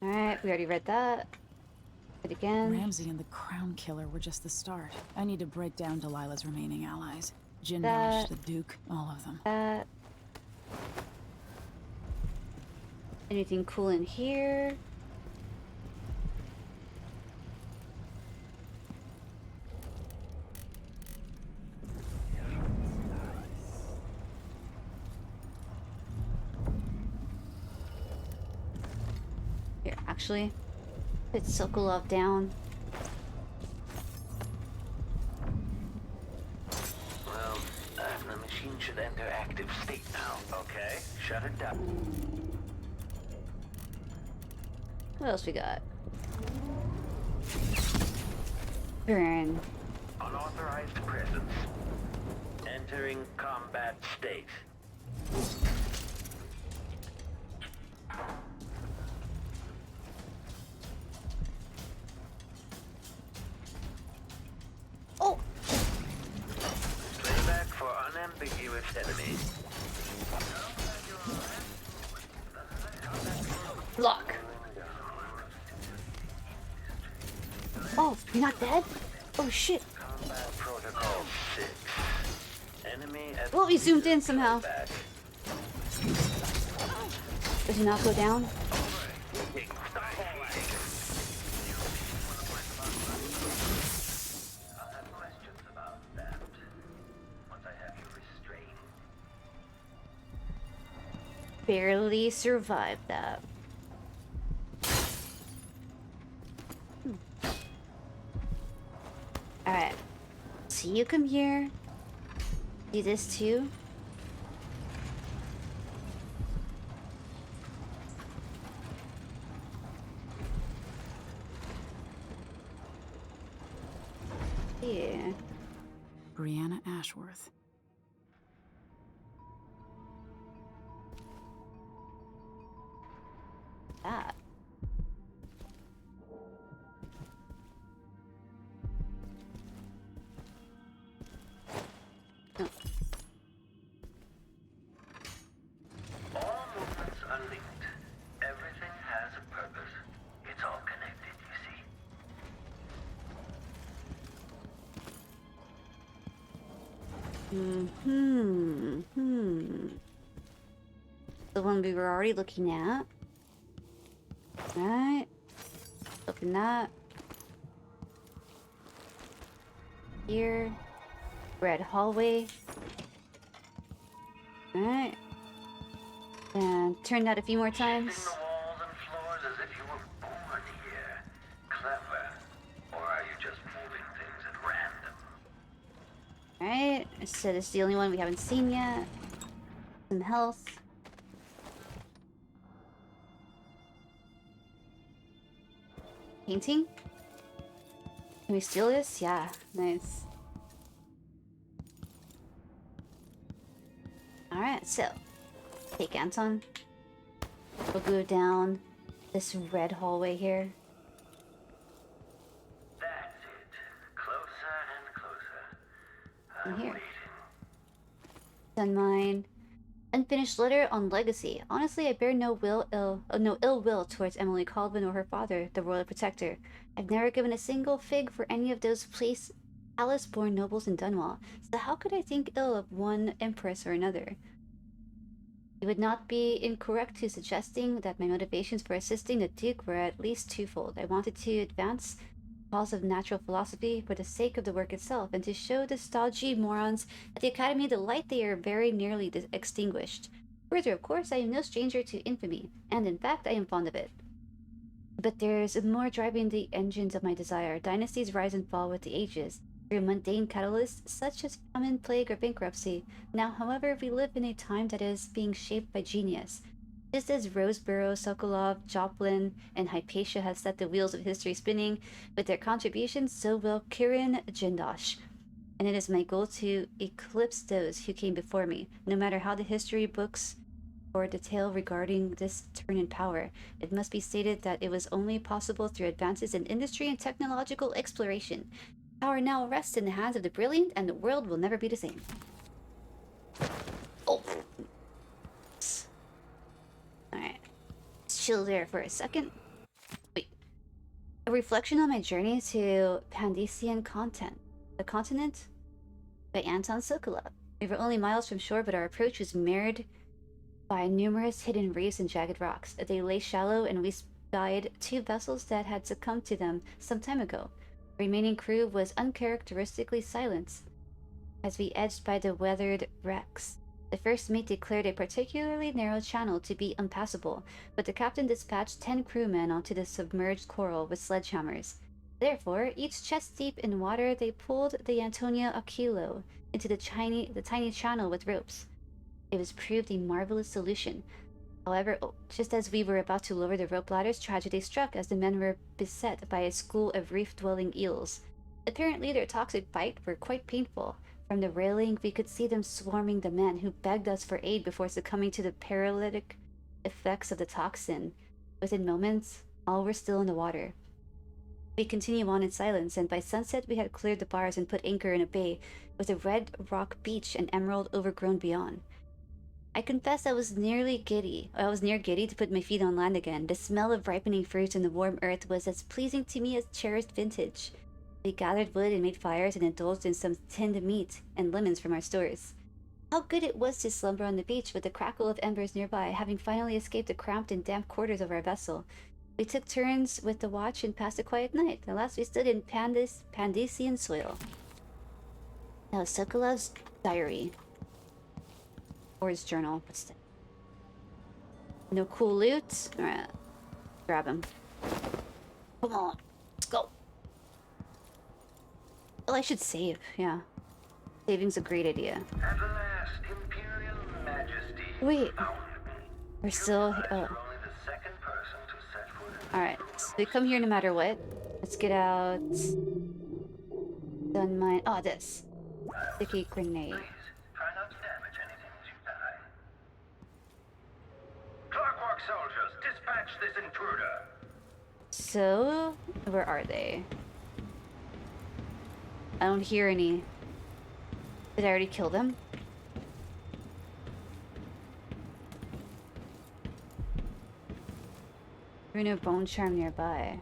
Alright, we already read that. It again. Ramsey and the Crown Killer were just the start. I need to break down Delilah's remaining allies. Jindosh, the Duke, all of them. Anything cool in here? Here, actually, put Sokolov down. Well, the machine should enter active state now. Okay, shut it down. What else we got? Burn. Unauthorized presence. Entering combat state. Oh! Playback for unambiguous enemy. Lock. Oh, you're not dead? Oh shit. Combat protocol 6. Enemy at Well, we zoomed in somehow. Does he not go down? Barely survived that. Alright. So you come here. Do this too. Yeah. Brianna Ashworth. That. Oh. All movements are linked. Everything has a purpose. It's all connected, you see. The one we were already looking at. Right. Open that. Here. Red hallway. Alright. And turn that a few more times. The walls and floors as if you were born here. Alright, so this is the only one we haven't seen yet. Some health. Painting? Can we steal this? Yeah, nice. Alright, so take Anton. We'll go down this red hallway here. That's it. Closer and closer. In here. Done mine. Unfinished letter on legacy. Honestly, I bear no ill will towards Emily Caldwin or her father, the royal protector. I've never given a single fig for any of those palace-born nobles in Dunwall, so how could I think ill of one empress or another? It would not be incorrect to suggesting that my motivations for assisting the Duke were at least twofold. I wanted to advance the cause of natural philosophy for the sake of the work itself, and to show the stodgy morons at the Academy the light they are very nearly extinguished. Further, of course, I am no stranger to infamy, and in fact, I am fond of it. But there's more driving the engines of my desire. Dynasties rise and fall with the ages, through mundane catalysts such as famine, plague, or bankruptcy. Now, however, we live in a time that is being shaped by genius. Just as Roseborough, Sokolov, Joplin, and Hypatia have set the wheels of history spinning with their contributions, so will Kirin Jindosh. And it is my goal to eclipse those who came before me, no matter how the history books or detail regarding this turn in power. It must be stated that it was only possible through advances in industry and technological exploration. Power now rests in the hands of the brilliant, and the world will never be the same. Oh. Alright. Chill there for a second. Wait. A reflection on my journey to Pandesian the continent? By Anton Sokolov. We were only miles from shore, but our approach was mirrored by numerous hidden reefs and jagged rocks. They lay shallow, and we spied 2 vessels that had succumbed to them some time ago. The remaining crew was uncharacteristically silent as we edged by the weathered wrecks. The first mate declared a particularly narrow channel to be impassable, but the captain dispatched 10 crewmen onto the submerged coral with sledgehammers. Therefore, each chest deep in water, they pulled the Antonia Aquilo into the tiny channel with ropes. It was proved a marvelous solution. However, just as we were about to lower the rope ladders, tragedy struck as the men were beset by a school of reef-dwelling eels. Apparently, their toxic bite were quite painful. From the railing, we could see them swarming the men, who begged us for aid before succumbing to the paralytic effects of the toxin. Within moments, all were still in the water. We continued on in silence, and by sunset we had cleared the bars and put anchor in a bay with a red rock beach and emerald overgrown beyond. I confess I was near giddy to put my feet on land again. The smell of ripening fruit and the warm earth was as pleasing to me as cherished vintage. We gathered wood and made fires and indulged in some tinned meat and lemons from our stores. How good it was to slumber on the beach with the crackle of embers nearby, having finally escaped the cramped and damp quarters of our vessel. We took turns with the watch and passed a quiet night. At last we stood in Pandesian soil. Now Sokolov's diary. Or his journal. What's that? No cool loot? Alright. Grab him. Come on. Let's go. Well, I should save. Yeah. Saving's a great idea. At last, Imperial Majesty. Wait. We're still... Oh. Alright. So we come here no matter what. Let's get out... Done mine. Oh, this. Sticky grenade. Clockwork soldiers, dispatch this intruder. So, where are they? I don't hear any. Did I already kill them? There's no bone charm nearby.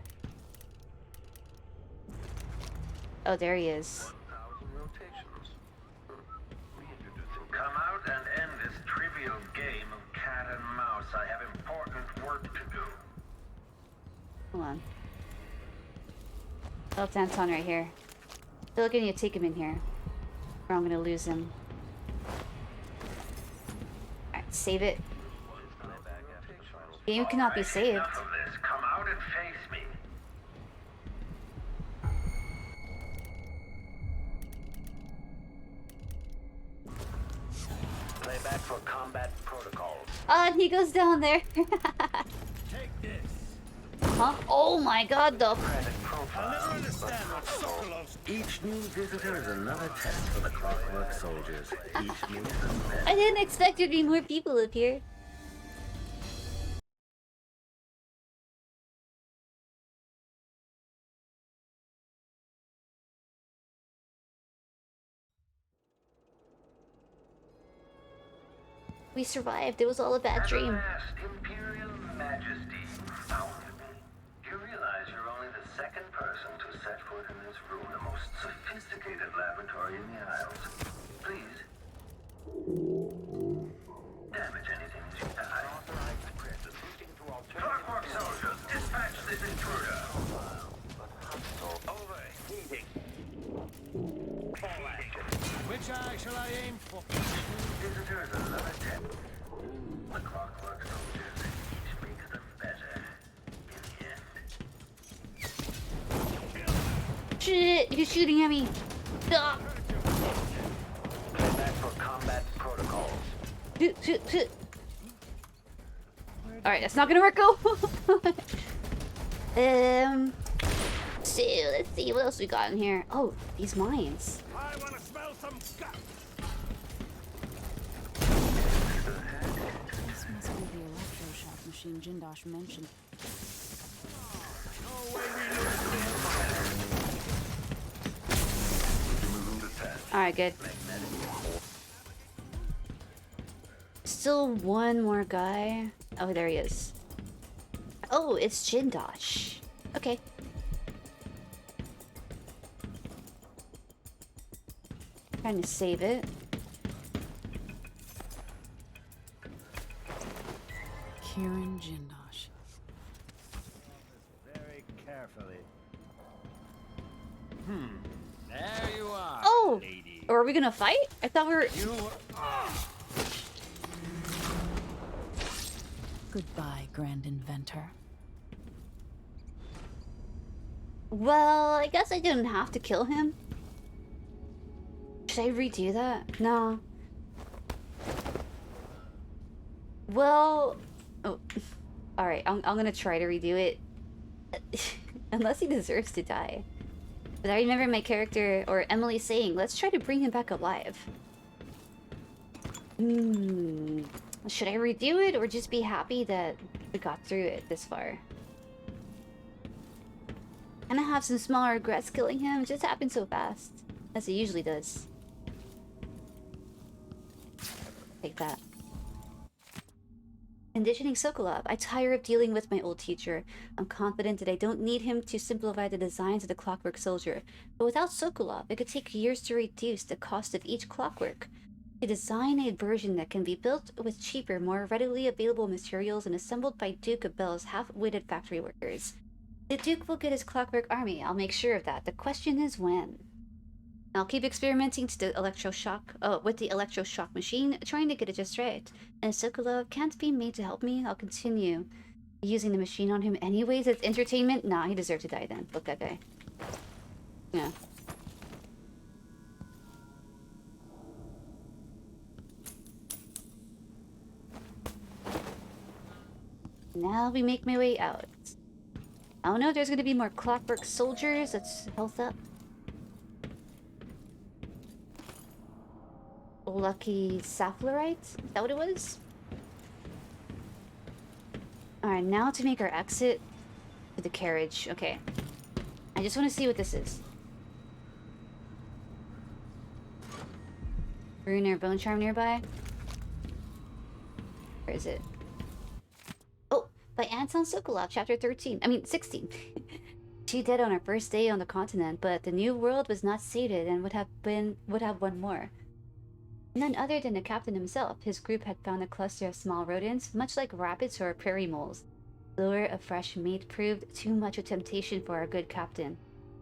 Oh, there he is. Come out and end this trivial game of cat and mouse. I have important work to do. Hold on. Oh, it's Anton right here. I feel like I need to take him in here, or I'm gonna lose him. Alright, save it. Game cannot be saved. Enough of this. Come out and face me. and he goes down there. Huh? Oh my god, the... Each new visitor is another test for the Clockwork Soldiers. Each new I didn't expect there'd be more people up here. We survived. It was all a bad dream. Imperial Majesty found me. You realize you're only the second person to set foot in this room, the most sophisticated laboratory in the Isles. Please. Damage anything as you die. Clockwork Soldiers, dispatch this intruder. Overheating. Which eye shall I aim for? Visitor is another test. The Clockwork Soldiers each makes them better in the end. Shit, he's shooting at me. Ah. Back for combat protocols. Shoot. Alright, that's not gonna work. Go. So let's see what else we got in here. Oh, these mines. I want to smell some guts. This must be the electroshock machine Jindosh mentioned. Alright, good. Still one more guy. Oh, there he is. Oh, it's Jindosh. Okay. Trying to save it. Kieran Jindosh. Very carefully. There you are. Oh! lady. Or are we gonna fight? I thought we were... Goodbye, Grand Inventor. Well, I guess I didn't have to kill him. Should I redo that? No. Well... Oh. Alright, I'm gonna try to redo it. Unless he deserves to die. But I remember my character, or Emily, saying, let's try to bring him back alive. Should I redo it, or just be happy that we got through it this far? And I have some small regrets killing him. It just happened so fast, as it usually does. Take that. Conditioning Sokolov. I tire of dealing with my old teacher. I'm confident that I don't need him to simplify the designs of the Clockwork Soldier. But without Sokolov, it could take years to reduce the cost of each clockwork. To design a version that can be built with cheaper, more readily available materials and assembled by Duke of Bell's half-witted factory workers. The Duke will get his clockwork army. I'll make sure of that. The question is when. I'll keep experimenting with the electroshock machine, trying to get it just right. And if Sokolov can't be made to help me, I'll continue using the machine on him anyways. It's entertainment. Nah, he deserved to die then. Fuck that guy. Yeah. Now we make my way out. I don't know if there's gonna be more Clockwork Soldiers. Let's health up. Lucky Sapphirite? Is that what it was? Alright, now to make our exit to the carriage. Okay. I just want to see what this is. Rune or Bone Charm nearby? Where is it? Oh! By Anton Sokolov, chapter 13. I mean, 16. She dead on her first day on the continent, but the new world was not sated and would have one more. None other than the captain himself. His group had found a cluster of small rodents, much like rabbits or prairie moles. The lure of fresh meat proved too much a temptation for our good captain,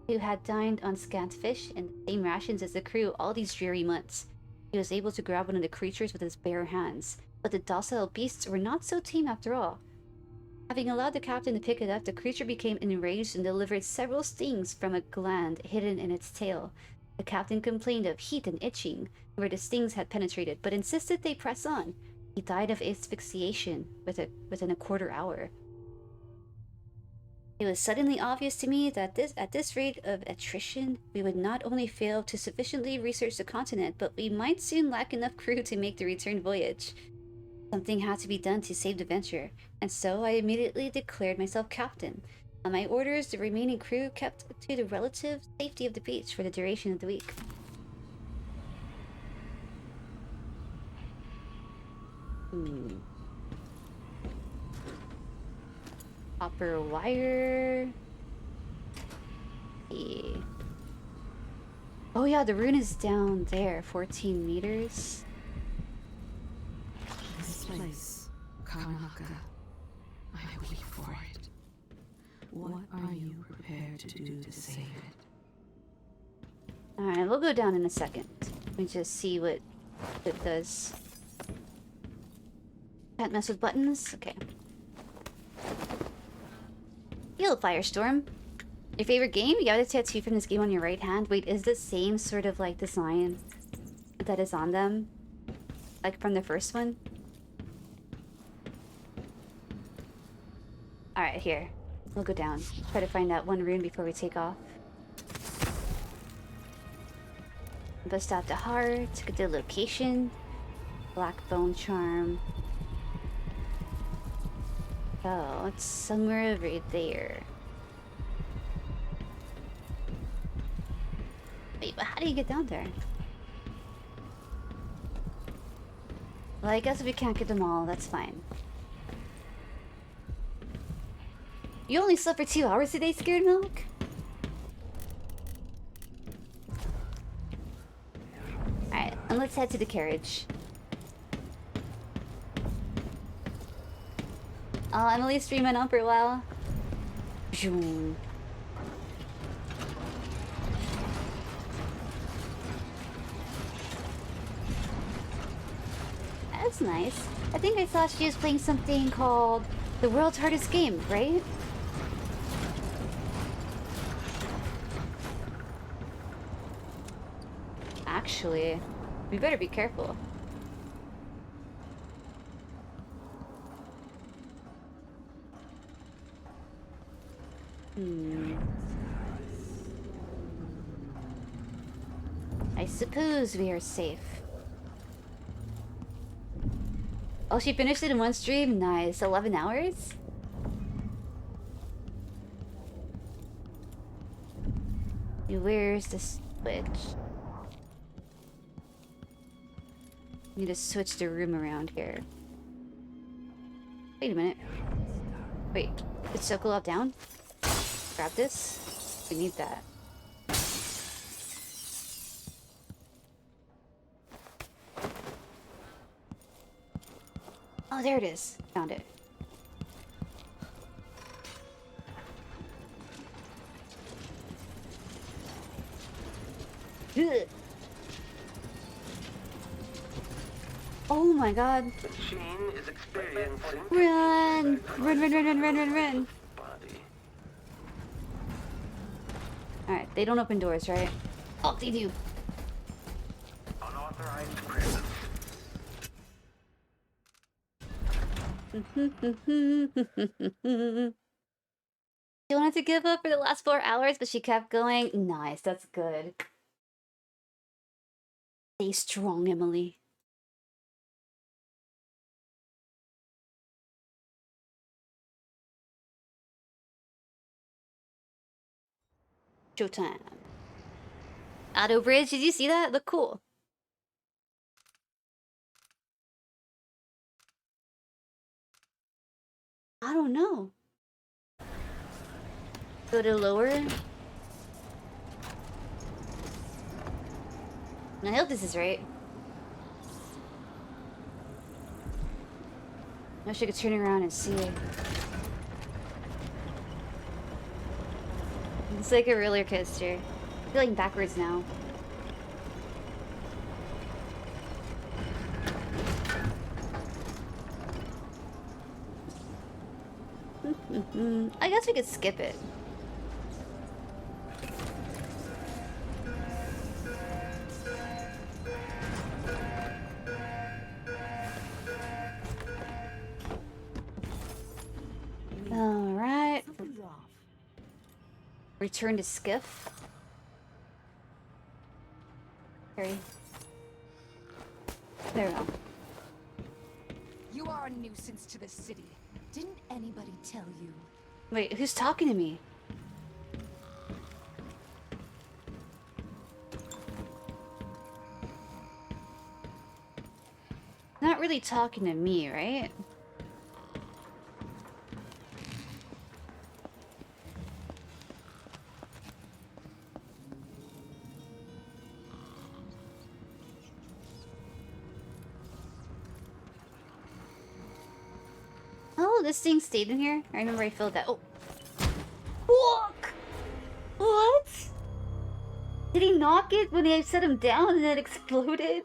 who had dined on scant fish and the same rations as the crew all these dreary months. He was able to grab one of the creatures with his bare hands, but the docile beasts were not so tame after all. Having allowed the captain to pick it up, the creature became enraged and delivered several stings from a gland hidden in its tail. The captain complained of heat and itching where the stings had penetrated, but insisted they press on. He died of asphyxiation within a quarter hour. It was suddenly obvious to me that at this rate of attrition, we would not only fail to sufficiently research the continent, but we might soon lack enough crew to make the return voyage. Something had to be done to save the venture, and so I immediately declared myself captain. On my orders, the remaining crew kept to the relative safety of the beach for the duration of the week. Copper wire. Yeah. Oh yeah, the rune is down there, 14 meters. This place, Karnaka. I weep for it. What are you prepared to do to save it? Alright, we'll go down in a second. Let me just see what it does. Can't mess with buttons? Okay. Heal Firestorm. Your favorite game? You got a tattoo from this game on your right hand. Wait, is the same sort of like design that is on them? Like from the first one? Alright, here. We'll go down. Try to find that one rune before we take off. Bust out the heart. Get the location. Black bone charm. Oh, it's somewhere right there. Wait, but how do you get down there? Well, I guess if we can't get them all, that's fine. You only slept for 2 hours today, Scared Milk? Alright, and let's head to the carriage. Oh, Emily's streaming on for a while. Zoom. That's nice. I think I saw she was playing something called The World's Hardest Game, right? Actually, we better be careful. I suppose we are safe. Oh, she finished it in one stream? Nice. 11 hours? Where's the switch? Need to switch the room around here. Wait a minute. Wait, is Sokolov down? Grab this. We need that. Oh, there it is. Found it. Ugh. Oh my god. The machine is experiencing Run! Run. Alright, they don't open doors, right? Oh, they do. unauthorized presence. She wanted to give up for the last 4 hours, but she kept going. Nice, that's good. Stay strong, Emily. Showtime. Auto bridge, did you see that? Look cool. I don't know. Go to lower. I hope this is right. I wish I could turn around and see it. It's like a roller coaster. I'm going backwards now. I guess we could skip it. Alright. Return to skiff. Hurry. There we go. You are a nuisance to the city. Didn't anybody tell you? Wait, who's talking to me? Not really talking to me, right? Oh, this thing stayed in here? I remember I filled that. Oh. Fuck! What? Did he knock it when I set him down and it exploded?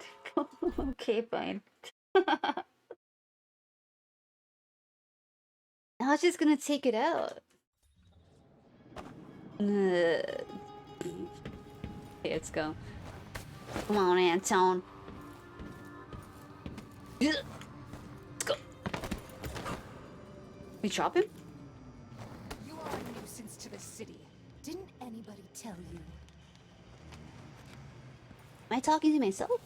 Okay, fine. I was just gonna take it out. Okay, let's go. Come on, Anton. Let's go. We drop him? You are a nuisance to the city. Didn't anybody tell you? Am I talking to myself?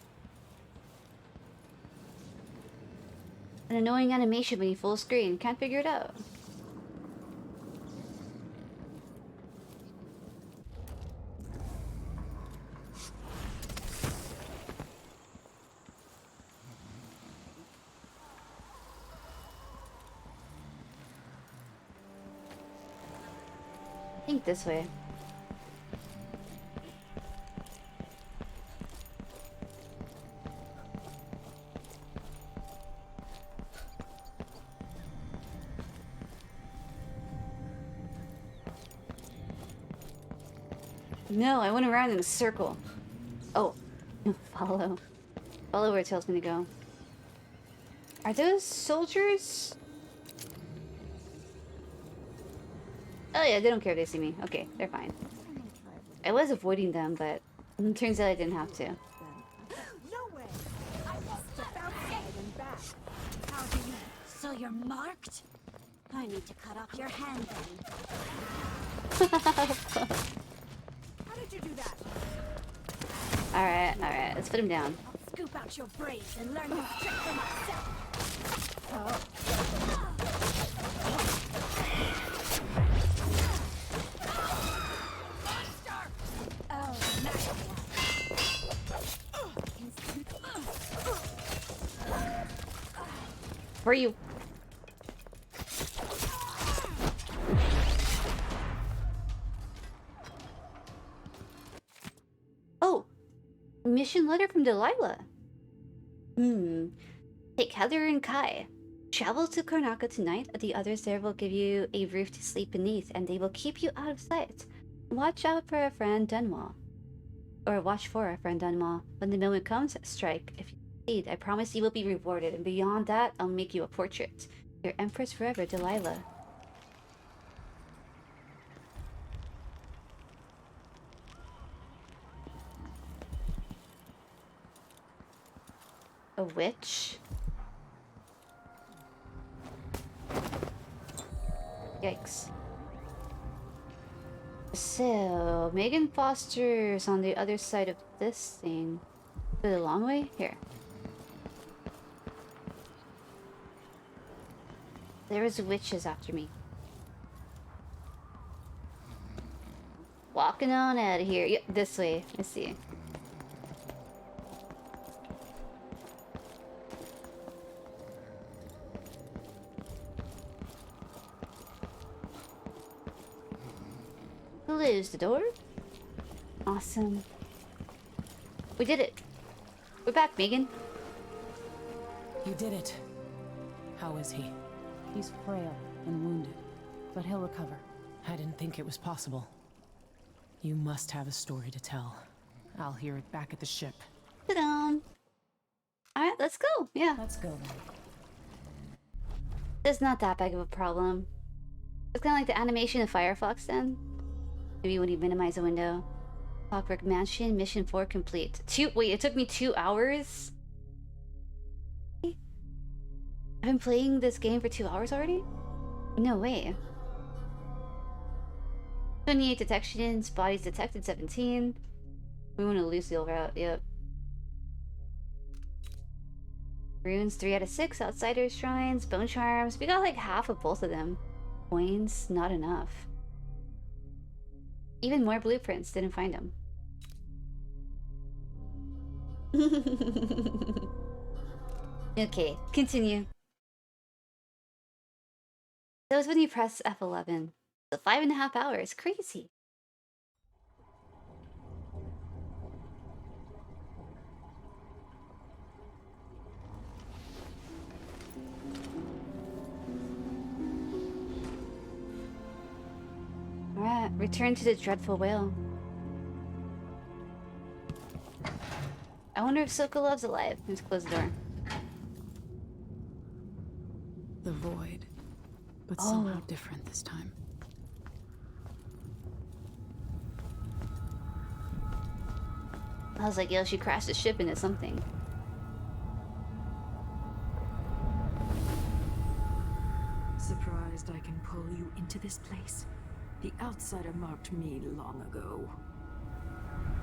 An annoying animation when you full screen. Can't figure it out. I think this way. No, I went around in a circle. Oh, follow. Follow where it tells me to go. Are those soldiers? Oh yeah, they don't care if they see me. Okay, they're fine. I was avoiding them, but it turns out I didn't have to. No way! I won't step outside and back. How do you? So you're marked? I need to cut off your hand then. How did you do that? Alright, let's put him down. I'll scoop out your brains and learn this trick for myself. Where are you? Oh, mission letter from Delilah. Take Heather and Kai. Travel to Karnaka tonight. The others there will give you a roof to sleep beneath, and they will keep you out of sight. Watch out for a friend Dunwall. Or watch for a friend Dunwall. When the moment comes, strike. If you succeed, I promise you will be rewarded, and beyond that, I'll make you a portrait. Your Empress forever, Delilah. A witch? Yikes. So, Megan Foster's on the other side of this thing. Is it a long way? Here. There's witches after me. Walking on out of here. Yep, this way. I see. Close the door. Awesome. We did it. We're back, Megan. You did it. How is he? He's frail and wounded, but he'll recover. I didn't think it was possible. You must have a story to tell. I'll hear it back at the ship. Sit down. Alright, let's go. Yeah. Let's go then. It's not that big of a problem. It's kind of like the animation of Firefox then. Maybe when you minimize a window. Clockwork Mansion, mission 4 complete. Wait, it took me 2 hours? I've been playing this game for 2 hours already? No way. 28 detections, bodies detected 17. We want to Lucille route, yep. Runes 3 out of 6, Outsiders Shrines, Bone Charms. We got like half of both of them. Coins, not enough. Even more blueprints, didn't find them. Okay, continue. That was when you press F11. So 5.5 hours, crazy. Alright, return to the dreadful whale. I wonder if Sokolov's alive. Let's close the door. The void, but somehow different this time. I was like, yo, she crashed the ship into something. Surprised I can pull you into this place? The outsider marked me long ago.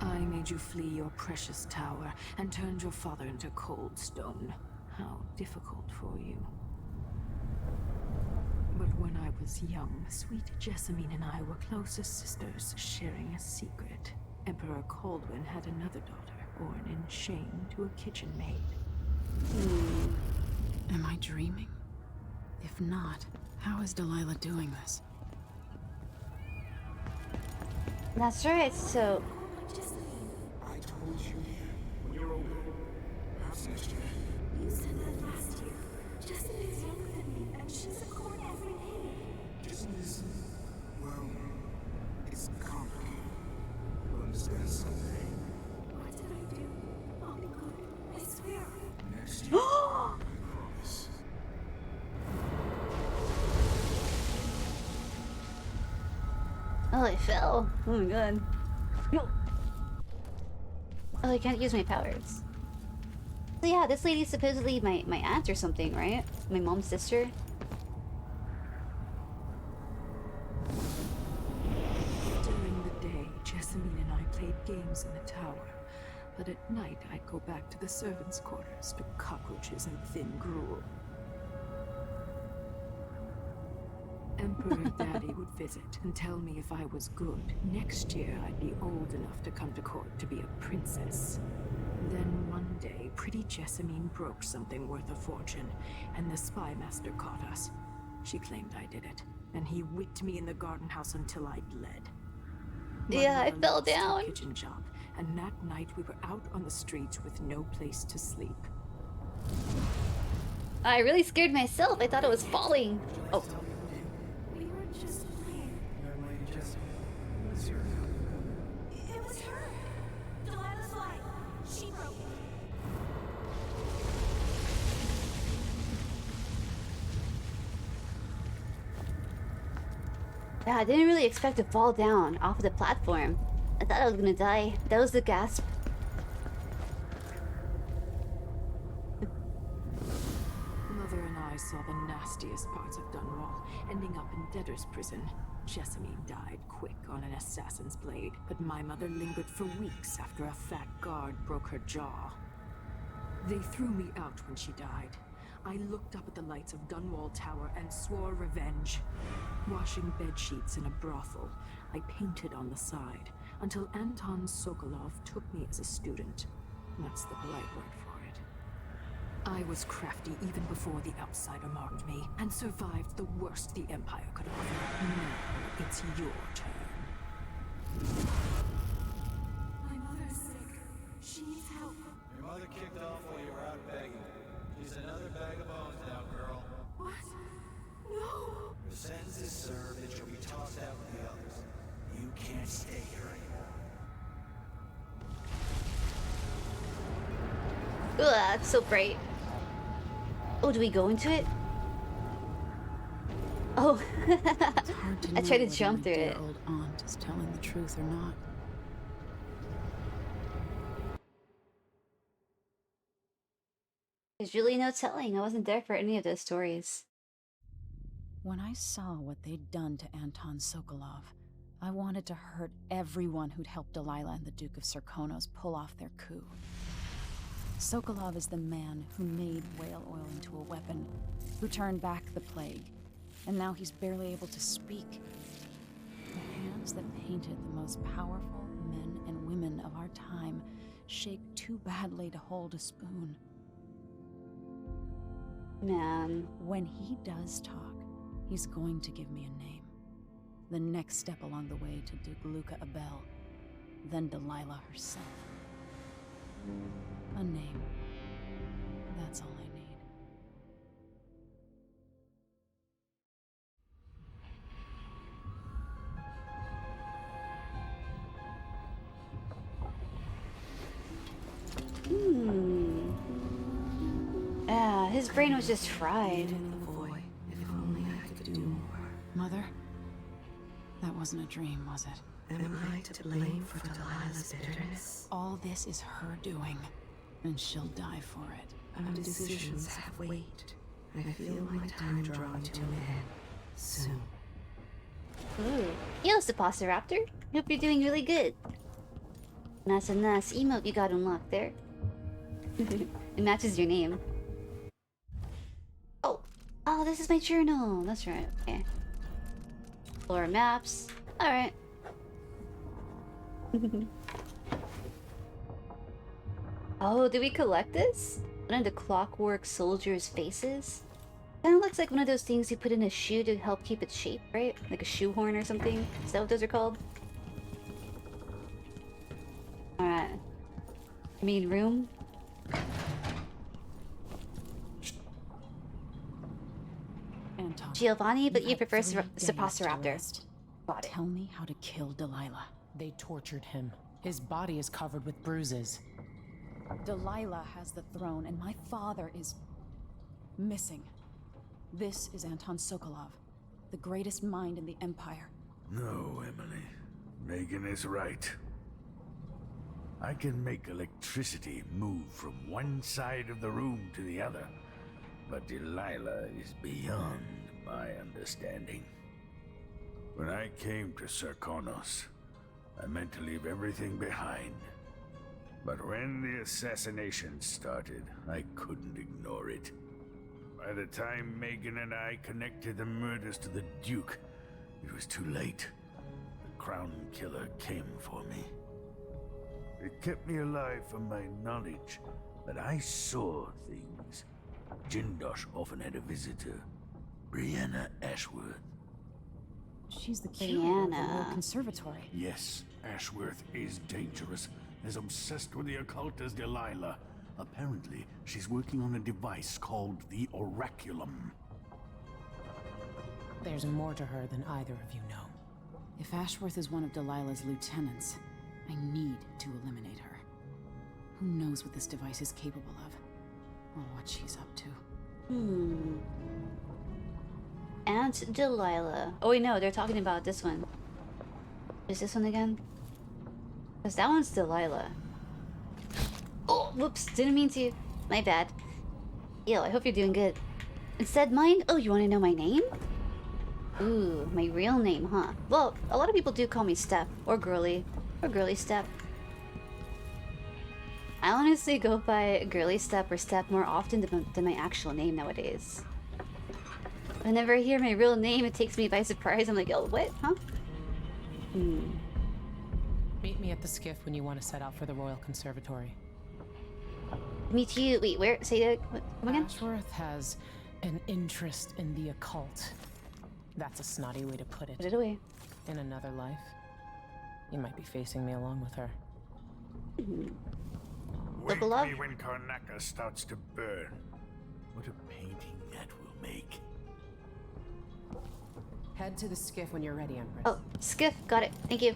I made you flee your precious tower and turned your father into cold stone. How difficult for you. But when I was young, sweet Jessamine and I were closest sisters, sharing a secret. Emperor Kaldwin had another daughter, born in shame to a kitchen maid. Am I dreaming? If not, how is Delilah doing this? That's right, so... I told you, when you're older, perhaps next year. You said that last year. Jessamine is younger than me, and she's a court every day. Isn't this, well, it's complicated. You'll understand someday. What did I do? I'll be good. I swear. Next year. I promise. Oh, I fell. Oh my god. No. Oh, I can't use my powers. So yeah, this lady's supposedly my aunt or something, right? My mom's sister. During the day, Jessamine and I played games in the tower. But at night, I'd go back to the servants' quarters to cockroaches and thin gruel. Emperor Daddy would visit and tell me if I was good. Next year, I'd be old enough to come to court to be a princess. Then one day, pretty Jessamine broke something worth a fortune, and the spy master caught us. She claimed I did it, and he whipped me in the garden house until I bled. Yeah, I fell lost her down. kitchen job, and that night we were out on the streets with no place to sleep. I really scared myself. I thought it was falling. Oh. We were just playing. Young lady Jessamine, it's your... It was her. Delilah's light. She broke it. Yeah, I didn't really expect to fall down off the platform. I thought I was gonna die. That was the gasp. Mother and I saw the nastiest parts of Dunwall, ending up in debtor's prison. Jessamine died quick on an assassin's blade, but my mother lingered for weeks after a fat guard broke her jaw. They threw me out when she died. I looked up at the lights of Dunwall Tower and swore revenge. Washing bed sheets in a brothel, I painted on the side, until Anton Sokolov took me as a student. That's the polite word for it. I was crafty even before the outsider marked me, and survived the worst the Empire could offer. Now it's your turn. My mother's sick. She needs help. Your mother kicked off while you were out begging. She's another bag of bones now, girl. What? No! Your sentence is served and you'll be tossed out with the others. You can't stay here anymore. Ugh, it's so bright. Oh, do we go into it? Oh, I tried to jump through it. Old aunt is telling the truth or not. There's really no telling. I wasn't there for any of those stories. When I saw what they'd done to Anton Sokolov, I wanted to hurt everyone who'd helped Delilah and the Duke of Serkonos pull off their coup. Sokolov is the man who made whale oil into a weapon, who turned back the plague, and now he's barely able to speak. The hands that painted the most powerful men and women of our time shake too badly to hold a spoon. Man. When he does talk, he's going to give me a name. The next step along the way to Duke Luca Abel, then Delilah herself. A name. That's all I need. His brain was just fried. If only I could do more. Mother? That wasn't a dream, was it? Am I to blame for Delilah's bitterness? All this is her doing, and she'll die for it. Our decisions have weight. I feel my time drawing to an end soon. Ooh. Yo, Raptor. Hope you're doing really good. Nice emote you got unlocked there. It matches your name. Oh, this is my journal. That's right. Okay. Floor maps. Alright. Oh, did we collect this? One of the clockwork soldiers' faces? Kinda looks like one of those things you put in a shoe to help keep its shape, right? Like a shoehorn or something? Is that what those are called? Alright. Main room. Anton, Giovanni, but you prefer Raptor. Tell me how to kill Delilah. They tortured him. His body is covered with bruises. Delilah has the throne, and my father is missing. This is Anton Sokolov, the greatest mind in the Empire. No, Emily. Megan is right. I can make electricity move from one side of the room to the other, but Delilah is beyond my understanding. When I came to Serkonos, I meant to leave everything behind. But when the assassination started, I couldn't ignore it. By the time Megan and I connected the murders to the Duke, it was too late. The Crown Killer came for me. It kept me alive from my knowledge that I saw things. Jindosh often had a visitor, Brianna Ashworth. She's the curator of the Royal Brianna. Conservatory. Yes, Ashworth is dangerous, as obsessed with the occult as Delilah. Apparently, she's working on a device called the Oraculum. There's more to her than either of you know. If Ashworth is one of Delilah's lieutenants, I need to eliminate her. Who knows what this device is capable of, or what she's up to. Aunt Delilah. Oh wait, no, they're talking about this one. Is this one again? Because that one's Delilah. Oh, whoops, didn't mean to. My bad. Yo, I hope you're doing good. Instead, mine? Oh, you want to know my name? Ooh, my real name, huh? Well, a lot of people do call me Step, or Girly, or girlystep. I honestly go by girlystep or Step more often than my actual name nowadays. Whenever I hear my real name, it takes me by surprise. I'm like, oh, what? Huh? Meet me at the skiff when you want to set out for the Royal Conservatory. Meet you. Wait, where? Say that. Come again? Ashworth has an interest in the occult. That's a snotty way to put it. Put it away. In another life, you might be facing me along with her. Wake beloved? me when Karnaca starts to burn. What a painting that will make. Head to the skiff when you're ready, Empress. Oh, skiff. Got it. Thank you.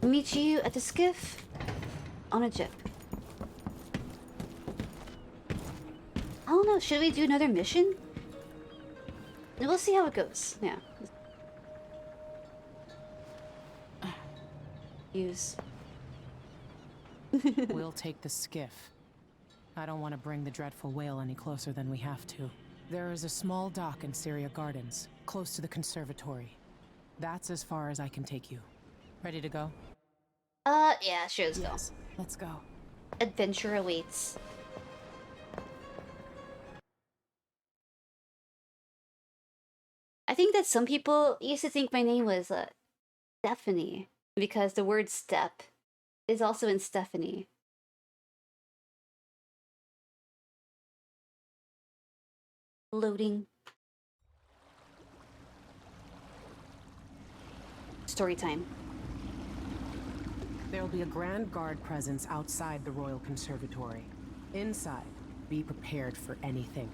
Meet you at the skiff on a jet. I don't know. Should we do another mission? We'll see how it goes. Yeah. Use. We'll take the skiff. I don't want to bring the dreadful whale any closer than we have to. There is a small dock in Syria Gardens, close to the conservatory. That's as far as I can take you. Ready to go? Yeah, sure, let's go. Let's go. Adventure awaits. I think that some people used to think my name was Stephanie because the word step is also in Stephanie. Loading. Story time. There'll be a Grand Guard presence outside the Royal Conservatory. Inside, be prepared for anything.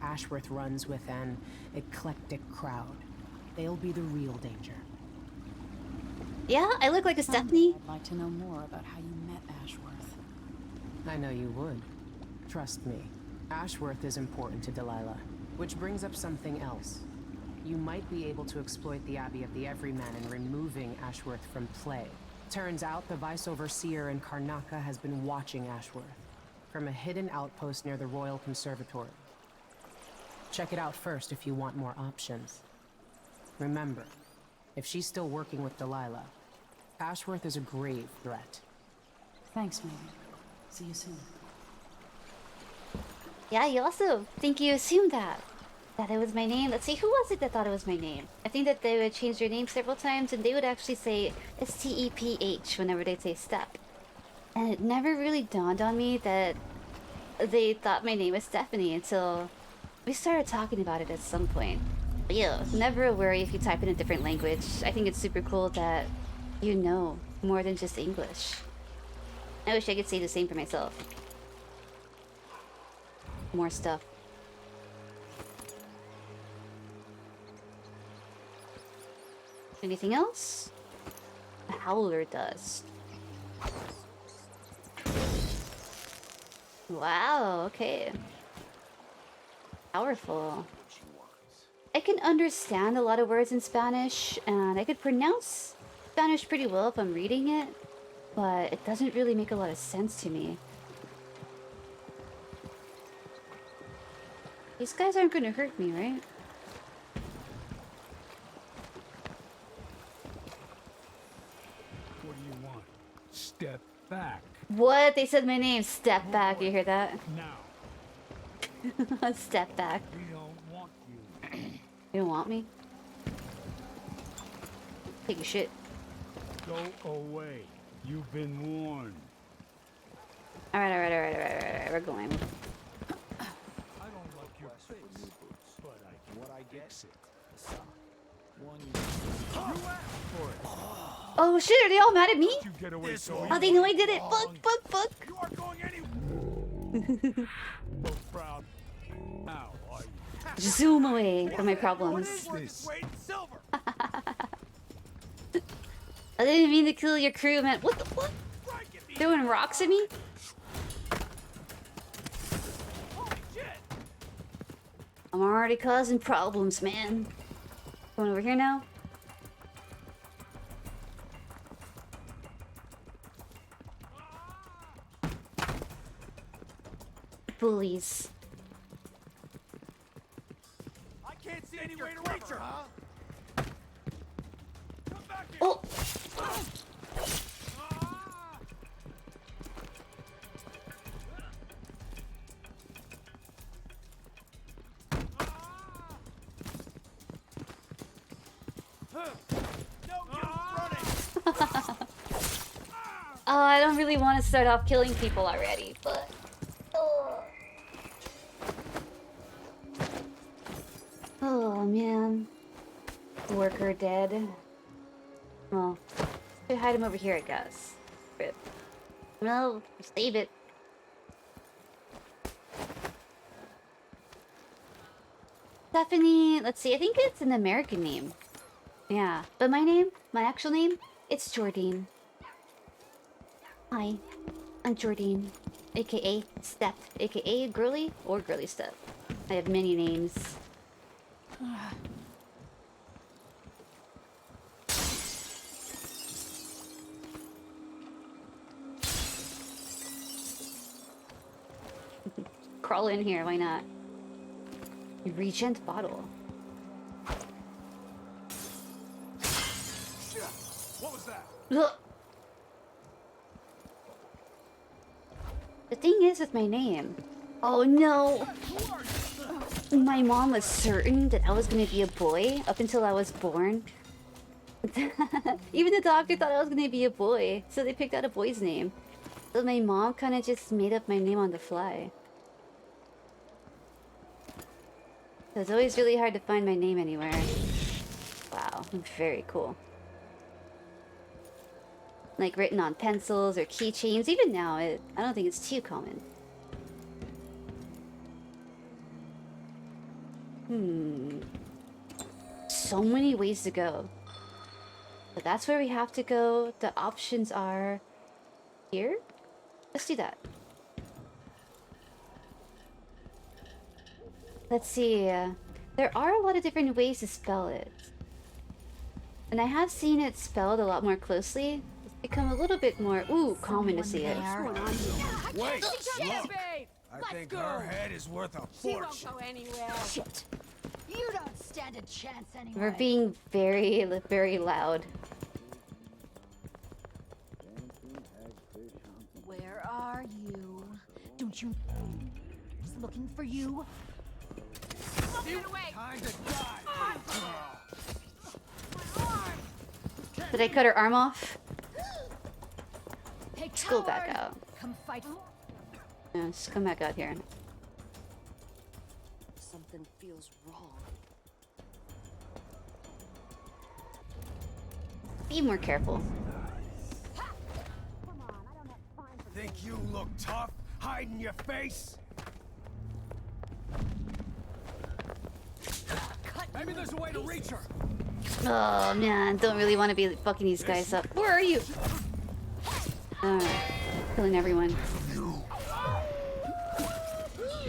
Ashworth runs with an eclectic crowd. They'll be the real danger. Yeah, I look like a Stephanie. I'd like to know more about how you met Ashworth. I know you would. Trust me. Ashworth is important to Delilah. Which brings up something else. You might be able to exploit the Abbey of the Everyman in removing Ashworth from play. Turns out the Vice Overseer in Karnaca has been watching Ashworth from a hidden outpost near the Royal Conservatory. Check it out first if you want more options. Remember, if she's still working with Delilah, Ashworth is a grave threat. Thanks, Megan. See you soon. Yeah, you also think you assumed that it was my name. Let's see, who was it that thought it was my name? I think that they would change their name several times and they would actually say S-T-E-P-H whenever they'd say step. And it never really dawned on me that they thought my name was Stephanie until we started talking about it at some point. But yeah, never a worry if you type in a different language. I think it's super cool that you know more than just English. I wish I could say the same for myself. More stuff. Anything else? A howler does. Wow, okay. Powerful. I can understand a lot of words in Spanish, and I could pronounce Spanish pretty well if I'm reading it, but it doesn't really make a lot of sense to me. These guys aren't gonna hurt me, right? What do you want? Step back. What? They said my name. Step back. You hear that? Now. Step back. We don't want you. You don't want me? Take your shit. Go away. You've been warned. Alright. We're going. I don't like your face, but I can what I fix it. Oh shit, are they all mad at me? You get away so Oh, they know I did it. Fuck. You are going anywhere. So proud. Now, are you? Zoom away from my problems. I didn't mean to kill your crew, man. What the fuck? Throwing rocks at me? I'm already causing problems, man. Going over here now? Bullies. I can't see any way to reach her, huh? Oh! Oh, I don't really want to start off killing people already, but... Oh, man. Worker dead. Well, should hide him over here, I guess. Rip. No, save it. Stephanie, let's see, I think it's an American name. Yeah, but my actual name, it's Jordine. Hi, I'm Jordine, aka Step, aka Girly or Girly Step. I have many names. Crawl in here, why not? Regent bottle. What was that? Ugh. The thing is with my name. Oh no! My mom was certain that I was gonna be a boy up until I was born. Even the doctor thought I was gonna be a boy, so they picked out a boy's name. So my mom kind of just made up my name on the fly. So it's always really hard to find my name anywhere. Wow, very cool. Like written on pencils or keychains. Even now, I don't think it's too common. So many ways to go. But that's where we have to go. The options are here. Let's do that. Let's see. There are a lot of different ways to spell it. And I have seen it spelled a lot more closely. It's become a little bit more, common to see it. Wait, Shit. look. I think her head is worth a She won't fortune. go anywhere. Shit. You don't stand a chance anyway. We're being very, very loud. Where are you? Don't you? He's looking for you. Get away! Time to die. Did I cut her arm off? Hey, Let's go back coward! out. Come fight. Yeah, let's come back out here. Something feels wrong. Be more careful. Think you look tough, hiding your face? Maybe there's a way to reach her. Oh man, don't really want to be fucking these guys up. Where are you? Killing everyone.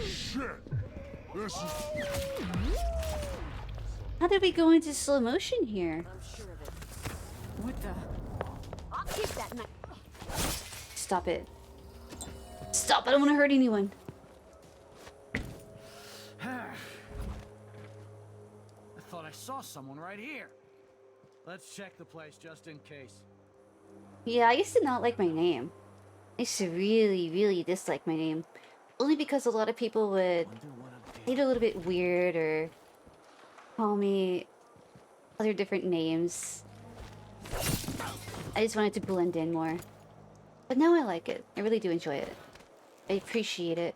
Shit. This is... How did we go into slow motion here? What the? I'll keep that knife. Stop it. Stop, I don't want to hurt anyone. I thought I saw someone right here. Let's check the place just in case. Yeah, I used to not like my name. I used to really, really dislike my name. Only because a lot of people would say it a little bit weird or call me other different names. I just wanted to blend in more. But now I like it. I really do enjoy it. I appreciate it.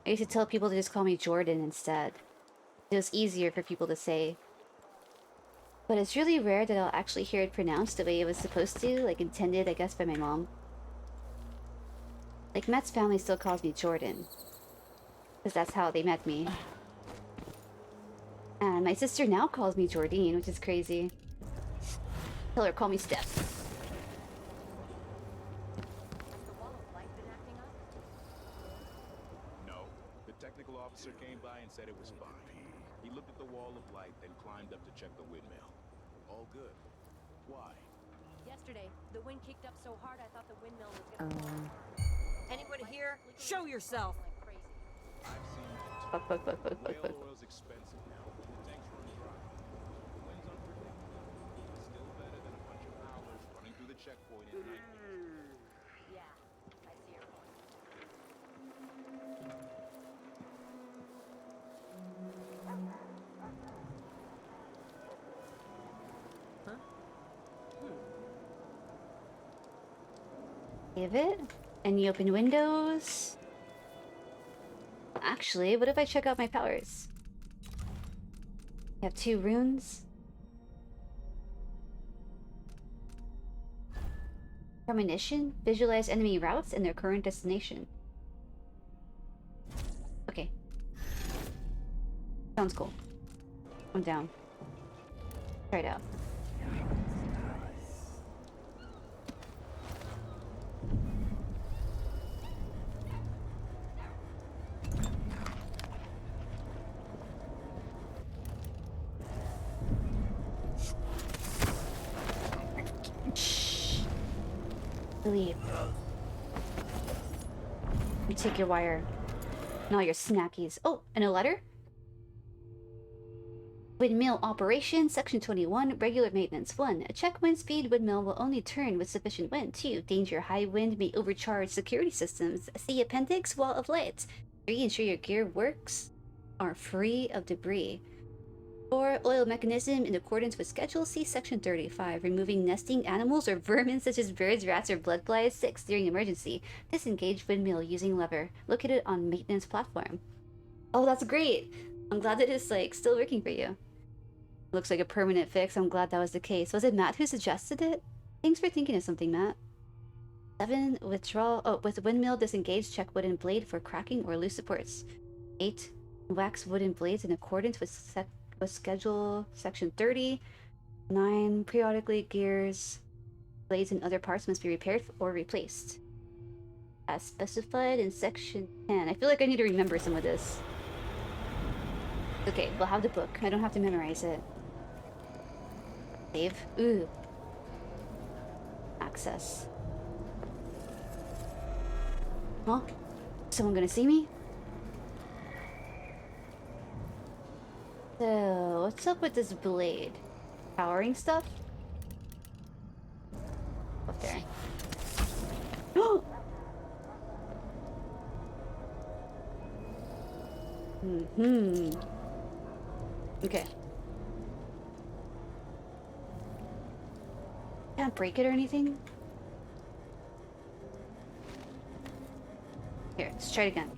I used to tell people to just call me Jordan instead. It was easier for people to say. But it's really rare that I'll actually hear it pronounced the way it was supposed to, like intended, I guess, by my mom. Like, Matt's family still calls me Jordan. Because that's how they met me. And my sister now calls me Jordine, which is crazy. Tell her, call me Steph. No. The technical officer came by and said it was fine. He looked at the wall of light, then climbed up to check the windmill. All good. Why? Yesterday, the wind kicked up so hard I thought the windmill was gonna fall. Anyone here? Show yourself. Fuck. Whale oil's expensive now. Tanks run dry. The wind's unpredictable. Still better than a bunch of howlers running through the checkpoint at night. Yeah, I see your point. Give it. And you open windows. Actually, what if I check out my powers? I have 2 runes. Premonition. Visualize enemy routes and their current destination. Okay. Sounds cool. I'm down. Try it out. Leave. You take your wire. And all your snackies. Oh, and a letter? Windmill operation, section 21, regular maintenance. 1. A check wind speed windmill will only turn with sufficient wind. 2. Danger, high wind may overcharge security systems. See appendix, wall of light. 3. Ensure your gear works are free of debris. 4. Oil mechanism in accordance with schedule. See section 35. Removing nesting animals or vermin such as birds, rats, or blood flies. 6. During emergency. Disengage windmill using lever. Located on maintenance platform. Oh, that's great. I'm glad that it's like still working for you. Looks like a permanent fix. I'm glad that was the case. Was it Matt who suggested it? Thanks for thinking of something, Matt. 7. Withdrawal. Oh, with windmill disengage, check wooden blade for cracking or loose supports. 8. Wax wooden blades in accordance with schedule section 30. 9. Periodically gears, blades, and other parts must be repaired or replaced, as specified in section 10. I feel like I need to remember some of this. Okay, we'll have the book. I don't have to memorize it. Save. Ooh. Access. Huh? Someone gonna see me? So, what's up with this blade? Powering stuff? Up there. Okay. Can't break it or anything? Here, let's try it again.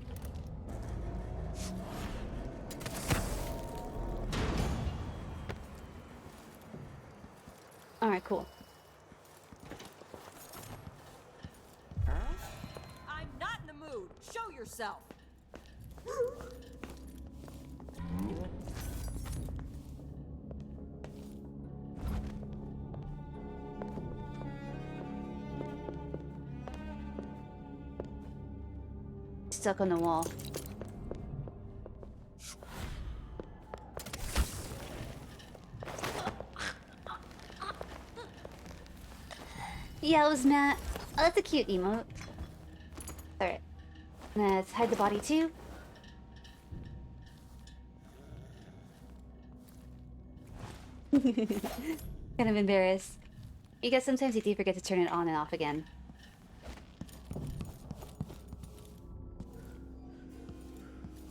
Alright, cool. I'm not in the mood. Show yourself. Stuck on the wall. Yeah, it was Matt. Oh, that's a cute emote. Alright. Let's hide the body too. Kind of embarrassed. Because sometimes you do forget to turn it on and off again.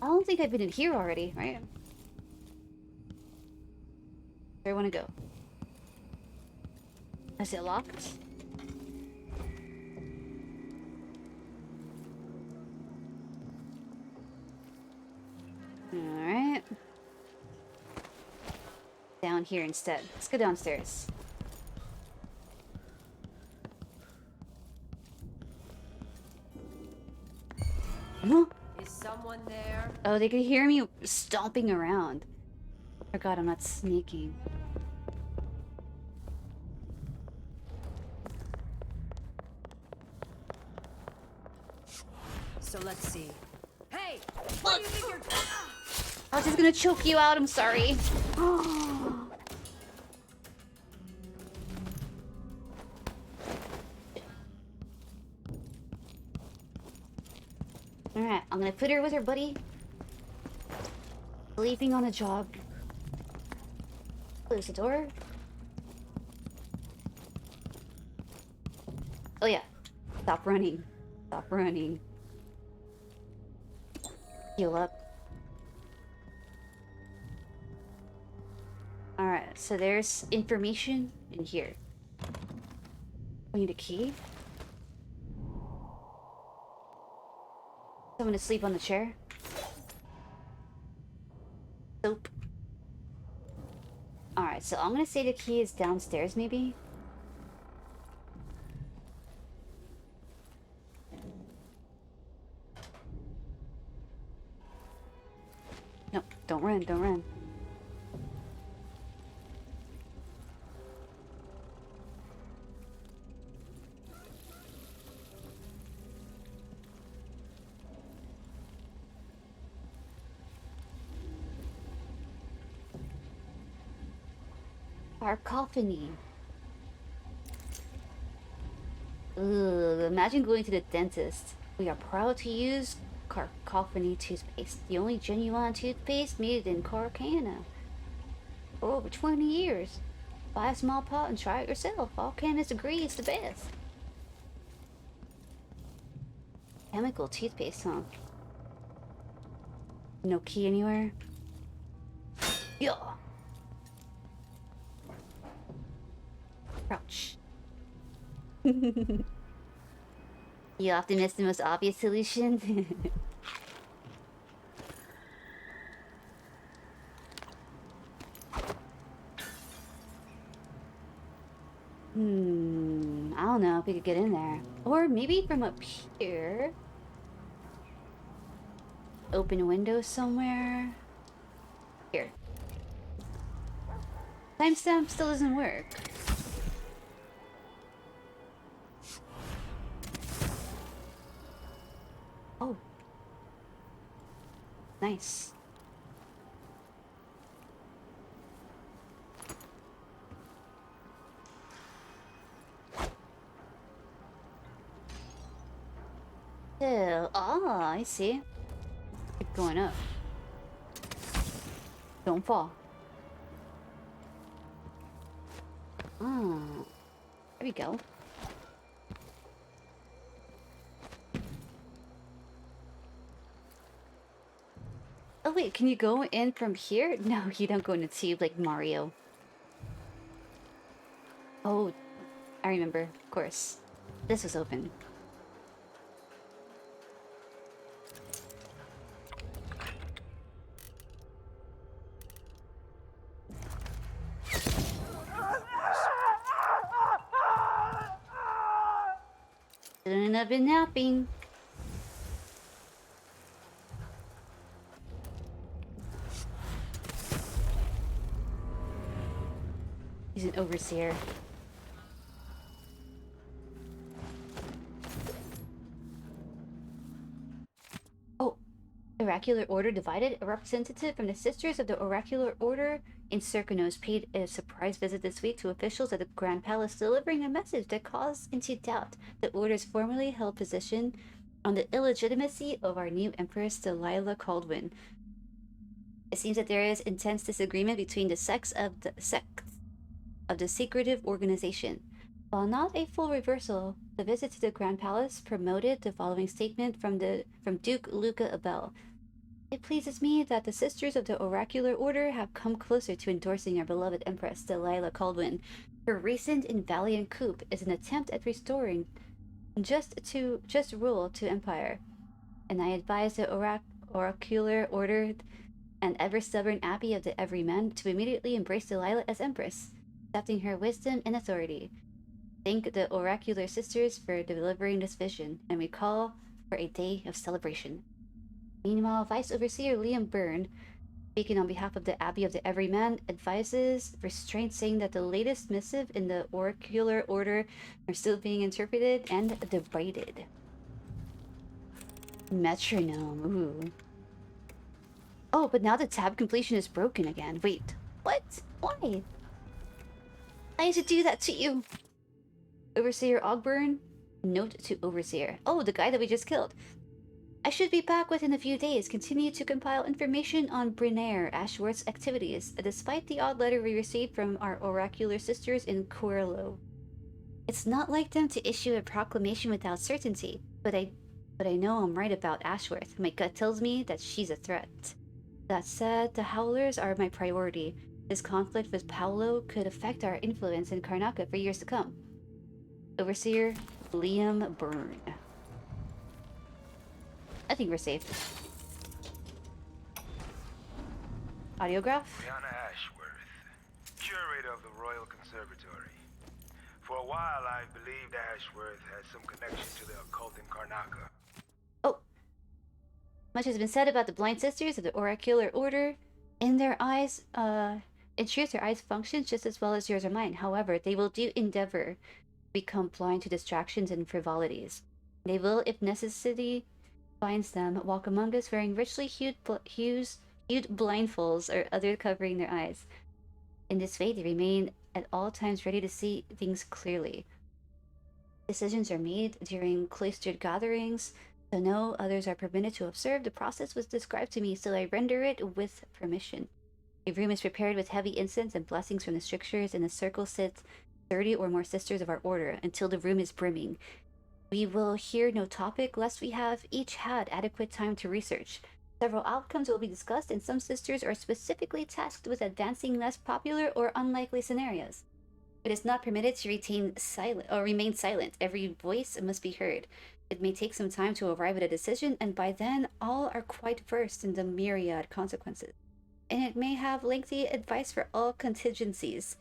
I don't think I've been in here already, right? Where do I want to go? Is it locked? Alright. Down here instead. Let's go downstairs. Huh? Is someone there? Oh, they could hear me stomping around. Forgot I'm not sneaking. So let's see. Hey, what do you think you're doing? I was just gonna choke you out, I'm sorry. Alright, I'm gonna put her with her buddy. Sleeping on the job. Close the door. Oh yeah. Stop running. Stop running. Heal up. Alright, so there's information in here. We need a key. Someone to sleep on the chair. Soap. Alright, so I'm gonna say the key is downstairs, maybe? No, don't run, don't run. Cacophony. Ugh, imagine going to the dentist. We are proud to use Cacophony toothpaste. The only genuine toothpaste made in Carcana. For over 20 years. Buy a small pot and try it yourself. All chemists agree it's the best. Chemical toothpaste, huh? No key anywhere? Yeah. Crouch. You often miss the most obvious solution. I don't know if we could get in there. Or maybe from up here. Open a window somewhere. Here. Timestamp still doesn't work. Oh. Nice. Oh, I see. Keep going up. Don't fall. Oh, there we go. Oh wait, can you go in from here? No, you don't go in a tube like Mario. Oh, I remember, of course. This was open. Shouldn't have been napping. He's an overseer. Oh, Oracular Order divided. A representative from the Sisters of the Oracular Order in Serkonos paid a surprise visit this week to officials at the Grand Palace, delivering a message that caused into doubt the Order's formerly held position on the illegitimacy of our new Empress Delilah Caldwin. It seems that there is intense disagreement between the sects of the secretive organization. While not a full reversal, the visit to the Grand Palace promoted the following statement from Duke Luca Abel. It pleases me that the Sisters of the Oracular Order have come closer to endorsing our beloved Empress Delilah Caldwin. Her recent and valiant coup is an attempt at restoring just rule to empire, and I advise the Oracular Order and ever-stubborn Abbey of the Everyman to immediately embrace Delilah as Empress, accepting her wisdom and authority. Thank the Oracular Sisters for delivering this vision, and we call for a day of celebration. Meanwhile, Vice Overseer Liam Byrne, speaking on behalf of the Abbey of the Everyman, advises restraint, saying that the latest missive in the Oracular Order are still being interpreted and debated. Metronome, ooh. Oh, but now the tab completion is broken again. Wait, what? Why? I used to do that to you. Overseer Ogburn? Note to Overseer. Oh, the guy that we just killed. I should be back within a few days. Continue to compile information on Brinair Ashworth's activities, despite the odd letter we received from our oracular sisters in Cuerlo. It's not like them to issue a proclamation without certainty, but I know I'm right about Ashworth. My gut tells me that she's a threat. That said, the Howlers are my priority. This conflict with Paolo could affect our influence in Karnaca for years to come. Overseer Liam Byrne. I think we're safe. Audiograph? Brianna Ashworth, curator of the Royal Conservatory. For a while, I believed Ashworth had some connection to the occult in Karnaca. Oh. Much has been said about the blind sisters of the Oracular Order. In their eyes, in truth, their eyes function just as well as yours or mine. However, they will do endeavor to become blind to distractions and frivolities. They will, if necessity finds them, walk among us wearing richly hued blindfolds or other covering their eyes. In this way, they remain at all times ready to see things clearly. Decisions are made during cloistered gatherings, So no others are permitted to observe. The process was described to me, so I render it with permission. A room is prepared with heavy incense and blessings from the strictures. In a circle sit 30 or more sisters of our order until the room is brimming. We will hear no topic lest we have each had adequate time to research. Several outcomes will be discussed, and some sisters are specifically tasked with advancing less popular or unlikely scenarios. It is not permitted to retain silent or remain silent. Every voice must be heard. It may take some time to arrive at a decision, and by then all are quite versed in the myriad consequences. And it may have lengthy advice for all contingencies.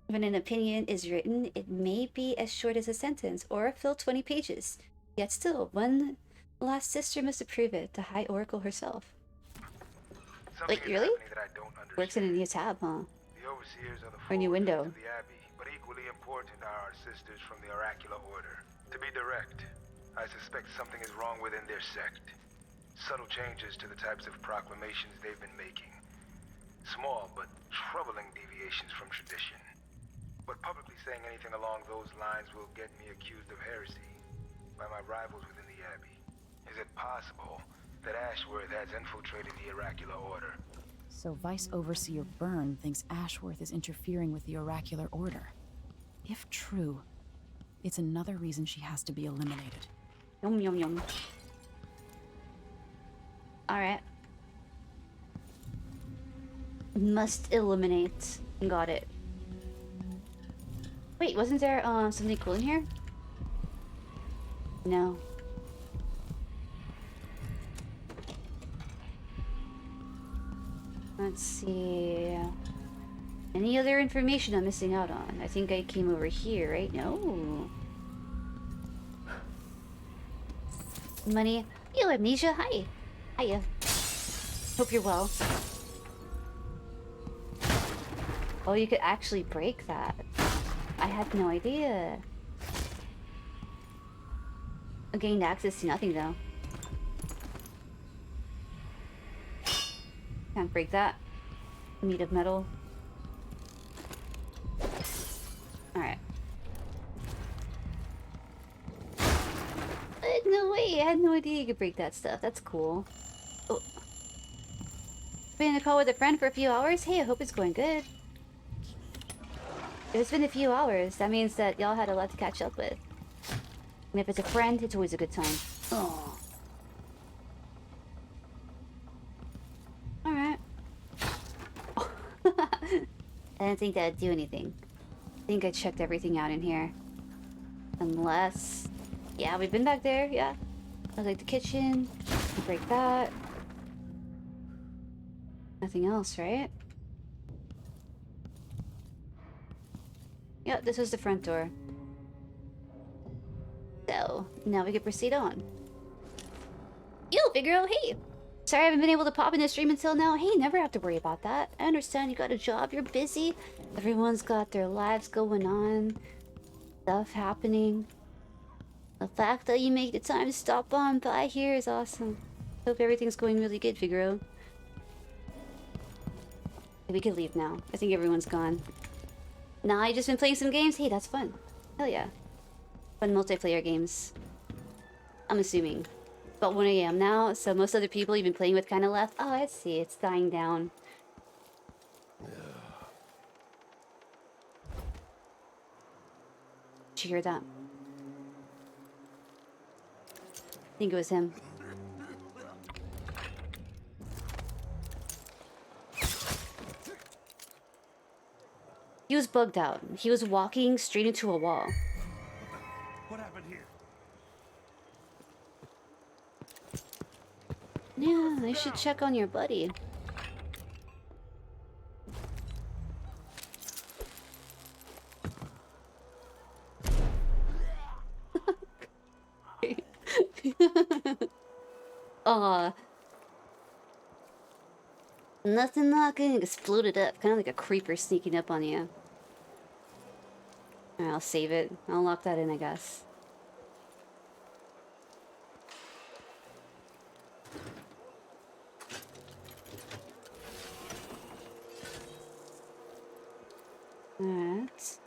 When an opinion is written, it may be as short as a sentence or fill 20 pages. Yet still, one last sister must approve it, the High Oracle herself. Something Wait, really? that I don't understand. Works in a new tab, huh? The overseers are the Or a new window. of the Abbey, but equally important are our sisters from the oracular order. To be direct, I suspect something is wrong within their sect. Subtle changes to the types of proclamations they've been making. Small but troubling deviations from tradition. But publicly saying anything along those lines will get me accused of heresy by my rivals within the Abbey. Is it possible that Ashworth has infiltrated the oracular order? So Vice Overseer Byrne thinks Ashworth is interfering with the oracular order. If true, it's another reason she has to be eliminated. Yum yum yum. Alright. Must eliminate. Got it. Wait, wasn't there something cool in here? No. Let's see. Any other information I'm missing out on? I think I came over here, right? No. Money. Yo, Amnesia. Hi. Hiya. Hope you're well. Oh, you could actually break that. I had no idea. I gained access to nothing though. Can't break that. Meat of metal. Alright. No way, I had no idea you could break that stuff. That's cool. Oh. Been in a call with a friend for a few hours? Hey, I hope it's going good. If it's been a few hours, that means that y'all had a lot to catch up with. And if it's a friend, it's always a good time. Oh. Alright. Oh. I didn't think that would do anything. I think I checked everything out in here. Unless... Yeah, we've been back there, yeah. I was like the kitchen. Break that. Nothing else, right? Yeah, this was the front door. So, now we can proceed on. Yo, big girl, hey! Sorry I haven't been able to pop in the stream until now. Hey, never have to worry about that. I understand you got a job, you're busy. Everyone's got their lives going on. Stuff happening. The fact that you make the time to stop on by here is awesome. Hope everything's going really good, Figaro. We can leave now. I think everyone's gone. Nah, I just been playing some games. Hey, that's fun. Hell yeah. Fun multiplayer games. I'm assuming. About 1 AM now, so most other people you've been playing with kind of left. Oh, I see. It's dying down. Did you hear that? I think it was him. He was bugged out. He was walking straight into a wall. What happened here? Yeah, I should check on your buddy. Aw. Nothing not getting exploded up. Kind of like a creeper sneaking up on you. Alright, I'll save it. I'll lock that in, I guess. Alright.